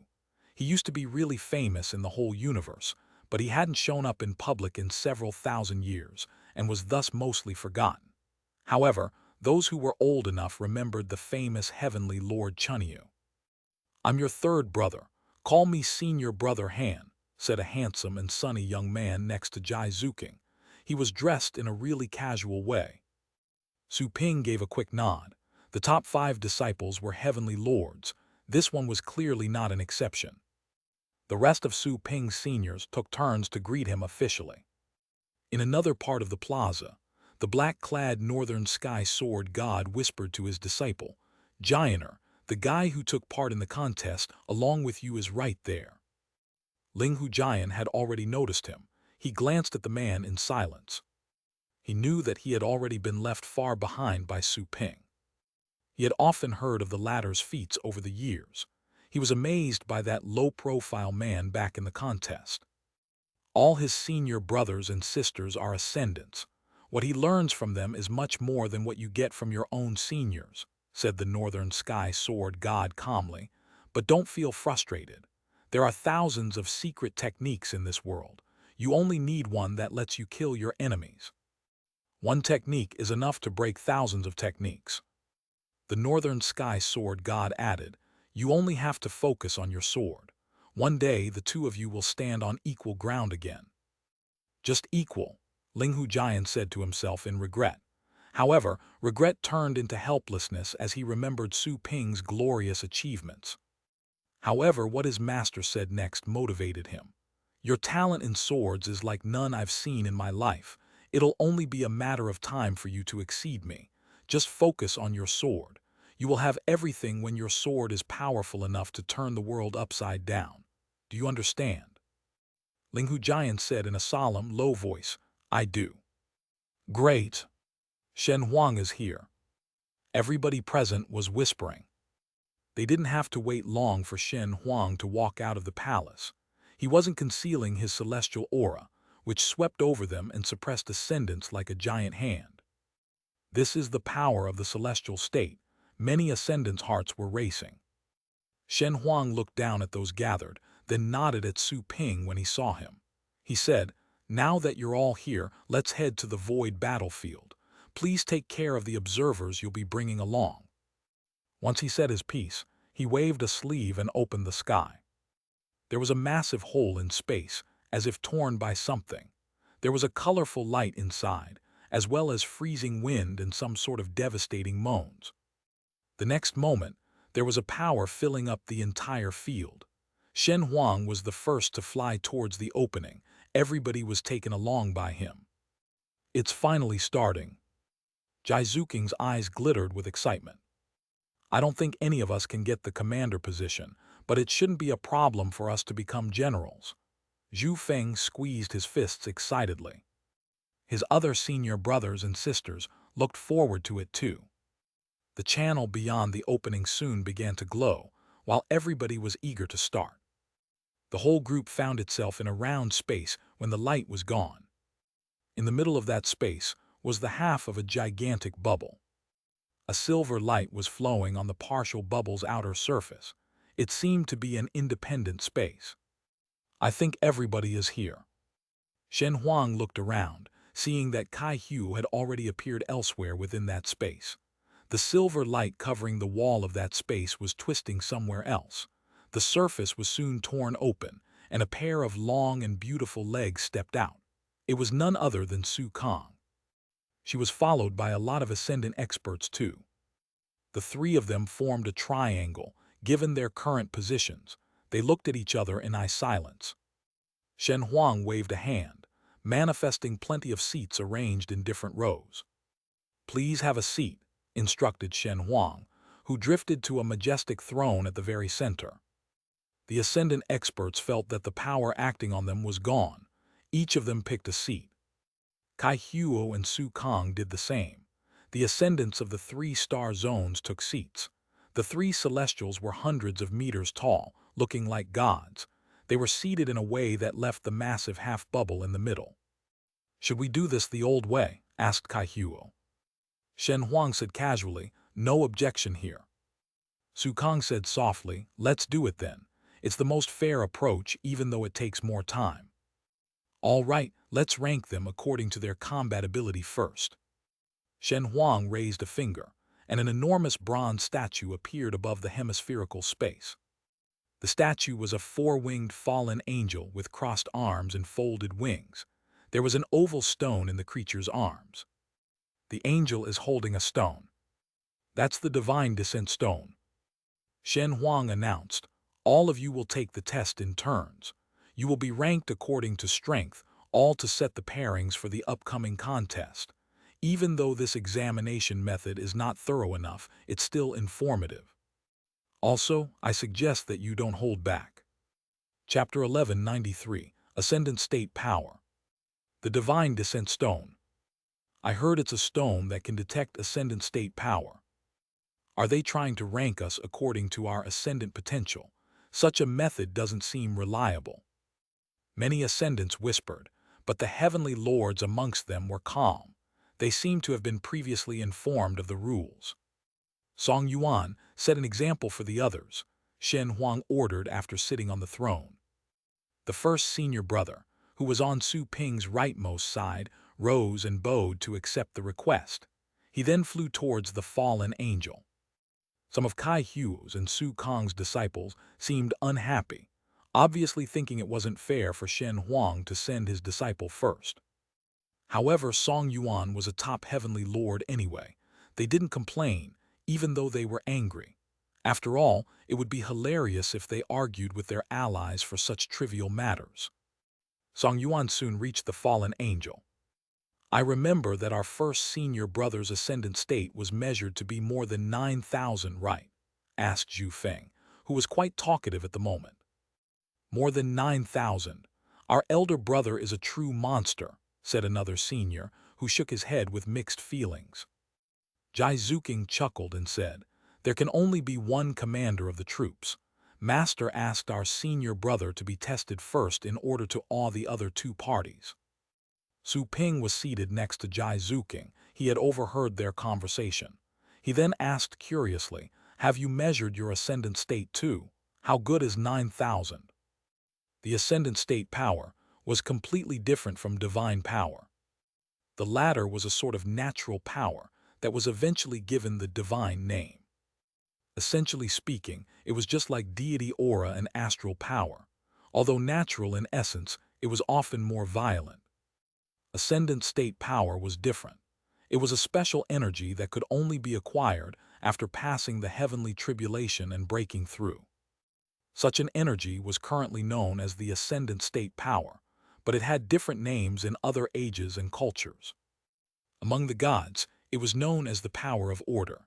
He used to be really famous in the whole universe, but he hadn't shown up in public in several thousand years, and was thus mostly forgotten. However, those who were old enough remembered the famous heavenly Lord Chunyu. I'm your third brother. Call me Senior Brother Han, said a handsome and sunny young man next to Jai Zuking. He was dressed in a really casual way. Su Ping gave a quick nod. The top 5 disciples were heavenly lords. This one was clearly not an exception. The rest of Su Ping's seniors took turns to greet him officially. In another part of the plaza, the black-clad northern sky sword god whispered to his disciple, Gianter, the guy who took part in the contest along with you is right there. Ling Hu Jian had already noticed him. He glanced at the man in silence. He knew that he had already been left far behind by Su Ping. He had often heard of the latter's feats over the years. He was amazed by that low-profile man back in the contest. All his senior brothers and sisters are ascendants. What he learns from them is much more than what you get from your own seniors, said the Northern Sky Sword God calmly. But don't feel frustrated. There are thousands of secret techniques in this world. You only need one that lets you kill your enemies. One technique is enough to break thousands of techniques. The Northern Sky Sword God added, You only have to focus on your sword. One day the two of you will stand on equal ground again. Just equal, Ling Hu Jian said to himself in regret. However, regret turned into helplessness as he remembered Su Ping's glorious achievements. However, what his master said next motivated him. Your talent in swords is like none I've seen in my life. It'll only be a matter of time for you to exceed me. Just focus on your sword. You will have everything when your sword is powerful enough to turn the world upside down. Do you understand? Ling Hu Jian said in a solemn, low voice, I do. Great. Shen Huang is here. Everybody present was whispering. They didn't have to wait long for Shen Huang to walk out of the palace. He wasn't concealing his celestial aura, which swept over them and suppressed ascendants like a giant hand. This is the power of the celestial state. Many ascendants' hearts were racing. Shen Huang looked down at those gathered, then nodded at Su Ping when he saw him. He said, Now that you're all here, let's head to the void battlefield. Please take care of the observers you'll be bringing along." Once he said his piece, he waved a sleeve and opened the sky. There was a massive hole in space, as if torn by something. There was a colorful light inside, as well as freezing wind and some sort of devastating moans. The next moment, there was a power filling up the entire field. Shen Huang was the first to fly towards the opening. Everybody was taken along by him. "It's finally starting." Jai Zuking's eyes glittered with excitement. "I don't think any of us can get the commander position, but it shouldn't be a problem for us to become generals." Zhu Feng squeezed his fists excitedly. His other senior brothers and sisters looked forward to it too. The channel beyond the opening soon began to glow, while everybody was eager to start. The whole group found itself in a round space when the light was gone. In the middle of that space was the half of a gigantic bubble. A silver light was flowing on the partial bubble's outer surface. It seemed to be an independent space. "I think everybody is here." Shen Huang looked around, seeing that Kai Hu had already appeared elsewhere within that space. The silver light covering the wall of that space was twisting somewhere else. The surface was soon torn open, and a pair of long and beautiful legs stepped out. It was none other than Su Kang. She was followed by a lot of ascendant experts too. The three of them formed a triangle. Given their current positions, they looked at each other in silence. Shen Huang waved a hand, manifesting plenty of seats arranged in different rows. "Please have a seat," instructed Shen Huang, who drifted to a majestic throne at the very center. The ascendant experts felt that the power acting on them was gone. Each of them picked a seat. Kai Huo and Su Kang did the same. The ascendants of the 3-star zones took seats. The 3 celestials were hundreds of meters tall, looking like gods. They were seated in a way that left the massive half-bubble in the middle. "Should we do this the old way?" asked Kai Huo. Shen Huang said casually, "No objection here." Su Kang said softly, "Let's do it then. It's the most fair approach, even though it takes more time." "All right, let's rank them according to their combat ability first." Shen Huang raised a finger, and an enormous bronze statue appeared above the hemispherical space. The statue was a 4-winged fallen angel with crossed arms and folded wings. There was an oval stone in the creature's arms. The angel is holding a stone. "That's the divine descent stone," Shen Huang announced. "All of you will take the test in turns. You will be ranked according to strength, all to set the pairings for the upcoming contest. Even though this examination method is not thorough enough, it's still informative. Also, I suggest that you don't hold back." Chapter 1193, Ascendant State Power. The Divine Descent Stone. "I heard it's a stone that can detect ascendant state power. Are they trying to rank us according to our ascendant potential? Such a method doesn't seem reliable." Many ascendants whispered, but the heavenly lords amongst them were calm. They seemed to have been previously informed of the rules. "Song Yuan, set an example for the others," Shen Huang ordered after sitting on the throne. The first senior brother, who was on Su Ping's rightmost side, rose and bowed to accept the request. He then flew towards the fallen angel. Some of Kai Huo's and Su Kang's disciples seemed unhappy, obviously thinking it wasn't fair for Shen Huang to send his disciple first. However, Song Yuan was a top heavenly lord anyway. They didn't complain, even though they were angry. After all, it would be hilarious if they argued with their allies for such trivial matters. Song Yuan soon reached the fallen angel. "I remember that our first senior brother's ascendant state was measured to be more than 9,000, right?" asked Zhu Feng, who was quite talkative at the moment. "More than 9,000. Our elder brother is a true monster," said another senior, who shook his head with mixed feelings. Jai Zuking chuckled and said, "There can only be one commander of the troops. Master asked our senior brother to be tested first in order to awe the other 2 parties." Su Ping was seated next to Jai Zuking. He had overheard their conversation. He then asked curiously, "Have you measured your ascendant state too? How good is 9,000? The ascendant state power, was completely different from divine power. The latter was a sort of natural power that was eventually given the divine name. Essentially speaking, it was just like deity aura and astral power. Although natural in essence, it was often more violent. Ascendant state power was different. It was a special energy that could only be acquired after passing the heavenly tribulation and breaking through. Such an energy was currently known as the ascendant state power, but it had different names in other ages and cultures. Among the gods, it was known as the power of order.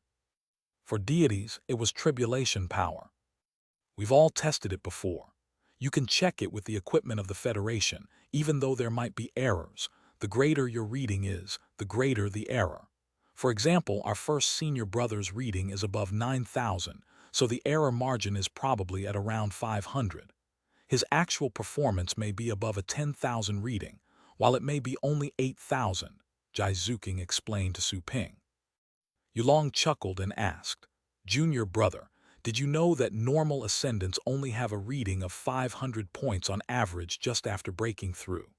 For deities, it was tribulation power. We've all tested it before. You can check it with the equipment of the Federation, even though there might be errors. The greater your reading is, the greater the error. For example, our first senior brother's reading is above 9,000, so the error margin is probably at around 500. His actual performance may be above a 10,000 reading, while it may be only 8,000, Jai Zuking explained to Su Ping. Yulong chuckled and asked, "Junior brother, did you know that normal ascendants only have a reading of 500 points on average just after breaking through?"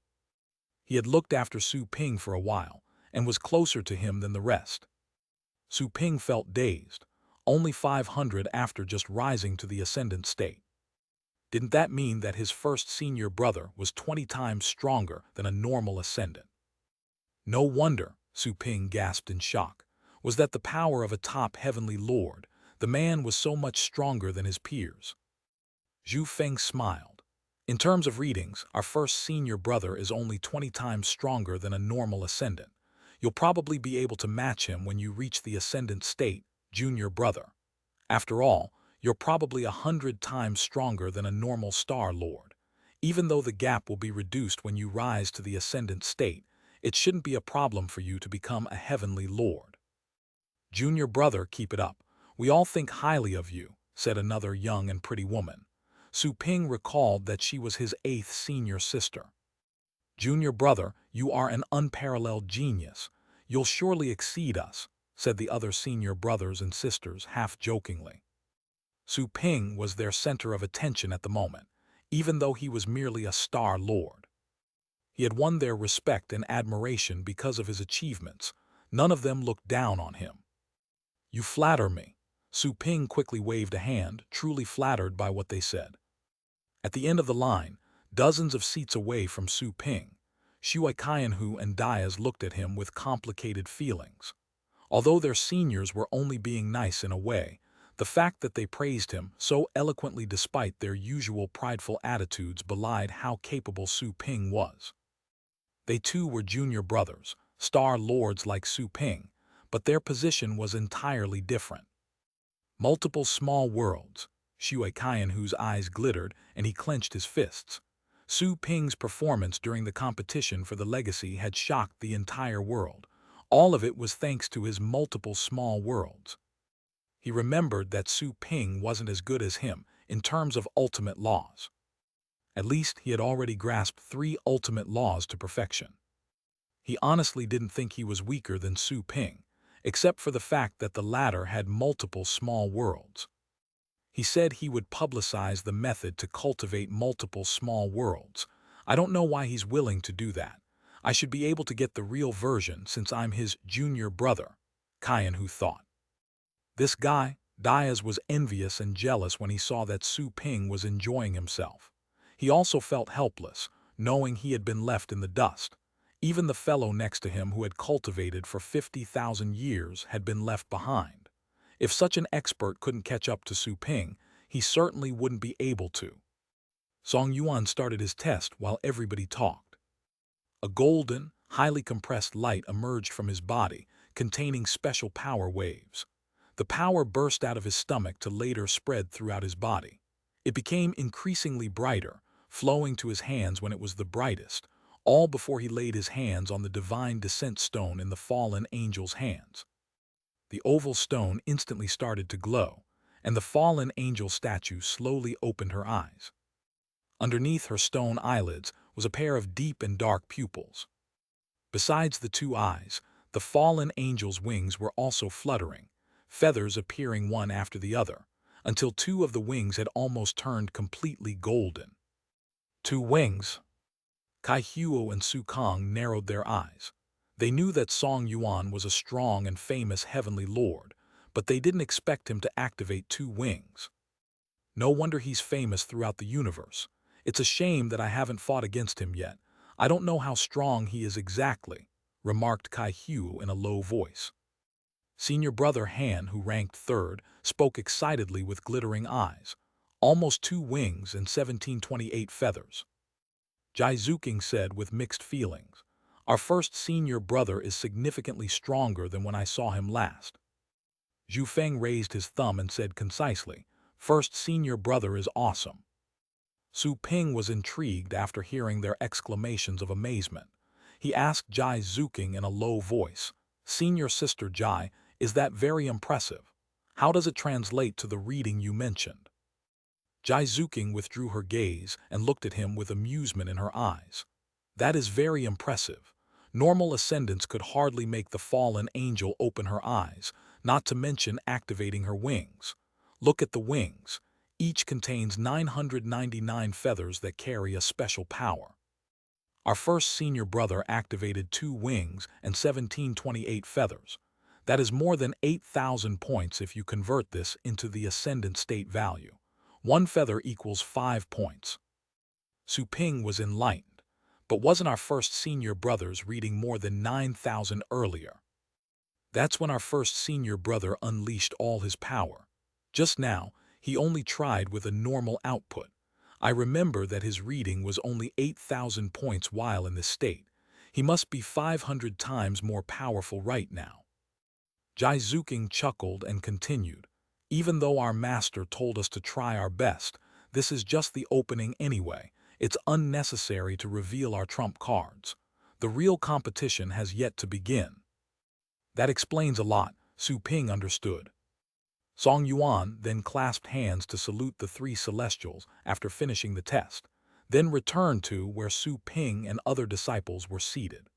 He had looked after Su Ping for a while and was closer to him than the rest. Su Ping felt dazed, only 500 after just rising to the ascendant state. Didn't that mean that his first senior brother was 20 times stronger than a normal ascendant? No wonder, Su Ping gasped in shock. Was that the power of a top heavenly lord? The man was so much stronger than his peers. Zhu Feng smiled. In terms of readings, our first senior brother is only 20 times stronger than a normal ascendant. You'll probably be able to match him when you reach the ascendant state, junior brother. After all, you're probably 100 times stronger than a normal star lord. Even though the gap will be reduced when you rise to the ascendant state, it shouldn't be a problem for you to become a heavenly lord. Junior brother, keep it up. We all think highly of you, said another young and pretty woman. Su Ping recalled that she was his 8th senior sister. Junior brother, you are an unparalleled genius. You'll surely exceed us, said the other senior brothers and sisters half-jokingly. Su Ping was their center of attention at the moment, even though he was merely a star lord. He had won their respect and admiration because of his achievements. None of them looked down on him. You flatter me. Su Ping quickly waved a hand, truly flattered by what they said. At the end of the line, dozens of seats away from Su Ping, Shui Qianhu and Diaz looked at him with complicated feelings. Although their seniors were only being nice in a way, the fact that they praised him so eloquently despite their usual prideful attitudes belied how capable Su Ping was. They too were junior brothers, star lords like Su Ping, but their position was entirely different. Multiple small worlds. Shui Qianhu's eyes glittered and he clenched his fists. Su Ping's performance during the competition for the legacy had shocked the entire world. All of it was thanks to his multiple small worlds. He remembered that Su Ping wasn't as good as him in terms of ultimate laws. At least he had already grasped 3 ultimate laws to perfection. He honestly didn't think he was weaker than Su Ping, except for the fact that the latter had multiple small worlds. He said he would publicize the method to cultivate multiple small worlds. I don't know why he's willing to do that. I should be able to get the real version since I'm his junior brother, Qianhu thought. This guy, Diaz, was envious and jealous when he saw that Su Ping was enjoying himself. He also felt helpless, knowing he had been left in the dust. Even the fellow next to him who had cultivated for 50,000 years had been left behind. If such an expert couldn't catch up to Su Ping, he certainly wouldn't be able to. Song Yuan started his test while everybody talked. A golden, highly compressed light emerged from his body, containing special power waves. The power burst out of his stomach to later spread throughout his body. It became increasingly brighter, flowing to his hands when it was the brightest, all before he laid his hands on the divine descent stone in the fallen angel's hands. The oval stone instantly started to glow, and the fallen angel statue slowly opened her eyes. Underneath her stone eyelids was a pair of deep and dark pupils. Besides the 2 eyes, the fallen angel's wings were also fluttering, feathers appearing one after the other, until 2 of the wings had almost turned completely golden. 2 wings. Kai Huo and Su Kang narrowed their eyes. They knew that Song Yuan was a strong and famous heavenly lord, but they didn't expect him to activate two wings. No wonder he's famous throughout the universe. It's a shame that I haven't fought against him yet. I don't know how strong he is exactly, remarked Kai Huo in a low voice. Senior brother Han, who ranked third, spoke excitedly with glittering eyes. Almost two wings and 1728 feathers. Jai Zuking said with mixed feelings. Our first senior brother is significantly stronger than when I saw him last. Zhu Feng raised his thumb and said concisely, First senior brother is awesome. Su Ping was intrigued after hearing their exclamations of amazement. He asked Jai Zuking in a low voice, Senior sister Jai, is that very impressive? How does it translate to the reading you mentioned? Jai Zuking withdrew her gaze and looked at him with amusement in her eyes. That is very impressive. Normal ascendants could hardly make the fallen angel open her eyes, not to mention activating her wings. Look at the wings. Each contains 999 feathers that carry a special power. Our first senior brother activated two wings and 1728 feathers. That is more than 8,000 points if you convert this into the ascendant state value. One feather equals 5 points. Su Ping was enlightened. But wasn't our first senior brother's reading more than 9,000 earlier? That's when our first senior brother unleashed all his power. Just now, he only tried with a normal output. I remember that his reading was only 8,000 points while in this state. He must be 500 times more powerful right now. Jai Zuking chuckled and continued. Even though our master told us to try our best, this is just the opening anyway. It's unnecessary to reveal our trump cards. The real competition has yet to begin. That explains a lot, Su Ping understood. Song Yuan then clasped hands to salute the three celestials after finishing the test, then returned to where Su Ping and other disciples were seated.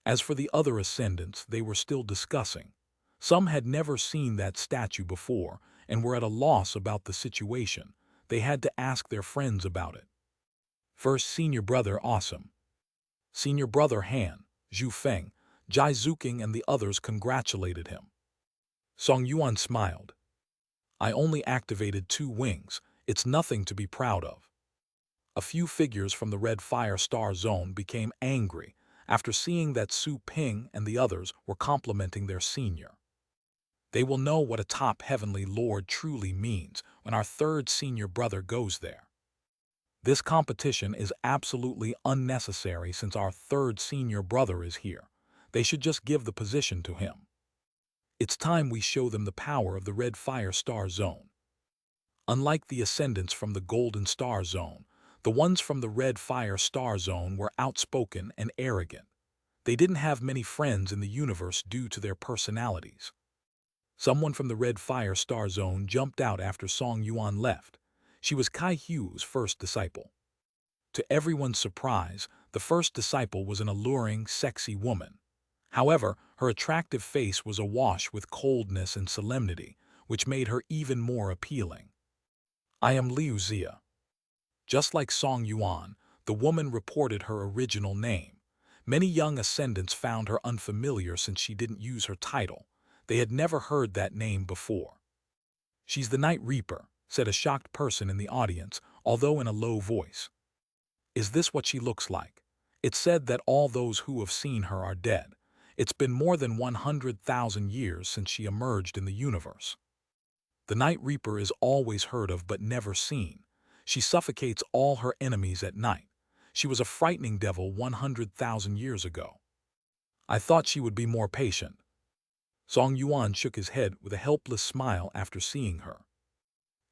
As for the other ascendants, they were still discussing. Some had never seen that statue before and were at a loss about the situation. They had to ask their friends about it. First senior brother awesome. Senior brother Han, Zhu Feng, Jai Zuking and the others congratulated him. Song Yuan smiled. I only activated two wings. It's nothing to be proud of. A few figures from the Red Fire Star Zone became angry after seeing that Su Ping and the others were complimenting their senior. They will know what a top heavenly lord truly means when our third senior brother goes there. This competition is absolutely unnecessary since our third senior brother is here. They should just give the position to him. It's time we show them the power of the Red Fire Star Zone. Unlike the ascendants from the Golden Star Zone, the ones from the Red Fire Star Zone were outspoken and arrogant. They didn't have many friends in the universe due to their personalities. Someone from the Red Fire Star Zone jumped out after Song Yuan left. She was Kai Hu's first disciple. To everyone's surprise, the first disciple was an alluring, sexy woman. However, her attractive face was awash with coldness and solemnity, which made her even more appealing. I am Liu Xia. Just like Song Yuan, the woman reported her original name. Many young ascendants found her unfamiliar since she didn't use her title. They had never heard that name before. She's the Night Reaper, said a shocked person in the audience, although in a low voice. Is this what she looks like? It's said that all those who have seen her are dead. It's been more than 100,000 years since she emerged in the universe. The Night Reaper is always heard of but never seen. She suffocates all her enemies at night. She was a frightening devil 100,000 years ago. I thought she would be more patient. Song Yuan shook his head with a helpless smile after seeing her.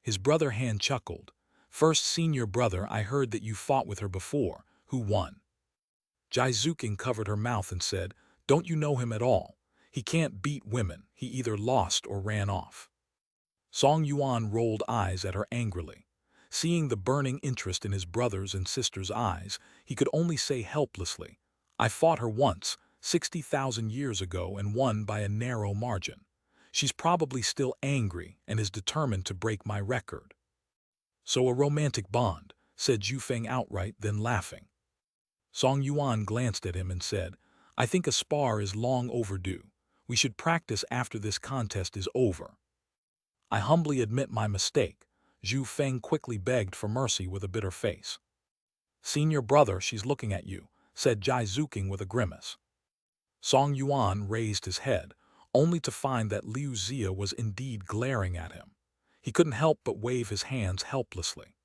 His brother Han chuckled. First senior brother, I heard that you fought with her before. Who won? Jai Zuking covered her mouth and said, Don't you know him at all? He can't beat women. He either lost or ran off. Song Yuan rolled eyes at her angrily. Seeing the burning interest in his brother's and sister's eyes, he could only say helplessly, I fought her once, 60,000 years ago, and won by a narrow margin. She's probably still angry and is determined to break my record. So a romantic bond, said Zhu Feng outright, then laughing. Song Yuan glanced at him and said, I think a spar is long overdue. We should practice after this contest is over. I humbly admit my mistake. Zhu Feng quickly begged for mercy with a bitter face. Senior brother, she's looking at you, said Jai Zuking with a grimace. Song Yuan raised his head, only to find that Liu Xia was indeed glaring at him. He couldn't help but wave his hands helplessly.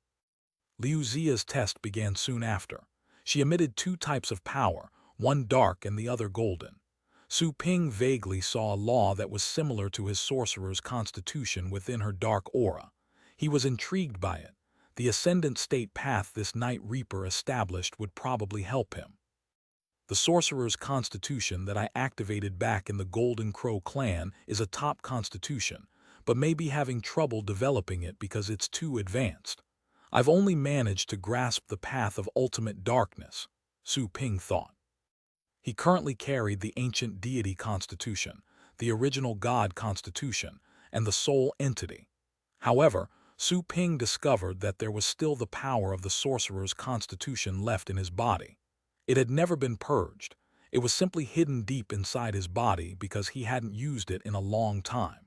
Liu Xia's test began soon after. She emitted two types of power, one dark and the other golden. Su Ping vaguely saw a law that was similar to his sorcerer's constitution within her dark aura. He was intrigued by it. The ascendant state path this Night Reaper established would probably help him. The sorcerer's constitution that I activated back in the Golden Crow clan is a top constitution, but may be having trouble developing it because it's too advanced. I've only managed to grasp the path of ultimate darkness, Su Ping thought. He currently carried the ancient deity constitution, the original god constitution, and the soul entity. However, Su Ping discovered that there was still the power of the sorcerer's constitution left in his body. It had never been purged. It was simply hidden deep inside his body because he hadn't used it in a long time.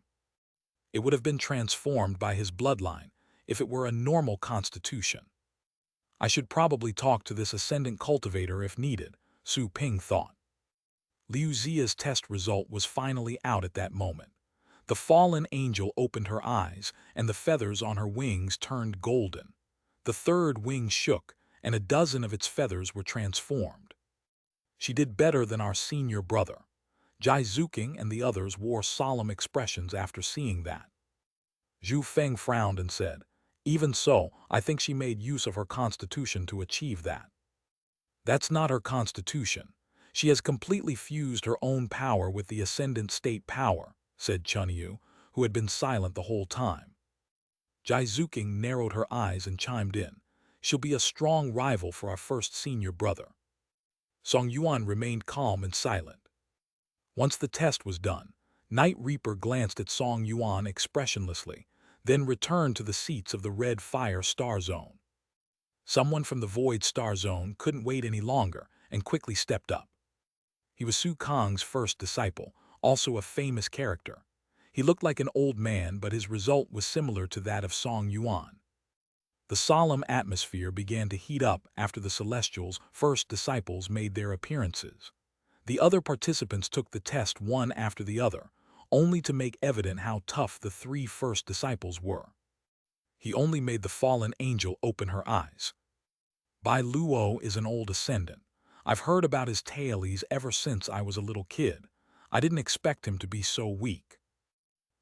It would have been transformed by his bloodline if it were a normal constitution. I should probably talk to this ascendant cultivator if needed, Su Ping thought. Liu Xia's test result was finally out at that moment. The fallen angel opened her eyes, and the feathers on her wings turned golden. The third wing shook, and a dozen of its feathers were transformed. She did better than our senior brother. Jai Zuking and the others wore solemn expressions after seeing that. Zhu Feng frowned and said, even so, I think she made use of her constitution to achieve that. That's not her constitution. She has completely fused her own power with the ascendant state power, said Chunyu, who had been silent the whole time. Jai Zuking narrowed her eyes and chimed in. She'll be a strong rival for our first senior brother. Song Yuan remained calm and silent. Once the test was done, Night Reaper glanced at Song Yuan expressionlessly, then returned to the seats of the Red Fire Star Zone. Someone from the Void Star Zone couldn't wait any longer and quickly stepped up. He was Su Kang's first disciple, also a famous character. He looked like an old man, but his result was similar to that of Song Yuan. The solemn atmosphere began to heat up after the Celestials' first disciples made their appearances. The other participants took the test one after the other, only to make evident how tough the three first disciples were. He only made the fallen angel open her eyes. Bai Luo is an old ascendant. I've heard about his tailies ever since I was a little kid. I didn't expect him to be so weak.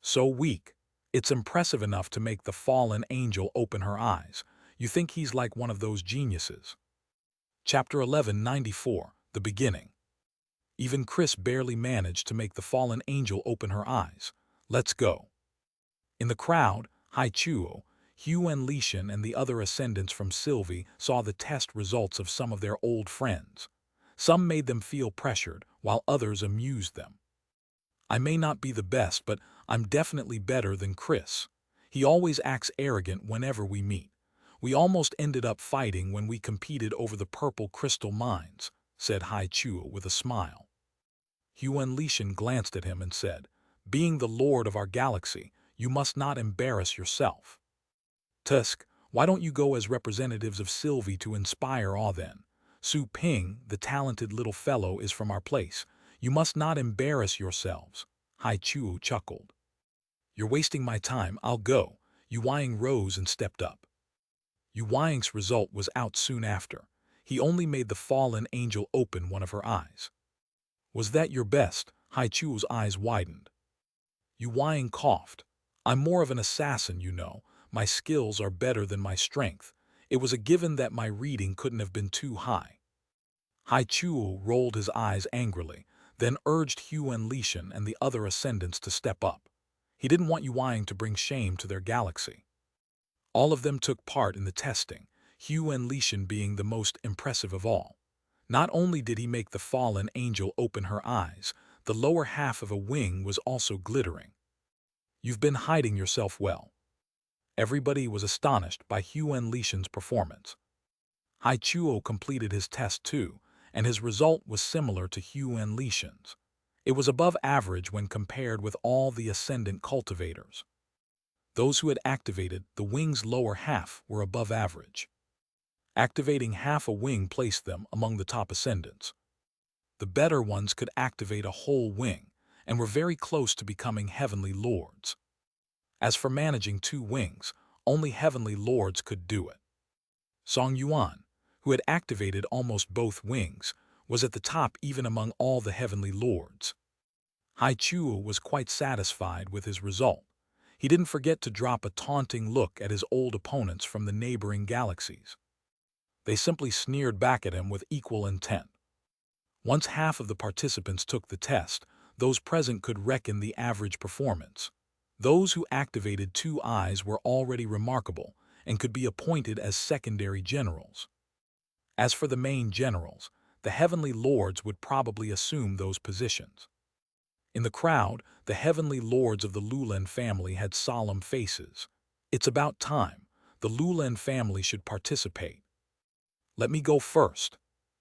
So weak. It's impressive enough to make the fallen angel open her eyes. You think he's like one of those geniuses. Chapter 1194, The Beginning. Even Chris barely managed to make the fallen angel open her eyes. Let's go. In the crowd, Hai Chuo, Huan Lishan and the other ascendants from Sylvie saw the test results of some of their old friends. Some made them feel pressured, while others amused them. I may not be the best, but I'm definitely better than Chris. He always acts arrogant whenever we meet. We almost ended up fighting when we competed over the purple crystal mines, said Hai Chuo with a smile. Huan Lishan glanced at him and said, being the lord of our galaxy, you must not embarrass yourself. Tusk, why don't you go as representatives of Sylvie to inspire awe then? Su Ping, the talented little fellow, is from our place. You must not embarrass yourselves. Hai Chuo chuckled. You're wasting my time, I'll go. Yu Wang rose and stepped up. Yu Wang's result was out soon after. He only made the fallen angel open one of her eyes. Was that your best? Hai Chuo's eyes widened. Yu Wang coughed. I'm more of an assassin, you know. My skills are better than my strength. It was a given that my reading couldn't have been too high. Hai Chuo rolled his eyes angrily, then urged Huan Lishan and the other ascendants to step up. He didn't want Yu Wang to bring shame to their galaxy. All of them took part in the testing, Huan Lishan being the most impressive of all. Not only did he make the fallen angel open her eyes, the lower half of a wing was also glittering. You've been hiding yourself well. Everybody was astonished by Huan Lishan's performance. Hai Chuo completed his test too, and his result was similar to Huan Lishan's. It was above average when compared with all the ascendant cultivators. Those who had activated the wing's lower half were above average. Activating half a wing placed them among the top ascendants. The better ones could activate a whole wing and were very close to becoming heavenly lords. As for managing 2 wings, only heavenly lords could do it. Song Yuan, who had activated almost both wings, was at the top even among all the heavenly lords. Hai Chuo was quite satisfied with his result. He didn't forget to drop a taunting look at his old opponents from the neighboring galaxies. They simply sneered back at him with equal intent. Once half of the participants took the test, those present could reckon the average performance. Those who activated 2 eyes were already remarkable and could be appointed as secondary generals. As for the main generals, the heavenly lords would probably assume those positions. In the crowd, the heavenly lords of the Lulan family had solemn faces. It's about time. The Lulan family should participate. Let me go first.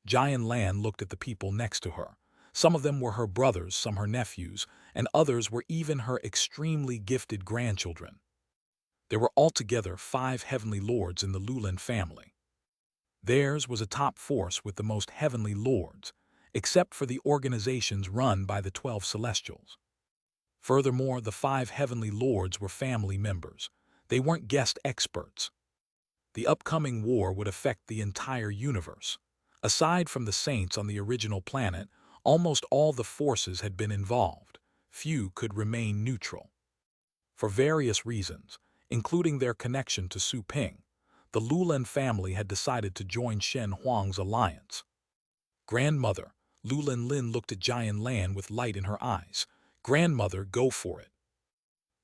Jian Lan looked at the people next to her. Some of them were her brothers, some her nephews, and others were even her extremely gifted grandchildren. There were altogether 5 heavenly lords in the Lulan family. Theirs was a top force with the most heavenly lords, except for the organizations run by the 12 celestials. Furthermore, the 5 heavenly lords were family members. They weren't guest experts. The upcoming war would affect the entire universe. Aside from the saints on the original planet, almost all the forces had been involved. Few could remain neutral. For various reasons, including their connection to Su Ping, the Lulan family had decided to join Shen Huang's alliance. Grandmother, Lulan Lin looked at Jian Lan with light in her eyes. Grandmother, go for it.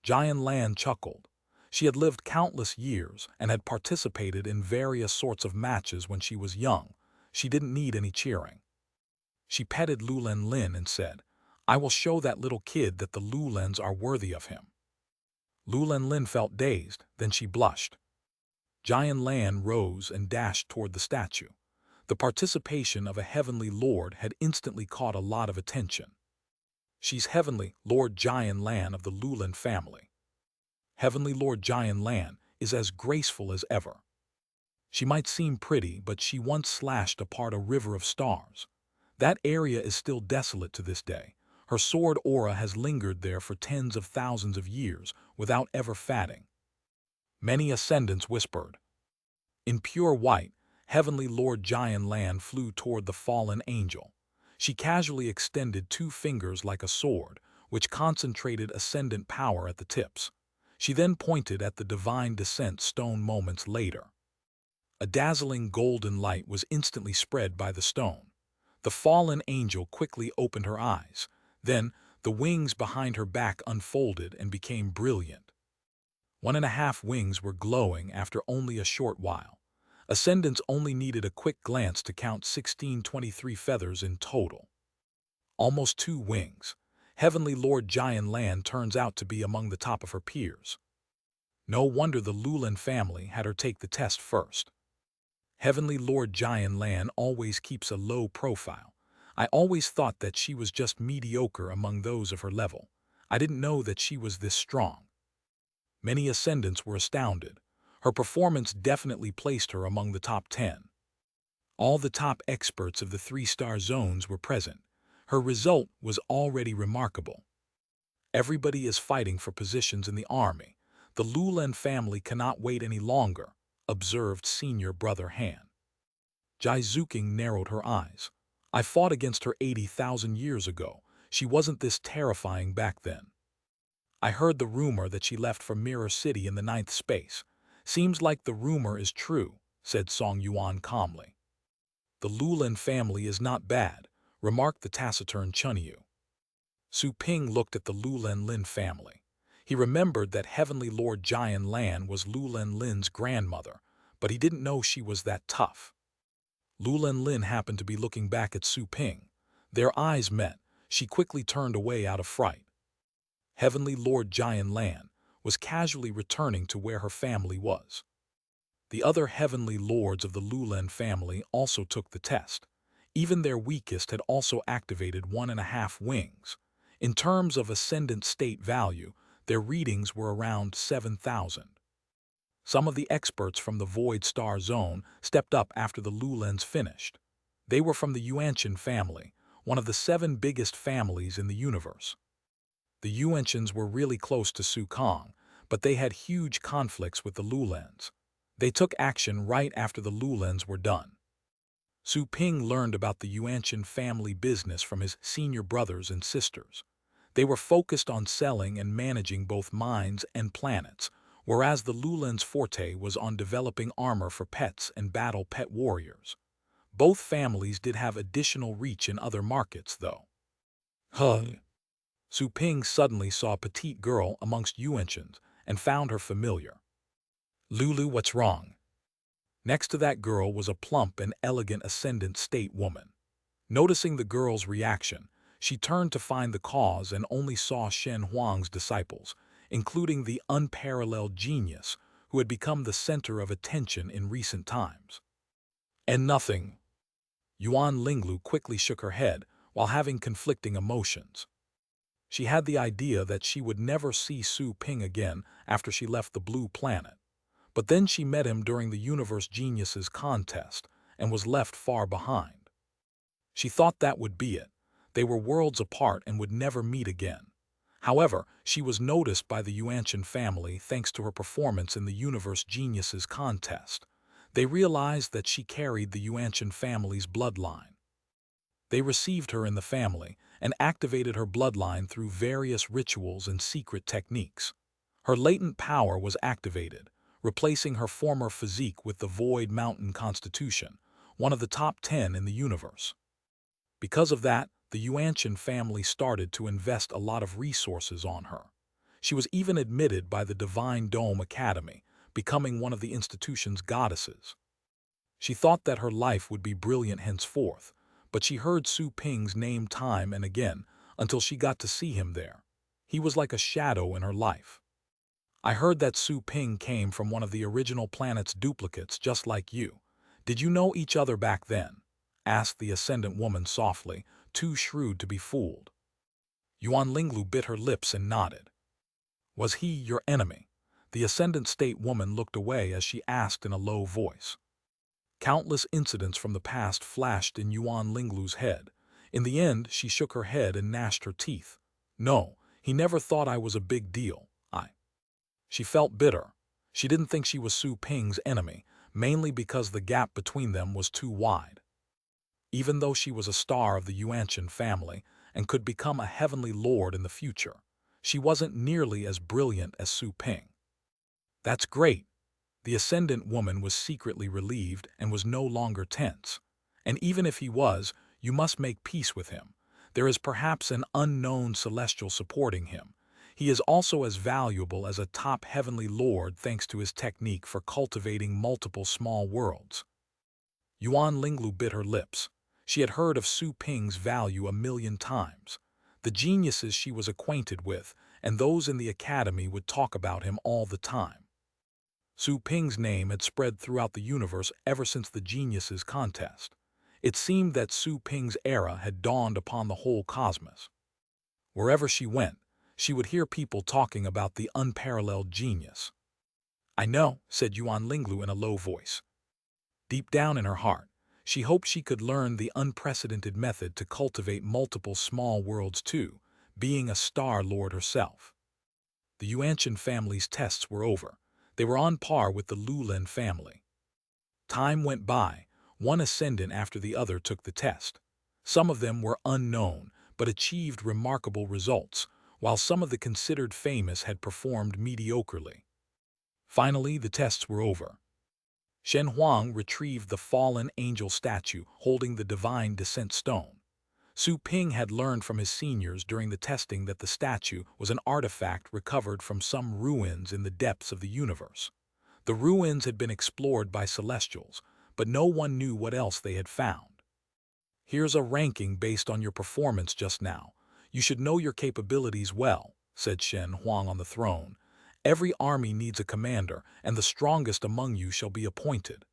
Jian Lan chuckled. She had lived countless years and had participated in various sorts of matches when she was young. She didn't need any cheering. She petted Lulan Lin and said, I will show that little kid that the Lulans are worthy of him. Lulan Lin felt dazed, then she blushed. Jian Lan rose and dashed toward the statue. The participation of a heavenly lord had instantly caught a lot of attention. She's Heavenly Lord Jian Lan of the Lulan family. Heavenly Lord Jian Lan is as graceful as ever. She might seem pretty, but she once slashed apart a river of stars. That area is still desolate to this day. Her sword aura has lingered there for tens of thousands of years without ever fading. Many ascendants whispered. In pure white, Heavenly Lord Jian Lan flew toward the fallen angel. She casually extended 2 fingers like a sword, which concentrated ascendant power at the tips. She then pointed at the divine descent stone moments later. A dazzling golden light was instantly spread by the stone. The fallen angel quickly opened her eyes. Then, the wings behind her back unfolded and became brilliant. 1.5 wings were glowing after only a short while. Ascendants only needed a quick glance to count 1623 feathers in total. Almost 2 wings. Heavenly Lord Jian Lan turns out to be among the top of her peers. No wonder the Lulan family had her take the test first. Heavenly Lord Jian Lan always keeps a low profile. I always thought that she was just mediocre among those of her level. I didn't know that she was this strong. Many ascendants were astounded. Her performance definitely placed her among the top 10. All the top experts of the 3-star zones were present. Her result was already remarkable. Everybody is fighting for positions in the army. The Lulan family cannot wait any longer, observed senior brother Han. Jai Zuking narrowed her eyes. I fought against her 80,000 years ago. She wasn't this terrifying back then. I heard the rumor that she left for Mirror City in the 9th space. Seems like the rumor is true, said Song Yuan calmly. The Lulan family is not bad, remarked the taciturn Chunyu. Su Ping looked at the Lulan Lin family. He remembered that Heavenly Lord Jian Lan was Lulan Lin's grandmother, but he didn't know she was that tough. Lulan Lin happened to be looking back at Su Ping. Their eyes met. She quickly turned away out of fright. Heavenly Lord Jian Lan was casually returning to where her family was. The other heavenly lords of the Lulan family also took the test. Even their weakest had also activated 1.5 wings. In terms of ascendant state value, their readings were around 7,000. Some of the experts from the Void Star Zone stepped up after the Lulens finished. They were from the Yuanshan family, one of the 7 biggest families in the universe. The Yuanshans were really close to Su Kong, but they had huge conflicts with the Lulens. They took action right after the Lulens were done. Su Ping learned about the Yuanshan family business from his senior brothers and sisters. They were focused on selling and managing both mines and planets, whereas the Lulens' forte was on developing armor for pets and battle pet warriors. Both families did have additional reach in other markets, though. Su Ping suddenly saw a petite girl amongst Yuanshans and found her familiar. Lulu, what's wrong? Next to that girl was a plump and elegant ascendant state woman. Noticing the girl's reaction, she turned to find the cause and only saw Shen Huang's disciples, including the unparalleled genius who had become the center of attention in recent times. And nothing. Yuan Linglu quickly shook her head while having conflicting emotions. She had the idea that she would never see Su Ping again after she left the Blue Planet. But then she met him during the Universe Geniuses contest and was left far behind. She thought that would be it. They were worlds apart and would never meet again. However, she was noticed by the Yuanshan family thanks to her performance in the Universe Geniuses contest. They realized that she carried the Yuanshan family's bloodline. They received her in the family and activated her bloodline through various rituals and secret techniques. Her latent power was activated, replacing her former physique with the Void Mountain Constitution, one of the top 10 in the universe. Because of that, the Yuanshan family started to invest a lot of resources on her. She was even admitted by the Divine Dome Academy, becoming one of the institution's goddesses. She thought that her life would be brilliant henceforth, but she heard Su Ping's name time and again until she got to see him there. He was like a shadow in her life. I heard that Su Ping came from one of the original planet's duplicates just like you. Did you know each other back then? Asked the ascendant woman softly, too shrewd to be fooled. Yuan Linglu bit her lips and nodded. Was he your enemy? The ascendant state woman looked away as she asked in a low voice. Countless incidents from the past flashed in Yuan Linglu's head. In the end, she shook her head and gnashed her teeth. No, he never thought I was a big deal. She felt bitter. She didn't think she was Su Ping's enemy, mainly because the gap between them was too wide. Even though she was a star of the Yuanshan family and could become a heavenly lord in the future, she wasn't nearly as brilliant as Su Ping. That's great. The ascendant woman was secretly relieved and was no longer tense. And even if he was, you must make peace with him. There is perhaps an unknown celestial supporting him. He is also as valuable as a top heavenly lord thanks to his technique for cultivating multiple small worlds. Yuan Linglu bit her lips. She had heard of Su Ping's value 1,000,000 times. The geniuses she was acquainted with and those in the academy would talk about him all the time. Su Ping's name had spread throughout the universe ever since the Geniuses contest. It seemed that Su Ping's era had dawned upon the whole cosmos. Wherever she went, she would hear people talking about the unparalleled genius. I know, said Yuan Linglu in a low voice. Deep down in her heart, she hoped she could learn the unprecedented method to cultivate multiple small worlds too, being a Star Lord herself. The Yuanshan family's tests were over. They were on par with the Lulen family. Time went by, one ascendant after the other took the test. Some of them were unknown, but achieved remarkable results, while some of the considered famous had performed mediocrely. Finally, the tests were over. Shen Huang retrieved the fallen angel statue holding the divine descent stone. Su Ping had learned from his seniors during the testing that the statue was an artifact recovered from some ruins in the depths of the universe. The ruins had been explored by Celestials, but no one knew what else they had found. Here's a ranking based on your performance just now. You should know your capabilities well, said Shen Huang on the throne. Every army needs a commander, and the strongest among you shall be appointed.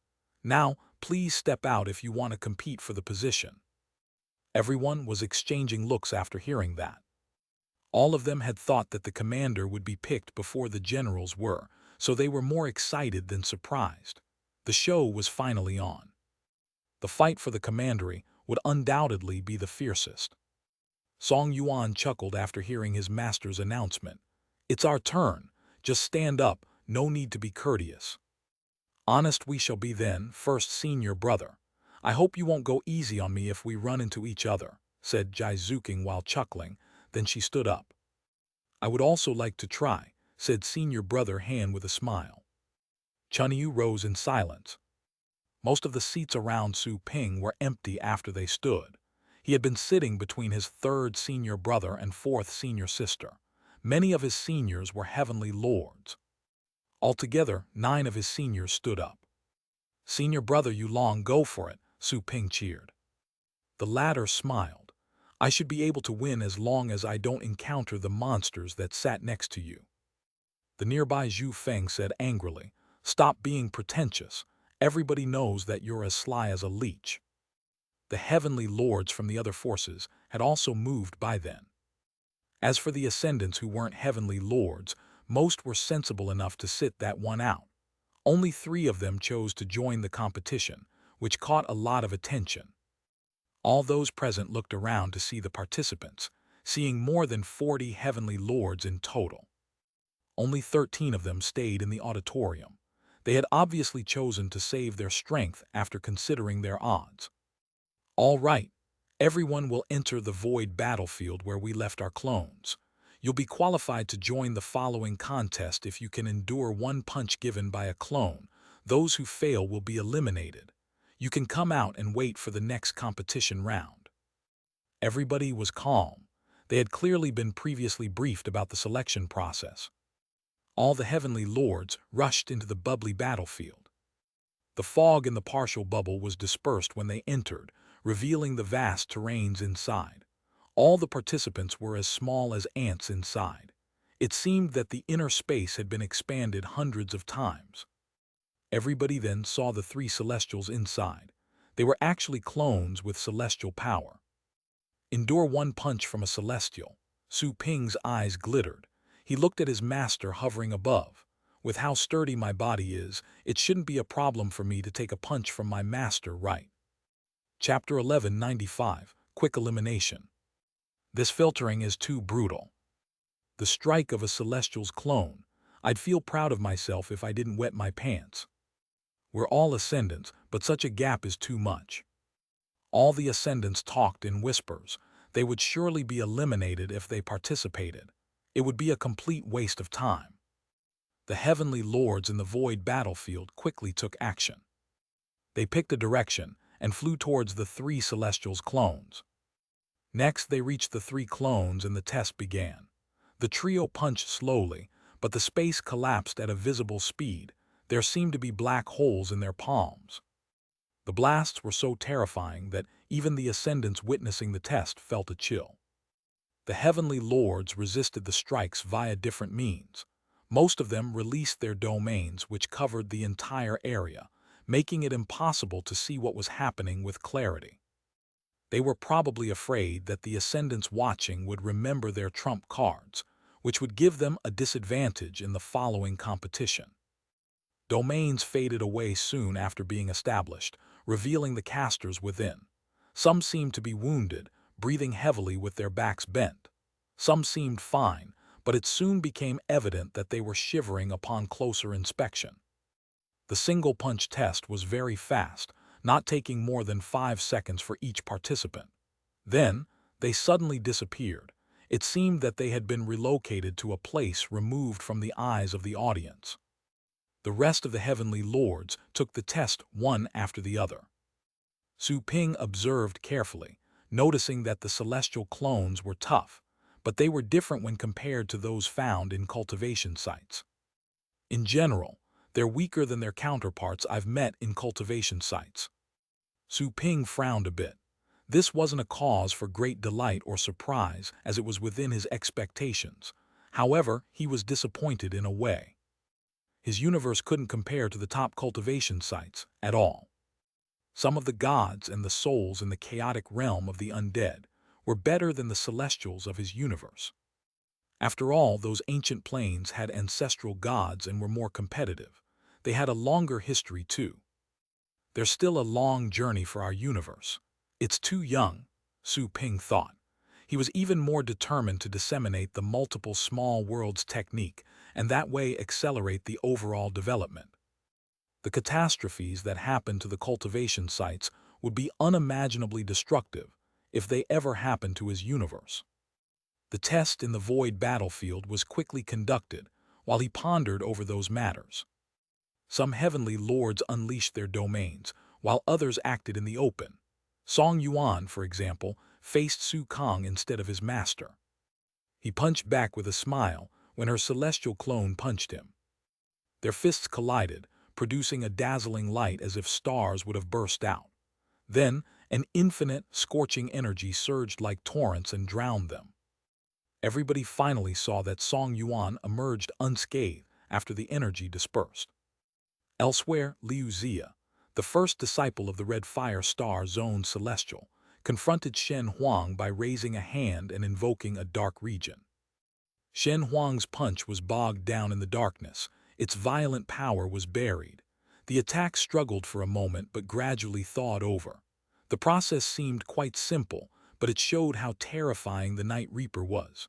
Now, please step out if you want to compete for the position. Everyone was exchanging looks after hearing that. All of them had thought that the commander would be picked before the generals were, so they were more excited than surprised. The show was finally on. The fight for the commandery would undoubtedly be the fiercest. Song Yuan chuckled after hearing his master's announcement. "It's our turn. Just stand up, no need to be courteous." "Honest we shall be then, first senior brother. I hope you won't go easy on me if we run into each other," said Jizuking while chuckling. Then she stood up. "I would also like to try," said senior brother Han with a smile. Chunyu rose in silence. Most of the seats around Su Ping were empty after they stood. He had been sitting between his third senior brother and fourth senior sister. Many of his seniors were heavenly lords. Altogether, 9 of his seniors stood up. "Senior brother Yulong, go for it," Su Ping cheered. The latter smiled. "I should be able to win as long as I don't encounter the monsters that sat next to you." The nearby Zhu Feng said angrily, "Stop being pretentious. Everybody knows that you're as sly as a leech." The heavenly lords from the other forces had also moved by then. As for the ascendants who weren't heavenly lords, most were sensible enough to sit that one out. Only 3 of them chose to join the competition, which caught a lot of attention. All those present looked around to see the participants, seeing more than 40 heavenly lords in total. Only 13 of them stayed in the auditorium. They had obviously chosen to save their strength after considering their odds. "All right, everyone will enter the void battlefield where we left our clones. You'll be qualified to join the following contest if you can endure one punch given by a clone. Those who fail will be eliminated. You can come out and wait for the next competition round." Everybody was calm. They had clearly been previously briefed about the selection process. All the heavenly lords rushed into the bubbly battlefield. The fog in the partial bubble was dispersed when they entered, revealing the vast terrains inside. All the participants were as small as ants inside. It seemed that the inner space had been expanded hundreds of times. Everybody then saw the 3 celestials inside. They were actually clones with celestial power. Endure one punch from a celestial. Su Ping's eyes glittered. He looked at his master hovering above. "With how sturdy my body is, it shouldn't be a problem for me to take a punch from my master, right?" Chapter 1195, Quick Elimination. "This filtering is too brutal. The strike of a celestial's clone. I'd feel proud of myself if I didn't wet my pants. We're all ascendants, but such a gap is too much." All the ascendants talked in whispers. They would surely be eliminated if they participated. It would be a complete waste of time. The heavenly lords in the void battlefield quickly took action. They picked a direction and flew towards the 3 celestials' clones. Next, they reached the 3 clones and the test began. The trio punched slowly, but the space collapsed at a visible speed. There seemed to be black holes in their palms. The blasts were so terrifying that even the ascendants witnessing the test felt a chill. The heavenly lords resisted the strikes via different means. Most of them released their domains, which covered the entire area, making it impossible to see what was happening with clarity. They were probably afraid that the ascendants watching would remember their trump cards, which would give them a disadvantage in the following competition. Domains faded away soon after being established, revealing the casters within. Some seemed to be wounded, breathing heavily with their backs bent. Some seemed fine, but it soon became evident that they were shivering upon closer inspection. The single-punch test was very fast, not taking more than 5 seconds for each participant. Then, they suddenly disappeared. It seemed that they had been relocated to a place removed from the eyes of the audience. The rest of the heavenly lords took the test one after the other. Su Ping observed carefully, noticing that the celestial clones were tough, but they were different when compared to those found in cultivation sites. In general, they're weaker than their counterparts I've met in cultivation sites. Su Ping frowned a bit. This wasn't a cause for great delight or surprise, as it was within his expectations. However, he was disappointed in a way. His universe couldn't compare to the top cultivation sites at all. Some of the gods and the souls in the chaotic realm of the undead were better than the celestials of his universe. After all, those ancient planes had ancestral gods and were more competitive. They had a longer history, too. There's still a long journey for our universe. It's too young, Su Ping thought. He was even more determined to disseminate the multiple small worlds technique and that way accelerate the overall development. The catastrophes that happened to the cultivation sites would be unimaginably destructive if they ever happened to his universe. The test in the void battlefield was quickly conducted while he pondered over those matters. Some heavenly lords unleashed their domains, while others acted in the open. Song Yuan, for example, faced Su Kang instead of his master. He punched back with a smile when her celestial clone punched him. Their fists collided, producing a dazzling light as if stars would have burst out. Then, an infinite, scorching energy surged like torrents and drowned them. Everybody finally saw that Song Yuan emerged unscathed after the energy dispersed. Elsewhere, Liu Zia, the first disciple of the Red Fire Star Zone Celestial, confronted Shen Huang by raising a hand and invoking a dark region. Shen Huang's punch was bogged down in the darkness. Its violent power was buried. The attack struggled for a moment but gradually thawed over. The process seemed quite simple, but it showed how terrifying the Night Reaper was.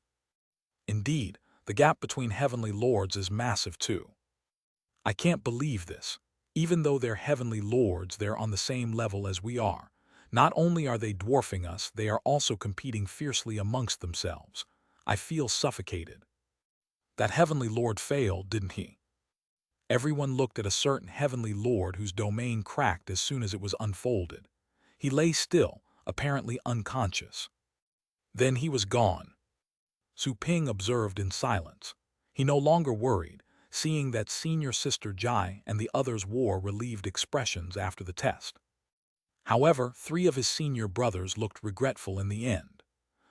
Indeed, the gap between heavenly lords is massive too. I can't believe this. Even though they're heavenly lords, they're on the same level as we are. Not only are they dwarfing us, they are also competing fiercely amongst themselves. I feel suffocated. That heavenly lord failed, didn't he? Everyone looked at a certain heavenly lord whose domain cracked as soon as it was unfolded. He lay still, apparently unconscious. Then he was gone. Su Ping observed in silence. He no longer worried, seeing that senior sister Jai and the others wore relieved expressions after the test. However, 3 of his senior brothers looked regretful in the end.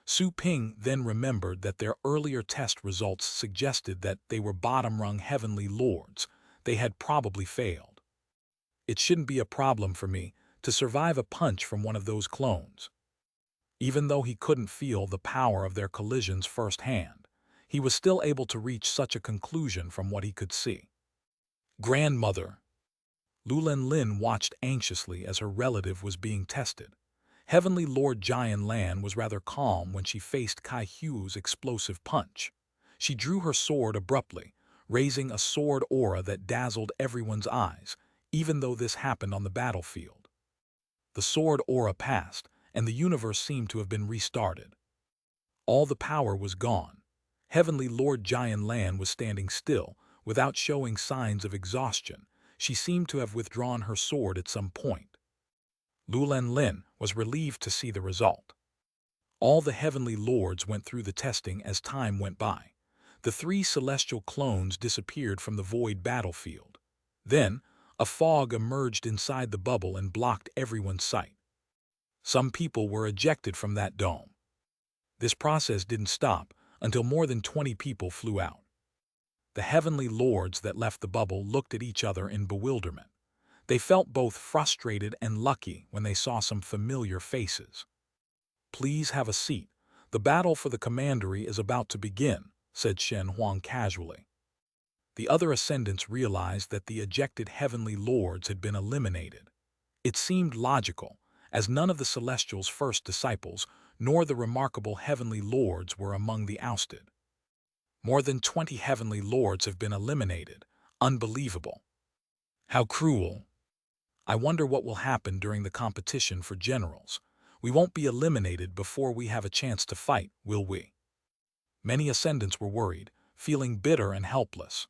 Su Ping then remembered that their earlier test results suggested that they were bottom-rung heavenly lords. They had probably failed. It shouldn't be a problem for me to survive a punch from one of those clones. Even though he couldn't feel the power of their collisions firsthand, he was still able to reach such a conclusion from what he could see. Grandmother. Lulan Lin watched anxiously as her relative was being tested. Heavenly Lord Jian Lan was rather calm when she faced Kai Hu's explosive punch. She drew her sword abruptly, raising a sword aura that dazzled everyone's eyes, even though this happened on the battlefield. The sword aura passed, and the universe seemed to have been restarted. All the power was gone. Heavenly Lord Jian Lan was standing still, without showing signs of exhaustion. She seemed to have withdrawn her sword at some point. Lulan Lin was relieved to see the result. All the heavenly lords went through the testing as time went by. The 3 celestial clones disappeared from the void battlefield. Then, a fog emerged inside the bubble and blocked everyone's sight. Some people were ejected from that dome. This process didn't stop until more than 20 people flew out. The heavenly lords that left the bubble looked at each other in bewilderment. They felt both frustrated and lucky when they saw some familiar faces. "Please have a seat. The battle for the commandery is about to begin," said Shen Huang casually. The other ascendants realized that the ejected heavenly lords had been eliminated. It seemed logical, as none of the Celestials' first disciples nor the remarkable heavenly lords were among the ousted. More than 20 heavenly lords have been eliminated. Unbelievable. How cruel. I wonder what will happen during the competition for generals. We won't be eliminated before we have a chance to fight, will we? Many ascendants were worried, feeling bitter and helpless.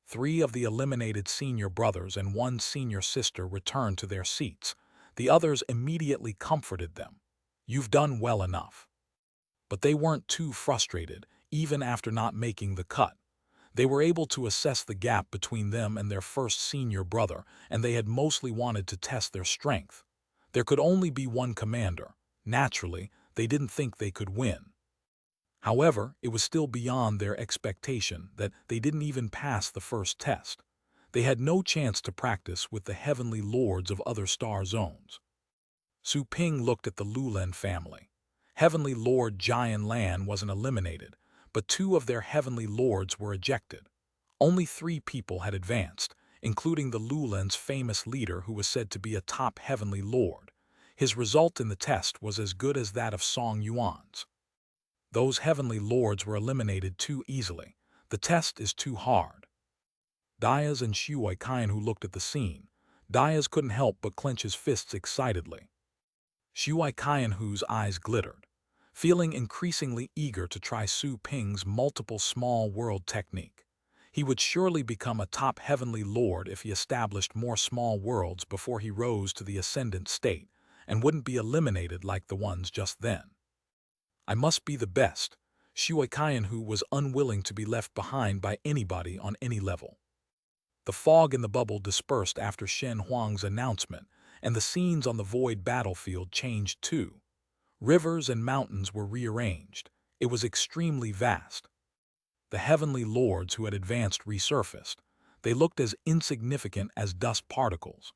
3 of the eliminated senior brothers and 1 senior sister returned to their seats. The others immediately comforted them. "You've done well enough." But they weren't too frustrated, even after not making the cut. They were able to assess the gap between them and their first senior brother, and they had mostly wanted to test their strength. There could only be one commander. Naturally, they didn't think they could win. However, it was still beyond their expectation that they didn't even pass the first test. They had no chance to practice with the heavenly lords of other star zones. Su Ping looked at the Lulen family. Heavenly Lord Jian Lan wasn't eliminated, but 2 of their heavenly lords were ejected. Only 3 people had advanced, including the Lulen's famous leader who was said to be a top heavenly lord. His result in the test was as good as that of Song Yuan's. Those heavenly lords were eliminated too easily. The test is too hard. Diaz and Shuai Qian, who looked at the scene. Diaz couldn't help but clench his fists excitedly. Shuai Qian, whose eyes glittered, feeling increasingly eager to try Su Ping's multiple small world technique. He would surely become a top heavenly lord if he established more small worlds before he rose to the ascendant state, and wouldn't be eliminated like the ones just then. I must be the best, Shuai Qian, who was unwilling to be left behind by anybody on any level. The fog in the bubble dispersed after Shen Huang's announcement, and the scenes on the void battlefield changed too. Rivers and mountains were rearranged. It was extremely vast. The heavenly lords who had advanced resurfaced. They looked as insignificant as dust particles.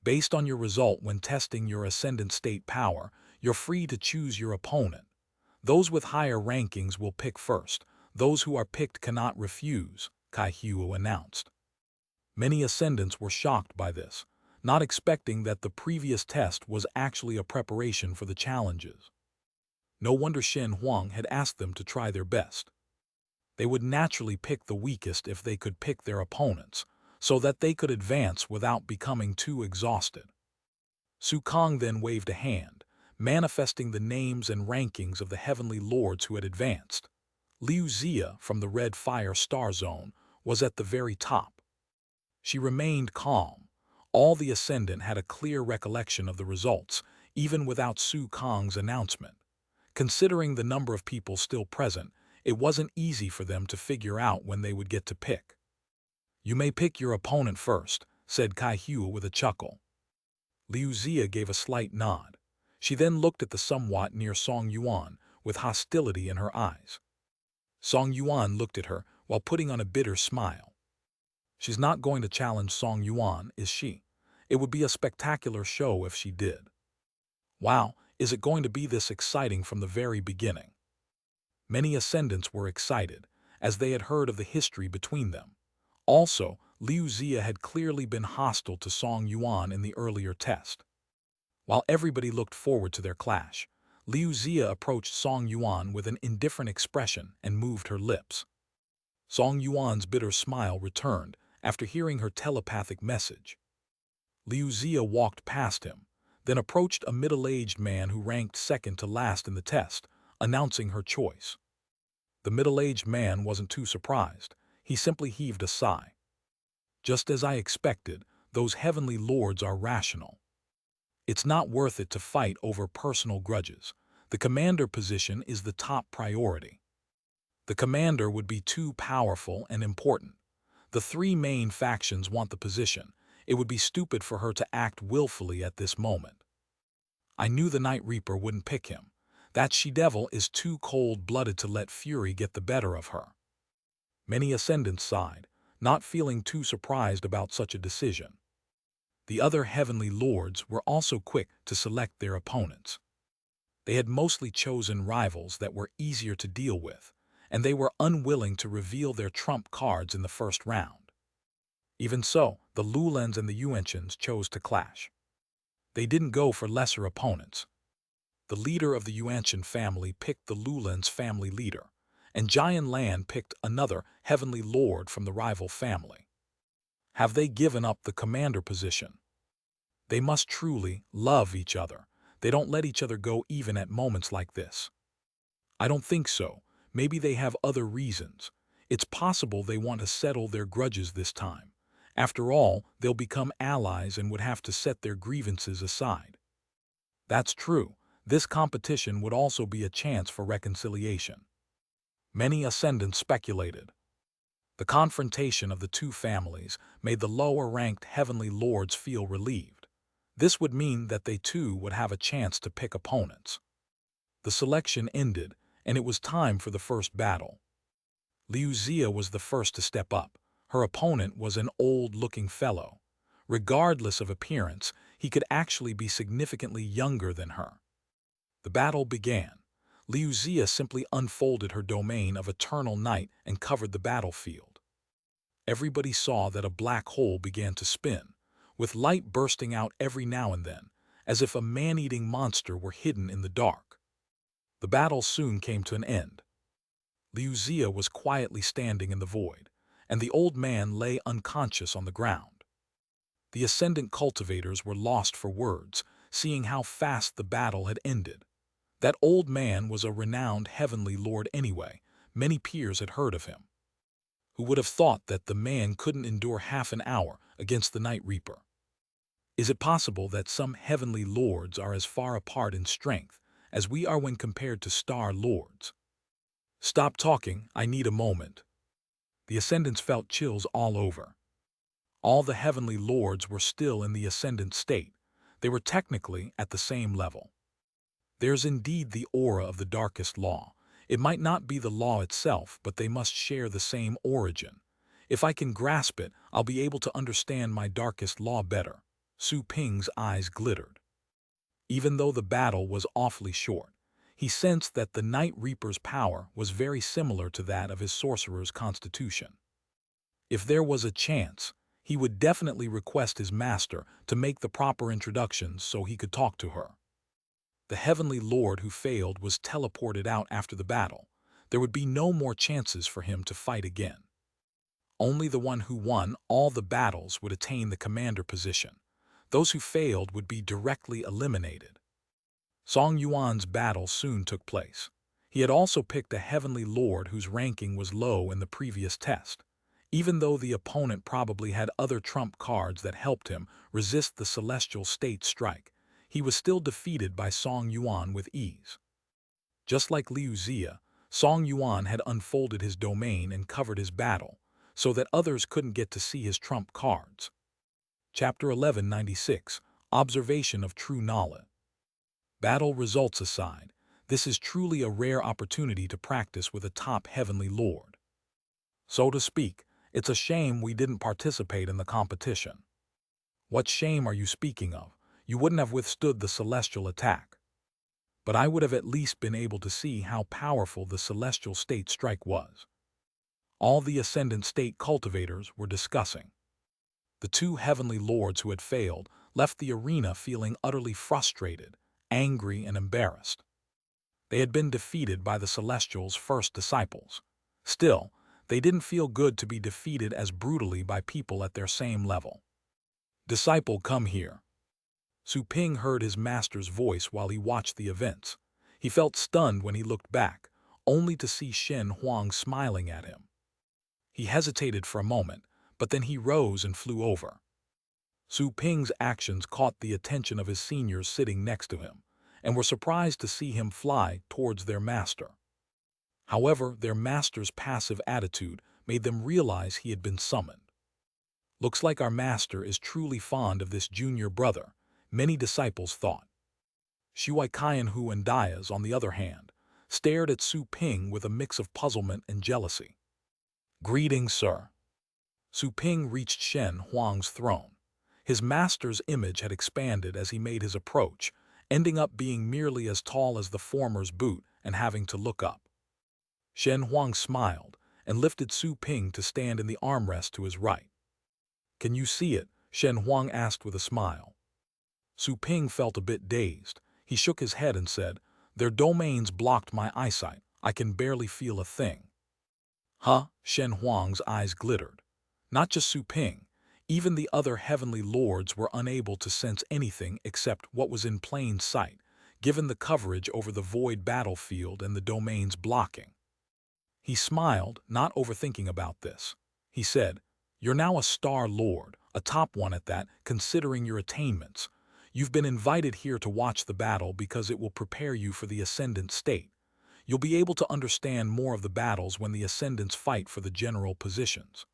Based on your result when testing your ascendant state power, you're free to choose your opponent. Those with higher rankings will pick first. Those who are picked cannot refuse, Kai Huo announced. Many ascendants were shocked by this, not expecting that the previous test was actually a preparation for the challenges. No wonder Shen Huang had asked them to try their best. They would naturally pick the weakest if they could pick their opponents, so that they could advance without becoming too exhausted. Su Kang then waved a hand, manifesting the names and rankings of the heavenly lords who had advanced. Liu Xia from the Red Fire Star Zone was at the very top. She remained calm. All the ascendant had a clear recollection of the results, even without Su Kang's announcement. Considering the number of people still present, it wasn't easy for them to figure out when they would get to pick. You may pick your opponent first, said Kai Huo with a chuckle. Liu Xia gave a slight nod. She then looked at the somewhat near Song Yuan with hostility in her eyes. Song Yuan looked at her while putting on a bitter smile. She's not going to challenge Song Yuan, is she? It would be a spectacular show if she did. Wow, is it going to be this exciting from the very beginning? Many ascendants were excited, as they had heard of the history between them. Also, Liu Xia had clearly been hostile to Song Yuan in the earlier test. While everybody looked forward to their clash, Liu Xia approached Song Yuan with an indifferent expression and moved her lips. Song Yuan's bitter smile returned after hearing her telepathic message. Liu Xia walked past him, then approached a middle-aged man who ranked second to last in the test, announcing her choice. The middle-aged man wasn't too surprised. He simply heaved a sigh. Just as I expected, those heavenly lords are rational. It's not worth it to fight over personal grudges. The commander position is the top priority. The commander would be too powerful and important. The 3 main factions want the position. It would be stupid for her to act willfully at this moment. I knew the Night Reaper wouldn't pick him. That she-devil is too cold-blooded to let fury get the better of her. Many ascendants sighed, not feeling too surprised about such a decision. The other heavenly lords were also quick to select their opponents. They had mostly chosen rivals that were easier to deal with, and they were unwilling to reveal their trump cards in the first round. Even so, the Lulens and the Yuanchins chose to clash. They didn't go for lesser opponents. The leader of the Yuanchin family picked the Lulens family leader, and Jian Lan picked another heavenly lord from the rival family. Have they given up the commander position? They must truly love each other. They don't let each other go even at moments like this. I don't think so. Maybe they have other reasons. It's possible they want to settle their grudges this time. After all, they'll become allies and would have to set their grievances aside. That's true. This competition would also be a chance for reconciliation. Many ascendants speculated. The confrontation of the 2 families made the lower-ranked heavenly lords feel relieved. This would mean that they too would have a chance to pick opponents. The selection ended, and it was time for the first battle. Liu Xia was the first to step up. Her opponent was an old-looking fellow. Regardless of appearance, he could actually be significantly younger than her. The battle began. Liuzia simply unfolded her domain of eternal night and covered the battlefield. Everybody saw that a black hole began to spin, with light bursting out every now and then, as if a man-eating monster were hidden in the dark. The battle soon came to an end. Liuzia was quietly standing in the void, and the old man lay unconscious on the ground. The ascendant cultivators were lost for words, seeing how fast the battle had ended. That old man was a renowned heavenly lord anyway. Many peers had heard of him. Who would have thought that the man couldn't endure half an hour against the Night Reaper? Is it possible that some heavenly lords are as far apart in strength as we are when compared to star lords? Stop talking, I need a moment. The ascendants felt chills all over. All the heavenly lords were still in the ascendant state. They were technically at the same level. There's indeed the aura of the darkest law. It might not be the law itself, but they must share the same origin. If I can grasp it, I'll be able to understand my darkest law better. Su Ping's eyes glittered. Even though the battle was awfully short, he sensed that the Night Reaper's power was very similar to that of his sorcerer's constitution. If there was a chance, he would definitely request his master to make the proper introductions so he could talk to her. The heavenly lord who failed was teleported out after the battle. There would be no more chances for him to fight again. Only the one who won all the battles would attain the commander position. Those who failed would be directly eliminated. Song Yuan's battle soon took place. He had also picked a heavenly lord whose ranking was low in the previous test. Even though the opponent probably had other trump cards that helped him resist the celestial state strike, he was still defeated by Song Yuan with ease. Just like Liuzia, Song Yuan had unfolded his domain and covered his battle, so that others couldn't get to see his trump cards. Chapter 1196, Observation of True Knowledge. Battle results aside, this is truly a rare opportunity to practice with a top heavenly lord. So to speak, it's a shame we didn't participate in the competition. What shame are you speaking of? You wouldn't have withstood the celestial attack. But I would have at least been able to see how powerful the celestial state strike was. All the ascendant state cultivators were discussing. The two heavenly lords who had failed left the arena feeling utterly frustrated, angry, and embarrassed. They had been defeated by the Celestial's first disciples. Still, they didn't feel good to be defeated as brutally by people at their same level. "Disciple, come here." Su Ping heard his master's voice while he watched the events. He felt stunned when he looked back, only to see Shen Huang smiling at him. He hesitated for a moment, but then he rose and flew over. Su Ping's actions caught the attention of his seniors sitting next to him, and were surprised to see him fly towards their master. However, their master's passive attitude made them realize he had been summoned. "Looks like our master is truly fond of this junior brother," many disciples thought. Shuai Qianhu and Diaz, on the other hand, stared at Su Ping with a mix of puzzlement and jealousy. "Greetings, sir." Su Ping reached Shen Huang's throne. His master's image had expanded as he made his approach, ending up being merely as tall as the former's boot and having to look up. Shen Huang smiled and lifted Su Ping to stand in the armrest to his right. "Can you see it?" Shen Huang asked with a smile. Su Ping felt a bit dazed. He shook his head and said, "Their domains blocked my eyesight. I can barely feel a thing." "Huh?" Shen Huang's eyes glittered. Not just Su Ping. Even the other heavenly lords were unable to sense anything except what was in plain sight, given the coverage over the void battlefield and the domains blocking. He smiled, not overthinking about this. He said, "You're now a star lord, a top one at that, considering your attainments. You've been invited here to watch the battle because it will prepare you for the ascendant state. You'll be able to understand more of the battles when the ascendants fight for the general positions.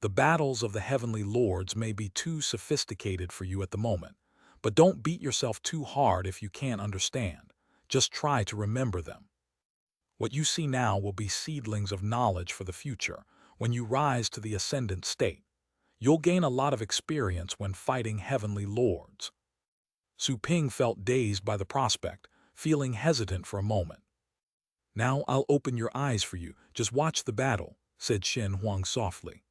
The battles of the heavenly lords may be too sophisticated for you at the moment, but don't beat yourself too hard if you can't understand. Just try to remember them. What you see now will be seedlings of knowledge for the future. when you rise to the ascendant state. You'll gain a lot of experience when fighting heavenly lords. Su Ping felt dazed by the prospect, feeling hesitant for a moment. Now I'll open your eyes for you, just watch the battle, said Shen Huang softly.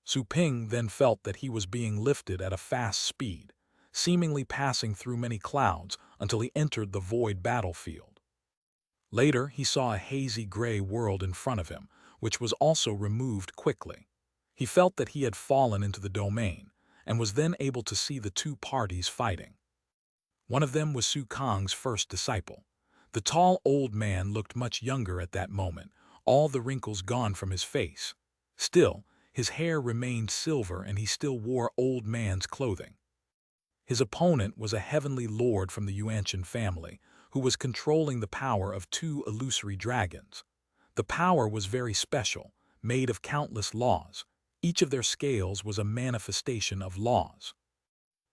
Su Ping then felt that he was being lifted at a fast speed, seemingly passing through many clouds until he entered the void battlefield. Later, he saw a hazy gray world in front of him, which was also removed quickly. He felt that he had fallen into the domain, and was then able to see the two parties fighting. One of them was Su Kang's first disciple. The tall old man looked much younger at that moment, all the wrinkles gone from his face. Still, his hair remained silver and he still wore old man's clothing. His opponent was a heavenly lord from the Yuanshan family, who was controlling the power of two illusory dragons. The power was very special, made of countless laws. Each of their scales was a manifestation of laws.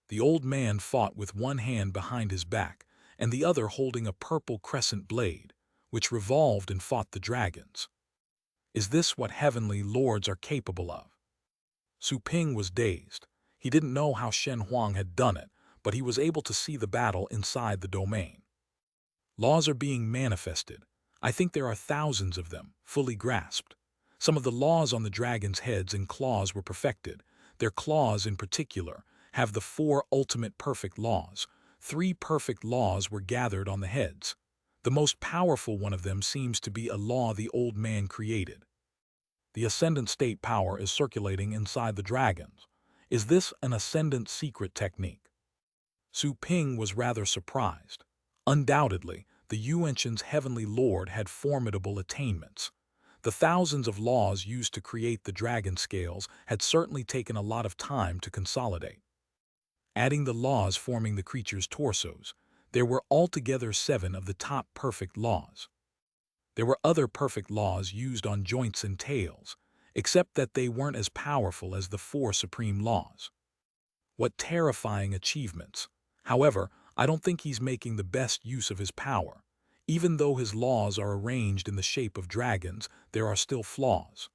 The old man fought with one hand behind his back, and the other holding a purple crescent blade, which revolved and fought the dragons. Is this what heavenly lords are capable of? Su Ping was dazed. He didn't know how Shen Huang had done it, but he was able to see the battle inside the domain. Laws are being manifested. I think there are thousands of them, fully grasped. Some of the laws on the dragon's heads and claws were perfected. Their claws, in particular, have the 4 ultimate perfect laws. 3 perfect laws were gathered on the heads. The most powerful one of them seems to be a law the old man created. The ascendant state power is circulating inside the dragons. Is this an ascendant secret technique? Su Ping was rather surprised. Undoubtedly, the Yuanshan's heavenly lord had formidable attainments. The thousands of laws used to create the dragon scales had certainly taken a lot of time to consolidate. Adding the laws forming the creature's torsos, there were altogether 7 of the top perfect laws. There were other perfect laws used on joints and tails, except that they weren't as powerful as the 4 supreme laws. What terrifying achievements! However, I don't think he's making the best use of his power. Even though his laws are arranged in the shape of dragons, there are still flaws.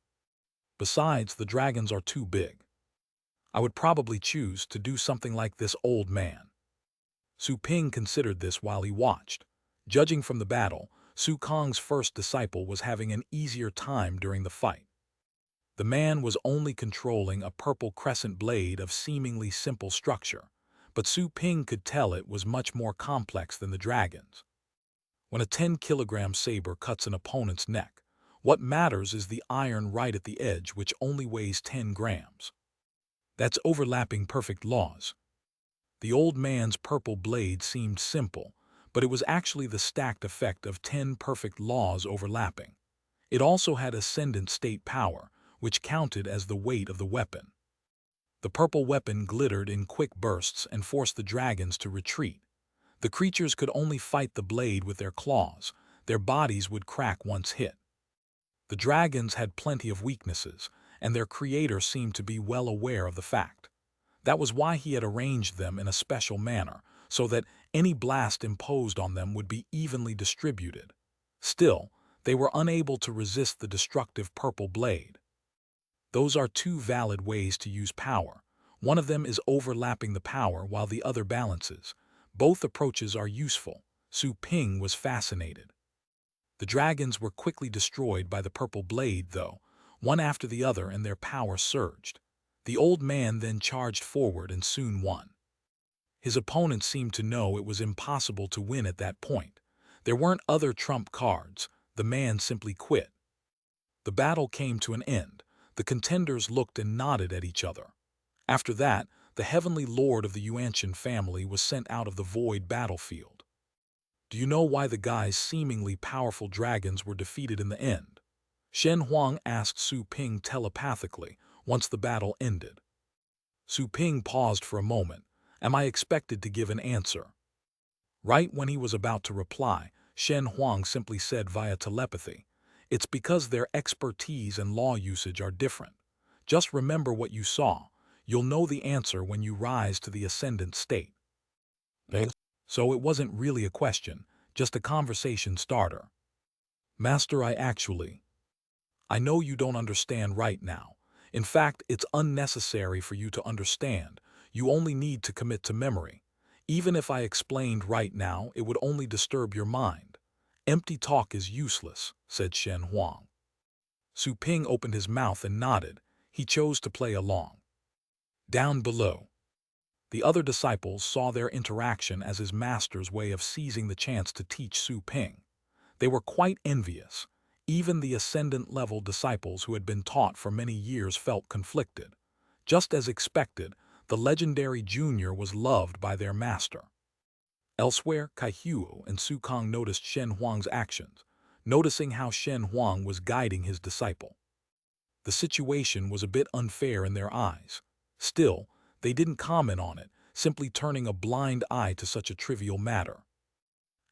Besides, the dragons are too big. I would probably choose to do something like this old man. Su Ping considered this while he watched. Judging from the battle, Su Kang's first disciple was having an easier time during the fight. The man was only controlling a purple crescent blade of seemingly simple structure, but Su Ping could tell it was much more complex than the dragon's. When a 10-kilogram saber cuts an opponent's neck, what matters is the iron right at the edge, which only weighs 10 grams. That's overlapping perfect laws. The old man's purple blade seemed simple, but it was actually the stacked effect of 10 perfect laws overlapping. It also had ascendant state power, which counted as the weight of the weapon. The purple weapon glittered in quick bursts and forced the dragons to retreat. The creatures could only fight the blade with their claws. Their bodies would crack once hit. The dragons had plenty of weaknesses, and their creator seemed to be well aware of the fact. That was why he had arranged them in a special manner, so that any blast imposed on them would be evenly distributed. Still, they were unable to resist the destructive purple blade. Those are 2 valid ways to use power. One of them is overlapping the power while the other balances. Both approaches are useful. Su Ping was fascinated. The dragons were quickly destroyed by the purple blade, though, one after the other, and their power surged. The old man then charged forward and soon won. His opponent seemed to know it was impossible to win at that point. There weren't other trump cards. The man simply quit. The battle came to an end. The contenders looked and nodded at each other. After that, the heavenly lord of the Yuanshan family was sent out of the void battlefield. Do you know why the guy's seemingly powerful dragons were defeated in the end? Shen Huang asked Su Ping telepathically once the battle ended. Su Ping paused for a moment. Am I expected to give an answer? Right when he was about to reply, Shen Huang simply said via telepathy, it's because their expertise and law usage are different. Just remember what you saw. You'll know the answer when you rise to the ascendant state. So it wasn't really a question, just a conversation starter. Master, I know you don't understand right now. In fact, it's unnecessary for you to understand. You only need to commit to memory. Even if I explained right now, it would only disturb your mind. Empty talk is useless, said Shen Huang. Su Ping opened his mouth and nodded. He chose to play along. Down below, the other disciples saw their interaction as his master's way of seizing the chance to teach Su Ping. They were quite envious. Even the ascendant-level disciples who had been taught for many years felt conflicted. Just as expected, the legendary junior was loved by their master. Elsewhere, Kaihuo and Su Kang noticed Shen Huang's actions, noticing how Shen Huang was guiding his disciple. The situation was a bit unfair in their eyes. Still, they didn't comment on it, simply turning a blind eye to such a trivial matter.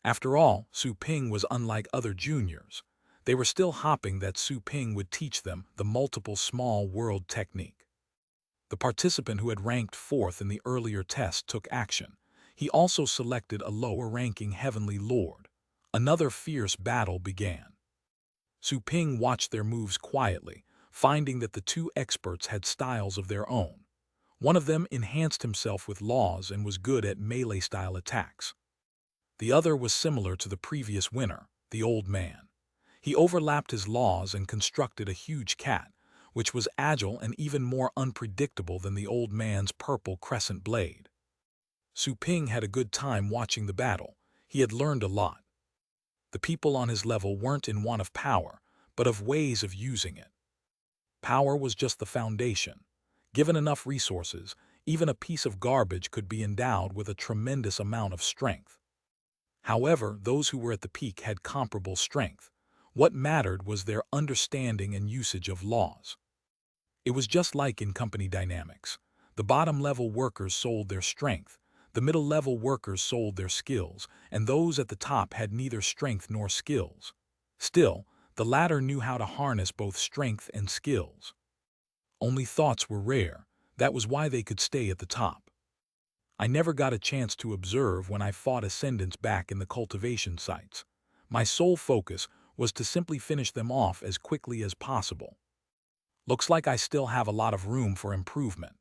After all, Su Ping was unlike other juniors. They were still hoping that Su Ping would teach them the multiple small world technique. The participant who had ranked fourth in the earlier test took action. He also selected a lower-ranking heavenly lord. Another fierce battle began. Su Ping watched their moves quietly, finding that the two experts had styles of their own. One of them enhanced himself with laws and was good at melee-style attacks. The other was similar to the previous winner, the old man. He overlapped his laws and constructed a huge cat, which was agile and even more unpredictable than the old man's purple crescent blade. Su Ping had a good time watching the battle. He had learned a lot. The people on his level weren't in want of power, but of ways of using it. Power was just the foundation. Given enough resources, even a piece of garbage could be endowed with a tremendous amount of strength. However, those who were at the peak had comparable strength. What mattered was their understanding and usage of laws. It was just like in company dynamics. The bottom-level workers sold their strength, the middle-level workers sold their skills, and those at the top had neither strength nor skills. Still, the latter knew how to harness both strength and skills. Only thoughts were rare. That was why they could stay at the top. I never got a chance to observe when I fought ascendants back in the cultivation sites. My sole focus was to simply finish them off as quickly as possible. Looks like I still have a lot of room for improvement.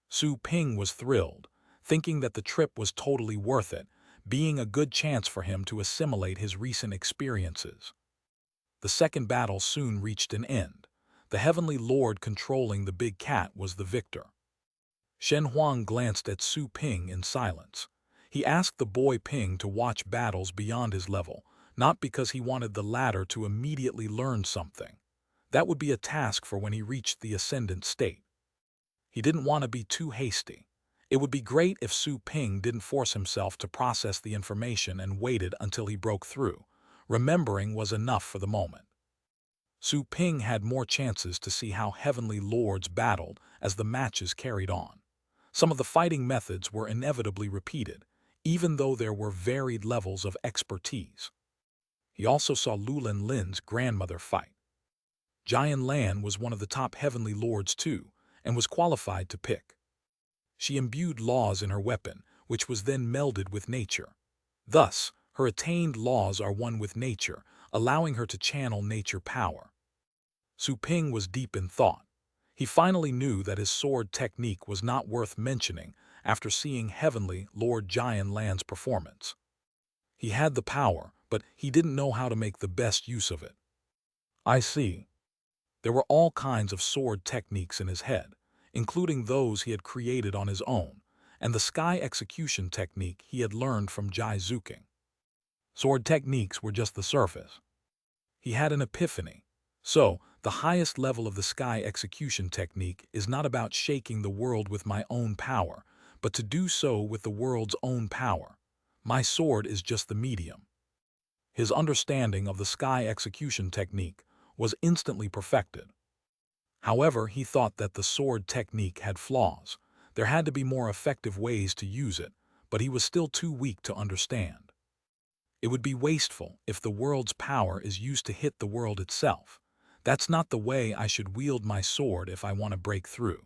Su Ping was thrilled, thinking that the trip was totally worth it, being a good chance for him to assimilate his recent experiences. The second battle soon reached an end. The heavenly lord controlling the big cat was the victor. Shen Huang glanced at Su Ping in silence. He asked the boy Ping to watch battles beyond his level, not because he wanted the latter to immediately learn something. That would be a task for when he reached the ascendant state. He didn't want to be too hasty. It would be great if Su Ping didn't force himself to process the information and waited until he broke through. Remembering was enough for the moment. Su Ping had more chances to see how heavenly lords battled as the matches carried on. Some of the fighting methods were inevitably repeated, even though there were varied levels of expertise. He also saw Lulin Lin's grandmother fight. Jian Lan was one of the top heavenly lords too, and was qualified to pick. She imbued laws in her weapon, which was then melded with nature. Thus, her attained laws are one with nature, allowing her to channel nature power. Su Ping was deep in thought. He finally knew that his sword technique was not worth mentioning after seeing heavenly Lord Jian Lan's performance. He had the power, but he didn't know how to make the best use of it. I see. There were all kinds of sword techniques in his head, including those he had created on his own, and the sky execution technique he had learned from Jai Zuking. Sword techniques were just the surface. He had an epiphany. So, the highest level of the sky execution technique is not about shaking the world with my own power, but to do so with the world's own power. My sword is just the medium. His understanding of the sky execution technique was instantly perfected. However, he thought that the sword technique had flaws. There had to be more effective ways to use it, but he was still too weak to understand. It would be wasteful if the world's power is used to hit the world itself. That's not the way I should wield my sword if I want to break through.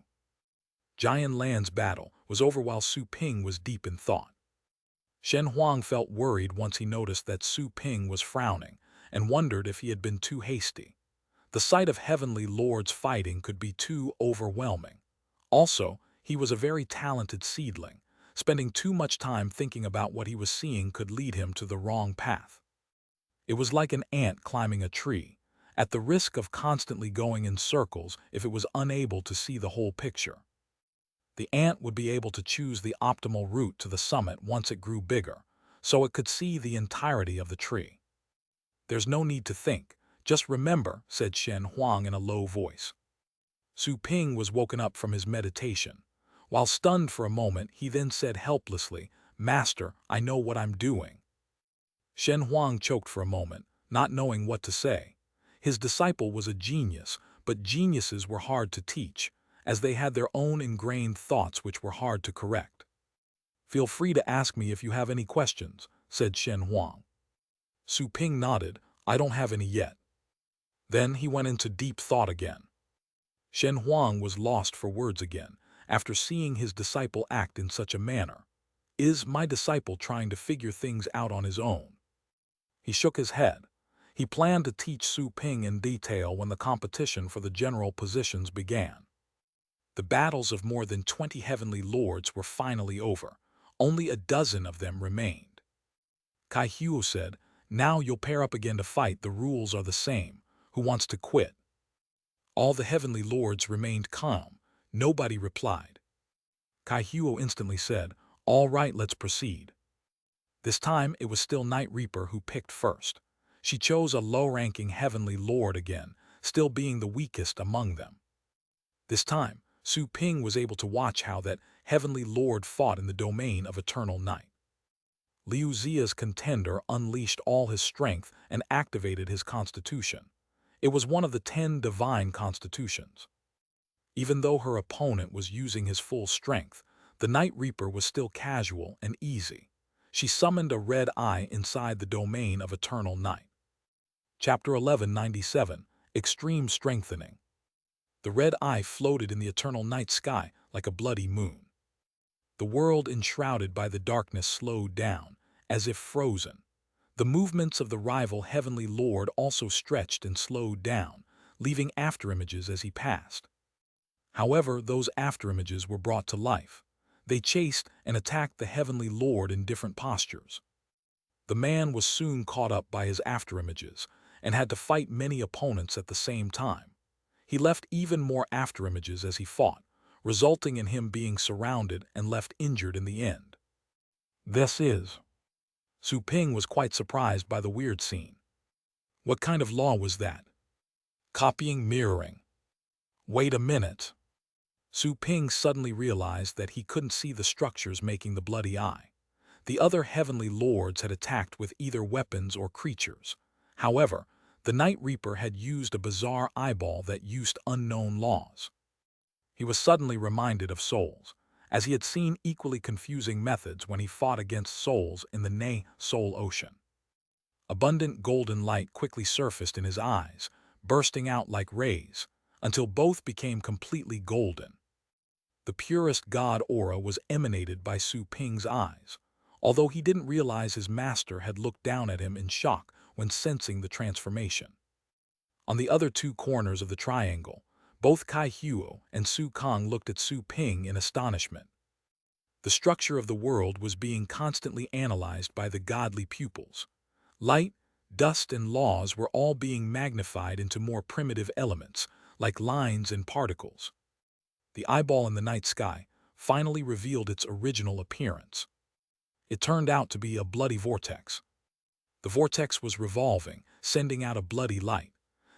Jian Lan's battle was over while Su Ping was deep in thought. Shen Huang felt worried once he noticed that Su Ping was frowning and wondered if he had been too hasty. The sight of heavenly lords fighting could be too overwhelming. Also, he was a very talented seedling. Spending too much time thinking about what he was seeing could lead him to the wrong path. It was like an ant climbing a tree, at the risk of constantly going in circles if it was unable to see the whole picture. The ant would be able to choose the optimal route to the summit once it grew bigger, so it could see the entirety of the tree. "There's no need to think, just remember," said Shen Huang in a low voice. Su Ping was woken up from his meditation. While stunned for a moment, he then said helplessly, "Master, I know what I'm doing." Shen Huang choked for a moment, not knowing what to say. His disciple was a genius, but geniuses were hard to teach, as they had their own ingrained thoughts which were hard to correct. "Feel free to ask me if you have any questions," said Shen Huang. Su Ping nodded, "I don't have any yet." Then he went into deep thought again. Shen Huang was lost for words again, after seeing his disciple act in such a manner. Is my disciple trying to figure things out on his own? He shook his head. He planned to teach Su Ping in detail when the competition for the general positions began. The battles of more than 20 heavenly lords were finally over. Only a dozen of them remained. Kai Huo said, "Now you'll pair up again to fight. The rules are the same. Who wants to quit?" All the heavenly lords remained calm. Nobody replied. Kai Huo instantly said, "All right, let's proceed." This time it was still Night Reaper who picked first. She chose a low-ranking heavenly lord again, still being the weakest among them. This time, Su Ping was able to watch how that heavenly lord fought in the domain of eternal night. Liu Zia's contender unleashed all his strength and activated his constitution. It was one of the 10 divine constitutions. Even though her opponent was using his full strength, the Night Reaper was still casual and easy. She summoned a red eye inside the domain of eternal night. Chapter 1197, Extreme Strengthening. The red eye floated in the eternal night sky like a bloody moon. The world enshrouded by the darkness slowed down, as if frozen. The movements of the rival heavenly lord also stretched and slowed down, leaving afterimages as he passed. However, those afterimages were brought to life. They chased and attacked the heavenly lord in different postures. The man was soon caught up by his afterimages and had to fight many opponents at the same time. He left even more afterimages as he fought, resulting in him being surrounded and left injured in the end. This is... Su Ping was quite surprised by the weird scene. What kind of law was that? Copying mirroring. Wait a minute. Su Ping suddenly realized that he couldn't see the structures making the bloody eye. The other heavenly lords had attacked with either weapons or creatures. However, the Night Reaper had used a bizarre eyeball that used unknown laws. He was suddenly reminded of souls, as he had seen equally confusing methods when he fought against souls in the Soul Ocean. Abundant golden light quickly surfaced in his eyes, bursting out like rays, until both became completely golden. The purest God aura was emanated by Su Ping's eyes, although he didn't realize his master had looked down at him in shock when sensing the transformation. On the other two corners of the triangle, both Kai Huo and Su Kang looked at Su Ping in astonishment. The structure of the world was being constantly analyzed by the godly pupils. Light, dust, and laws were all being magnified into more primitive elements, like lines and particles. The eyeball in the night sky finally revealed its original appearance. It turned out to be a bloody vortex. The vortex was revolving, sending out a bloody light.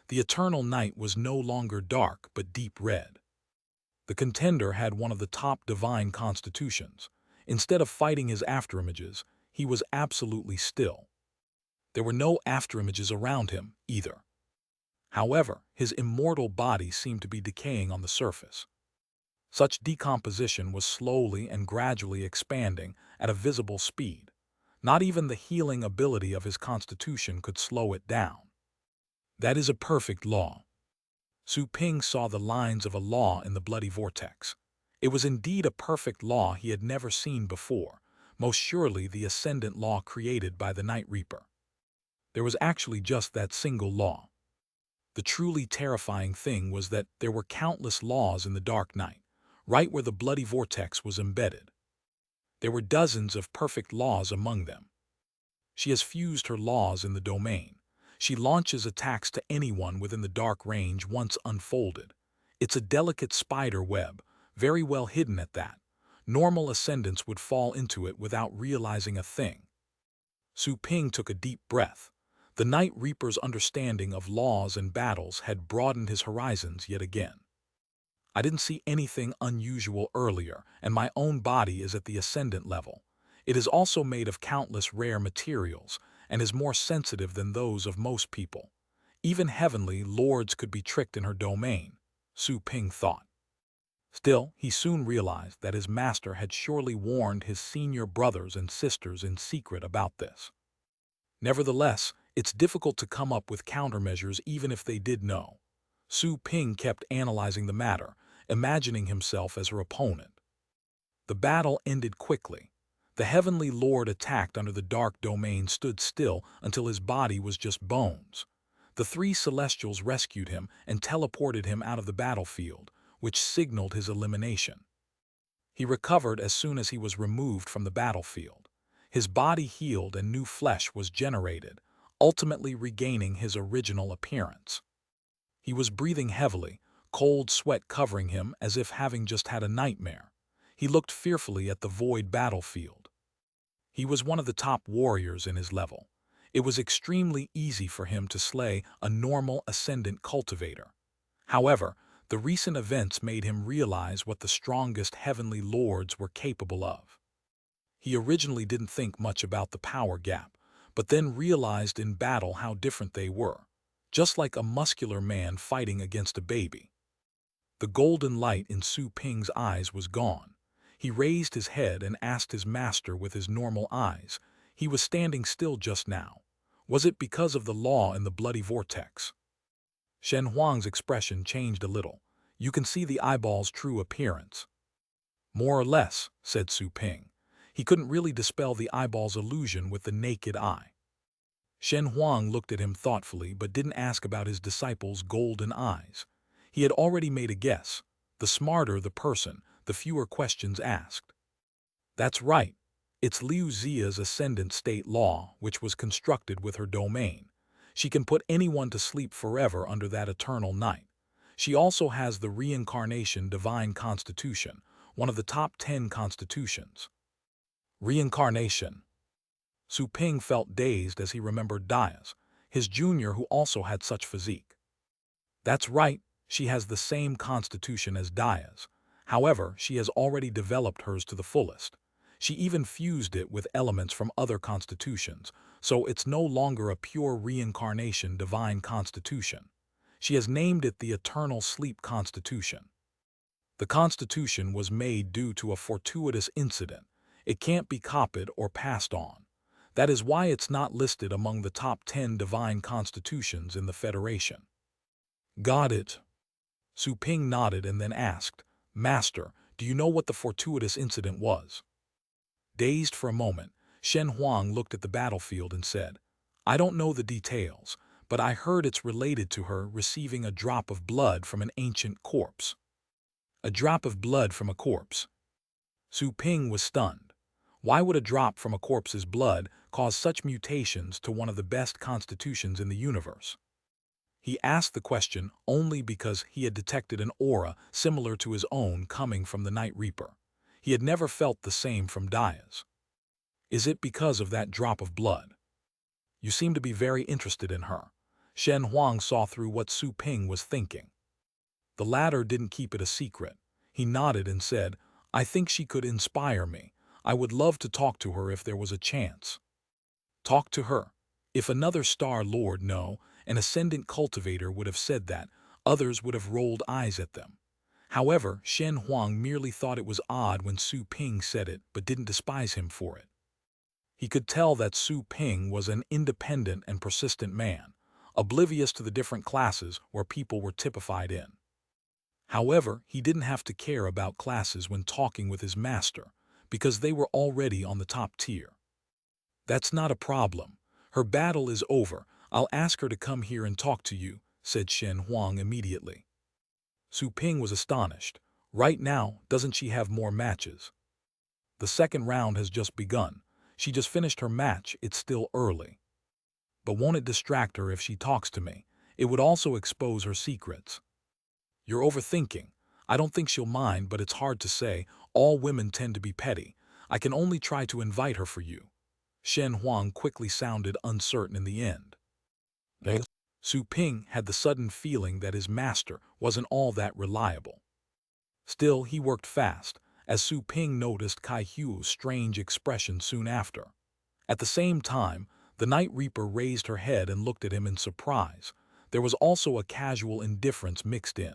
The eternal night was no longer dark but deep red. The contender had one of the top divine constitutions. Instead of fighting his afterimages, he was absolutely still. There were no afterimages around him, either. However, his immortal body seemed to be decaying on the surface. Such decomposition was slowly and gradually expanding at a visible speed. Not even the healing ability of his constitution could slow it down. That is a perfect law. Su Ping saw the lines of a law in the bloody vortex. It was indeed a perfect law he had never seen before, most surely the ascendant law created by the Night Reaper. There was actually just that single law. The truly terrifying thing was that there were countless laws in the dark night, right where the bloody vortex was embedded. There were dozens of perfect laws among them. She has fused her laws in the domain. She launches attacks to anyone within the dark range once unfolded. It's a delicate spider web, very well hidden at that. Normal ascendants would fall into it without realizing a thing. Su Ping took a deep breath. The Night Reaper's understanding of laws and battles had broadened his horizons yet again. I didn't see anything unusual earlier, and my own body is at the ascendant level. It is also made of countless rare materials, and is more sensitive than those of most people. Even heavenly lords could be tricked in her domain, Su Ping thought. Still, he soon realized that his master had surely warned his senior brothers and sisters in secret about this. Nevertheless, it's difficult to come up with countermeasures even if they did know. Su Ping kept analyzing the matter, imagining himself as her opponent. The battle ended quickly. The heavenly lord attacked under the dark domain stood still until his body was just bones. The three celestials rescued him and teleported him out of the battlefield, which signaled his elimination. He recovered as soon as he was removed from the battlefield. His body healed and new flesh was generated, ultimately regaining his original appearance. He was breathing heavily, cold sweat covering him as if having just had a nightmare. He looked fearfully at the void battlefield. He was one of the top warriors in his level. It was extremely easy for him to slay a normal ascendant cultivator. However, the recent events made him realize what the strongest heavenly lords were capable of. He originally didn't think much about the power gap, but then realized in battle how different they were, just like a muscular man fighting against a baby. The golden light in Su Ping's eyes was gone. He raised his head and asked his master with his normal eyes. He was standing still just now. Was it because of the law in the bloody vortex? Shen Huang's expression changed a little. You can see the eyeball's true appearance. More or less, said Su Ping. He couldn't really dispel the eyeball's illusion with the naked eye. Shen Huang looked at him thoughtfully but didn't ask about his disciple's golden eyes. He had already made a guess. The smarter the person, the fewer questions asked. That's right. It's Liu Zia's ascendant state law, which was constructed with her domain. She can put anyone to sleep forever under that eternal night. She also has the reincarnation divine constitution, one of the top 10 constitutions. Reincarnation. Su Ping felt dazed as he remembered Diaz, his junior who also had such physique. That's right, she has the same constitution as Diaz. However, she has already developed hers to the fullest. She even fused it with elements from other constitutions, so it's no longer a pure reincarnation divine constitution. She has named it the Eternal Sleep Constitution. The constitution was made due to a fortuitous incident. It can't be copied or passed on. That is why it's not listed among the top 10 divine constitutions in the Federation. Got it. Su Ping nodded and then asked, Master, do you know what the fortuitous incident was? Dazed for a moment, Shen Huang looked at the battlefield and said, I don't know the details, but I heard it's related to her receiving a drop of blood from an ancient corpse. A drop of blood from a corpse. Su Ping was stunned. Why would a drop from a corpse's blood cause such mutations to one of the best constitutions in the universe? He asked the question only because he had detected an aura similar to his own coming from the Night Reaper. He had never felt the same from Diaz. Is it because of that drop of blood? You seem to be very interested in her. Shen Huang saw through what Su Ping was thinking. The latter didn't keep it a secret. He nodded and said, I think she could inspire me. I would love to talk to her if there was a chance. Talk to her. If another Star Lord, no, an ascendant cultivator would have said that, others would have rolled eyes at them. However, Shen Huang merely thought it was odd when Su Ping said it but didn't despise him for it. He could tell that Su Ping was an independent and persistent man, oblivious to the different classes where people were typified in. However, he didn't have to care about classes when talking with his master, because they were already on the top tier. That's not a problem. Her battle is over. I'll ask her to come here and talk to you, said Shen Huang immediately. Su Ping was astonished. Right now, doesn't she have more matches? The second round has just begun. She just finished her match, it's still early. But won't it distract her if she talks to me? It would also expose her secrets. You're overthinking. I don't think she'll mind, but it's hard to say. All women tend to be petty. I can only try to invite her for you. Shen Huang quickly sounded uncertain in the end. Su Ping had the sudden feeling that his master wasn't all that reliable. Still, he worked fast, as Su Ping noticed Kai Hu's strange expression soon after. At the same time, the Night Reaper raised her head and looked at him in surprise. There was also a casual indifference mixed in.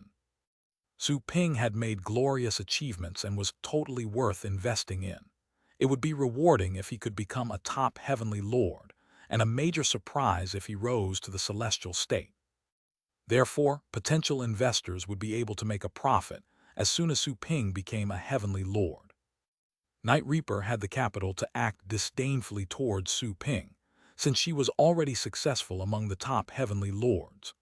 Su Ping had made glorious achievements and was totally worth investing in. It would be rewarding if he could become a top heavenly lord, and a major surprise if he rose to the celestial state. Therefore, potential investors would be able to make a profit as soon as Su Ping became a heavenly lord. Night Reaper had the capital to act disdainfully towards Su Ping, since she was already successful among the top heavenly lords.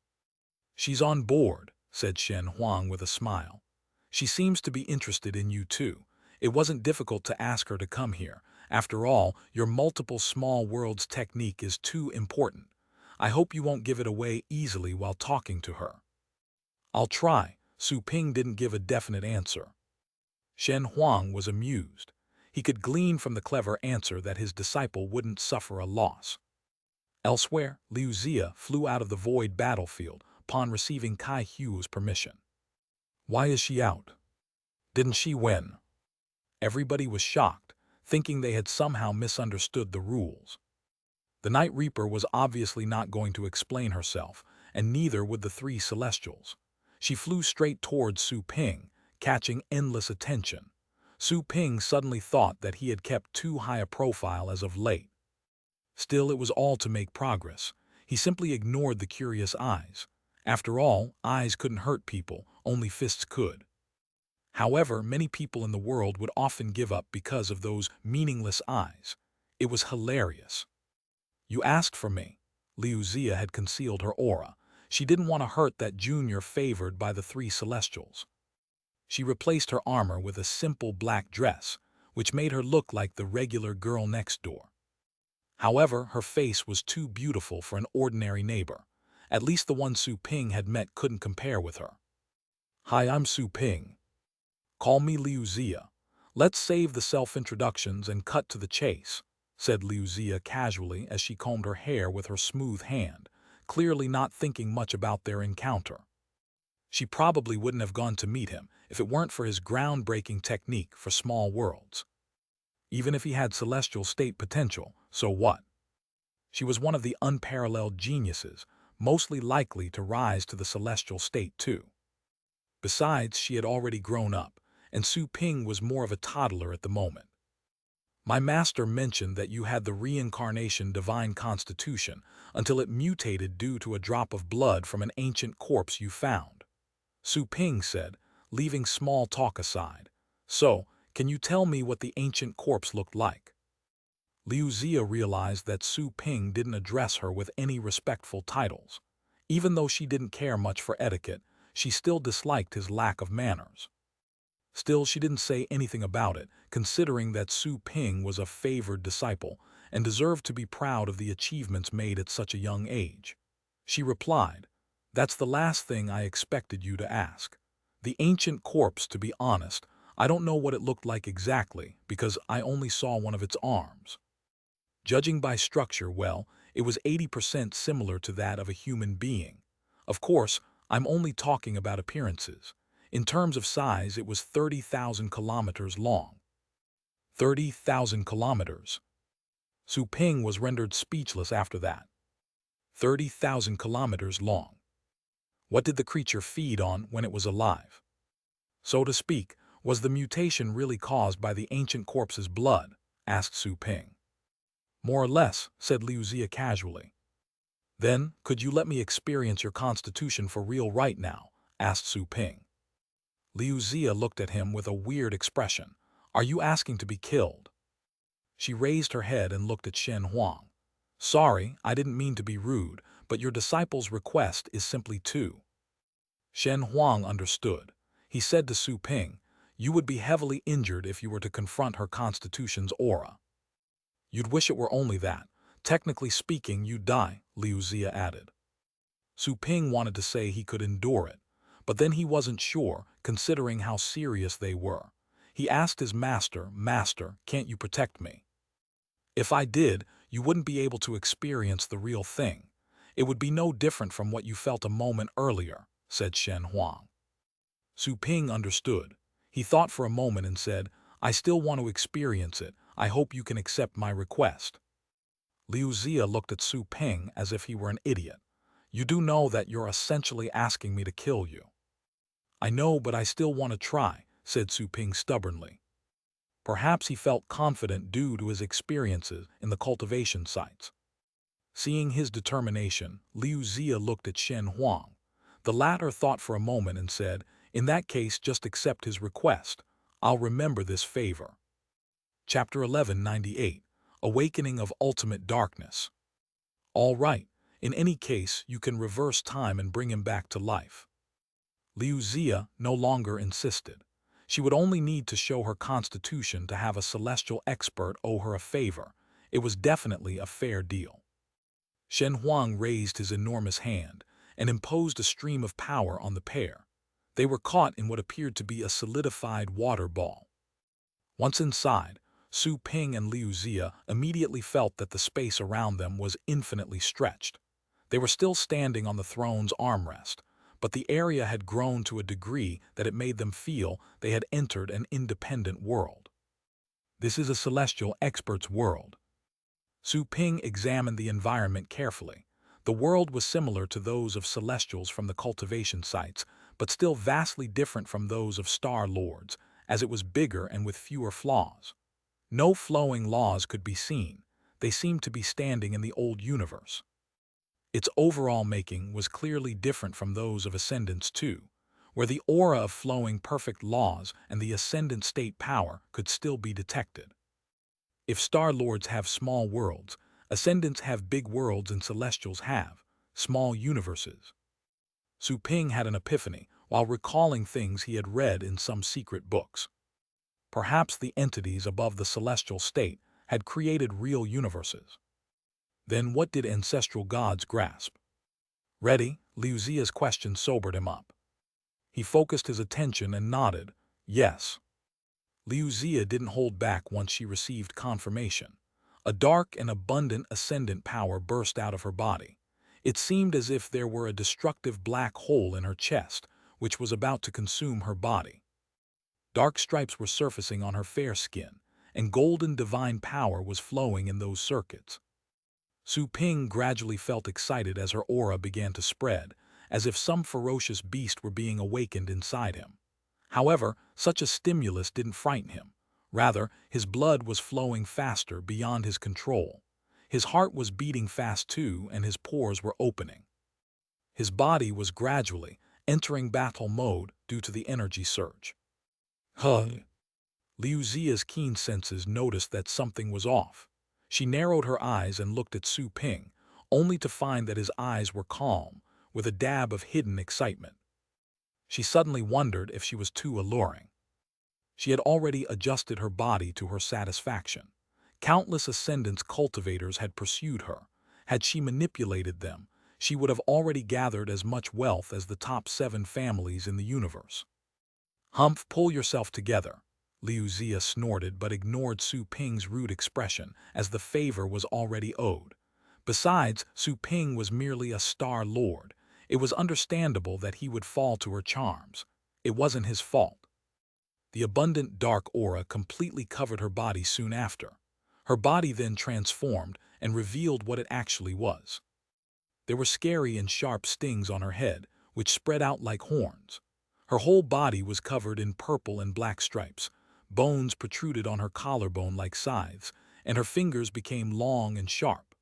She's on board, said Shen Huang with a smile. She seems to be interested in you too. It wasn't difficult to ask her to come here. After all, your multiple small worlds technique is too important. I hope you won't give it away easily while talking to her. I'll try. Su Ping didn't give a definite answer. Shen Huang was amused. He could glean from the clever answer that his disciple wouldn't suffer a loss. Elsewhere, Liu Xia flew out of the void battlefield upon receiving Kai Hu's permission. Why is she out? Didn't she win? Everybody was shocked, thinking they had somehow misunderstood the rules. The Night Reaper was obviously not going to explain herself, and neither would the three Celestials. She flew straight towards Su Ping, catching endless attention. Su Ping suddenly thought that he had kept too high a profile as of late. Still, it was all to make progress. He simply ignored the curious eyes. After all, eyes couldn't hurt people, only fists could. However, many people in the world would often give up because of those meaningless eyes. It was hilarious. You asked for me. Liu Xia had concealed her aura. She didn't want to hurt that junior favored by the three Celestials. She replaced her armor with a simple black dress, which made her look like the regular girl next door. However, her face was too beautiful for an ordinary neighbor. At least the one Su Ping had met couldn't compare with her. Hi, I'm Su Ping. Call me Liu Xia. Let's save the self-introductions and cut to the chase, said Liu Xia casually as she combed her hair with her smooth hand, clearly not thinking much about their encounter. She probably wouldn't have gone to meet him if it weren't for his groundbreaking technique for small worlds. Even if he had celestial state potential, so what? She was one of the unparalleled geniuses, mostly likely to rise to the celestial state too. Besides, she had already grown up, and Su Ping was more of a toddler at the moment. My master mentioned that you had the reincarnation divine constitution until it mutated due to a drop of blood from an ancient corpse you found. Su Ping said, leaving small talk aside. So, can you tell me what the ancient corpse looked like? Liu Xia realized that Su Ping didn't address her with any respectful titles. Even though she didn't care much for etiquette, she still disliked his lack of manners. Still, she didn't say anything about it, considering that Su Ping was a favored disciple and deserved to be proud of the achievements made at such a young age. She replied, "That's the last thing I expected you to ask. The ancient corpse, to be honest, I don't know what it looked like exactly because I only saw one of its arms. Judging by structure, well, it was 80% similar to that of a human being. Of course, I'm only talking about appearances. In terms of size, it was 30,000 kilometers long." 30,000 kilometers. Su Ping was rendered speechless after that. 30,000 kilometers long. What did the creature feed on when it was alive? So to speak, was the mutation really caused by the ancient corpse's blood? Asked Su Ping. More or less, said Liu Xia casually. Then, could you let me experience your constitution for real right now? Asked Su Ping. Liu Xia looked at him with a weird expression. Are you asking to be killed? She raised her head and looked at Shen Huang. Sorry, I didn't mean to be rude, but your disciple's request is simply 2. Shen Huang understood. He said to Su Ping, "You would be heavily injured if you were to confront her constitution's aura." "You'd wish it were only that. Technically speaking, you'd die," Liu Zia added. Su Ping wanted to say he could endure it, but then he wasn't sure, considering how serious they were. He asked his master, "Master, can't you protect me?" "If I did, you wouldn't be able to experience the real thing. It would be no different from what you felt a moment earlier," said Shen Huang. Su Ping understood. He thought for a moment and said, "I still want to experience it. I hope you can accept my request." Liu Zia looked at Su Ping as if he were an idiot. "You do know that you're essentially asking me to kill you." "I know, but I still want to try," said Su Ping stubbornly. Perhaps he felt confident due to his experiences in the cultivation sites. Seeing his determination, Liu Zia looked at Shen Huang. The latter thought for a moment and said, "In that case, just accept his request. I'll remember this favor." Chapter 1198, Awakening of Ultimate Darkness. "All right. In any case, you can reverse time and bring him back to life." Liu Zia no longer insisted. She would only need to show her constitution to have a celestial expert owe her a favor. It was definitely a fair deal. Shen Huang raised his enormous hand and imposed a stream of power on the pair. They were caught in what appeared to be a solidified water ball. Once inside, Su Ping and Liu Zia immediately felt that the space around them was infinitely stretched. They were still standing on the throne's armrest, but the area had grown to a degree that it made them feel they had entered an independent world. "This is a celestial expert's world." Su Ping examined the environment carefully. The world was similar to those of celestials from the cultivation sites, but still vastly different from those of Star Lords, as it was bigger and with fewer flaws. No flowing laws could be seen. They seemed to be standing in the old universe. Its overall making was clearly different from those of Ascendance 2, where the aura of flowing perfect laws and the Ascendant state power could still be detected. If Star Lords have small worlds, Ascendants have big worlds and Celestials have small universes. Su Ping had an epiphany while recalling things he had read in some secret books. Perhaps the entities above the celestial state had created real universes. Then what did ancestral gods grasp? "Ready?" Liu Zia's question sobered him up. He focused his attention and nodded, "Yes." Liu Zia didn't hold back once she received confirmation. A dark and abundant ascendant power burst out of her body. It seemed as if there were a destructive black hole in her chest, which was about to consume her body. Dark stripes were surfacing on her fair skin, and golden divine power was flowing in those circuits. Su Ping gradually felt excited as her aura began to spread, as if some ferocious beast were being awakened inside him. However, such a stimulus didn't frighten him. Rather, his blood was flowing faster beyond his control. His heart was beating fast too, and his pores were opening. His body was gradually entering battle mode due to the energy surge. "Huh." Liu Zia's keen senses noticed that something was off. She narrowed her eyes and looked at Su Ping, only to find that his eyes were calm, with a dab of hidden excitement. She suddenly wondered if she was too alluring. She had already adjusted her body to her satisfaction. Countless Ascendance cultivators had pursued her. Had she manipulated them, she would have already gathered as much wealth as the top 7 families in the universe. "Humph, pull yourself together." Liu Zia snorted but ignored Su Ping's rude expression as the favor was already owed. Besides, Su Ping was merely a Star Lord. It was understandable that he would fall to her charms. It wasn't his fault. The abundant dark aura completely covered her body soon after. Her body then transformed and revealed what it actually was. There were scary and sharp stings on her head, which spread out like horns. Her whole body was covered in purple and black stripes. Bones protruded on her collarbone like scythes, and her fingers became long and sharp.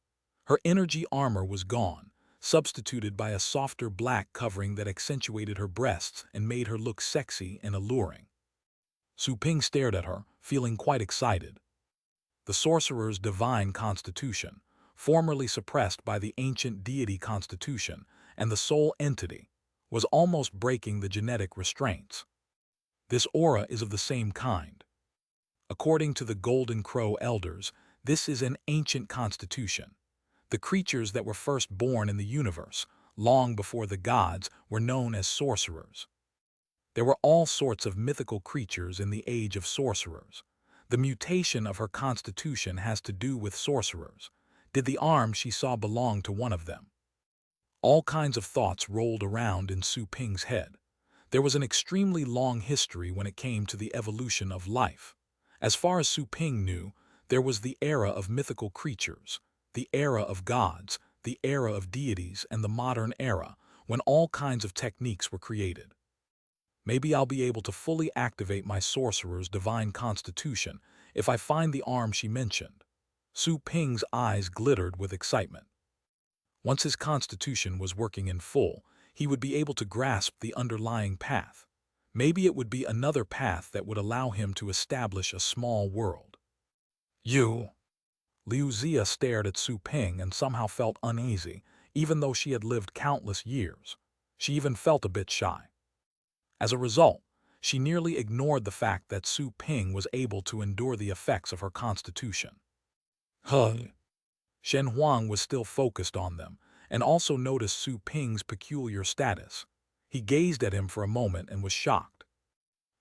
Her energy armor was gone, substituted by a softer black covering that accentuated her breasts and made her look sexy and alluring. Su Ping stared at her, feeling quite excited. The sorcerer's divine constitution, formerly suppressed by the ancient deity constitution and the soul entity, was almost breaking the genetic restraints. This aura is of the same kind. According to the Golden Crow elders, this is an ancient constitution. The creatures that were first born in the universe, long before the gods, were known as sorcerers. There were all sorts of mythical creatures in the age of sorcerers. The mutation of her constitution has to do with sorcerers. Did the arm she saw belong to one of them? All kinds of thoughts rolled around in Su Ping's head. There was an extremely long history when it came to the evolution of life. As far as Su Ping knew, there was the era of mythical creatures, the era of gods, the era of deities, and the modern era, when all kinds of techniques were created. Maybe I'll be able to fully activate my sorcerer's divine constitution if I find the arm she mentioned. Su Ping's eyes glittered with excitement. Once his constitution was working in full, he would be able to grasp the underlying path. Maybe it would be another path that would allow him to establish a small world. You! Liu Zia stared at Su Ping and somehow felt uneasy, even though she had lived countless years. She even felt a bit shy. As a result, she nearly ignored the fact that Su Ping was able to endure the effects of her constitution. Huh? Shen Huang was still focused on them, and also noticed Su Ping's peculiar status. He gazed at him for a moment and was shocked.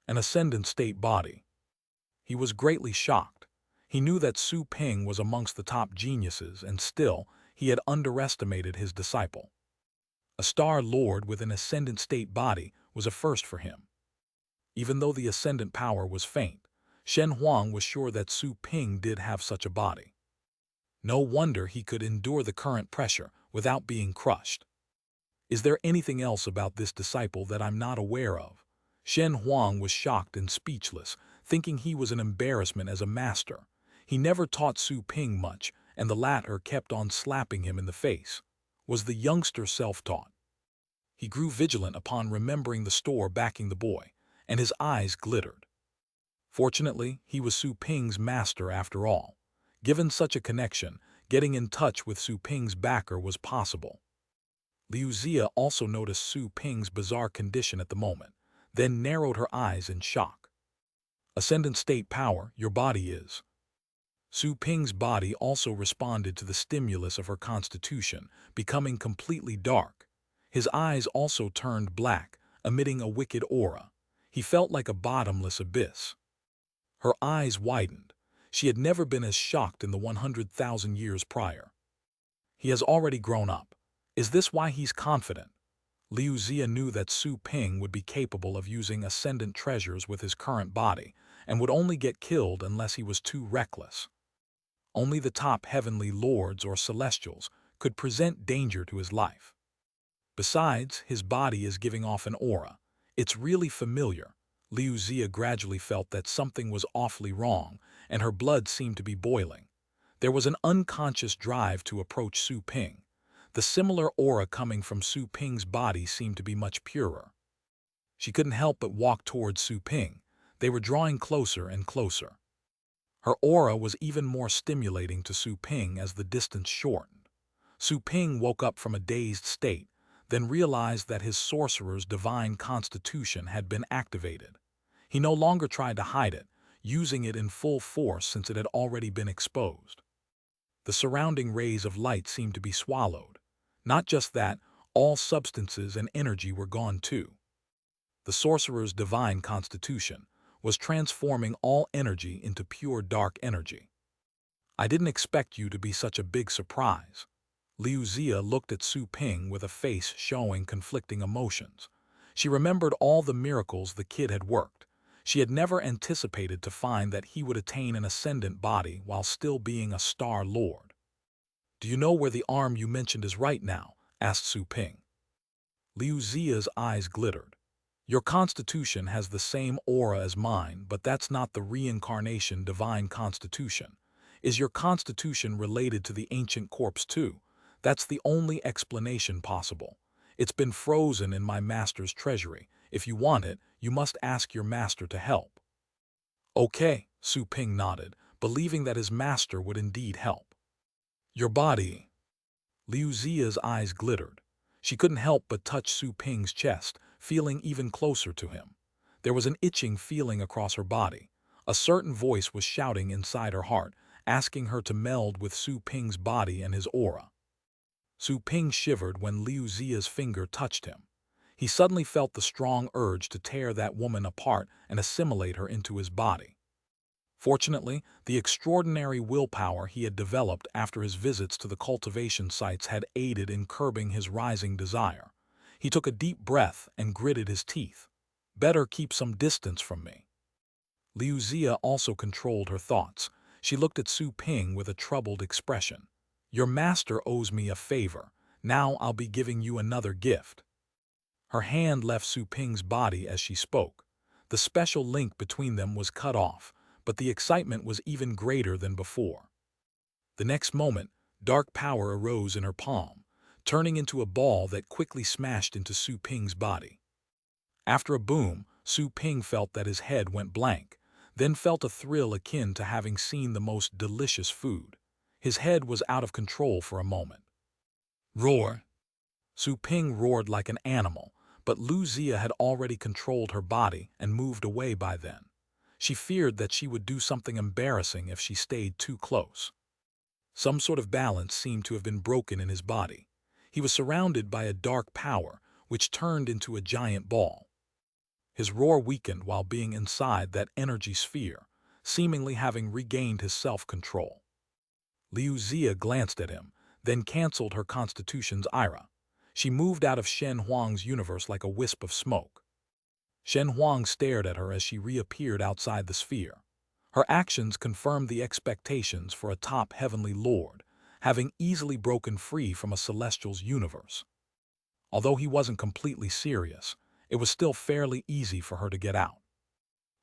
An ascendant state body. He was greatly shocked. He knew that Su Ping was amongst the top geniuses, and still, he had underestimated his disciple. A Star Lord with an ascendant state body was a first for him. Even though the ascendant power was faint, Shen Huang was sure that Su Ping did have such a body. No wonder he could endure the current pressure without being crushed. Is there anything else about this disciple that I'm not aware of? Shen Huang was shocked and speechless, thinking he was an embarrassment as a master. He never taught Su Ping much, and the latter kept on slapping him in the face. Was the youngster self-taught? He grew vigilant upon remembering the store backing the boy, and his eyes glittered. Fortunately, he was Su Ping's master after all. Given such a connection, getting in touch with Su Ping's backer was possible. Liu Zia also noticed Su Ping's bizarre condition at the moment, then narrowed her eyes in shock. Ascendant state power, your body is. Su Ping's body also responded to the stimulus of her constitution, becoming completely dark. His eyes also turned black, emitting a wicked aura. He felt like a bottomless abyss. Her eyes widened. She had never been as shocked in the 100,000 years prior. He has already grown up. Is this why he's confident? Liu Zia knew that Su Ping would be capable of using ascendant treasures with his current body, and would only get killed unless he was too reckless. Only the top heavenly lords or celestials could present danger to his life. Besides, his body is giving off an aura. It's really familiar. Liu Zia gradually felt that something was awfully wrong, and her blood seemed to be boiling. There was an unconscious drive to approach Su Ping. The similar aura coming from Su Ping's body seemed to be much purer. She couldn't help but walk towards Su Ping. They were drawing closer and closer. Her aura was even more stimulating to Su Ping as the distance shortened. Su Ping woke up from a dazed state, then realized that his sorcerer's divine constitution had been activated. He no longer tried to hide it, using it in full force since it had already been exposed. The surrounding rays of light seemed to be swallowed. Not just that, all substances and energy were gone too. The sorcerer's divine constitution was transforming all energy into pure dark energy. I didn't expect you to be such a big surprise. Liu Zia looked at Su Ping with a face showing conflicting emotions. She remembered all the miracles the kid had worked. She had never anticipated to find that he would attain an ascendant body while still being a Star Lord. Do you know where the arm you mentioned is right now? Asked Su Ping. Liu Zia's eyes glittered. Your constitution has the same aura as mine, but that's not the reincarnation divine constitution. Is your constitution related to the ancient corpse too? That's the only explanation possible. It's been frozen in my master's treasury. If you want it, you must ask your master to help. Okay, Su Ping nodded, believing that his master would indeed help. Your body. Liu Zia's eyes glittered. She couldn't help but touch Su Ping's chest, feeling even closer to him. There was an itching feeling across her body. A certain voice was shouting inside her heart, asking her to meld with Su Ping's body and his aura. Su Ping shivered when Liu Zia's finger touched him. He suddenly felt the strong urge to tear that woman apart and assimilate her into his body. Fortunately, the extraordinary willpower he had developed after his visits to the cultivation sites had aided in curbing his rising desire. He took a deep breath and gritted his teeth. Better keep some distance from me. Liu Zia also controlled her thoughts. She looked at Su Ping with a troubled expression. Your master owes me a favor. Now I'll be giving you another gift. Her hand left Su Ping's body as she spoke. The special link between them was cut off, but the excitement was even greater than before. The next moment, dark power arose in her palm, turning into a ball that quickly smashed into Su Ping's body. After a boom, Su Ping felt that his head went blank, then felt a thrill akin to having seen the most delicious food. His head was out of control for a moment. Roar! Su Ping roared like an animal, but Liu Zia had already controlled her body and moved away by then. She feared that she would do something embarrassing if she stayed too close. Some sort of balance seemed to have been broken in his body. He was surrounded by a dark power, which turned into a giant ball. His roar weakened while being inside that energy sphere, seemingly having regained his self-control. Liu Zia glanced at him, then canceled her constitution's ira. She moved out of Shen Huang's universe like a wisp of smoke. Shen Huang stared at her as she reappeared outside the sphere. Her actions confirmed the expectations for a top heavenly lord, having easily broken free from a celestial's universe. Although he wasn't completely serious, it was still fairly easy for her to get out.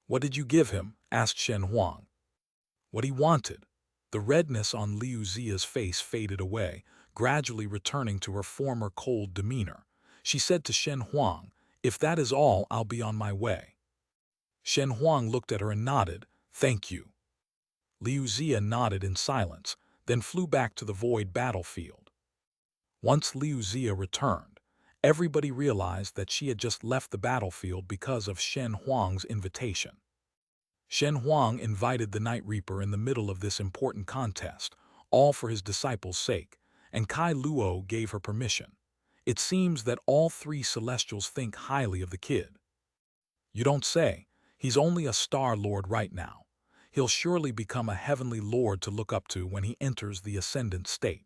What did you give him? Asked Shen Huang. What he wanted. The redness on Liu Zia's face faded away, gradually returning to her former cold demeanor. She said to Shen Huang, if that is all, I'll be on my way. Shen Huang looked at her and nodded, thank you. Liu Zia nodded in silence, then flew back to the void battlefield. Once Liu Zia returned, everybody realized that she had just left the battlefield because of Shen Huang's invitation. Shen Huang invited the Night Reaper in the middle of this important contest, all for his disciples' sake, and Kai Luo gave her permission. It seems that all three Celestials think highly of the kid. You don't say. He's only a Star Lord right now. He'll surely become a heavenly lord to look up to when he enters the Ascendant state.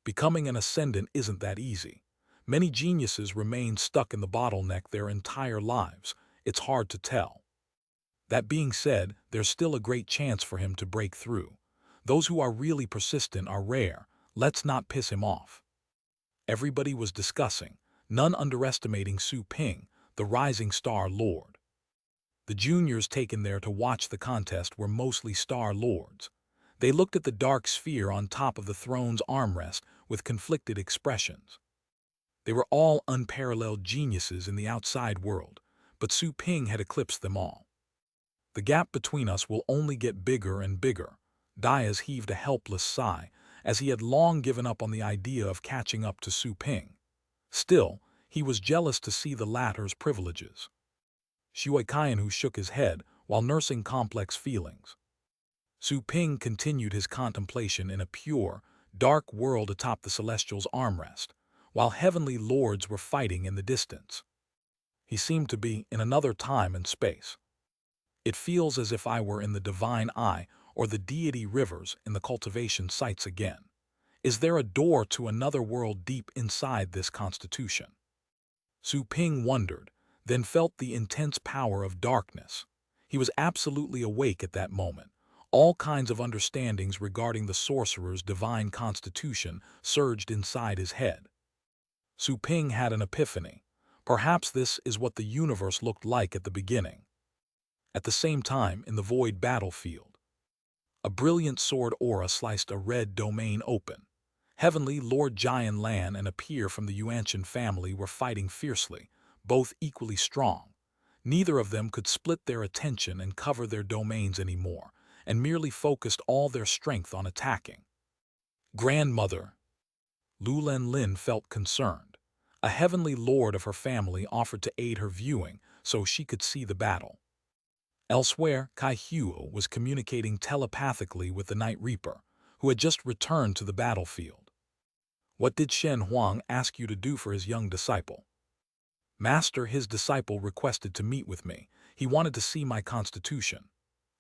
Becoming an Ascendant isn't that easy. Many geniuses remain stuck in the bottleneck their entire lives. It's hard to tell. That being said, there's still a great chance for him to break through. Those who are really persistent are rare. Let's not piss him off. Everybody was discussing, none underestimating Su Ping, the rising Star Lord. The juniors taken there to watch the contest were mostly Star Lords. They looked at the dark sphere on top of the throne's armrest with conflicted expressions. They were all unparalleled geniuses in the outside world, but Su Ping had eclipsed them all. The gap between us will only get bigger and bigger. Diaz heaved a helpless sigh, as he had long given up on the idea of catching up to Su Ping. Still, he was jealous to see the latter's privileges. Shui Kaianhu shook his head while nursing complex feelings. Su Ping continued his contemplation in a pure, dark world atop the Celestial's armrest, while heavenly lords were fighting in the distance. He seemed to be in another time and space. It feels as if I were in the divine eye or the deity rivers in the cultivation sites again. Is there a door to another world deep inside this constitution? Su Ping wondered, then felt the intense power of darkness. He was absolutely awake at that moment. All kinds of understandings regarding the sorcerer's divine constitution surged inside his head. Su Ping had an epiphany. Perhaps this is what the universe looked like at the beginning. At the same time, in the void battlefield, a brilliant sword aura sliced a red domain open. Heavenly Lord Jian Lan and a peer from the Yuanshan family were fighting fiercely, both equally strong. Neither of them could split their attention and cover their domains anymore, and merely focused all their strength on attacking. Grandmother. Lu Lin felt concerned. A heavenly lord of her family offered to aid her viewing so she could see the battle. Elsewhere, Kai Huo was communicating telepathically with the Night Reaper, who had just returned to the battlefield. What did Shen Huang ask you to do for his young disciple? Master, his disciple requested to meet with me. He wanted to see my constitution.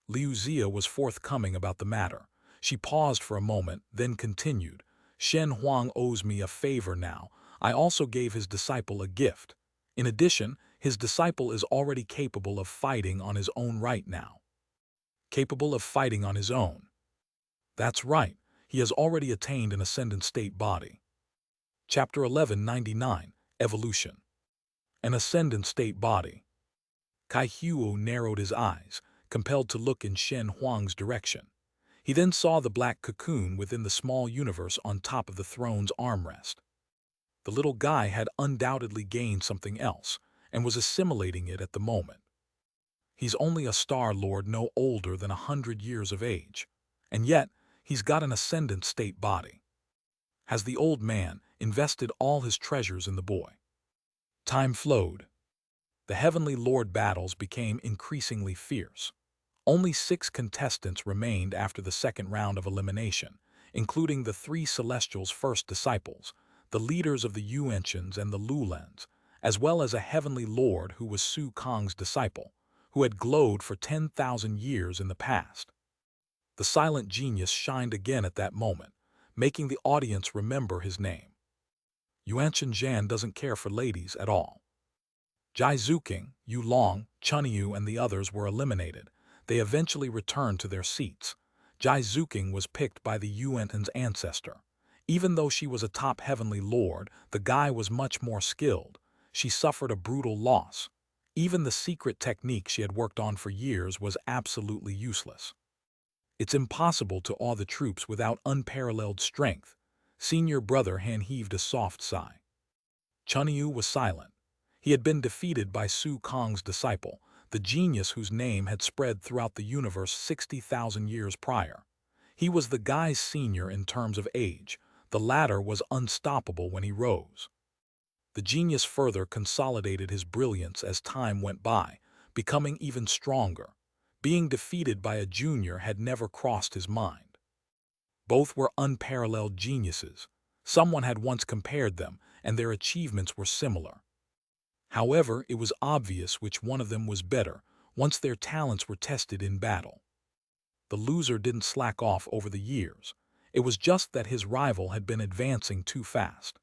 Liu Zia was forthcoming about the matter. She paused for a moment, then continued. Shen Huang owes me a favor now. I also gave his disciple a gift. In addition, his disciple is already capable of fighting on his own right now. Capable of fighting on his own. That's right. He has already attained an ascendant state body. Chapter 1199, Evolution. An ascendant state body. Kai Huo narrowed his eyes, compelled to look in Shen Huang's direction. He then saw the black cocoon within the small universe on top of the throne's armrest. The little guy had undoubtedly gained something else, and was assimilating it at the moment. He's only a Star Lord no older than 100 years of age, and yet he's got an ascendant state body. Has the old man invested all his treasures in the boy? Time flowed. The Heavenly Lord battles became increasingly fierce. Only 6 contestants remained after the second round of elimination, including the 3 Celestials' first disciples, the leaders of the Yuantians and the Lulens, as well as a Heavenly Lord who was Su Kong's disciple, who had glowed for 10,000 years in the past. The silent genius shined again at that moment, making the audience remember his name. Yuantian Zhan doesn't care for ladies at all. Jai Zuking, Yu Long, Chunyu and the others were eliminated. They eventually returned to their seats. Jai Zuking was picked by the Yuantian's ancestor. Even though she was a top heavenly lord, the guy was much more skilled. She suffered a brutal loss. Even the secret technique she had worked on for years was absolutely useless. It's impossible to awe the troops without unparalleled strength. Senior brother Han heaved a soft sigh. Chunyu was silent. He had been defeated by Su Kong's disciple, the genius whose name had spread throughout the universe 60,000 years prior. He was the guy's senior in terms of age. The latter was unstoppable when he rose. The genius further consolidated his brilliance as time went by, becoming even stronger. Being defeated by a junior had never crossed his mind. Both were unparalleled geniuses. Someone had once compared them, and their achievements were similar. However, it was obvious which one of them was better once their talents were tested in battle. The loser didn't slack off over the years. It was just that his rival had been advancing too fast.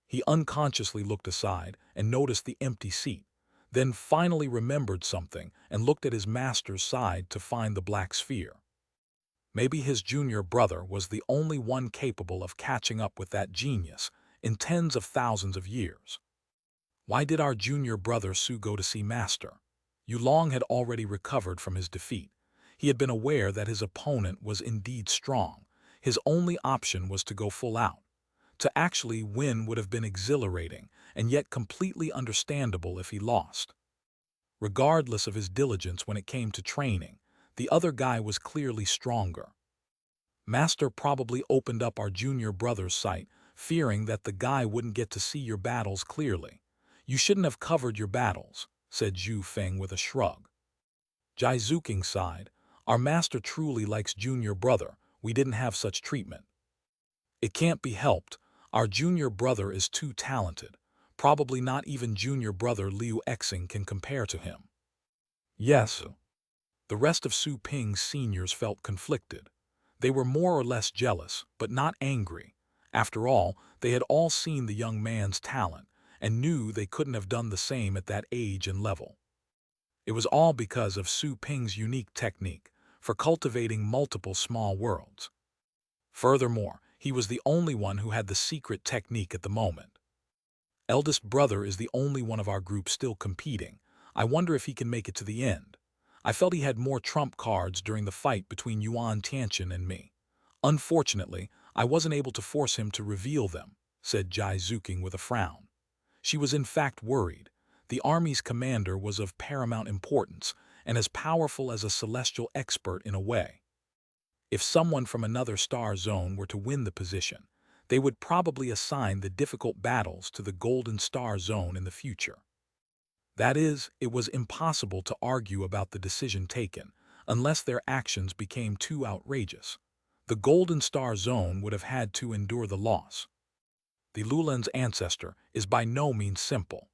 He unconsciously looked aside and noticed the empty seat, then finally remembered something and looked at his master's side to find the black sphere. Maybe his junior brother was the only one capable of catching up with that genius in tens of thousands of years. Why did our junior brother Su go to see Master? Yulong had already recovered from his defeat. He had been aware that his opponent was indeed strong. His only option was to go full out. To actually win would have been exhilarating, and yet completely understandable if he lost. Regardless of his diligence when it came to training, the other guy was clearly stronger. Master probably opened up our junior brother's sight, fearing that the guy wouldn't get to see your battles clearly. You shouldn't have covered your battles, said Zhu Feng with a shrug. Jai Zuking sighed. Our master truly likes junior brother. We didn't have such treatment. It can't be helped. Our junior brother is too talented. Probably not even junior brother Liu Exing can compare to him. Yes. The rest of Su Ping's seniors felt conflicted. They were more or less jealous, but not angry. After all, they had all seen the young man's talent, and knew they couldn't have done the same at that age and level. It was all because of Su Ping's unique technique for cultivating multiple small worlds. Furthermore, he was the only one who had the secret technique at the moment. Eldest brother is the only one of our group still competing. I wonder if he can make it to the end. I felt he had more trump cards during the fight between Yuan Tianqian and me. Unfortunately, I wasn't able to force him to reveal them, said Jai Zuking with a frown. She was in fact worried. The army's commander was of paramount importance and as powerful as a celestial expert in a way. If someone from another star zone were to win the position, they would probably assign the difficult battles to the Golden Star Zone in the future. That is, it was impossible to argue about the decision taken, unless their actions became too outrageous. The Golden Star Zone would have had to endure the loss. The Lulan's ancestor is by no means simple.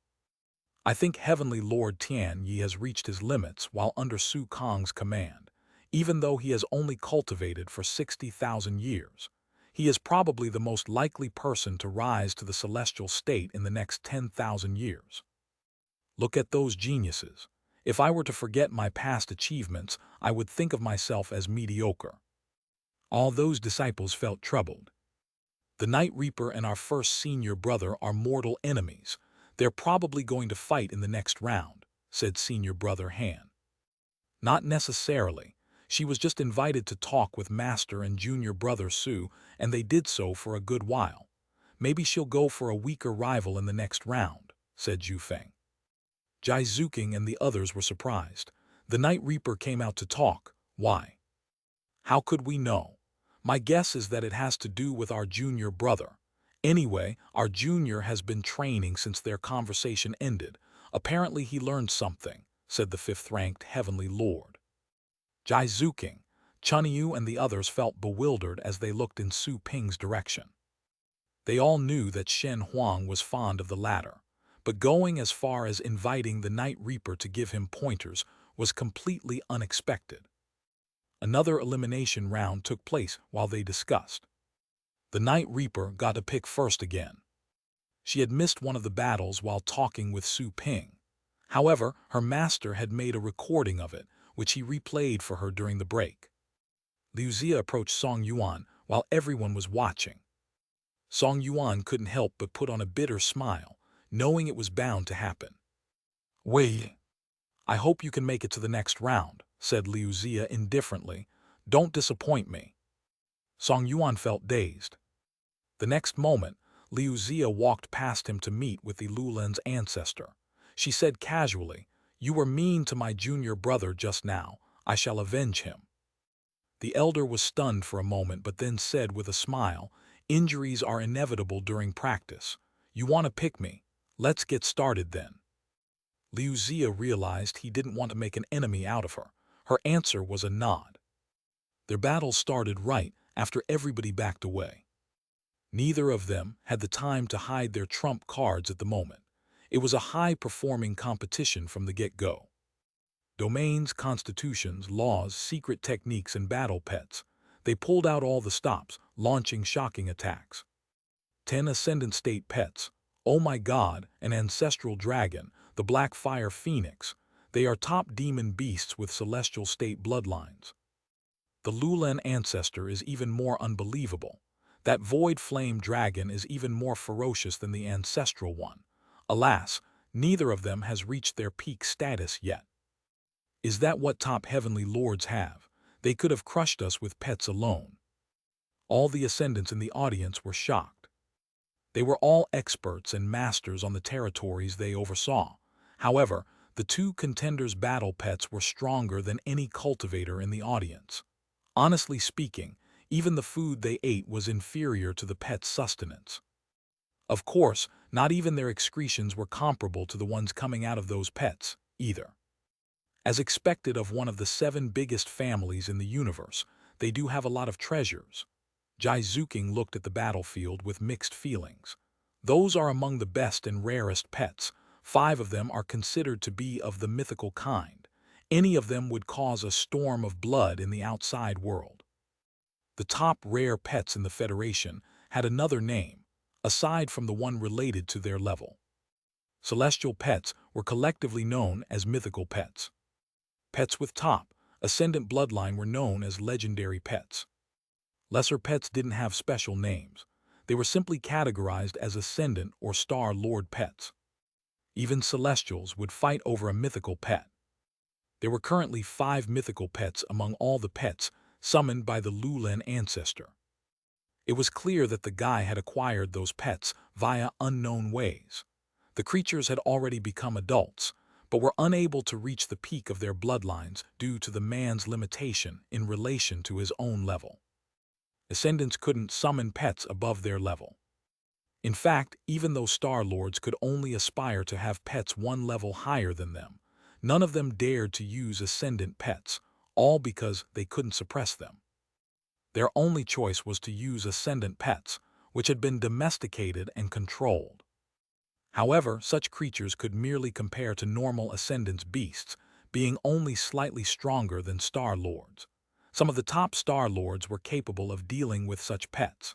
I think Heavenly Lord Tian Yi has reached his limits while under Su Kong's command, even though he has only cultivated for 60,000 years. He is probably the most likely person to rise to the celestial state in the next 10,000 years. Look at those geniuses. If I were to forget my past achievements, I would think of myself as mediocre. All those disciples felt troubled. The Night Reaper and our first senior brother are mortal enemies. They're probably going to fight in the next round, said senior brother Han. Not necessarily. She was just invited to talk with Master and junior brother Su, and they did so for a good while. Maybe she'll go for a weaker rival in the next round, said Zhu Feng. Jai Zuking and the others were surprised. The Night Reaper came out to talk. Why? How could we know? My guess is that it has to do with our junior brother. Anyway, our junior has been training since their conversation ended. Apparently he learned something, said the fifth-ranked Heavenly Lord. Jai Zuking, Chunyu and the others felt bewildered as they looked in Su Ping's direction. They all knew that Shen Huang was fond of the latter, but going as far as inviting the Night Reaper to give him pointers was completely unexpected. Another elimination round took place while they discussed. The Night Reaper got to pick first again. She had missed one of the battles while talking with Su Ping. However, her master had made a recording of it, which he replayed for her during the break. Liu Zia approached Song Yuan while everyone was watching. Song Yuan couldn't help but put on a bitter smile, knowing it was bound to happen. "Wei, I hope you can make it to the next round," said Liu Zia indifferently. "Don't disappoint me." Song Yuan felt dazed. The next moment, Liu Zia walked past him to meet with the Lulan's ancestor. She said casually, "You were mean to my junior brother just now. I shall avenge him." The elder was stunned for a moment but then said with a smile, "Injuries are inevitable during practice. You want to pick me? Let's get started then." Liu Zia realized he didn't want to make an enemy out of her. Her answer was a nod. Their battle started right after everybody backed away. Neither of them had the time to hide their trump cards at the moment. It was a high-performing competition from the get-go. Domains, constitutions, laws, secret techniques, and battle pets. They pulled out all the stops, launching shocking attacks. 10 Ascendant State Pets. Oh my God, an Ancestral Dragon, the Black Fire Phoenix. They are top demon beasts with Celestial State bloodlines. The Lulan Ancestor is even more unbelievable. That Void Flame Dragon is even more ferocious than the Ancestral one. Alas, neither of them has reached their peak status yet. Is that what top Heavenly Lords have? They could have crushed us with pets alone. All the Ascendants in the audience were shocked. They were all experts and masters on the territories they oversaw. However, the two contenders' battle pets were stronger than any cultivator in the audience. Honestly speaking, even the food they ate was inferior to the pet's sustenance. Of course, not even their excretions were comparable to the ones coming out of those pets, either. As expected of one of the 7 biggest families in the universe, they do have a lot of treasures. Jai Zuking looked at the battlefield with mixed feelings. Those are among the best and rarest pets. 5 of them are considered to be of the mythical kind. Any of them would cause a storm of blood in the outside world. The top rare pets in the Federation had another name, aside from the one related to their level. Celestial pets were collectively known as mythical pets. Pets with top, ascendant bloodline were known as legendary pets. Lesser pets didn't have special names. They were simply categorized as ascendant or star lord pets. Even celestials would fight over a mythical pet. There were currently 5 mythical pets among all the pets summoned by the Lulan ancestor. It was clear that the guy had acquired those pets via unknown ways. The creatures had already become adults, but were unable to reach the peak of their bloodlines due to the man's limitation in relation to his own level. Ascendants couldn't summon pets above their level. In fact, even though Star Lords could only aspire to have pets one level higher than them, none of them dared to use Ascendant pets, all because they couldn't suppress them. Their only choice was to use Ascendant pets, which had been domesticated and controlled. However, such creatures could merely compare to normal Ascendant's beasts, being only slightly stronger than Star Lords. Some of the top Star Lords were capable of dealing with such pets.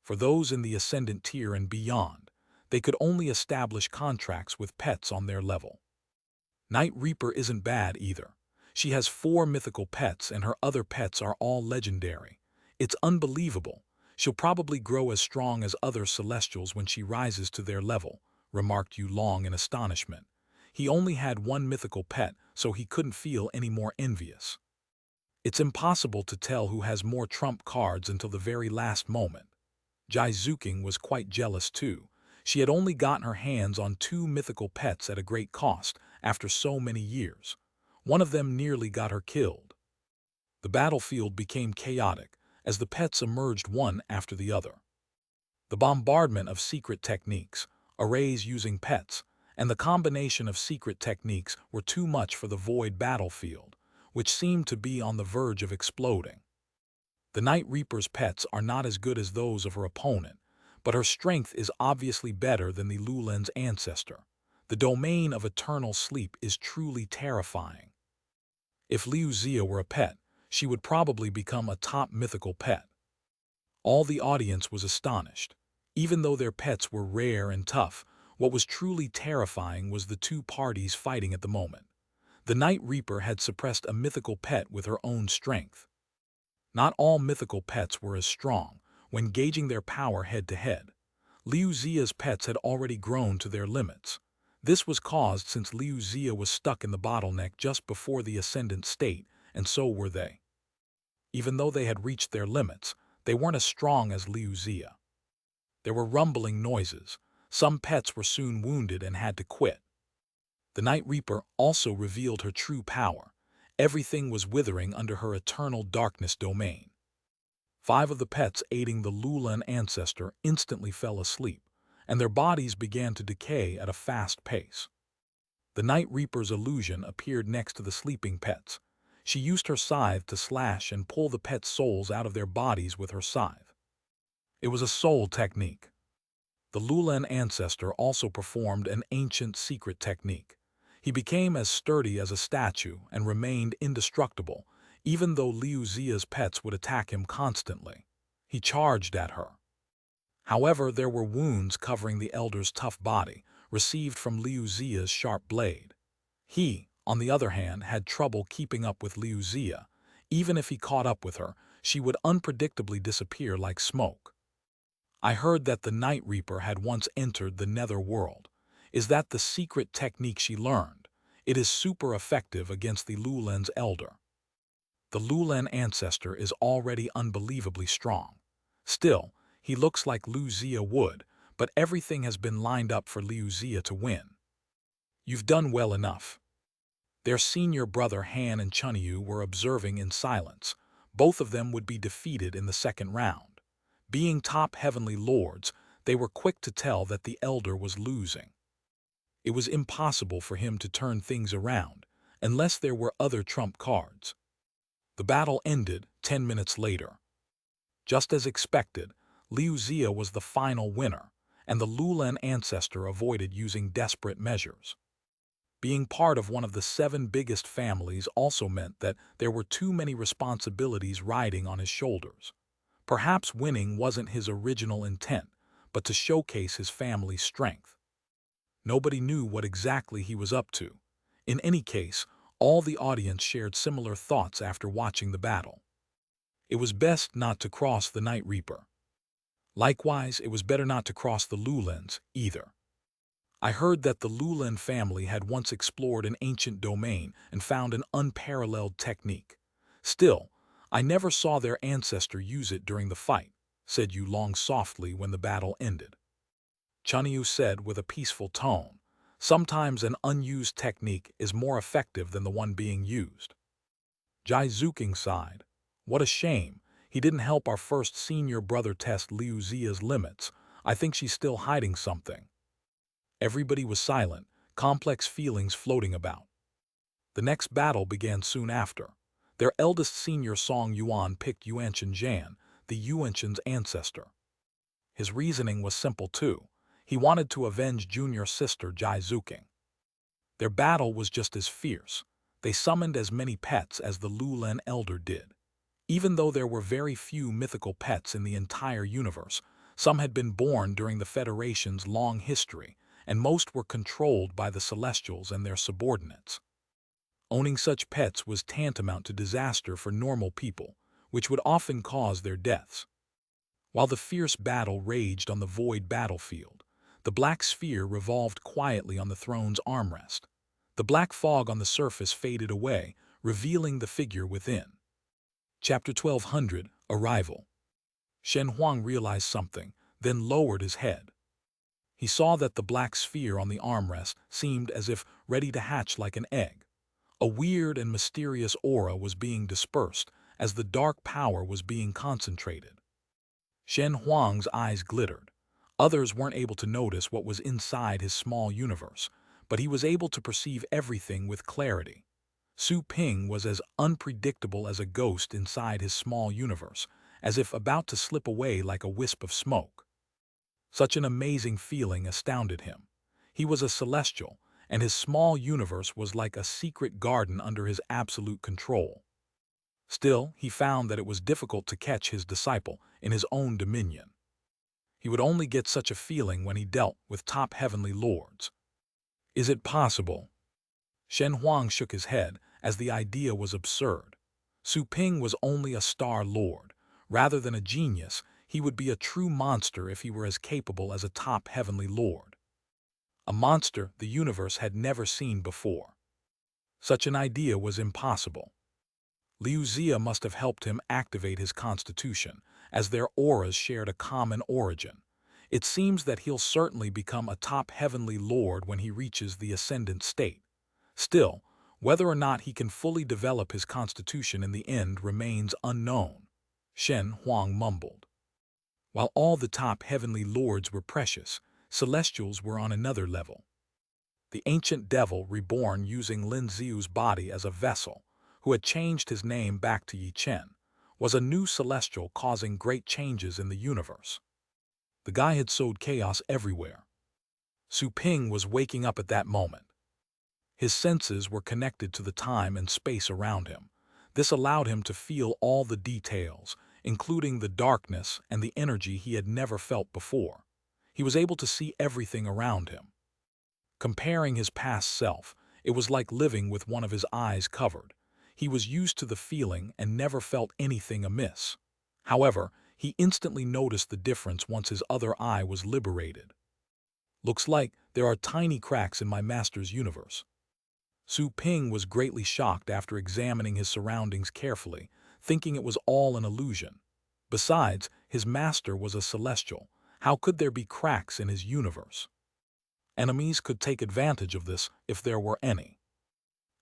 For those in the Ascendant tier and beyond, they could only establish contracts with pets on their level. Night Reaper isn't bad either. She has 4 mythical pets and her other pets are all legendary. It's unbelievable. She'll probably grow as strong as other Celestials when she rises to their level, remarked Yu Long in astonishment. He only had 1 mythical pet, so he couldn't feel any more envious. It's impossible to tell who has more trump cards until the very last moment. Jai Zuking was quite jealous too. She had only gotten her hands on 2 mythical pets at a great cost after so many years. One of them nearly got her killed. The battlefield became chaotic as the pets emerged one after the other. The bombardment of secret techniques, arrays using pets, and the combination of secret techniques were too much for the void battlefield, which seemed to be on the verge of exploding. The Night Reaper's pets are not as good as those of her opponent, but her strength is obviously better than the Lulen's ancestor. The domain of eternal sleep is truly terrifying. If Liu Xia were a pet, she would probably become a top mythical pet. All the audience was astonished. Even though their pets were rare and tough, what was truly terrifying was the 2 parties fighting at the moment. The Night Reaper had suppressed a mythical pet with her own strength. Not all mythical pets were as strong when gauging their power head-to-head. Liu Xia's pets had already grown to their limits. This was caused since Liu Xia was stuck in the bottleneck just before the Ascendant state, and so were they. Even though they had reached their limits, they weren't as strong as Liu Xia. There were rumbling noises. Some pets were soon wounded and had to quit. The Night Reaper also revealed her true power. Everything was withering under her eternal darkness domain. 5 of the pets aiding the Lulan ancestor instantly fell asleep, and their bodies began to decay at a fast pace. The Night Reaper's illusion appeared next to the sleeping pets. She used her scythe to slash and pull the pets' souls out of their bodies with her scythe. It was a soul technique. The Lulan ancestor also performed an ancient secret technique. He became as sturdy as a statue and remained indestructible, even though Liu Xia's pets would attack him constantly. He charged at her. However, there were wounds covering the elder's tough body, received from Liu Xia's sharp blade. He, on the other hand, had trouble keeping up with Liu Xia. Even if he caught up with her, she would unpredictably disappear like smoke. I heard that the Night Reaper had once entered the nether world. Is that the secret technique she learned? It is super effective against the Lulan's elder. The Lulan ancestor is already unbelievably strong. Still, he looks like Liu Xia would, but everything has been lined up for Liu Xia to win. You've done well enough. Their senior brother Han and Chunyu were observing in silence. Both of them would be defeated in the second round. Being top heavenly lords, they were quick to tell that the elder was losing. It was impossible for him to turn things around, unless there were other trump cards. The battle ended 10 minutes later. Just as expected, Liu Xia was the final winner, and the Lulan ancestor avoided using desperate measures. Being part of one of the 7 biggest families also meant that there were too many responsibilities riding on his shoulders. Perhaps winning wasn't his original intent, but to showcase his family's strength. Nobody knew what exactly he was up to. In any case, all the audience shared similar thoughts after watching the battle. It was best not to cross the Night Reaper. Likewise, it was better not to cross the Lulans either. I heard that the Lulan family had once explored an ancient domain and found an unparalleled technique. Still, I never saw their ancestor use it during the fight, said Yu Long softly when the battle ended. Chunyu said with a peaceful tone, Sometimes an unused technique is more effective than the one being used. Jaizuking sighed. What a shame. He didn't help our first senior brother test Liu Zia's limits. I think she's still hiding something. Everybody was silent, complex feelings floating about. The next battle began soon after. Their eldest senior Song Yuan picked Yuanshan Jan, the Yuanshan's ancestor. His reasoning was simple too. He wanted to avenge junior sister Jaizuking. Their battle was just as fierce. They summoned as many pets as the Lulen Elder did. Even though there were very few mythical pets in the entire universe, some had been born during the Federation's long history, and most were controlled by the Celestials and their subordinates. Owning such pets was tantamount to disaster for normal people, which would often cause their deaths. While the fierce battle raged on the void battlefield, the black sphere revolved quietly on the throne's armrest. The black fog on the surface faded away, revealing the figure within. Chapter 1200, Arrival. Shen Huang realized something, then lowered his head. He saw that the black sphere on the armrest seemed as if ready to hatch like an egg. A weird and mysterious aura was being dispersed as the dark power was being concentrated. Shen Huang's eyes glittered. Others weren't able to notice what was inside his small universe, but he was able to perceive everything with clarity. Su Ping was as unpredictable as a ghost inside his small universe, as if about to slip away like a wisp of smoke. Such an amazing feeling astounded him. He was a celestial, and his small universe was like a secret garden under his absolute control. Still, he found that it was difficult to catch his disciple in his own dominion. He would only get such a feeling when he dealt with top heavenly lords. Is it possible? Shen Huang shook his head, as the idea was absurd. Su Ping was only a star lord. Rather than a genius, he would be a true monster if he were as capable as a top heavenly lord. A monster the universe had never seen before. Such an idea was impossible. Liu Zia must have helped him activate his constitution, as their auras shared a common origin. It seems that he'll certainly become a top heavenly lord when he reaches the ascendant state. Still, whether or not he can fully develop his constitution in the end remains unknown, Shen Huang mumbled. While all the top heavenly lords were precious, celestials were on another level. The ancient devil reborn using Lin Ziu's body as a vessel, who had changed his name back to Yi Chen, was a new celestial causing great changes in the universe. The guy had sowed chaos everywhere. Su Ping was waking up at that moment. His senses were connected to the time and space around him. This allowed him to feel all the details, including the darkness and the energy he had never felt before. He was able to see everything around him. Comparing his past self, it was like living with one of his eyes covered. He was used to the feeling and never felt anything amiss. However, he instantly noticed the difference once his other eye was liberated. Looks like there are tiny cracks in my master's universe. Su Ping was greatly shocked after examining his surroundings carefully, thinking it was all an illusion. Besides, his master was a celestial. How could there be cracks in his universe? Enemies could take advantage of this if there were any.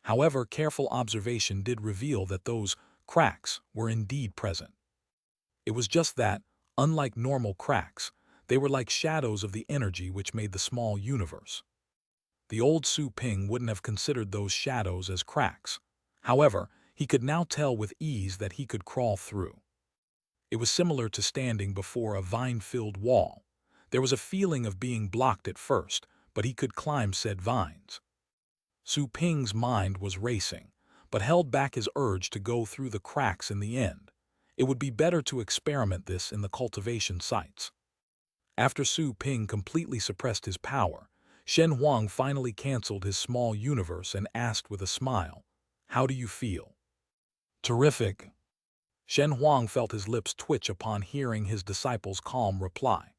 However, careful observation did reveal that those cracks were indeed present. It was just that, unlike normal cracks, they were like shadows of the energy which made the small universe. The old Su Ping wouldn't have considered those shadows as cracks. However, he could now tell with ease that he could crawl through. It was similar to standing before a vine-filled wall. There was a feeling of being blocked at first, but he could climb said vines. Su Ping's mind was racing, but held back his urge to go through the cracks in the end. It would be better to experiment this in the cultivation sites. After Su Ping completely suppressed his power, Shen Huang finally canceled his small universe and asked with a smile, "How do you feel?" "Terrific." Shen Huang felt his lips twitch upon hearing his disciple's calm reply.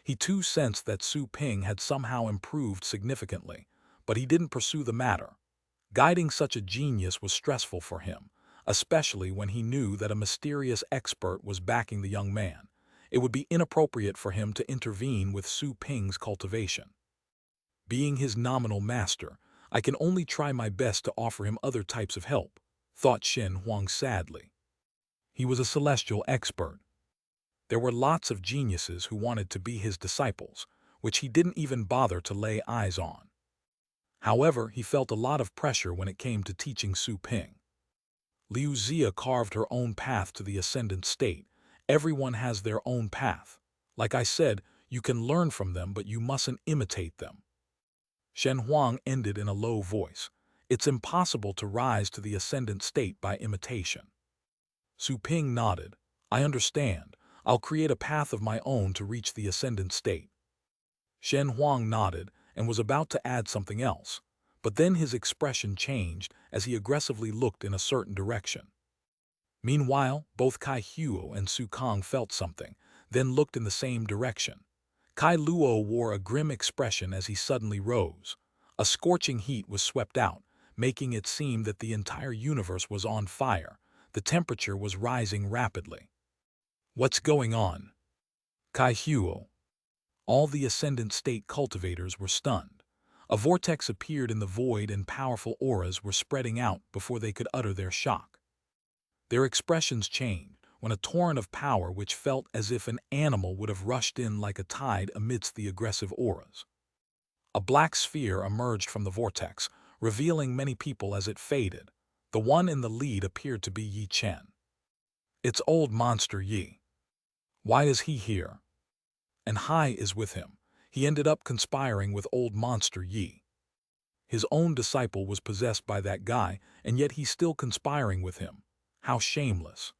He too sensed that Su Ping had somehow improved significantly, but he didn't pursue the matter. Guiding such a genius was stressful for him, especially when he knew that a mysterious expert was backing the young man. It would be inappropriate for him to intervene with Su Ping's cultivation. Being his nominal master, I can only try my best to offer him other types of help, thought Shen Huang sadly. He was a celestial expert. There were lots of geniuses who wanted to be his disciples, which he didn't even bother to lay eyes on. However, he felt a lot of pressure when it came to teaching Su Ping. Liu Xia carved her own path to the ascendant state. Everyone has their own path. Like I said, you can learn from them, but you mustn't imitate them. Shen Huang ended in a low voice. It's impossible to rise to the ascendant state by imitation. Su Ping nodded. I understand. I'll create a path of my own to reach the ascendant state. Shen Huang nodded and was about to add something else, but then his expression changed as he aggressively looked in a certain direction. Meanwhile, both Kai Huo and Su Kang felt something, then looked in the same direction. Kai Luo wore a grim expression as he suddenly rose. A scorching heat was swept out, making it seem that the entire universe was on fire. The temperature was rising rapidly. What's going on? Kai Huo. All the ascendant state cultivators were stunned. A vortex appeared in the void and powerful auras were spreading out before they could utter their shock. Their expressions changed when a torrent of power which felt as if an animal would have rushed in like a tide amidst the aggressive auras. A black sphere emerged from the vortex, revealing many people as it faded. The one in the lead appeared to be Yi Chen. It's old monster Yi. Why is he here? And Hai is with him. He ended up conspiring with old monster Yi. His own disciple was possessed by that guy, and yet he's still conspiring with him. How shameless.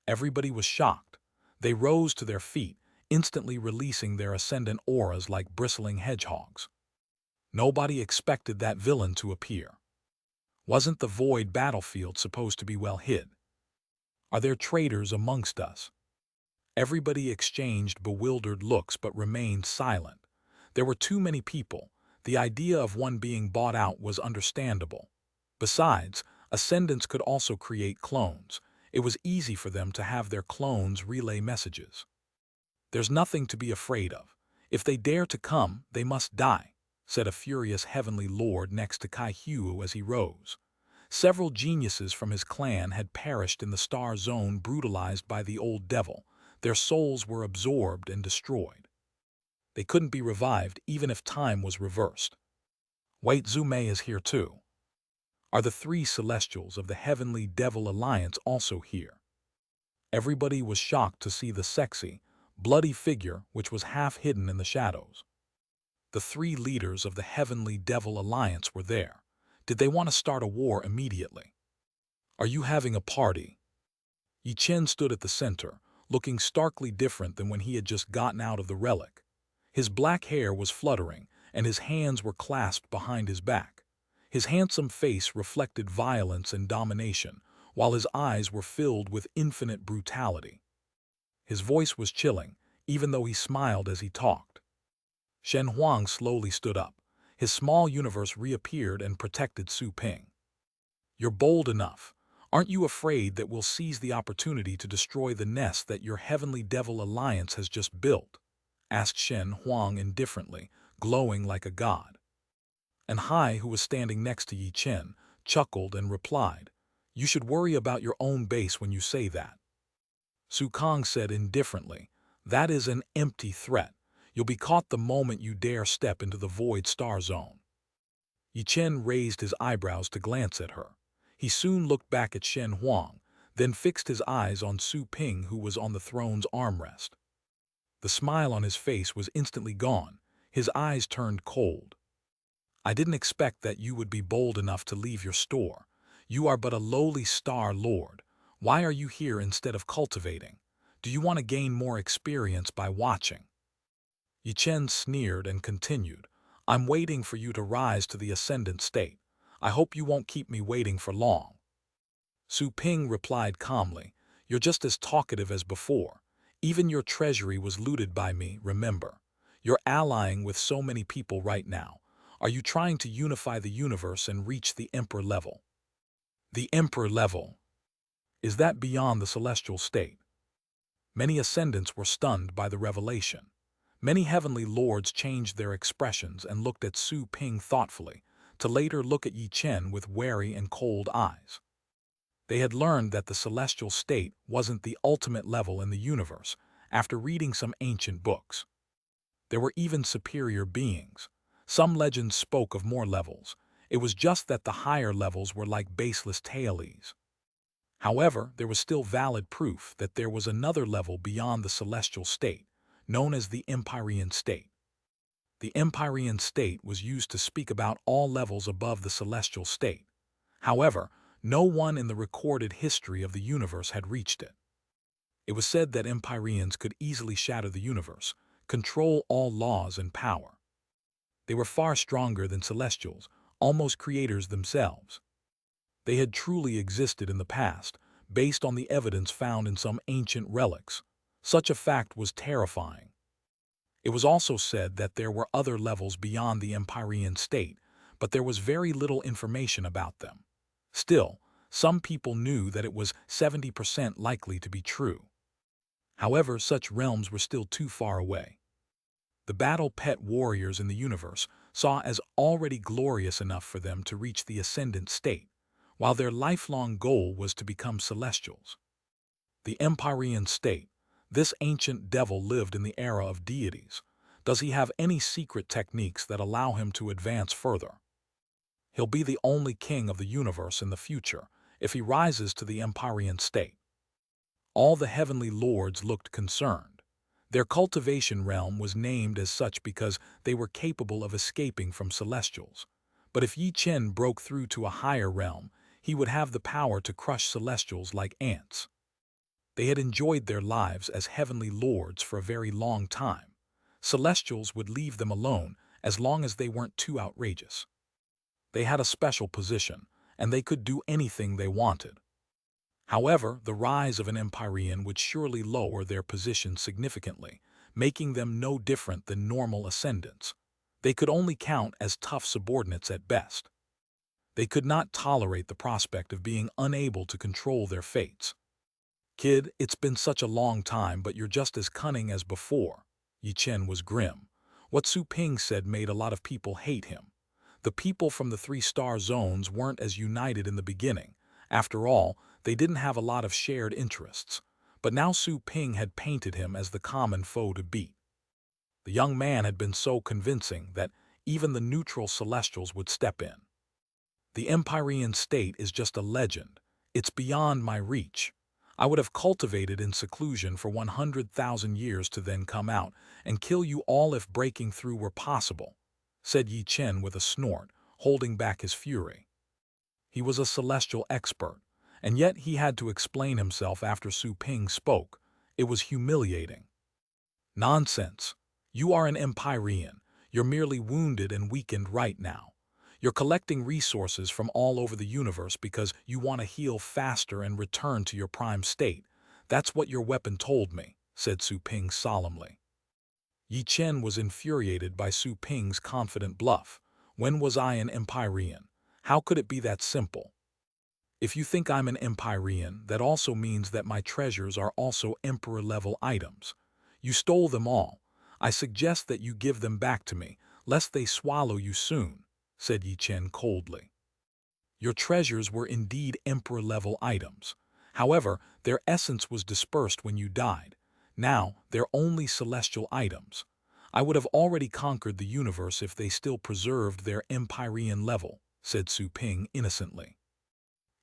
Everybody was shocked. They rose to their feet, instantly releasing their ascendant auras like bristling hedgehogs. Nobody expected that villain to appear. Wasn't the void battlefield supposed to be well hid? Are there traitors amongst us? Everybody exchanged bewildered looks but remained silent. There were too many people. The idea of one being bought out was understandable. Besides, ascendants could also create clones. It was easy for them to have their clones relay messages. There's nothing to be afraid of. If they dare to come, they must die, said a furious heavenly lord next to Kai Huo as he rose. Several geniuses from his clan had perished in the star zone, brutalized by the old devil. Their souls were absorbed and destroyed. They couldn't be revived even if time was reversed. Wait, Zumei is here too. Are the three celestials of the Heavenly Devil Alliance also here? Everybody was shocked to see the sexy, bloody figure which was half hidden in the shadows. The three leaders of the Heavenly Devil Alliance were there. Did they want to start a war immediately? Are you having a party? Yi Chen stood at the center, looking starkly different than when he had just gotten out of the relic. His black hair was fluttering, and his hands were clasped behind his back. His handsome face reflected violence and domination, while his eyes were filled with infinite brutality. His voice was chilling, even though he smiled as he talked. Shen Huang slowly stood up. His small universe reappeared and protected Su Ping. You're bold enough. Aren't you afraid that we'll seize the opportunity to destroy the nest that your Heavenly Devil Alliance has just built? Asked Shen Huang indifferently, glowing like a god. And Hai, who was standing next to Yi Chen, chuckled and replied, You should worry about your own base when you say that. Su Kang said indifferently, That is an empty threat. You'll be caught the moment you dare step into the void star zone. Yi Chen raised his eyebrows to glance at her. He soon looked back at Shen Huang, then fixed his eyes on Su Ping, who was on the throne's armrest. The smile on his face was instantly gone. His eyes turned cold. I didn't expect that you would be bold enough to leave your store. You are but a lowly star lord. Why are you here instead of cultivating? Do you want to gain more experience by watching? Yi Chen sneered and continued, I'm waiting for you to rise to the ascendant state. I hope you won't keep me waiting for long. Su Ping replied calmly, You're just as talkative as before. Even your treasury was looted by me, remember. You're allying with so many people right now. Are you trying to unify the universe and reach the Emperor level? The Emperor level? Is that beyond the celestial state? Many ascendants were stunned by the revelation. Many heavenly lords changed their expressions and looked at Su Ping thoughtfully, to later look at Yi Chen with wary and cold eyes. They had learned that the celestial state wasn't the ultimate level in the universe after reading some ancient books. There were even superior beings. Some legends spoke of more levels. It was just that the higher levels were like baseless tailies. However, there was still valid proof that there was another level beyond the celestial state, known as the Empyrean state. The Empyrean state was used to speak about all levels above the celestial state. However, no one in the recorded history of the universe had reached it. It was said that Empyreans could easily shatter the universe, control all laws and power. They were far stronger than Celestials, almost creators themselves. They had truly existed in the past, based on the evidence found in some ancient relics. Such a fact was terrifying. It was also said that there were other levels beyond the Empyrean state, but there was very little information about them. Still, some people knew that it was 70% likely to be true. However, such realms were still too far away. The battle pet warriors in the universe saw as already glorious enough for them to reach the ascendant state, while their lifelong goal was to become celestials. The Empyrean state, this ancient devil lived in the era of deities. Does he have any secret techniques that allow him to advance further? He'll be the only king of the universe in the future if he rises to the Empyrean state. All the heavenly lords looked concerned. Their cultivation realm was named as such because they were capable of escaping from celestials. But if Yi Chen broke through to a higher realm, he would have the power to crush celestials like ants. They had enjoyed their lives as heavenly lords for a very long time. Celestials would leave them alone as long as they weren't too outrageous. They had a special position, and they could do anything they wanted. However, the rise of an Empyrean would surely lower their position significantly, making them no different than normal ascendants. They could only count as tough subordinates at best. They could not tolerate the prospect of being unable to control their fates. "Kid, it's been such a long time, but you're just as cunning as before." Yi Chen was grim. What Su Ping said made a lot of people hate him. The people from the 3-star zones weren't as united in the beginning. After all, they didn't have a lot of shared interests. But now Su Ping had painted him as the common foe to beat. The young man had been so convincing that even the neutral celestials would step in. "The Empyrean state is just a legend. It's beyond my reach. I would have cultivated in seclusion for 100,000 years to then come out and kill you all if breaking through were possible," said Yi Chen with a snort, holding back his fury. He was a celestial expert, and yet he had to explain himself after Su Ping spoke. It was humiliating. "Nonsense. You are an Empyrean. You're merely wounded and weakened right now. You're collecting resources from all over the universe because you want to heal faster and return to your prime state. That's what your weapon told me," said Su Ping solemnly. Yi Chen was infuriated by Su Ping's confident bluff. "When was I an Empyrean? How could it be that simple? If you think I'm an Empyrean, that also means that my treasures are also Emperor-level items. You stole them all. I suggest that you give them back to me, lest they swallow you soon," said Yi Chen coldly. "Your treasures were indeed Emperor-level items. However, their essence was dispersed when you died. Now, they're only celestial items. I would have already conquered the universe if they still preserved their Empyrean level," said Su Ping innocently.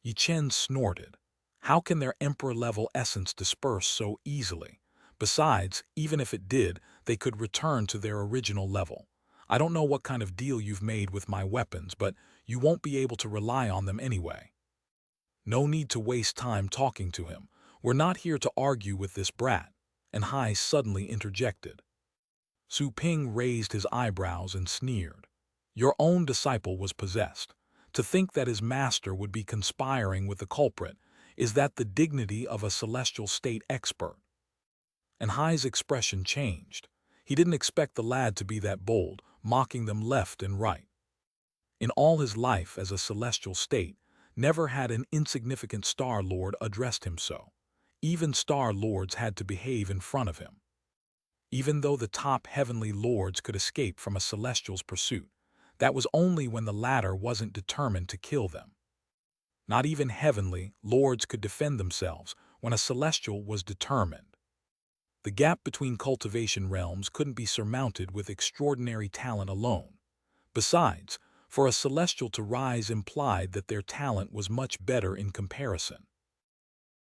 Yi Chen snorted. How can their Emperor-level essence disperse so easily? Besides, even if it did, they could return to their original level. I don't know what kind of deal you've made with my weapons, but you won't be able to rely on them anyway. No need to waste time talking to him. We're not here to argue with this brat. And Hai suddenly interjected. Su Ping raised his eyebrows and sneered. Your own disciple was possessed. To think that his master would be conspiring with the culprit, is that the dignity of a celestial state expert? And Hai's expression changed. He didn't expect the lad to be that bold, mocking them left and right. In all his life as a celestial state, never had an insignificant Star Lord addressed him so. Even Star Lords had to behave in front of him. Even though the top heavenly lords could escape from a celestial's pursuit, that was only when the latter wasn't determined to kill them. Not even heavenly lords could defend themselves when a celestial was determined. The gap between cultivation realms couldn't be surmounted with extraordinary talent alone. Besides, for a celestial to rise implied that their talent was much better in comparison.